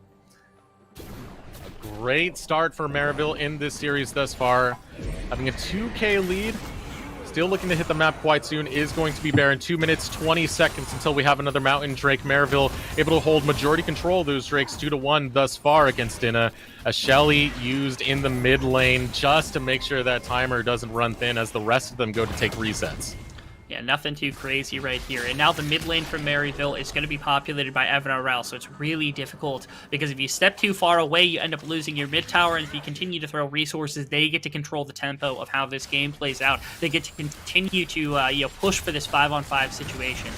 Great start for Maryville in this series thus far. Having a 2K lead. Still looking to hit the map quite soon is going to be Baron. 2 minutes, 20 seconds until we have another Mountain Drake. Maryville able to hold majority control of those Drakes 2-1 thus far against Dinna. A Shelly used in the mid lane just to make sure that timer doesn't run thin as the rest of them go to take resets. Yeah, nothing too crazy right here. And now the mid lane from Maryville is going to be populated by Evan RL, so it's really difficult because if you step too far away, you end up losing your mid tower, and if you continue to throw resources, they get to control the tempo of how this game plays out. They get to continue to push for this 5-on-5 situation.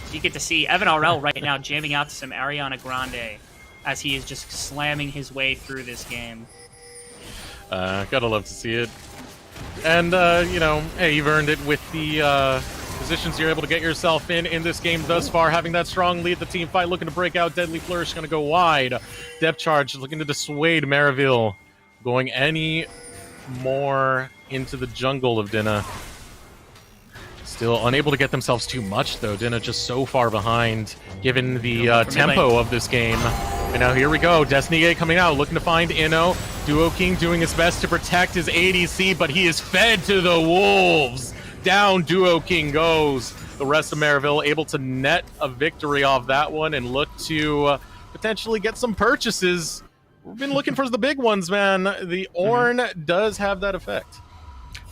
So you get to see Evan RL right now jamming out to some Ariana Grande as he is just slamming his way through this game. Gotta love to see it. And, hey, you've earned it with the positions you're able to get yourself in this game thus far. Having that strong lead, the team fight looking to break out. Deadly Flourish going to go wide. Depth Charge looking to dissuade Maryville. Going any more into the jungle of Dinna. Still unable to get themselves too much, though. Dinna just so far behind, given the tempo of this game. And now here we go. Destiny Gate coming out, looking to find Inno. Duo King doing his best to protect his ADC, but he is fed to the wolves. Down Duo King goes. The rest of Maryville able to net a victory off that one and look to potentially get some purchases. We've been looking for the big ones, man. The Ornn does have that effect.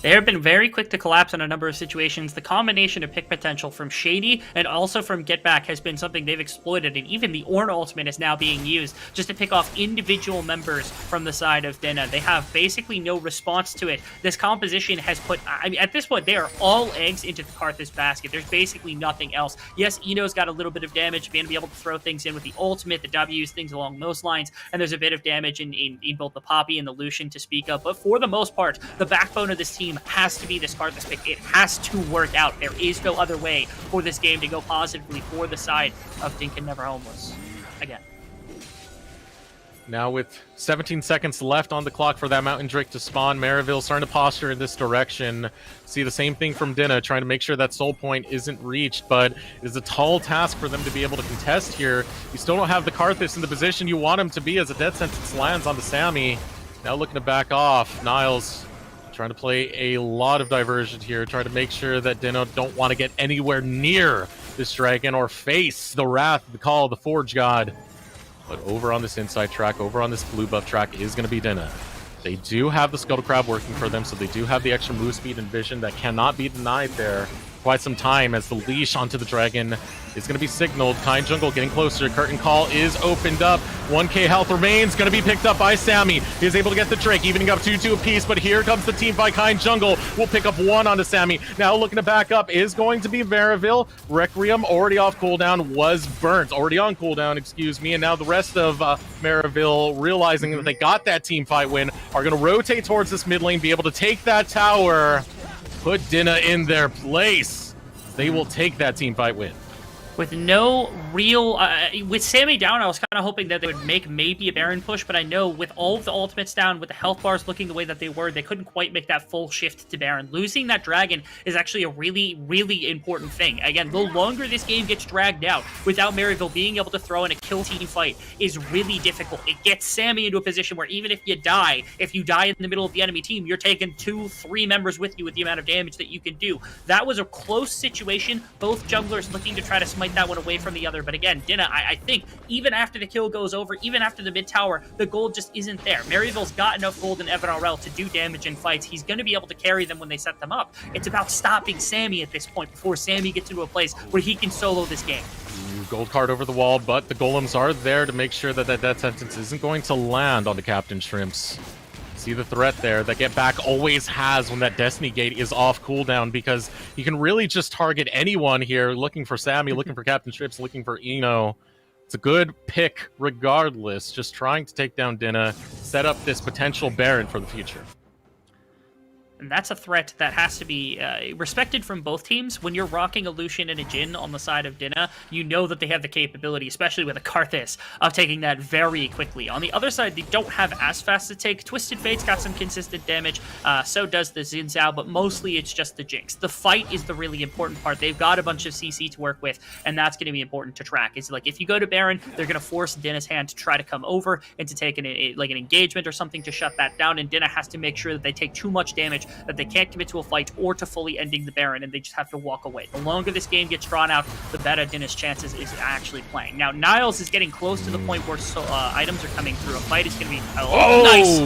They have been very quick to collapse in a number of situations. The combination of pick potential from Shady and also from Get Back has been something they've exploited, and even the Ornn ultimate is now being used just to pick off individual members from the side of Dinna. They have basically no response to it. This composition has put, I mean, at this point, they are all eggs into the Karthus basket. There's basically nothing else. Yes, Eno's got a little bit of damage, being able to throw things in with the ultimate, the W's, things along those lines, and there's a bit of damage in both the Poppy and the Lucian to speak of, but for the most part, the backbone of this team has to be this Karthus pick. It has to work out. There is no other way for this game to go positively for the side of Dinkin Never Homeless. Again. Now with 17 seconds left on the clock for that Mountain Drake to spawn, Maryville starting to posture in this direction. See the same thing from Dinna, trying to make sure that soul point isn't reached, but it is a tall task for them to be able to contest here. You still don't have the Karthus in the position you want him to be as a death sentence lands on the Sammy. Now looking to back off. Niles trying to play a lot of diversion here, trying to make sure that Dinna don't want to get anywhere near this dragon or face the wrath, the call of the Forge God. But over on this inside track, over on this blue buff track is going to be Dinna. They do have the Scuttle Crab working for them, so they do have the extra move speed and vision that cannot be denied there. Quite some time as the leash onto the dragon is going to be signaled. Kind Jungle getting closer. Curtain Call is opened up. 1k health remains. Going to be picked up by Sammy. He is able to get the Drake, evening up 2-2 apiece, but here comes the team by Kind Jungle. Will pick up one onto Sammy. Now looking to back up is going to be Maryville. Requiem already off cooldown, was burnt. Already on cooldown, excuse me. And now the rest of Maryville, realizing that they got that team fight win, are going to rotate towards this mid lane, be able to take that tower. Put Dinna in their place. They will take that team fight win. With no real... with Sammy down, I was kind of hoping that they would make maybe a Baron push, but I know with all of the ultimates down, with the health bars looking the way that they were, they couldn't quite make that full shift to Baron. Losing that dragon is actually a really, really important thing. Again, the longer this game gets dragged out, without Maryville being able to throw in a kill team fight is really difficult. It gets Sammy into a position where even if you die in the middle of the enemy team, you're taking 2-3 members with you with the amount of damage that you can do. That was a close situation. Both junglers looking to try to smite that one away from the other, but again, Dinna, I think even after the kill goes over, even after the mid tower, the gold just isn't there. Maryville's got enough gold in Evan RL to do damage in fights. He's going to be able to carry them when they set them up. It's about stopping Sammy at this point before Sammy gets into a place where he can solo this game. Gold card over the wall, but the golems are there to make sure that that death sentence isn't going to land on the Captain Shrimps. See the threat there that Get Back always has when that Destiny Gate is off cooldown, because you can really just target anyone here, looking for Sammy, looking for Captain Shrimps, looking for Eno. It's a good pick regardless, just trying to take down Dinna, set up this potential Baron for the future. And that's a threat that has to be respected from both teams. When you're rocking a Lucian and a Jhin on the side of Dinah, you know that they have the capability, especially with a Karthus, of taking that very quickly. On the other side, they don't have as fast a take. Twisted Fate's got some consistent damage, so does the Xin Zhao, but mostly it's just the Jinx. The fight is the really important part. They've got a bunch of CC to work with, and that's going to be important to track. It's like, if you go to Baron, they're going to force Dinah's hand to try to come over and to take an engagement or something to shut that down, and Dinah has to make sure that they take too much damage, that they can't commit to a fight or to fully ending the Baron, and they just have to walk away. The longer this game gets drawn out, the better Dinah's chances is actually playing. Now, Niles is getting close to the point where items are coming through. A fight is going to be... nice!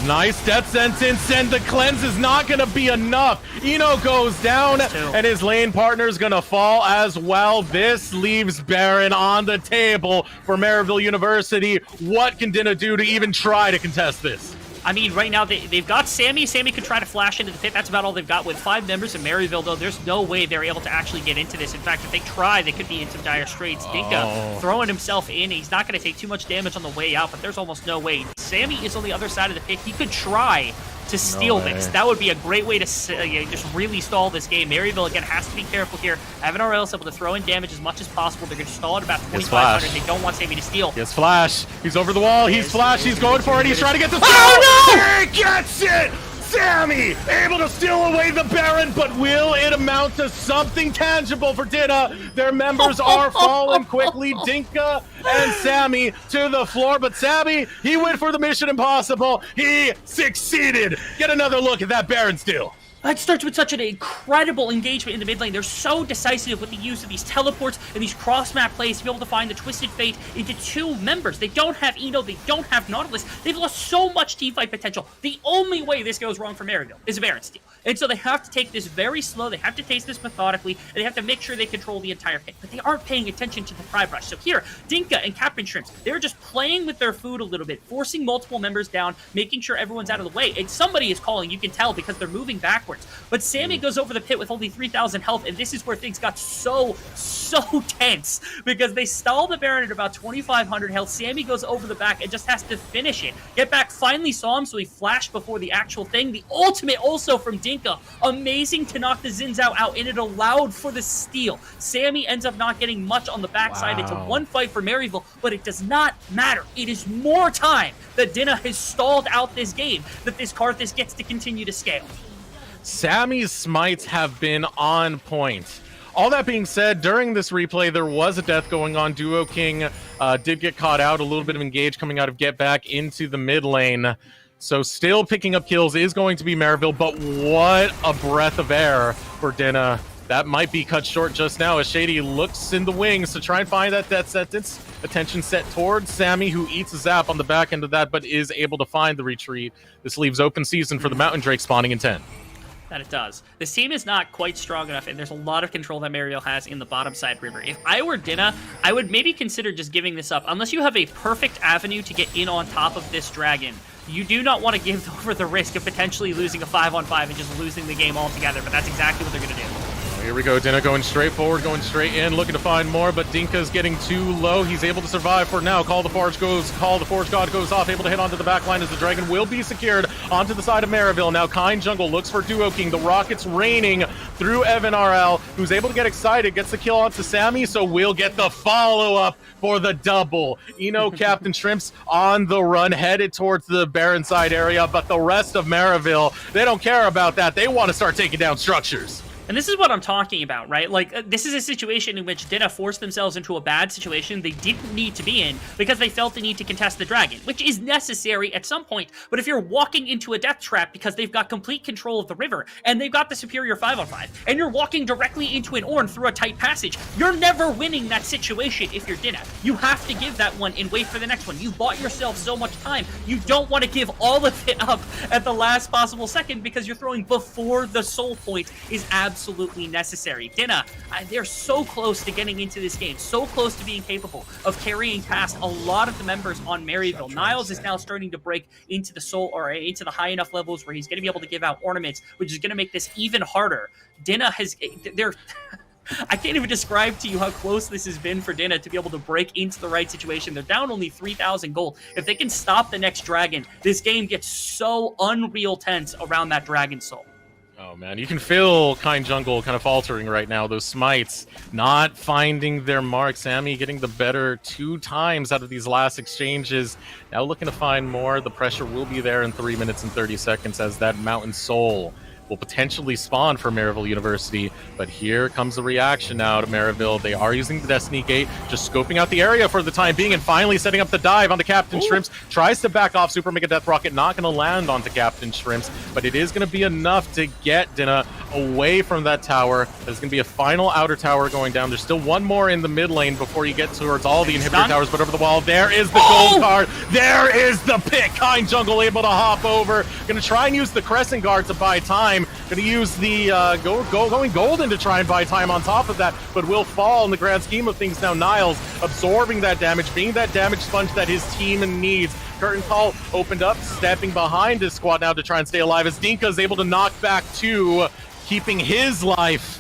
Nice death sentence, and the cleanse is not going to be enough. Eno goes down, and his lane partner is going to fall as well. This leaves Baron on the table for Maryville University. What can Dinah do to even try to contest this? I mean, right now, they've got Sammy. Sammy could try to flash into the pit. That's about all they've got. With 5 members in Maryville, though, there's no way they're able to actually get into this. In fact, if they try, they could be in some dire straits. Dinka throwing himself in. He's not going to take too much damage on the way out, but there's almost no way. Sammy is on the other side of the pit. He could try to steal this. That would be a great way to just really stall this game. Maryville, again, has to be careful here. Evan is able to throw in damage as much as possible. They're going to stall at about 2,500. They don't want Sammy to steal. Yes, Flash. He's over the wall. He's Flash. He's going for it. He's trying to get the... Oh, no! He gets it! Sammy able to steal away the Baron, but will it amount to something tangible for Dinah? Their members are falling quickly. Dinka and Sammy to the floor, but Sammy, he went for the mission impossible. He succeeded. Get another look at that Baron steal. It starts with such an incredible engagement in the mid lane. They're so decisive with the use of these teleports and these cross-map plays to be able to find the Twisted Fate into 2 members. They don't have Eno, they don't have Nautilus. They've lost so much teamfight potential. The only way this goes wrong for Maryville is a Baron steal. And so they have to take this very slow, they have to taste this methodically, and they have to make sure they control the entire pit. But they aren't paying attention to the Pride Rush. So here, Dinka and Captain Shrimps, they're just playing with their food a little bit, forcing multiple members down, making sure everyone's out of the way. And somebody is calling, you can tell, because they're moving backwards. But Sammy goes over the pit with only 3,000 health, and this is where things got so tense, because they stall the Baron at about 2,500 health. Sammy goes over the back and just has to finish it. Get back finally saw him, so he flashed before the actual thing. The ultimate also from Dinka. Amazing to knock the Xin Zhao out, and it allowed for the steal. Sammy ends up not getting much on the backside. Wow. It's a 1 fight for Maryville, but it does not matter. It is more time that Dinah has stalled out this game that this Karthus gets to continue to scale. Sammy's smites have been on point. All that being said, during this replay, there was a death going on. Duo King did get caught out. A little bit of engage coming out of Get Back into the mid lane. So still picking up kills is going to be Maryville, but what a breath of air for Dinah. That might be cut short just now as Shady looks in the wings to try and find that death sentence. Attention set towards Sammy, who eats a zap on the back end of that, but is able to find the retreat. This leaves open season for the Mountain Drake spawning in 10. That it does. This team is not quite strong enough, and there's a lot of control that Maryville has in the bottom side river. If I were Dinah, I would maybe consider just giving this up. Unless you have a perfect avenue to get in on top of this dragon, you do not want to give over the risk of potentially losing a 5-on-5 and just losing the game altogether, but that's exactly what they're going to do. Here we go, Dinah going straight forward, going straight in, looking to find more, but Dinka's getting too low. He's able to survive for now. Call the Forge God goes off, able to hit onto the back line as the dragon will be secured onto the side of Maryville. Now Kind Jungle looks for Duo King. The rockets raining through Evan RL, who's able to get excited, gets the kill onto Sammy, so we'll get the follow-up for the double. Eno, Captain Shrimps on the run, headed towards the Baron side area, but the rest of Maryville, they don't care about that. They want to start taking down structures. And this is what I'm talking about, right? Like, this is a situation in which Dinah forced themselves into a bad situation they didn't need to be in because they felt the need to contest the dragon, which is necessary at some point. But if you're walking into a death trap because they've got complete control of the river and they've got the superior 5-on-5, and you're walking directly into an Ornn through a tight passage, you're never winning that situation if you're Dinah. You have to give that one and wait for the next one. You've bought yourself so much time. You don't want to give all of it up at the last possible second because you're throwing before the soul point is absolutely necessary. Dinah, they're so close to getting into this game, so close to being capable of carrying past a lot of the members on Maryville. Niles is now starting to break into the soul or into the high enough levels where he's going to be able to give out ornaments, which is going to make this even harder. Dinah has, I can't even describe to you how close this has been for Dinah to be able to break into the right situation. They're down only 3,000 gold. If they can stop the next dragon, this game gets so unreal tense around that dragon soul. Oh man, you can feel Kind Jungle kind of faltering right now. Those smites not finding their mark. Sammy getting the better 2 times out of these last exchanges. Now looking to find more. The pressure will be there in 3 minutes and 30 seconds as that Mountain Soul will potentially spawn for Maryville University. But here comes the reaction now to Maryville. They are using the Destiny Gate, just scoping out the area for the time being, and finally setting up the dive onto Captain Shrimps. Tries to back off Super Mega Death Rocket, not going to land onto Captain Shrimps, but it is going to be enough to get Dinah away from that tower. There's going to be a final outer tower going down. There's still one more in the mid lane before you get towards all the inhibitor towers, but over the wall, there is the gold card. There is the pick. Kind Jungle able to hop over. Going to try and use the Crescent Guard to buy time. Going to use the going golden to try and buy time on top of that, but will fall in the grand scheme of things. Now Niles absorbing that damage, being that damage sponge that his team needs. Curtain Call opened up, stepping behind his squad now to try and stay alive as Dinka is able to knock back 2, keeping his life.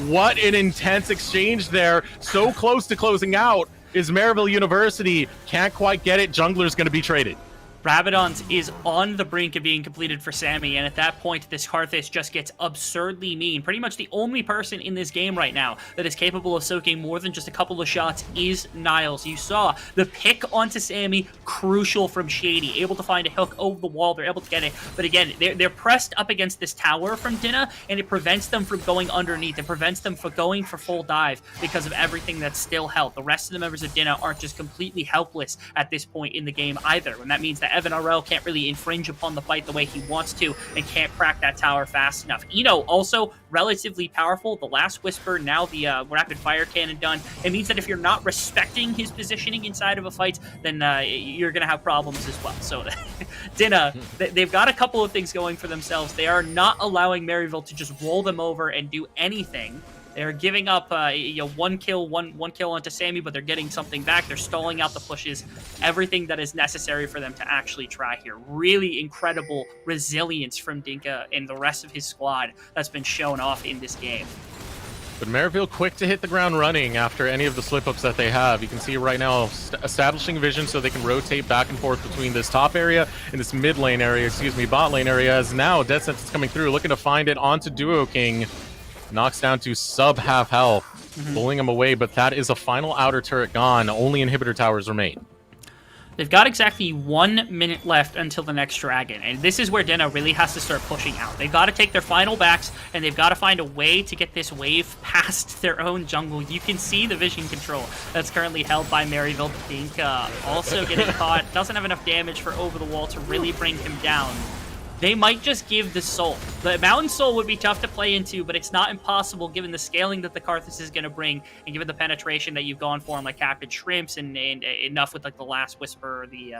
What an intense exchange there. So close to closing out is Maryville University. Can't quite get it. Jungler's going to be traded. Rabadons is on the brink of being completed for Sammy, and at that point, this Karthus just gets absurdly mean. Pretty much the only person in this game right now that is capable of soaking more than just a couple of shots is Niles. You saw the pick onto Sammy, crucial from Shady, able to find a hook over the wall. They're able to get it, but again, they're pressed up against this tower from Dinah, and it prevents them from going underneath. It prevents them from going for full dive because of everything that's still held. The rest of the members of Dinah aren't just completely helpless at this point in the game either, and that means that Evan RL can't really infringe upon the fight the way he wants to and can't crack that tower fast enough. Eno also relatively powerful. The Last Whisper, now the rapid fire cannon done. It means that if you're not respecting his positioning inside of a fight, then you're going to have problems as well. So Dinah, they've got a couple of things going for themselves. They are not allowing Maryville to just roll them over and do anything. They're giving up one kill onto Sammy, but they're getting something back. They're stalling out the pushes, everything that is necessary for them to actually try here. Really incredible resilience from Dinka and the rest of his squad that's been shown off in this game. But Maryville quick to hit the ground running after any of the slip-ups that they have. You can see right now establishing vision so they can rotate back and forth between this top area and this mid lane area, bot lane area, as now Death Sentence is coming through, looking to find it onto Duo King. Knocks down to sub half health, pulling him away, but that is a final outer turret gone. Only inhibitor towers remain. They've got exactly 1 minute left until the next dragon, and this is where Dinah really has to start pushing out. They've got to take their final backs, and they've got to find a way to get this wave past their own jungle. You can see the vision control that's currently held by Maryville. Dinka also getting caught, doesn't have enough damage for over the wall to really bring him down. They might just give the Soul. The Mountain Soul would be tough to play into, but it's not impossible given the scaling that the Karthus is going to bring, and given the penetration that you've gone for on like Captain Shrimps and enough with like the Last Whisper, the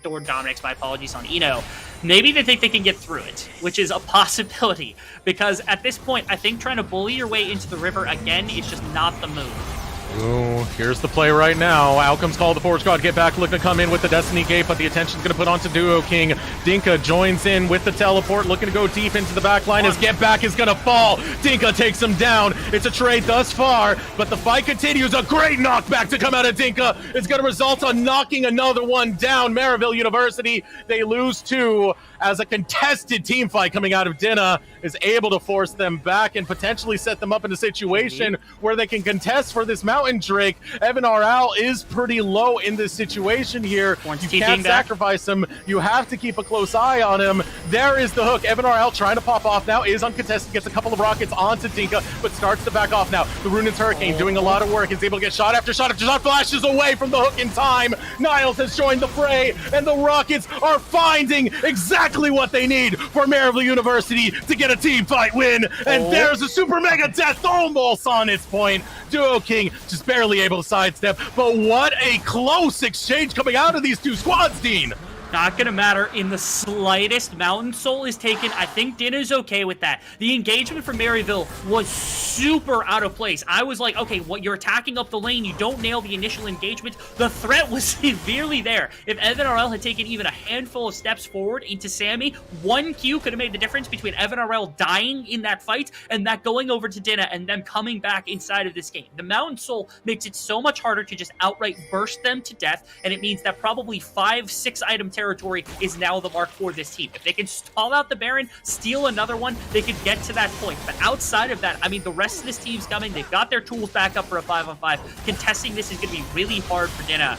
Door Dominix, my apologies, on Eno. Maybe they think they can get through it, which is a possibility, because at this point, I think trying to bully your way into the river again is just not the move. Ooh, here's the play right now. Outcomes call the Forge God. Get back, looking to come in with the Destiny Gate, but the attention's going to put onto Duo King. Dinka joins in with the teleport, looking to go deep into the back line as Get Back is going to fall. Dinka takes him down. It's a trade thus far, but the fight continues. A great knockback to come out of Dinka. It's going to result on knocking another one down. Maryville University, they lose 2 as a contested team fight coming out of Dinah is able to force them back and potentially set them up in a situation where they can contest for this Mountain Drake. Evan RL is pretty low in this situation here. You can't sacrifice him. You have to keep a close eye on him. There is the hook. Evan RL trying to pop off now, is uncontested, gets a couple of rockets onto Dinka, but starts to back off now. The Runin's Hurricane doing a lot of work, is able to get shot after shot after shot, flashes away from the hook in time. Niles has joined the fray, and the Rockets are finding exactly what they need for Maryville University to get a team fight win. And there's a super mega death almost on its point. Duo King just barely able to sidestep, but what a close exchange coming out of these two squads, Dean. Not gonna matter in the slightest. Mountain Soul is taken. I think Dinah's okay with that. The engagement from Maryville was super out of place. I was like, okay, what, you're attacking up the lane, you don't nail the initial engagement. The threat was severely there. If Evan RL had taken even a handful of steps forward into Sammy, 1 Q could have made the difference between Evan RL dying in that fight and that going over to Dinah and them coming back inside of this game. The Mountain Soul makes it so much harder to just outright burst them to death, and it means that probably 5-6 item territory is now the mark for this team. If they can stall out the Baron, steal another one, they could get to that point. But outside of that, I mean, the rest of this team's coming. They've got their tools back up for a 5-on-5. Contesting this is going to be really hard for Dinah.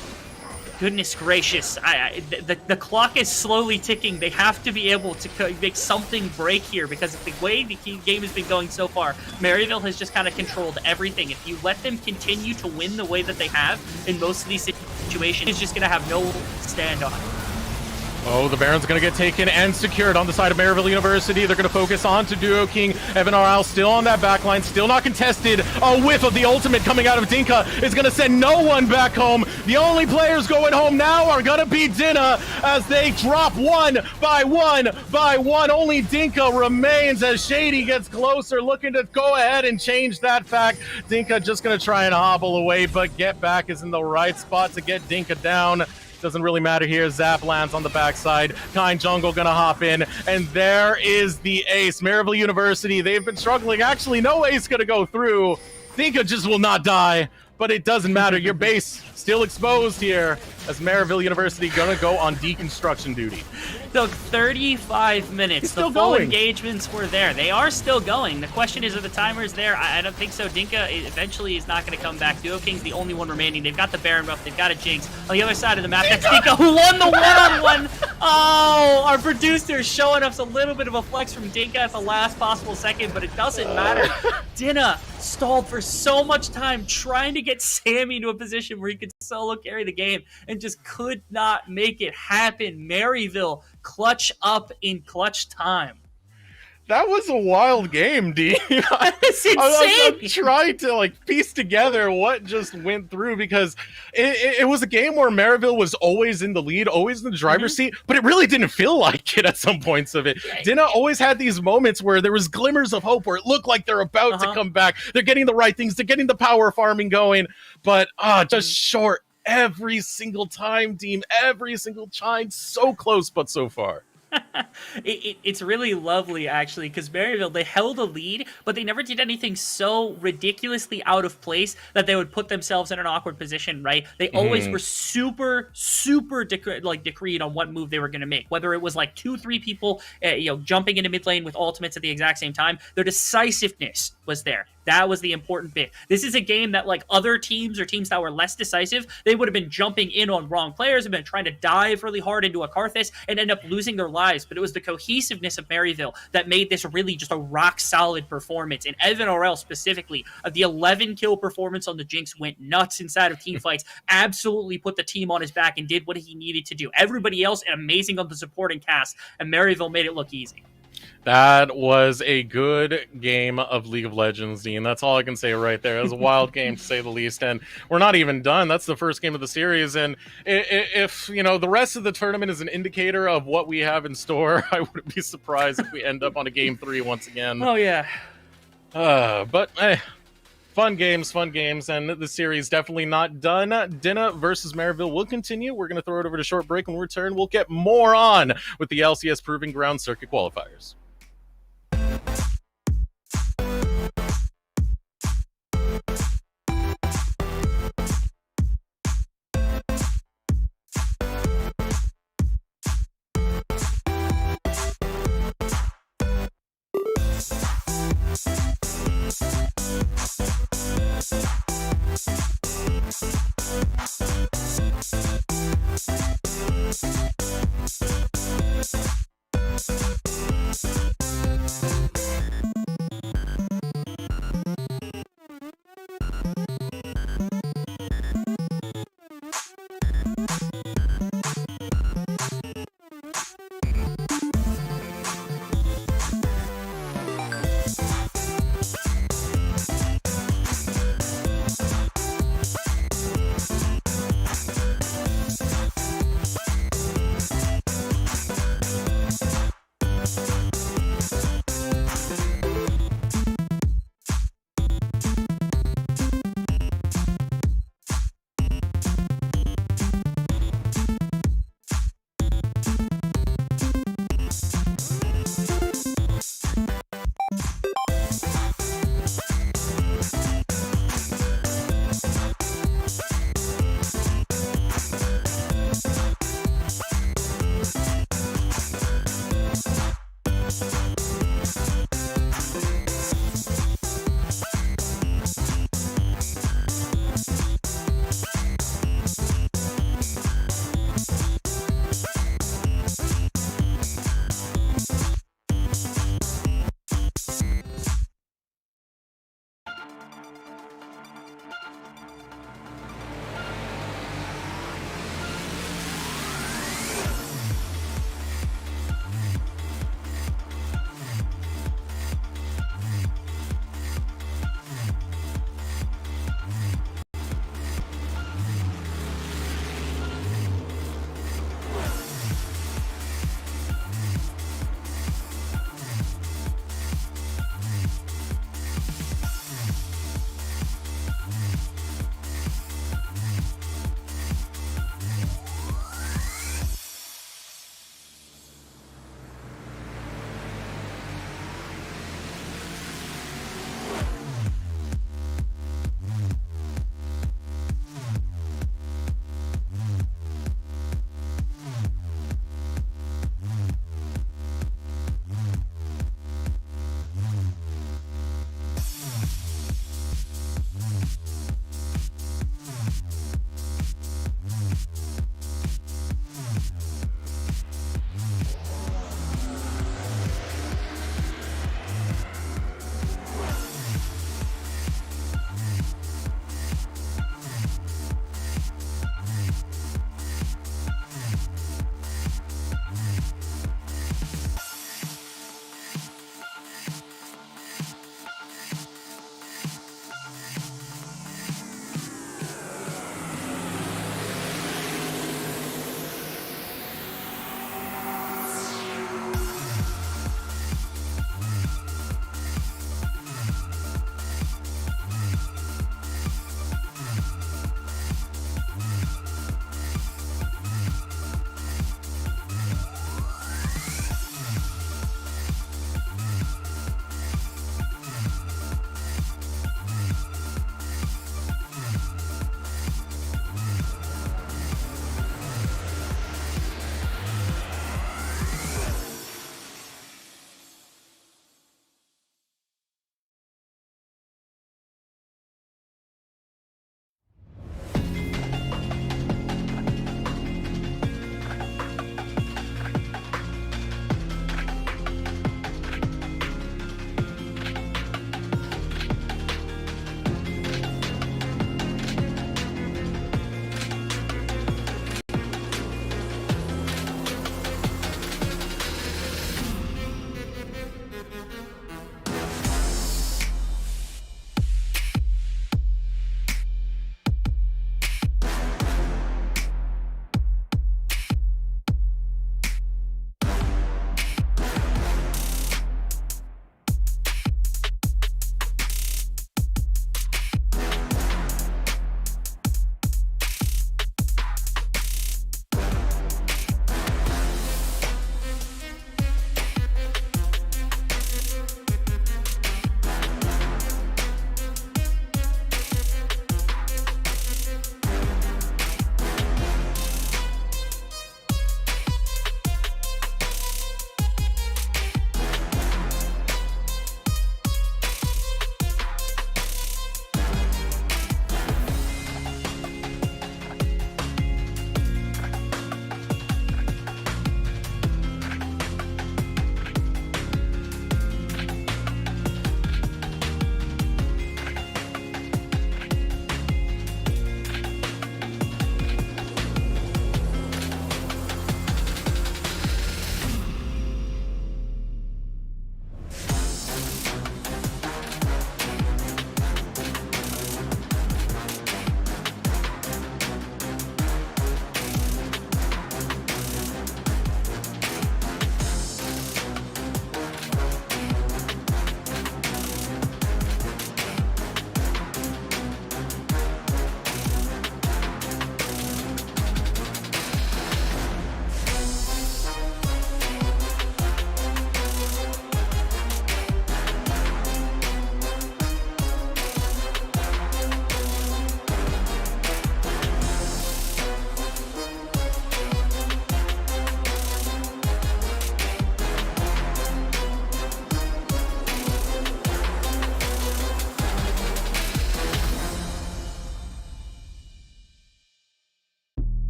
Goodness gracious, the clock is slowly ticking. They have to be able to make something break here, because the way the game has been going so far, Maryville has just kind of controlled everything. If you let them continue to win the way that they have in most of these situations, it's just going to have no stand on. Oh, the Baron's going to get taken and secured on the side of Maryville University. They're going to focus on to Duo King. Evan RL still on that backline, still not contested. A whiff of the ultimate coming out of Dinka is going to send no one back home. The only players going home now are going to be Dinah as they drop one by one by one. Only Dinka remains as Shady gets closer, looking to go ahead and change that fact. Dinka just going to try and hobble away, but Get Back is in the right spot to get Dinka down. Doesn't really matter here. Zap lands on the backside. Kind Jungle gonna hop in, and there is the ace. Maryville University, they've been struggling. Actually, no ace gonna go through. Dinka just will not die, but it doesn't matter. Your base still exposed here as Maryville University gonna go on deconstruction duty. Took 35 minutes. The full engagements were there. They are still going. The question is, are the timers there? I don't think so. Dinka eventually is not going to come back. Duo King's the only one remaining. They've got the Baron buff. They've got a Jinx. On the other side of the map, that's Dinka who won the one-on-one. Oh, our producer showing us a little bit of a flex from Dinka at the last possible second, but it doesn't matter. Dinah stalled for so much time trying to get Sammy into a position where he could solo carry the game and just could not make it happen. Maryville clutch up in clutch time. That was a wild game, D. It's insane. I'm trying to piece together what just went through, because it was a game where Maryville was always in the lead, always in the driver's seat, but it really didn't feel like it at some points of it. Dinah always had these moments where there was glimmers of hope, where it looked like they're about to come back. They're getting the right things. They're getting the power farming going, but just short every single time, team. Every single time. So close, but so far. It's really lovely, actually, because Maryville, they held a lead, but they never did anything so ridiculously out of place that they would put themselves in an awkward position, right? They always were super decreed on what move they were going to make, whether it was 2-3 people jumping into mid lane with ultimates at the exact same time. Their decisiveness was there. That was the important bit. This is a game that, other teams or teams that were less decisive, they would have been jumping in on wrong players and been trying to dive really hard into a Karthus and end up losing their lives. But it was the cohesiveness of Maryville that made this really just a rock-solid performance. And Evan RL specifically, the 11-kill performance on the Jinx went nuts inside of teamfights, absolutely put the team on his back and did what he needed to do. Everybody else, amazing on the supporting cast, and Maryville made it look easy. That was a good game of League of Legends, Dean. That's all I can say right there. It was a wild game, to say the least, and we're not even done. That's the first game of the series, and if the rest of the tournament is an indicator of what we have in store, I wouldn't be surprised if we end up on a Game 3 once again. Oh, yeah. But fun games, and the series definitely not done. Dinah versus Maryville will continue. We're going to throw it over to short break. When we return, we'll get more on with the LCS Proving Ground Circuit Qualifiers.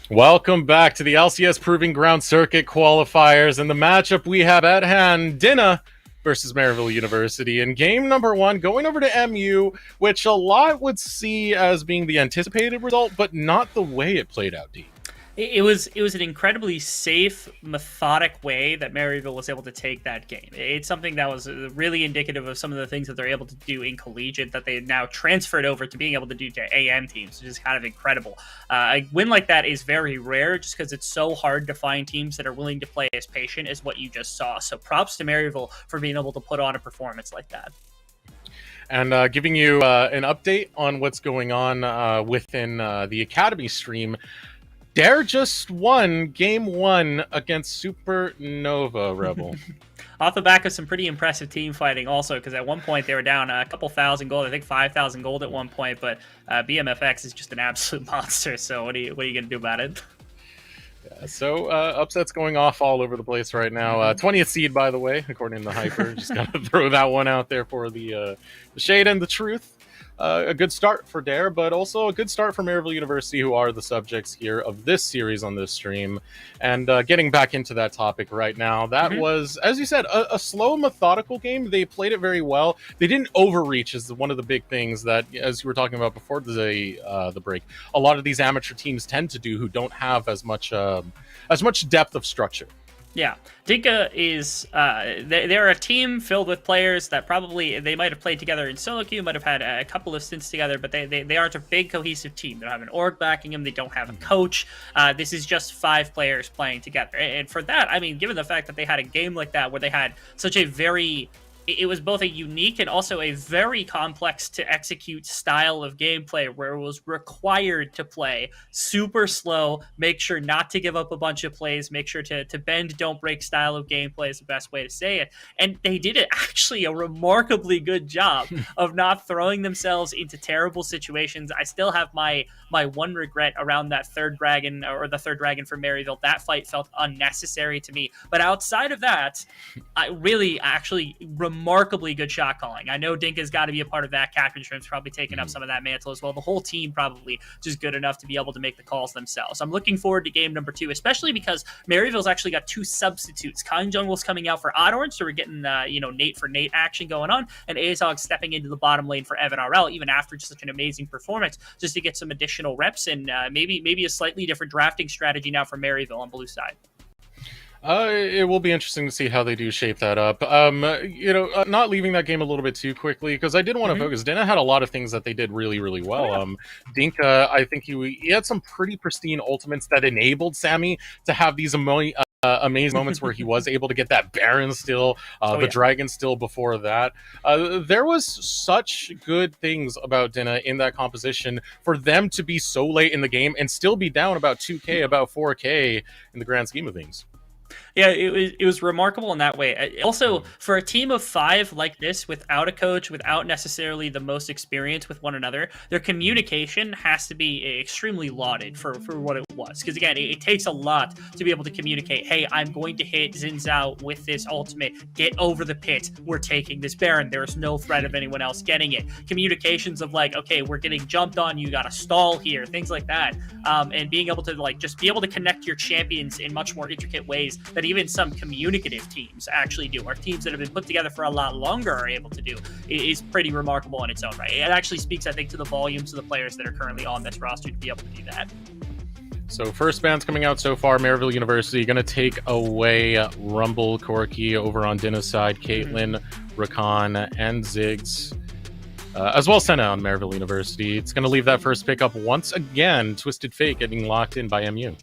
Welcome back to the LCS Proving Ground Circuit qualifiers, and the matchup we have at hand, Dinna versus Maryville University in game number 1, going over to MU, which a lot would see as being the anticipated result, but not the way it played out, D. It was an incredibly safe, methodic way that Maryville was able to take that game. It's something that was really indicative of some of the things that they're able to do in collegiate that they now transferred over to being able to do to AM teams, which is kind of incredible. A win like that is very rare just because it's so hard to find teams that are willing to play as patient as what you just saw. So props to Maryville for being able to put on a performance like that. And giving you an update on what's going on within the Academy stream. Dare just won game 1 against Supernova Rebel. Off the back of some pretty impressive team fighting also, because at one point they were down a couple thousand gold, I think 5,000 gold at one point, but BMFX is just an absolute monster, so what are you going to do about it? So upsets going off all over the place right now. 20th seed, by the way, according to the Hyper. Just gotta throw that one out there for the shade and the truth. A good start for Dare, but also a good start for Maryville University, who are the subjects here of this series on this stream. And getting back into that topic right now, that was, as you said, a slow, methodical game. They played it very well. They didn't overreach, is one of the big things that, as you were talking about before the break, a lot of these amateur teams tend to do who don't have as much depth of structure. Yeah, Dinka is they're a team filled with players that probably they might have played together in solo queue, might have had a couple of stints together, but they aren't a big cohesive team. They don't have an org backing them. They don't have a coach. This is just 5 players playing together, and for that, I mean, given the fact that they had a game like that where they had such a it was both a unique and also a very complex to execute style of gameplay where it was required to play super slow, make sure not to give up a bunch of plays, make sure to bend, don't break style of gameplay is the best way to say it. And they did it actually a remarkably good job of not throwing themselves into terrible situations. I still have my one regret around that third dragon or the third dragon for Maryville. That fight felt unnecessary to me. But outside of that, I really actually remarkably good shot calling. I know Dinka's got to be a part of that. Captain Shrimp's probably taking up some of that mantle as well. The whole team probably just good enough to be able to make the calls themselves. I'm looking forward to game number 2, especially because Maryville's actually got 2 substitutes. Kind Jungle's coming out for Oddorn, so we're getting Nate for Nate action going on, and Azog stepping into the bottom lane for Evan RL, even after just such an amazing performance, just to get some additional reps and maybe a slightly different drafting strategy now for Maryville on blue side. It will be interesting to see how they do shape that up. Not leaving that game a little bit too quickly, because I did want to focus. Dinna had a lot of things that they did really, really well. Oh, yeah. Dinka, I think he had some pretty pristine ultimates that enabled Sammy to have these amazing moments where he was able to get that Baron still, Dragon still before that. There was such good things about Dinna in that composition for them to be so late in the game and still be down about 2k, about 4k in the grand scheme of things. Yeah, it was remarkable in that way. Also, for a team of 5 like this, without a coach, without necessarily the most experience with one another, their communication has to be extremely lauded for what it was. Because again, it takes a lot to be able to communicate, hey, I'm going to hit Xin Zhao with this ultimate. Get over the pit. We're taking this Baron. There is no threat of anyone else getting it. Communications of like, okay, we're getting jumped on. You got to stall here. Things like that. And being able to just be able to connect your champions in much more intricate ways that even some communicative teams actually do, or teams that have been put together for a lot longer are able to do, is pretty remarkable in its own right. It actually speaks, I think, to the volumes of the players that are currently on this roster to be able to do that. So first bans coming out so far, Maryville University going to take away Rumble, Corky over on Dinna's side, Caitlyn, Rakan, and Ziggs. As well as Senna on Maryville University. It's going to leave that first pick up once again, Twisted Fate getting locked in by MU.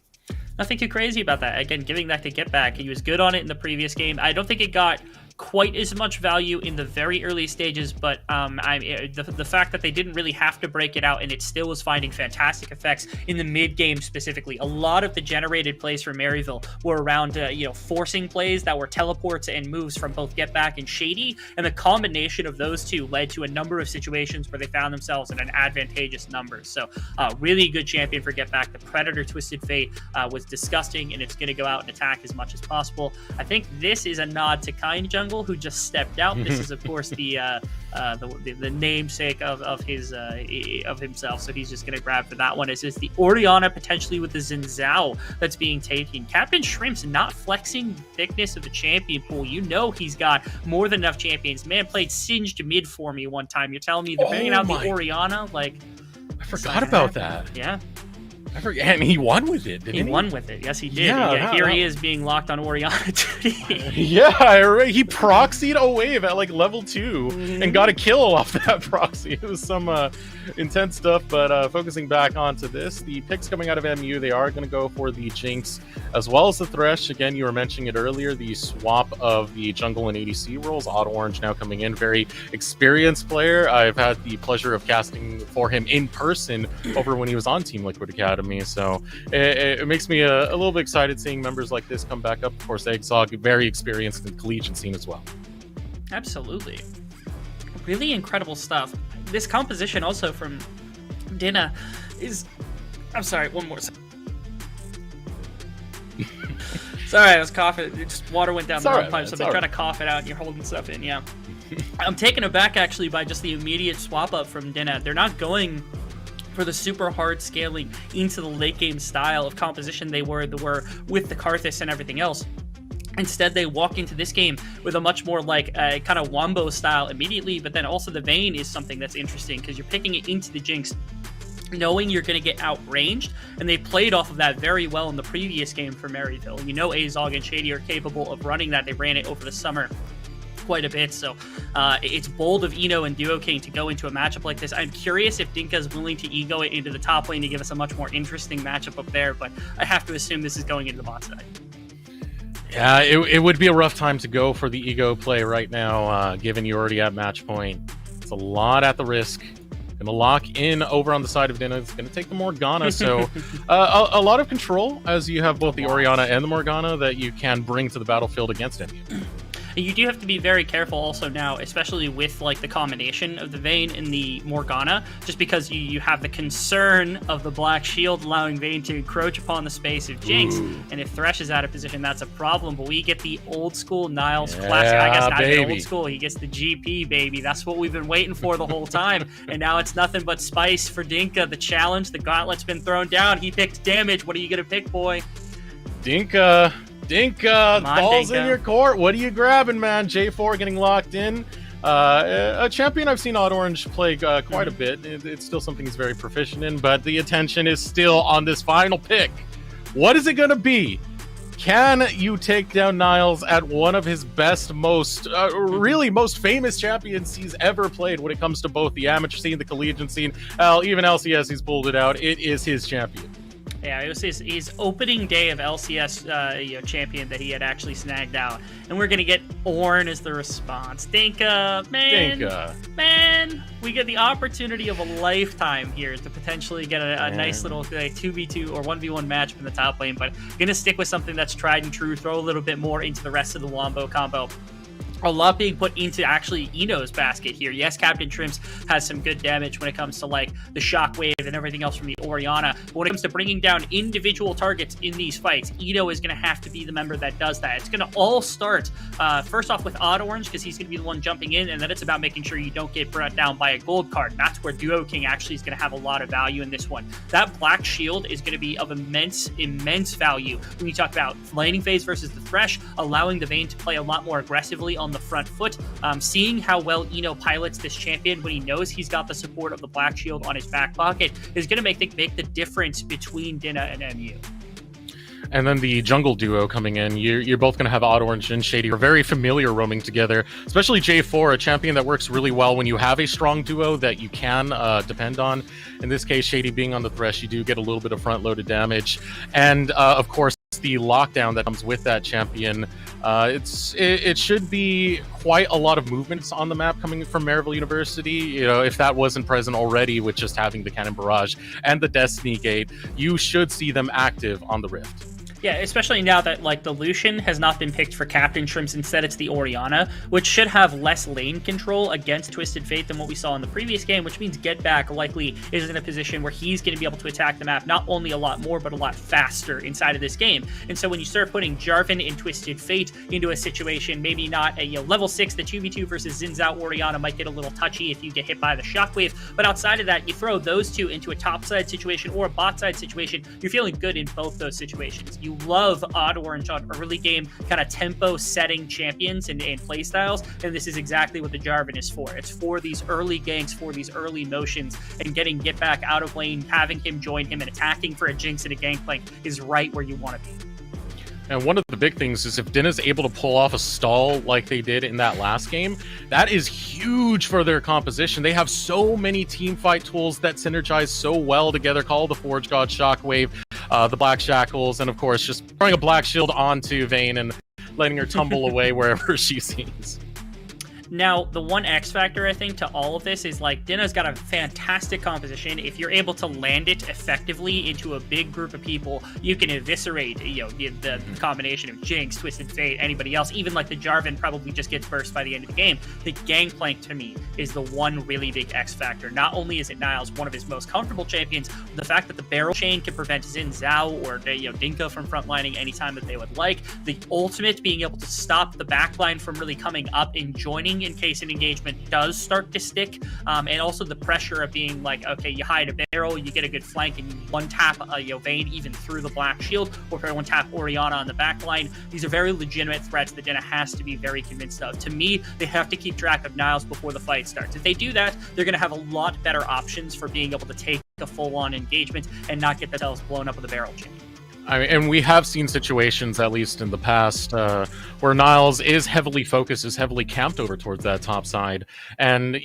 Nothing too crazy about that. Again, giving that to Get Back. He was good on it in the previous game. I don't think it got quite as much value in the very early stages, but the fact that they didn't really have to break it out and it still was finding fantastic effects in the mid game specifically. A lot of the generated plays for Maryville were around forcing plays that were teleports and moves from both Get Back and Shady, and the combination of those two led to a number of situations where they found themselves in an advantageous number. So really good champion for Get Back. The Predator Twisted Fate was disgusting, and it's going to go out and attack as much as possible. I think this is a nod to Kind Jung jungle who just stepped out. This is, of course, the namesake of himself. So he's just gonna grab for that one. It's just the Orianna potentially with the Xin Zhao that's being taken. Captain Shrimp's not flexing the thickness of the champion pool. You know he's got more than enough champions. Man played Singed mid for me one time. You're telling me they're bringing out the Orianna? Like, I forgot about that. Yeah. I forget, and he won with it, didn't he? He won with it. Yes, he did. Yeah, Here he is being locked on Orianna today. Yeah, he proxied a wave at like level 2 and got a kill off that proxy. It was some intense stuff, but focusing back onto this, the picks coming out of MU, they are going to go for the Jinx as well as the Thresh. Again, you were mentioning it earlier, the swap of the jungle and ADC roles. Auto Orange now coming in, very experienced player. I've had the pleasure of casting for him in person over when he was on Team Liquid Academy. So it makes me a little bit excited seeing members like this come back up. Of course, Eggsog, very experienced in the collegiate scene as well. Absolutely. Really incredible stuff. This composition also from Dinna is... I'm sorry, one more second. Sorry, I was coughing. Just water went down the wrong pipe, so I've been trying to cough it out and you're holding stuff in, yeah. I'm taken aback, actually, by just the immediate swap-up from Dinna. They're not going for the super hard scaling into the late game style of composition they were with the Karthus and everything else. Instead, they walk into this game with a much more like kind of Wombo style immediately, but then also the Vayne is something that's interesting because you're picking it into the Jinx knowing you're going to get outranged, and they played off of that very well in the previous game for Maryville. You know Azog and Shady are capable of running that. They ran it over the summer quite a bit, so it's bold of Eno and Duo King to go into a matchup like this. I'm curious if Dinka is willing to ego it into the top lane to give us a much more interesting matchup up there, but I have to assume this is going into the bot side. Yeah, it would be a rough time to go for the ego play right now, given you're already at match point. It's a lot at the risk. Gonna lock in over on the side of Dinna. It's gonna take the Morgana, so a lot of control as you have both the Orianna and the Morgana that you can bring to the battlefield against him. You do have to be very careful also now, especially with like the combination of the Vayne and the Morgana, just because you have the concern of the Black Shield allowing Vayne to encroach upon the space of Jinx. And if Thresh is out of position, that's a problem. But we get the old school Niles classic. I guess not even old school. He gets the GP, baby. That's what we've been waiting for the whole time. And now it's nothing but spice for Dinka. The challenge, the gauntlet's been thrown down. He picked damage. What are you going to pick, boy? Dinka, balls Dinka. in your court. What are you grabbing, man? J4 getting locked in. A champion I've seen Auto Orange play quite a bit. It's still something he's very proficient in, but the attention is still on this final pick. What is it going to be? Can you take down Niles at one of his best, most famous champions he's ever played when it comes to both the amateur scene, the collegiate scene? Even LCS, he's pulled it out. It is his champion. Yeah, it was his opening day of LCS champion that he had actually snagged out. And we're going to get Ornn as the response. Dinka, man, we get the opportunity of a lifetime here to potentially get a nice little 2v2 or 1v1 matchup in the top lane, but going to stick with something that's tried and true, throw a little bit more into the rest of the Wombo combo. A lot being put into actually Eno's basket here. Yes, Captain Shrimps has some good damage when it comes to like the shockwave and everything else from the Orianna. But when it comes to bringing down individual targets in these fights, Eno is going to have to be the member that does that. It's going to all start first off with Auto Orange because he's going to be the one jumping in, and then it's about making sure you don't get brought down by a gold card. And that's where Duo King actually is going to have a lot of value in this one. That Black Shield is going to be of immense value when you talk about laning phase versus the Thresh, allowing the Vayne to play a lot more aggressively on the front foot. Seeing how well Eno pilots this champion when he knows he's got the support of the Black Shield on his back pocket is going to make the difference between Dinna and MU. And then the jungle duo coming in, you're both going to have Auto Orange and Shady. You're very familiar roaming together, especially J4, a champion that works really well when you have a strong duo that you can depend on. In this case, Shady being on the Thresh, you do get a little bit of front-loaded damage. And, of course, the lockdown that comes with that champion. It should be quite a lot of movements on the map coming from Maryville University. You know, if that wasn't present already with just having the Cannon Barrage and the Destiny Gate, you should see them active on the Rift. Yeah, especially now that like the Lucian has not been picked for captain shrimps. Instead, it's the Orianna, which should have less lane control against Twisted Fate than what we saw in the previous game, which means Get Back likely is in a position where he's going to be able to attack the map not only a lot more, but a lot faster inside of this game. And so when you start putting Jarvan and Twisted Fate into a situation, maybe not a level 6, the 2v2 versus Xin Zhao Orianna might get a little touchy if you get hit by the Shockwave, but outside of that, you throw those two into a top side situation or a bot side situation, you're feeling good in both those situations. You love Odd Orange on early game kind of tempo setting champions and play styles, and this is exactly what the Jarvan is for. It's for these early ganks, for these early motions, and getting Get Back out of lane, having him join him, and attacking for a Jinx and a Gangplank is right where you want to be. And one of the big things is if Din is able to pull off a stall like they did in that last game, that is huge for their composition. They have so many team fight tools that synergize so well together. Call the Forge God, Shockwave, the Black Shackles, and of course just throwing a Black Shield onto Vayne and letting her tumble away wherever she sees. Now, the one X factor, I think, to all of this is, like, Dina's got a fantastic composition. If you're able to land it effectively into a big group of people, you can eviscerate, the combination of Jinx, Twisted Fate, anybody else. Even, like, the Jarvan probably just gets burst by the end of the game. The Gangplank, to me, is the one really big X factor. Not only is it Niles one of his most comfortable champions, the fact that the barrel chain can prevent Xin Zhao or, Dinka from frontlining anytime that they would like. The ultimate being able to stop the backline from really coming up and joining in case an engagement does start to stick, and also the pressure of being like, okay, you hide a barrel, you get a good flank, and you one-tap Vayne even through the Black Shield, or one-tap Orianna on the back line. These are very legitimate threats that Dina has to be very convinced of. To me, they have to keep track of Niles before the fight starts. If they do that, they're going to have a lot better options for being able to take a full-on engagement and not get themselves blown up with a barrel chain. I mean, and we have seen situations, at least in the past, where Niles is heavily focused, is heavily camped over towards that top side, and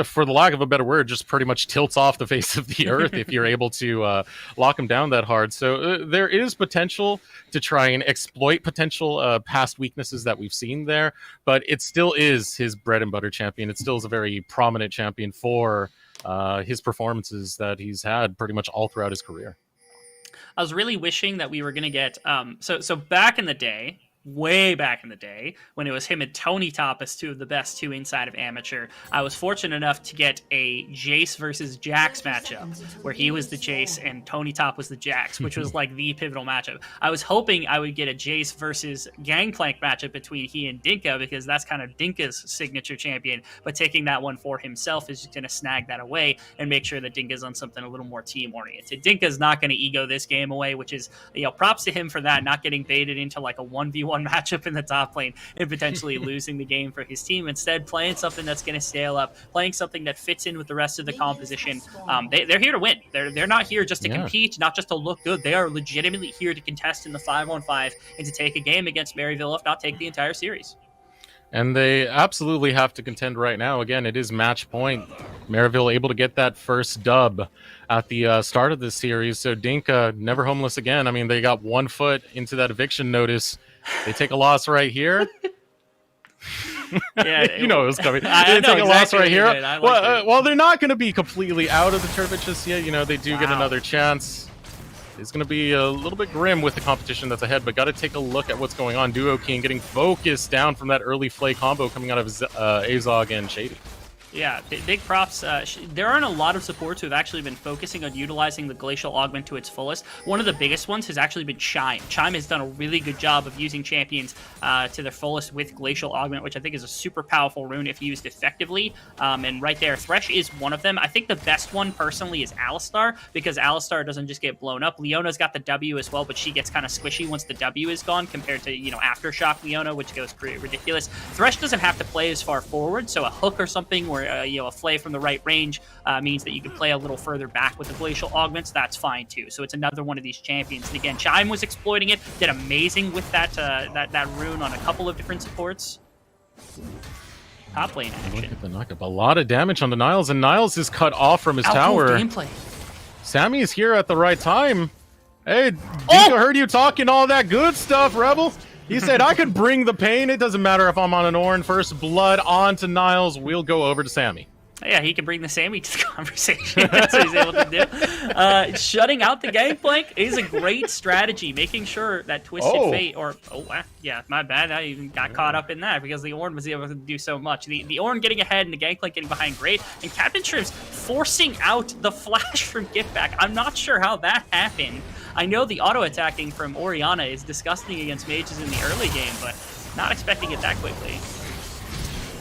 for the lack of a better word, just pretty much tilts off the face of the earth if you're able to lock him down that hard. So there is potential to try and exploit potential past weaknesses that we've seen there, but it still is his bread and butter champion. It still is a very prominent champion for his performances that he's had pretty much all throughout his career. I was really wishing that we were going to get so back in the day, way back in the day, when it was him and Tony Top as two of the best two inside of Amateur, I was fortunate enough to get a Jace versus Jax matchup where he was the Jace and Tony Top was the Jax, which was like the pivotal matchup. I was hoping I would get a Jace versus Gangplank matchup between he and Dinka, because that's kind of Dinka's signature champion, but taking that one for himself is just going to snag that away and make sure that Dinka's on something a little more team oriented. Dinka's not going to ego this game away, which is, props to him for that, not getting baited into like a 1v1 matchup in the top lane and potentially losing the game for his team. Instead, playing something that's going to scale up, playing something that fits in with the rest of the composition. They're here to win. They're not here just to compete, not just to look good. They are legitimately here to contest in the 5-on-5 and to take a game against Maryville, if not take the entire series. And they absolutely have to contend right now. Again, it is match point. Maryville able to get that first dub at the start of this series. So Dinka, never homeless again. I mean, they got 1 foot into that eviction notice. They take a loss right here. Yeah, it was coming. They take exactly a loss right here. Well, they're not going to be completely out of the tournament just yet. They do get another chance. It's going to be a little bit grim with the competition that's ahead, but got to take a look at what's going on. Duo King getting focused down from that early Flay combo coming out of Azog and Shady. Yeah, big props. There aren't a lot of supports who have actually been focusing on utilizing the Glacial Augment to its fullest. One of the biggest ones has actually been Chime. Chime has done a really good job of using champions to their fullest with Glacial Augment, which I think is a super powerful rune if used effectively. And right there, Thresh is one of them. I think the best one, personally, is Alistar, because Alistar doesn't just get blown up. Leona's got the W as well, but she gets kind of squishy once the W is gone compared to, Aftershock Leona, which goes pretty ridiculous. Thresh doesn't have to play as far forward, so a hook or something where a Flay from the right range means that you can play a little further back with the Glacial Augments. That's fine too. So it's another one of these champions. And again, Chime was exploiting it, did amazing with that rune on a couple of different supports. Top lane action. Look at the knockup. A lot of damage on the Niles, and Niles is cut off from his tower. Gameplay. Sammy is here at the right time. Hey, Dinka heard you talking all that good stuff, Rebel. He said, I could bring the pain. It doesn't matter if I'm on an Orin. First blood onto Niles. We'll go over to Sammy. Yeah, he can bring the Sammy to the conversation. That's what he's able to do. Shutting out the Gangplank is a great strategy, making sure that Twisted Fate, yeah, my bad. I even got caught up in that because the Ornn was able to do so much. The Ornn getting ahead and the Gangplank getting behind, great. And Captain Shrimps forcing out the flash from Giftback. I'm not sure how that happened. I know the auto-attacking from Orianna is disgusting against mages in the early game, but not expecting it that quickly.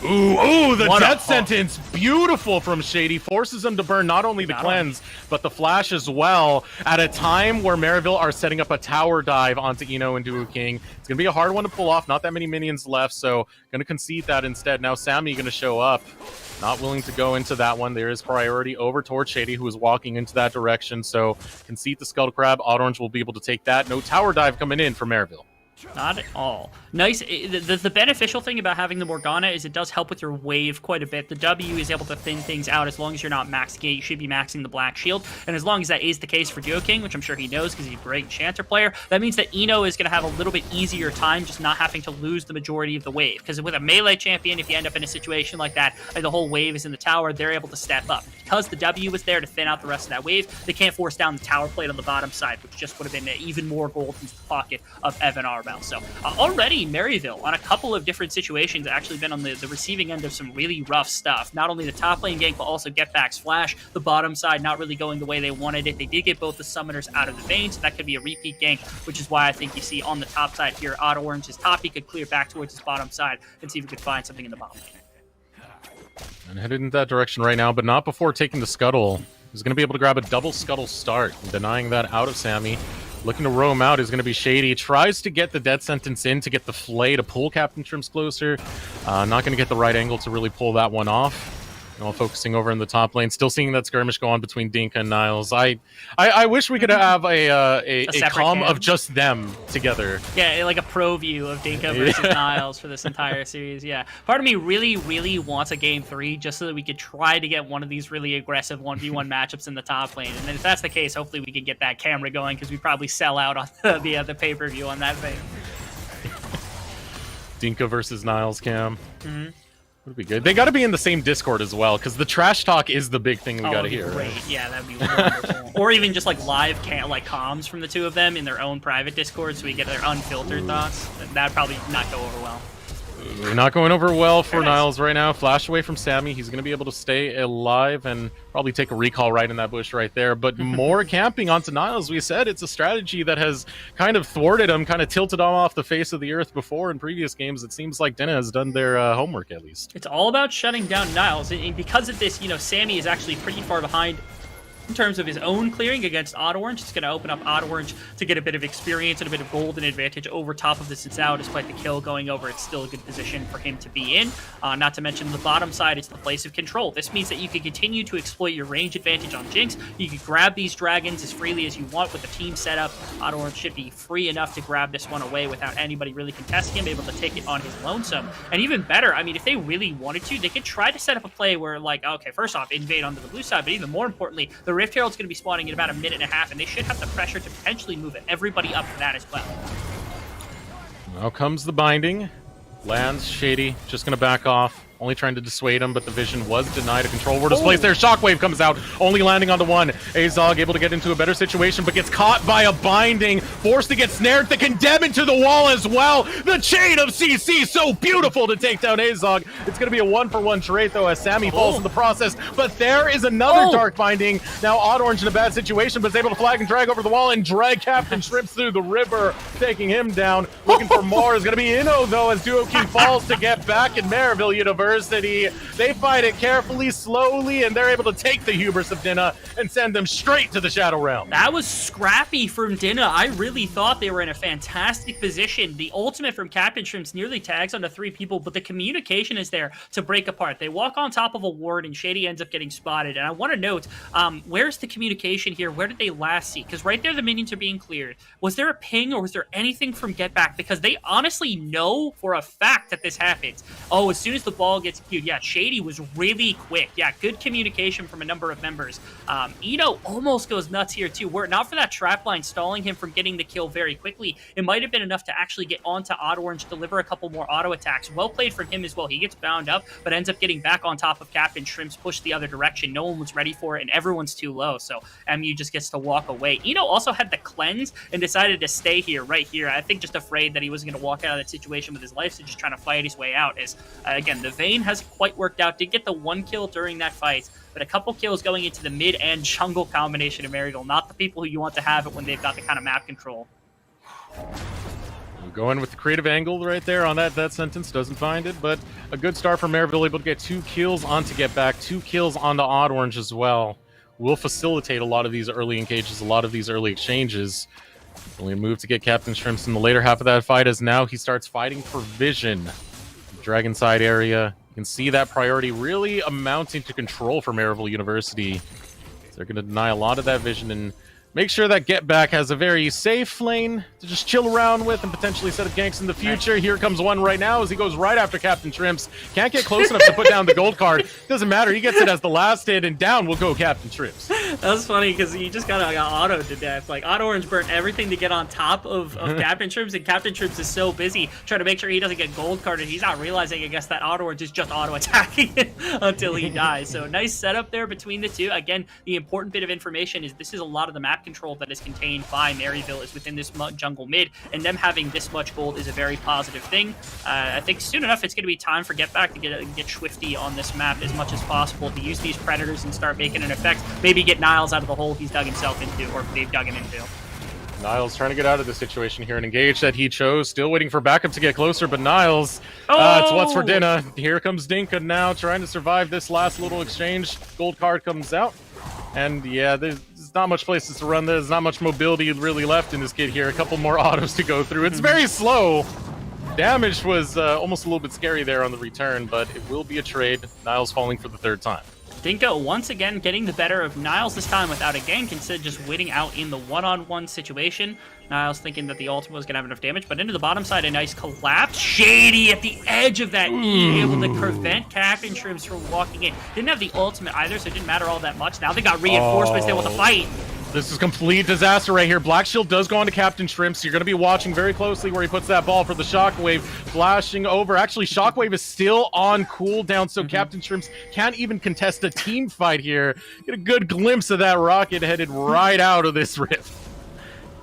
Ooh, the death sentence. Beautiful from Shady. Forces him to burn not only the cleanse, but the flash as well, at a time where Maryville are setting up a tower dive onto Eno and Duo King. It's going to be a hard one to pull off. Not that many minions left, so going to concede that instead. Now Sammy going to show up. Not willing to go into that one. There is priority over towards Shady, who is walking into that direction, so concede the Skull Crab. Orange will be able to take that. No tower dive coming in for Maryville. Not at all. Nice. The beneficial thing about having the Morgana is it does help with your wave quite a bit. The W is able to thin things out as long as you're not maxing it. You should be maxing the Black Shield. And as long as that is the case for Duo King, which I'm sure he knows because he's a great Enchanter player, that means that Eno is going to have a little bit easier time just not having to lose the majority of the wave. Because with a melee champion, if you end up in a situation like that, and the whole wave is in the tower, they're able to step up. Because the W is there to thin out the rest of that wave, they can't force down the tower plate on the bottom side, which just would have been even more gold into the pocket of Evan Arbel. So already Maryville, on a couple of different situations, actually been on the receiving end of some really rough stuff. Not only the top lane gank, but also Getback's flash. The bottom side not really going the way they wanted it. They did get both the summoners out of the vein, so that could be a repeat gank, which is why I think you see on the top side here, Odd Orange's top, he could clear back towards his bottom side and see if he could find something in the bottom lane. And headed in that direction right now, but not before taking the Scuttle. He's going to be able to grab a double Scuttle start, denying that out of Sammy. Looking to roam out is going to be Shady. Tries to get the death sentence in to get the flay to pull Captain Shrimps closer. Not going to get the right angle to really pull that one off. While focusing over in the top lane, still seeing that skirmish go on between Dinka and Niles. I wish we could have a comm of just them together. Yeah, like a pro view of Dinka versus Niles for this entire series. Yeah, part of me really wants a game 3 just so that we could try to get one of these really aggressive 1v1 matchups in the top lane. And then if that's the case, hopefully we can get that camera going because we probably sell out on the pay-per-view on that thing. Dinka versus Niles cam. Would be good. They got to be in the same Discord as well, because the trash talk is the big thing we got to hear. Great. Right? Yeah, that'd be wonderful. Or even just like live comms from the two of them in their own private Discord, so we get their unfiltered thoughts. That'd probably not go over well. Not going over well for Niles right now. Flash away from Sammy. He's going to be able to stay alive and probably take a recall right in that bush right there. But more camping onto Niles. We said it's a strategy that has kind of thwarted him, kind of tilted him off the face of the earth before in previous games. It seems like Dinna has done their homework at least. It's all about shutting down Niles. And because of this, Sammy is actually pretty far behind in terms of his own clearing against Odd Orange. It's going to open up Odd Orange to get a bit of experience and a bit of golden advantage over top of this Zao. Despite the kill going over, it's still a good position for him to be in. Not to mention the bottom side is the place of control. This means that you can continue to exploit your range advantage on Jinx. You can grab these dragons as freely as you want with the team setup. Odd Orange should be free enough to grab this one away without anybody really contesting him, able to take it on his lonesome. And even better, I mean, if they really wanted to, they could try to set up a play where, like, okay, first off, invade onto the blue side, but even more importantly, the Rift Herald's going to be spawning in about a minute and a half, and they should have the pressure to potentially move everybody up for that as well. Now comes the binding. Lands Shady, just going to back off. Only trying to dissuade him, but the vision was denied. A control word is placed there. Shockwave comes out, only landing on the one. Azog able to get into a better situation, but gets caught by a binding. Forced to get snared. The condemn into the wall as well. The chain of CC, so beautiful to take down Azog. It's going to be a 1-for-1 trade, though, as Sammy falls in the process. But there is another dark binding. Now Odd Orange in a bad situation, but is able to flag and drag over the wall and drag Captain Shrimps through the river, taking him down. Looking for more is going to be Eno, though, as Duo King falls to get back in Maryville University. They fight it carefully, slowly, and they're able to take the hubris of Dinna and send them straight to the Shadow Realm. That was scrappy from Dinna. I really thought they were in a fantastic position. The ultimate from Captain Shrimps nearly tags onto 3 people, but the communication is there to break apart. They walk on top of a ward, and Shady ends up getting spotted. And I want to note, where's the communication here? Where did they last see? Because right there, the minions are being cleared. Was there a ping, or was there anything from Get Back? Because they honestly know for a fact that this happens. Oh, as soon as the ball ball gets queued. Yeah, Shady was really quick. Yeah, good communication from a number of members. Eno almost goes nuts here too. Were it not for that trap line stalling him from getting the kill very quickly, it might have been enough to actually get onto Odd Orange, deliver a couple more auto attacks. Well played from him as well. He gets bound up, but ends up getting back on top of Captain Shrimps, pushed the other direction. No one was ready for it, and everyone's too low, so MU just gets to walk away. Eno also had the cleanse and decided to stay here, right here. I think just afraid that he wasn't going to walk out of that situation with his life, so just trying to fight his way out. As again, the Vayne hasn't quite worked out. Did get the 1 kill during that fight, but a couple kills going into the mid and jungle combination of Maryville. Not the people who you want to have it when they've got the kind of map control. Go in with the creative angle right there on that sentence, doesn't find it, but a good start for Maryville, able to get 2 kills onto Get Back, 2 kills onto Odd Orange as well. Will facilitate a lot of these early engages, a lot of these early exchanges. Only a move to get Captain Shrimps in the later half of that fight, as now he starts fighting for vision. Dragon side area, you can see that priority really amounting to control for Maryville University. They're going to deny a lot of that vision and make sure that Get Back has a very safe lane to just chill around with and potentially set up ganks in the future. Here comes one right now as he goes right after Captain Shrimps. Can't get close enough to put down the gold card. Doesn't matter. He gets it as the last hit, and down will go Captain Shrimps. That was funny because he just got autoed to death. Like, Odd Orange burnt everything to get on top of Captain Shrimps, and Captain Shrimps is so busy trying to make sure he doesn't get gold carded. He's not realizing, I guess, that Odd Orange is just auto-attacking it until he dies. So, nice setup there between the two. Again, the important bit of information is this is a lot of the map control that is contained by Maryville is within this jungle mid, and them having this much gold is a very positive thing. I think soon enough it's going to be time for Get Back to get swifty on this map as much as possible, to use these predators and start making an effect. Maybe get Niles out of the hole he's dug himself into, or they've dug him into. Niles trying to get out of the situation here and engage that he chose. Still waiting for backup to get closer, but Niles, it's what's for dinner. Here comes Dinka now, trying to survive this last little exchange. Gold card comes out. And yeah, there's not much places to run. There's not much mobility really left in this kid here. A couple more autos to go through. It's very slow. Damage was almost a little bit scary there on the return, but it will be a trade. Niles falling for the 3rd time. Dinko once again getting the better of Niles, this time without a gank, instead just waiting out in the one-on-one situation. Niles thinking that the ultimate was going to have enough damage, but into the bottom side, a nice collapse. Shady at the edge of that E, able to prevent Captain Shrimps from walking in. Didn't have the ultimate either, so it didn't matter all that much. Now they got reinforcements, they want to fight. This is complete disaster right here. Black Shield does go on to Captain Shrimps. You're going to be watching very closely where he puts that ball for the Shockwave. Flashing over. Actually, Shockwave is still on cooldown, so Captain Shrimps can't even contest a team fight here. Get a good glimpse of that rocket headed right out of this rift.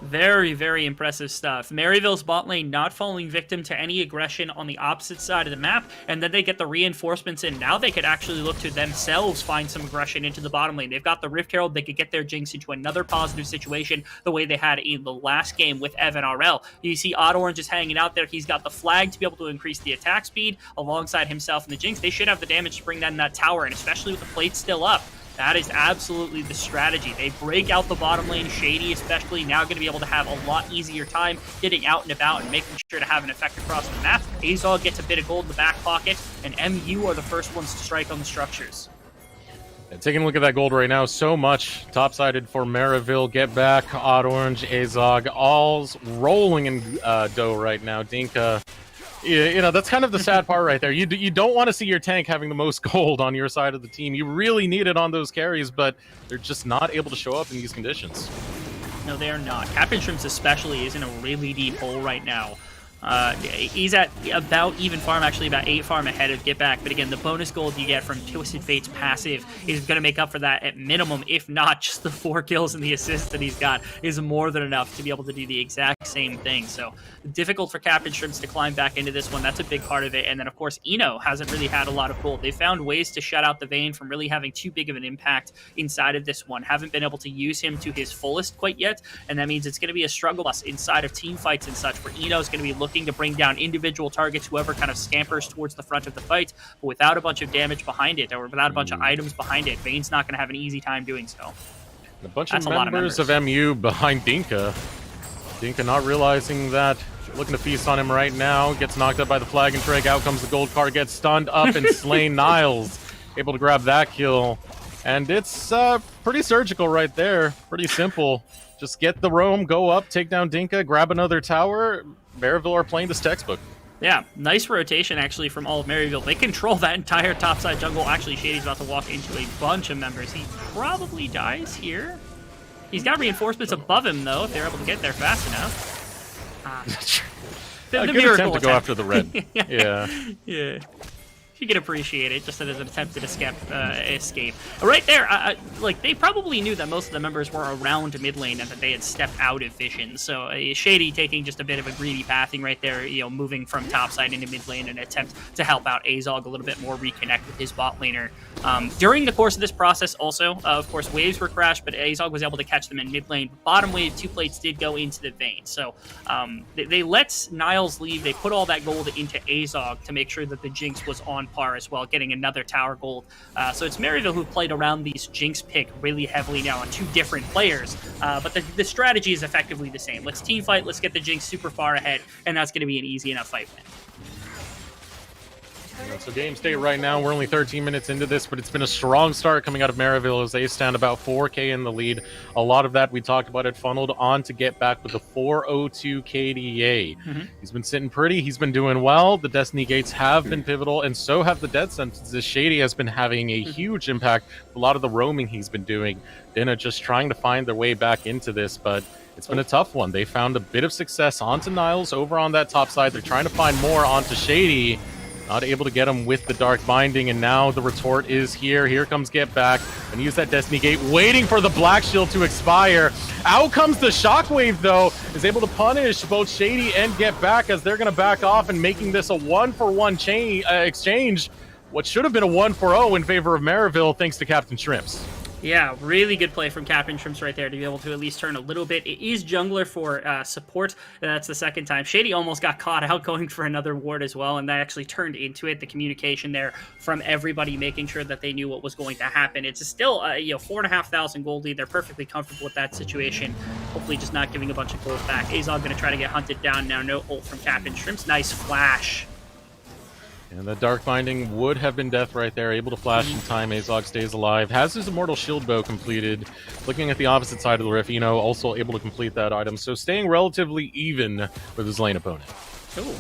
Very, very impressive stuff. Maryville's bot lane not falling victim to any aggression on the opposite side of the map, and then they get the reinforcements in. Now they could actually look to themselves find some aggression into the bottom lane. They've got the Rift Herald. They could get their Jinx into another positive situation the way they had in the last game with Evan RL. You see Odd Orange is hanging out there. He's got the flag to be able to increase the attack speed alongside himself and the Jinx. They should have the damage to bring that in that tower, and especially with the plate still up. That is absolutely the strategy. They break out the bottom lane, Shady especially, now going to be able to have a lot easier time getting out and about and making sure to have an effect across the map. Azog gets a bit of gold in the back pocket, and MU are the first ones to strike on the structures. And taking a look at that gold right now, so much top-sided for Maryville. Get Back, Odd Orange, Azog, all's rolling in dough right now. Dinka, you know, that's kind of the sad part right there. You don't want to see your tank having the most gold on your side of the team. You really need it on those carries, but they're just not able to show up in these conditions. No, they are not. Captain Shrimps especially is in a really deep hole right now. He's at about even farm, actually about 8 farm ahead of Get Back. But again, the bonus gold you get from Twisted Fate's passive is going to make up for that at minimum, if not just the 4 kills and the assists that he's got is more than enough to be able to do the exact same thing. So difficult for Captain Shrimps to climb back into this one. That's a big part of it. And then, of course, Eno hasn't really had a lot of gold. They found ways to shut out the Vayne from really having too big of an impact inside of this one. Haven't been able to use him to his fullest quite yet. And that means it's going to be a struggle bus inside of team fights and such, where Eno's going to be looking to bring down individual targets, whoever kind of scampers towards the front of the fight, but without a bunch of damage behind it, or without a bunch of items behind it, Vayne's not going to have an easy time doing so. And a bunch of members of MU behind Dinka. Dinka not realizing that. Looking to feast on him right now. Gets knocked up by the flag and Treg. Out comes the gold card. Gets stunned up and slain. Niles able to grab that kill. And it's pretty surgical right there. Pretty simple. Just get the roam, go up, take down Dinka, grab another tower. Maryville are playing this textbook. Yeah, nice rotation actually from all of Maryville. They control that entire topside jungle. Actually, Shady's about to walk into a bunch of members. He probably dies here. He's got reinforcements above him, though, if they're able to get there fast enough. A good attempt to go after the red. Yeah. Yeah. You can appreciate it, just as an attempted escape. Right there, like, they probably knew that most of the members were around mid lane and that they had stepped out of vision. So Shady taking just a bit of a greedy pathing right there, you know, moving from topside into mid lane in an attempt to help out Azog a little bit more, reconnect with his bot laner. During the course of this process also, of course, waves were crashed, but Azog was able to catch them in mid lane. Bottom wave, 2 plates did go into the vein. So they let Niles leave. They put all that gold into Azog to make sure that the Jinx was on par as well, getting another tower gold. So it's Maryville who played around these Jinx pick really heavily now on 2 different players, but the strategy is effectively the same. Let's team fight, let's get the Jinx super far ahead, and that's going to be an easy enough fight win. So game state right now, we're only 13 minutes into this, but it's been a strong start coming out of Maryville as they stand about 4K in the lead. A lot of that, we talked about it, funneled on to get back with the 402 KDA. He's been sitting pretty. He's been doing well. The Destiny Gates have been pivotal, and so have the death sentences. Shady has been having a huge impact. A lot of the roaming he's been doing. Dina just trying to find their way back into this, but it's been a tough one. They found a bit of success onto Niles over on that top side. They're trying to find more onto Shady. Not able to get him with the Dark Binding, and now the retort is here. Here comes Get Back, and use that Destiny Gate, waiting for the Black Shield to expire. Out comes the Shockwave, though, is able to punish both Shady and Get Back as they're going to back off and making this a 1-for-1 exchange. What should have been a 1-for-0 in favor of Maryville, thanks to Captain Shrimps. Yeah, really good play from Captain Shrimps right there to be able to at least turn a little bit. It is jungler for support. That's the second time. Shady almost got caught out going for another ward as well, and that actually turned into it. The communication there from everybody making sure that they knew what was going to happen. It's still, 4,500 gold lead. They're perfectly comfortable with that situation. Hopefully just not giving a bunch of gold back. Azog going to try to get hunted down now. No ult from Captain Shrimps. Nice flash. And the Dark Binding would have been death right there. Able to flash in time. Azog stays alive. Has his Immortal Shield Bow completed. Looking at the opposite side of the rift, also able to complete that item. So staying relatively even with his lane opponent. Ooh.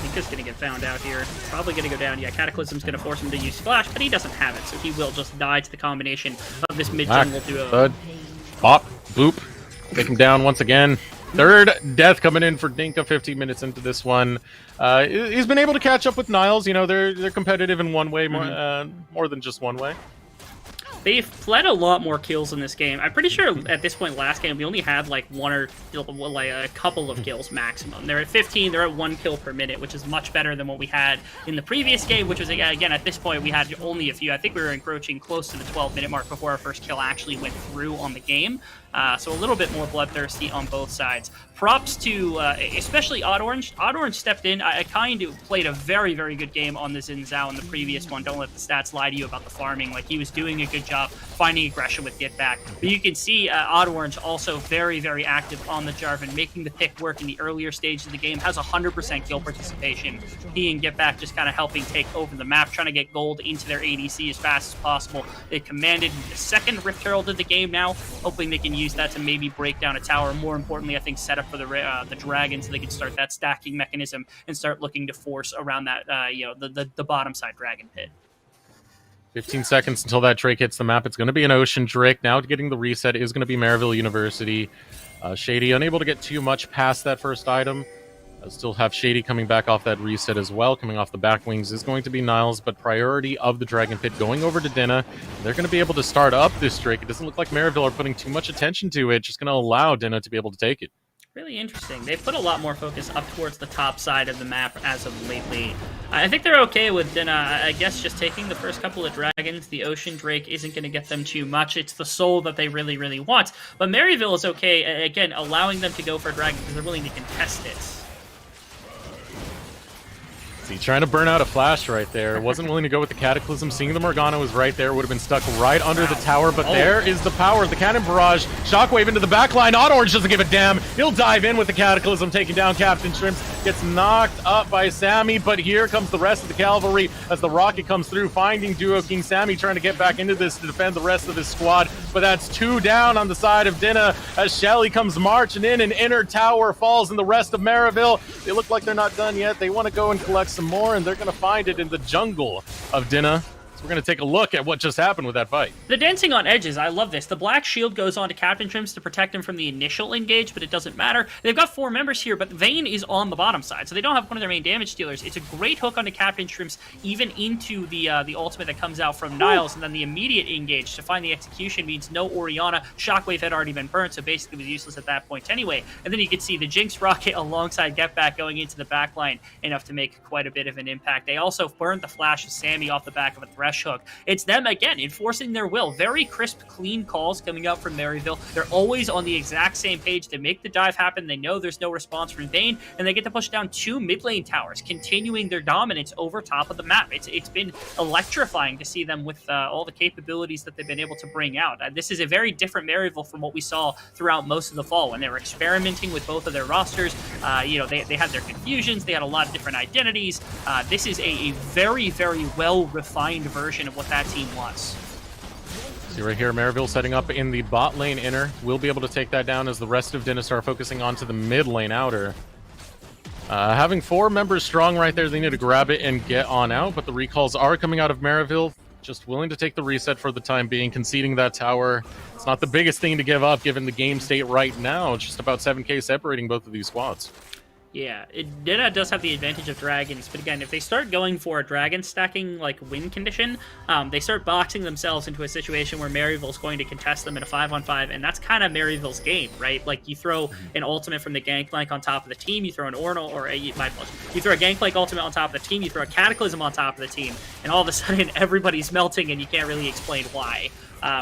Nika's going to get found out here. Probably going to go down. Yeah, Cataclysm's going to force him to use Splash, but he doesn't have it, so he will just die to the combination of this mid-jungle duo. Thud. Bop. Boop. Take him down once again. Third death coming in for Dinka 15 minutes into this one. He's been able to catch up with Niles. They're competitive in one way, more than just one way. They've fled a lot more kills in this game. I'm pretty sure at this point last game we only had like a couple of kills maximum. They're at 15, they're at 1 kill per minute, which is much better than what we had in the previous game, which was, again, at this point we had only a few. I think we were encroaching close to the 12-minute mark before our first kill actually went through on the game. So a little bit more bloodthirsty on both sides. Props to especially Odd Orange. Odd Orange stepped in. I kind of played a very, very good game on the Xin Zhao in the previous one. Don't let the stats lie to you about the farming. Like, he was doing a good job finding aggression with Get Back. But you can see Odd Orange also very, very active on the Jarvan, making the pick work in the earlier stages of the game. Has 100% kill participation. He and Get Back just kind of helping take over the map, trying to get gold into their ADC as fast as possible. They commanded the second Rift Herald of the game now, hoping they can use that to maybe break down a tower. More importantly, I think set up for the dragon so they can start that stacking mechanism and start looking to force around that the bottom side dragon pit. 15 seconds until that Drake hits the map. It's going to be an Ocean Drake. Now getting the reset is going to be Maryville University. Shady unable to get too much past that first item. Still have Shady coming back off that reset as well. Coming off the back wings is going to be Niles, but priority of the Dragon Pit going over to Dina. They're going to be able to start up this Drake. It doesn't look like Maryville are putting too much attention to it. Just going to allow Dina to be able to take it. Really interesting. They put a lot more focus up towards the top side of the map as of lately. I think they're okay with Dina. I guess just taking the first couple of dragons. The Ocean Drake isn't going to get them too much. It's the soul that they really, really want. But Maryville is okay, again, allowing them to go for a dragon because they're willing to contest it. See, trying to burn out a flash right there. Wasn't willing to go with the Cataclysm. Seeing the Morgana was right there. Would have been stuck right under the tower. But there is the power. The Cannon Barrage. Shockwave into the backline. Odd Orange doesn't give a damn. He'll dive in with the Cataclysm, taking down Captain Shrimps. gets knocked up by Sammy, but here comes the rest of the cavalry as the rocket comes through, finding Duo King. Sammy trying to get back into this to defend the rest of his squad, but that's 2 down on the side of Dinah as Shelly comes marching in, and inner tower falls, and the rest of Maryville, they look like they're not done yet. They want to go and collect some more, and they're going to find it in the jungle of Dinah. So we're going to take a look at what just happened with that fight. The dancing on edges, I love this. The black shield goes on to Captain Trims to protect him from the initial engage, but it doesn't matter. They've got 4 members here, but Vayne is on the bottom side, so they don't have one of their main damage dealers. It's a great hook onto Captain Trims, even into the ultimate that comes out from Niles, and then the immediate engage to find the execution means no Orianna. Shockwave had already been burnt, so basically was useless at that point anyway. And then you could see the Jinx rocket alongside Get Back going into the backline, enough to make quite a bit of an impact. They also burned the flash of Sammy off the back of a Thresh hook. It's them again enforcing their will. Very crisp, clean calls coming out from Maryville. They're always on the exact same page to make the dive happen. They know there's no response from Vayne, and they get to push down 2 mid lane towers, continuing their dominance over top of the map. It's been electrifying to see them with all the capabilities that they've been able to bring out. This is a very different Maryville from what we saw throughout most of the fall when they were experimenting with both of their rosters. They had their confusions. They had a lot of different identities. This is a very, very well-refined version of what that team was. See right here, Maryville setting up in the bot lane inner. We'll be able to take that down as the rest of Dennis are focusing onto the mid lane outer. Having 4 members strong right there, they need to grab it and get on out, but the recalls are coming out of Maryville. Just willing to take the reset for the time being, conceding that tower. It's not the biggest thing to give up given the game state right now. It's just about 7k separating both of these squads. Yeah, Dinah does have the advantage of dragons, but again, if they start going for a dragon stacking like win condition, they start boxing themselves into a situation where Maryville's going to contest them in a 5-on-5, and that's kind of Maryville's game, right? Like, you throw an ultimate from the Gangplank on top of the team, you throw an Ornal, or you throw a Gangplank ultimate on top of the team, you throw a Cataclysm on top of the team, and all of a sudden everybody's melting and you can't really explain why.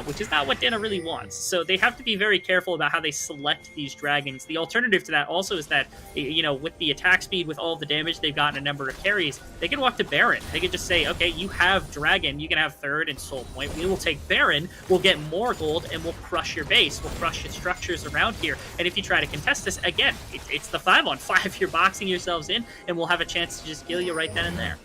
Which is not what Dinah really wants. So they have to be very careful about how they select these dragons. The alternative to that also is that, with the attack speed, with all of the damage they've gotten a number of carries, they can walk to Baron. They can just say, okay, you have Dragon, you can have Third and Soul Point. We will take Baron, we'll get more gold, and we'll crush your base. We'll crush your structures around here. And if you try to contest this, again, it's the 5-on-5. You're boxing yourselves in, and we'll have a chance to just kill you right then and there.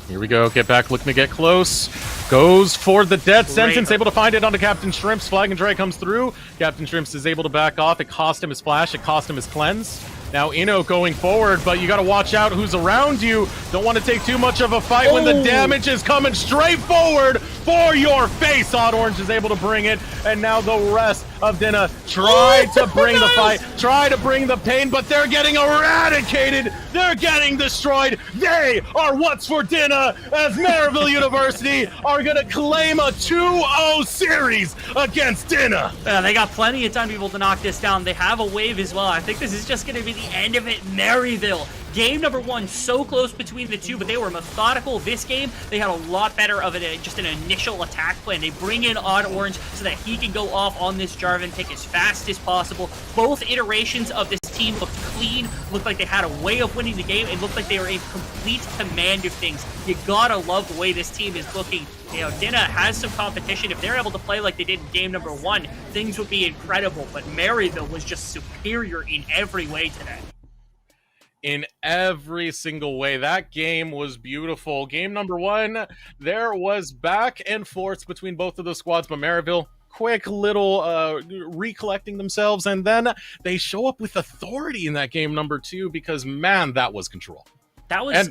Here we go. Get Back looking to get close. Goes for the death sentence. Able to find it onto Captain Shrimps. Flag and Dre comes through. Captain Shrimps is able to back off. It cost him his flash. It cost him his cleanse. Now Inno going forward, but you got to watch out who's around you. Don't want to take too much of a fight when the damage is coming straight forward for your face. Odd Orange is able to bring it, and now the rest of Dinah try to bring the fight, try to bring the pain, but they're getting eradicated. They're getting destroyed. They are what's for Dinah as Maryville University are going to claim a 2-0 series against Dinah. They got plenty of time to be able to knock this down. They have a wave as well. I think this is just going to be the end of it. Maryville. Game number 1, so close between the two, but they were methodical. This game, they had a lot better of just an initial attack plan. They bring in Odd Orange so that he can go off on this Jarvan pick as fast as possible. Both iterations of this team looked clean, looked like they had a way of winning the game, and looked like they were in complete command of things. You gotta love the way this team is looking. Dinah has some competition. If they're able to play like they did in game number 1, things would be incredible, but Maryville was just superior in every way today. In every single way. That game was beautiful. Game number 1, there was back and forth between both of the squads, but Maryville, quick little recollecting themselves, and then they show up with authority in that game number 2 because, man, that was control. That was...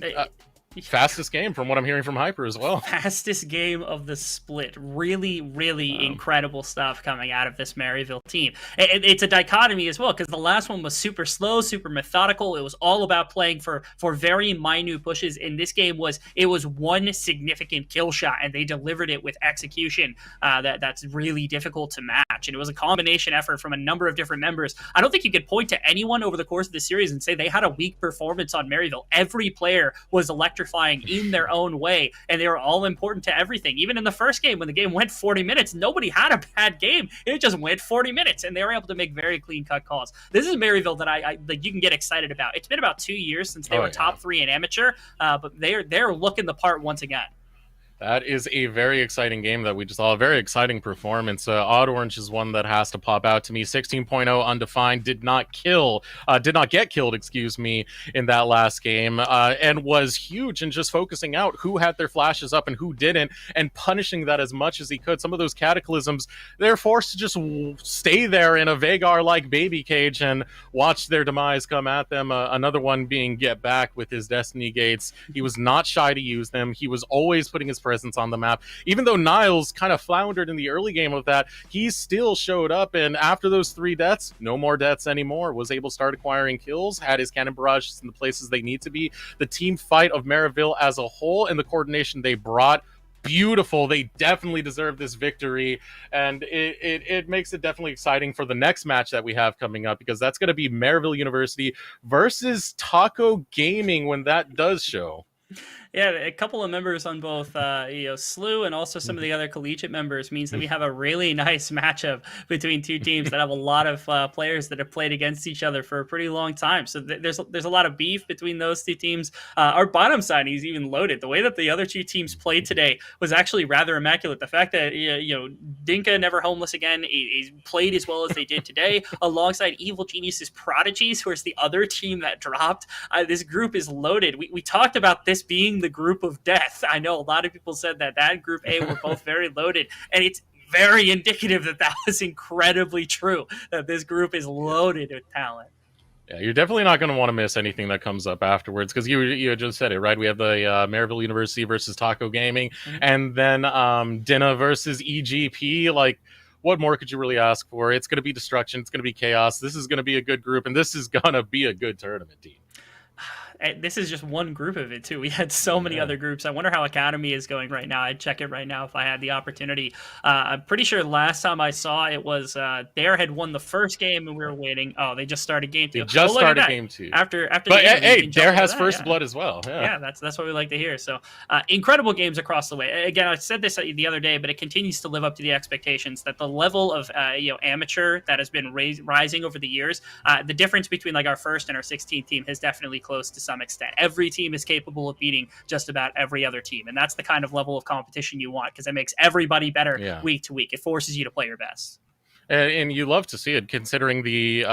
fastest game from what I'm hearing from Hyper as well. Fastest game of the split. Really, really incredible stuff coming out of this Maryville team. It's a dichotomy as well, because the last one was super slow, super methodical. It was all about playing for very minute pushes. In this game, it was one significant kill shot, and they delivered it with execution that's really difficult to match. And it was a combination effort from a number of different members. I don't think you could point to anyone over the course of the series and say they had a weak performance on Maryville. Every player was electrifying in their own way, and they were all important to everything. Even in the first game, when the game went 40 minutes, nobody had a bad game. It just went 40 minutes, and they were able to make very clean-cut calls. This is Maryville that I you can get excited about. It's been about 2 years since they were top 3 in amateur, but they're looking the part once again. That is a very exciting game that we just saw. A very exciting performance. Odd Orange is one that has to pop out to me. 16.0 undefined, did not get killed, excuse me, in that last game, and was huge in just focusing out who had their flashes up and who didn't, and punishing that as much as he could. Some of those cataclysms, they're forced to just stay there in a Vagar-like baby cage and watch their demise come at them. Another one being Get Back with his Destiny Gates. He was not shy to use them. He was always putting his presence on the map. Even though Niles kind of floundered in the early game of that, he still showed up, and after those 3 deaths, no more deaths anymore, was able to start acquiring kills, had his cannon barrages in the places they need to be. The team fight of Maryville as a whole and the coordination they brought, beautiful. They definitely deserve this victory, and it makes it definitely exciting for the next match that we have coming up, because that's going to be Maryville University versus Taco Gaming when that does show. Yeah, a couple of members on both, SLU and also some of the other collegiate members means that we have a really nice matchup between two teams that have a lot of players that have played against each other for a pretty long time. So there's a lot of beef between those two teams. Our bottom side is even loaded. The way that the other two teams played today was actually rather immaculate. The fact that Dinka never homeless again, he played as well as they did today, alongside Evil Genius's Prodigies, who is the other team that dropped. This group is loaded. We talked about this being the group of death. I know a lot of people said that group A were both very loaded, and it's very indicative that was incredibly true, that this group is loaded with talent. Yeah, you're definitely not going to want to miss anything that comes up afterwards, because you just said it, right? We have the Maryville University versus Taco Gaming, and then Dinna versus EGP. Like, what more could you really ask for? It's going to be destruction. It's going to be chaos. This is going to be a good group, and this is going to be a good tournament team. This is just one group of it too. We had so many other groups. I wonder how Academy is going right now. I'd check it right now if I had the opportunity. I'm pretty sure last time I saw it was Dare had won the first game and we were waiting. Oh, they just started game 2. They just started game 2. After but hey, Dare has first blood as well. Yeah, that's what we like to hear. So incredible games across the way. Again, I said this the other day, but it continues to live up to the expectations that the level of amateur that has been rising over the years. The difference between like our first and our 16th team has definitely closed to some extent. Every team is capable of beating just about every other team, and that's the kind of level of competition you want, because it makes everybody better week to week. It forces you to play your best. And you love to see it, considering the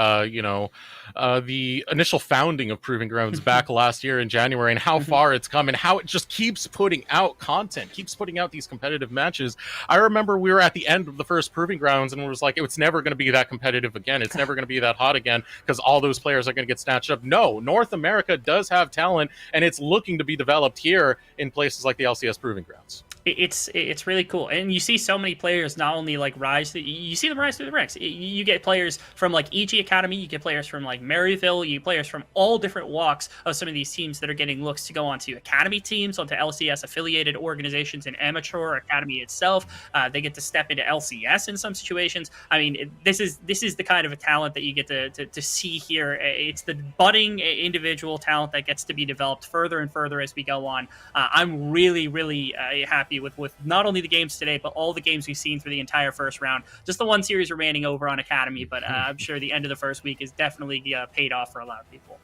the initial founding of Proving Grounds back last year in January, and how far it's come, and how it just keeps putting out content, keeps putting out these competitive matches. I remember we were at the end of the first Proving Grounds, and it was like, it's never going to be that competitive again. It's never going to be that hot again, because all those players are going to get snatched up. No, North America does have talent, and it's looking to be developed here in places like the LCS Proving Grounds. It's really cool, and you see so many players not only like you see them rise through the ranks. You get players from like EG Academy, you get players from like Maryville, you get players from all different walks of some of these teams that are getting looks to go onto Academy teams, onto LCS affiliated organizations in Amateur Academy itself. They get to step into LCS in some situations. I mean, this is the kind of a talent that you get to see here. It's the budding individual talent that gets to be developed further and further as we go on. I'm really happy with not only the games today, but all the games we've seen for the entire first round. Just the one series remaining over on Academy, but I'm sure the end of the first week is definitely paid off for a lot of people.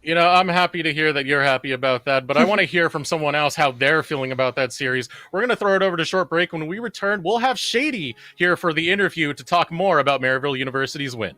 I'm happy to hear that you're happy about that, but I want to hear from someone else how they're feeling about that series. We're going to throw it over to short break. When we return, we'll have Shady here for the interview to talk more about Maryville University's win.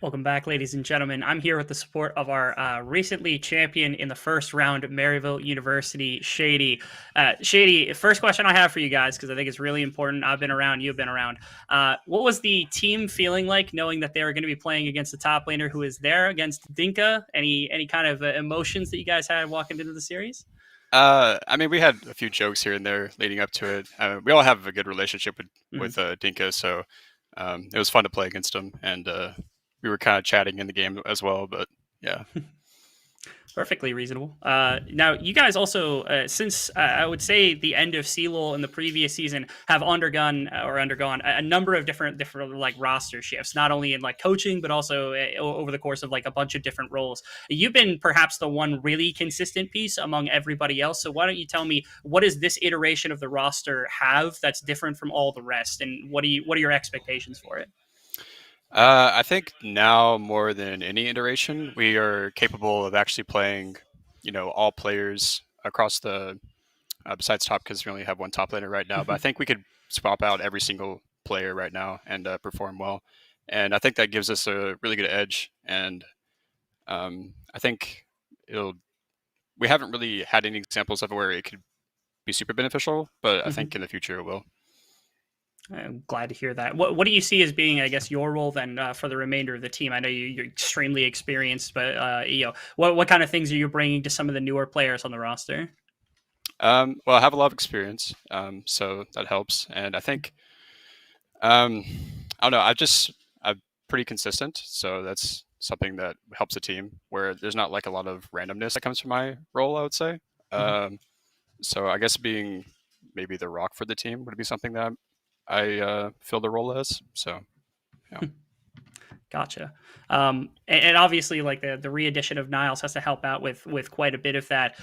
Welcome back, ladies and gentlemen. I'm here with the support of our recently champion in the first round, Maryville University, Shady. Shady, first question I have for you guys, because I think it's really important. I've been around, you've been around. What was the team feeling like knowing that they were going to be playing against the top laner who is there against Dinka? Any kind of emotions that you guys had walking into the series? I mean, we had a few jokes here and there leading up to it. We all have a good relationship with Dinka, so it was fun to play against him, and we were kind of chatting in the game as well. But yeah. Perfectly reasonable. Now, you guys also, since I would say the end of CLOL in the previous season, have undergone a number of different like roster shifts, not only in like coaching, but also over the course of like a bunch of different roles. You've been perhaps the one really consistent piece among everybody else. So why don't you tell me, what does this iteration of the roster have that's different from all the rest, and what are your expectations for it? I think now more than any iteration, we are capable of actually playing, all players across the besides top, because we only have one top laner right now. But I think we could swap out every single player right now and perform well, and I think that gives us a really good edge. And I think we haven't really had any examples of where it could be super beneficial, but I think in the future it will. I'm glad to hear that. What do you see as being, I guess, your role then for the remainder of the team? I know you're extremely experienced, but what kind of things are you bringing to some of the newer players on the roster? Well, I have a lot of experience, so that helps. And I think, I don't know, I'm pretty consistent, so that's something that helps the team, where there's not like a lot of randomness that comes from my role, I would say. So I guess being maybe the rock for the team would be something that I fill the role as. So, yeah. Gotcha. And obviously, like the re-addition of Niles has to help out with quite a bit of that.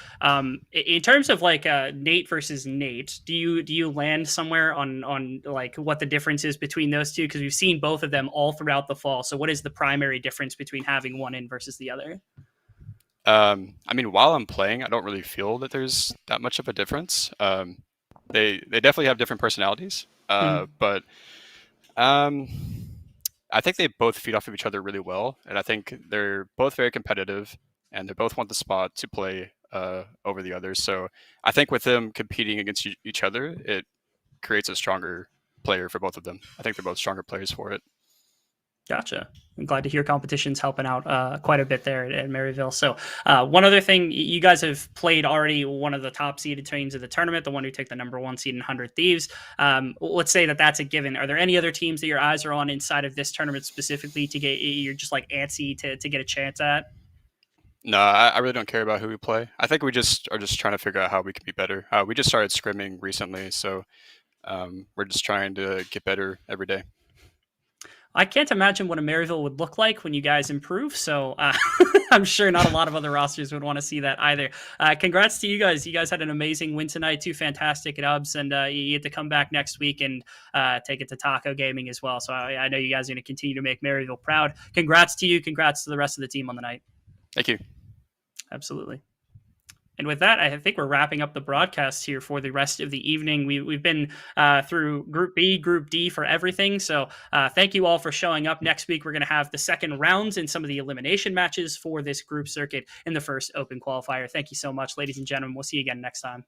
In terms of like Nate versus Nate, do you land somewhere on like what the difference is between those two? Because we've seen both of them all throughout the fall. So what is the primary difference between having one in versus the other? I mean, while I'm playing, I don't really feel that there's that much of a difference. They definitely have different personalities, but I think they both feed off of each other really well, and I think they're both very competitive, and they both want the spot to play over the others. So I think with them competing against each other, it creates a stronger player for both of them. I think they're both stronger players for it. Gotcha. I'm glad to hear competition's helping out quite a bit there at Maryville. So one other thing, you guys have played already one of the top seeded teams of the tournament, the one who took the #1 seed in 100 Thieves. Let's say that that's a given. Are there any other teams that your eyes are on inside of this tournament specifically you're just like antsy to get a chance at? No, I really don't care about who we play. I think we just are just trying to figure out how we can be better. We just started scrimming recently, so we're just trying to get better every day. I can't imagine what a Maryville would look like when you guys improve. So I'm sure not a lot of other rosters would want to see that either. Congrats to you guys. You guys had an amazing win tonight, 2 fantastic dubs, and you get to come back next week and take it to Taco Gaming as well. So I know you guys are going to continue to make Maryville proud. Congrats to you. Congrats to the rest of the team on the night. Thank you. Absolutely. And with that, I think we're wrapping up the broadcast here for the rest of the evening. We've been through Group B, Group D for everything. So thank you all for showing up. Next week, we're going to have the second rounds and some of the elimination matches for this group circuit in the first open qualifier. Thank you so much, ladies and gentlemen. We'll see you again next time.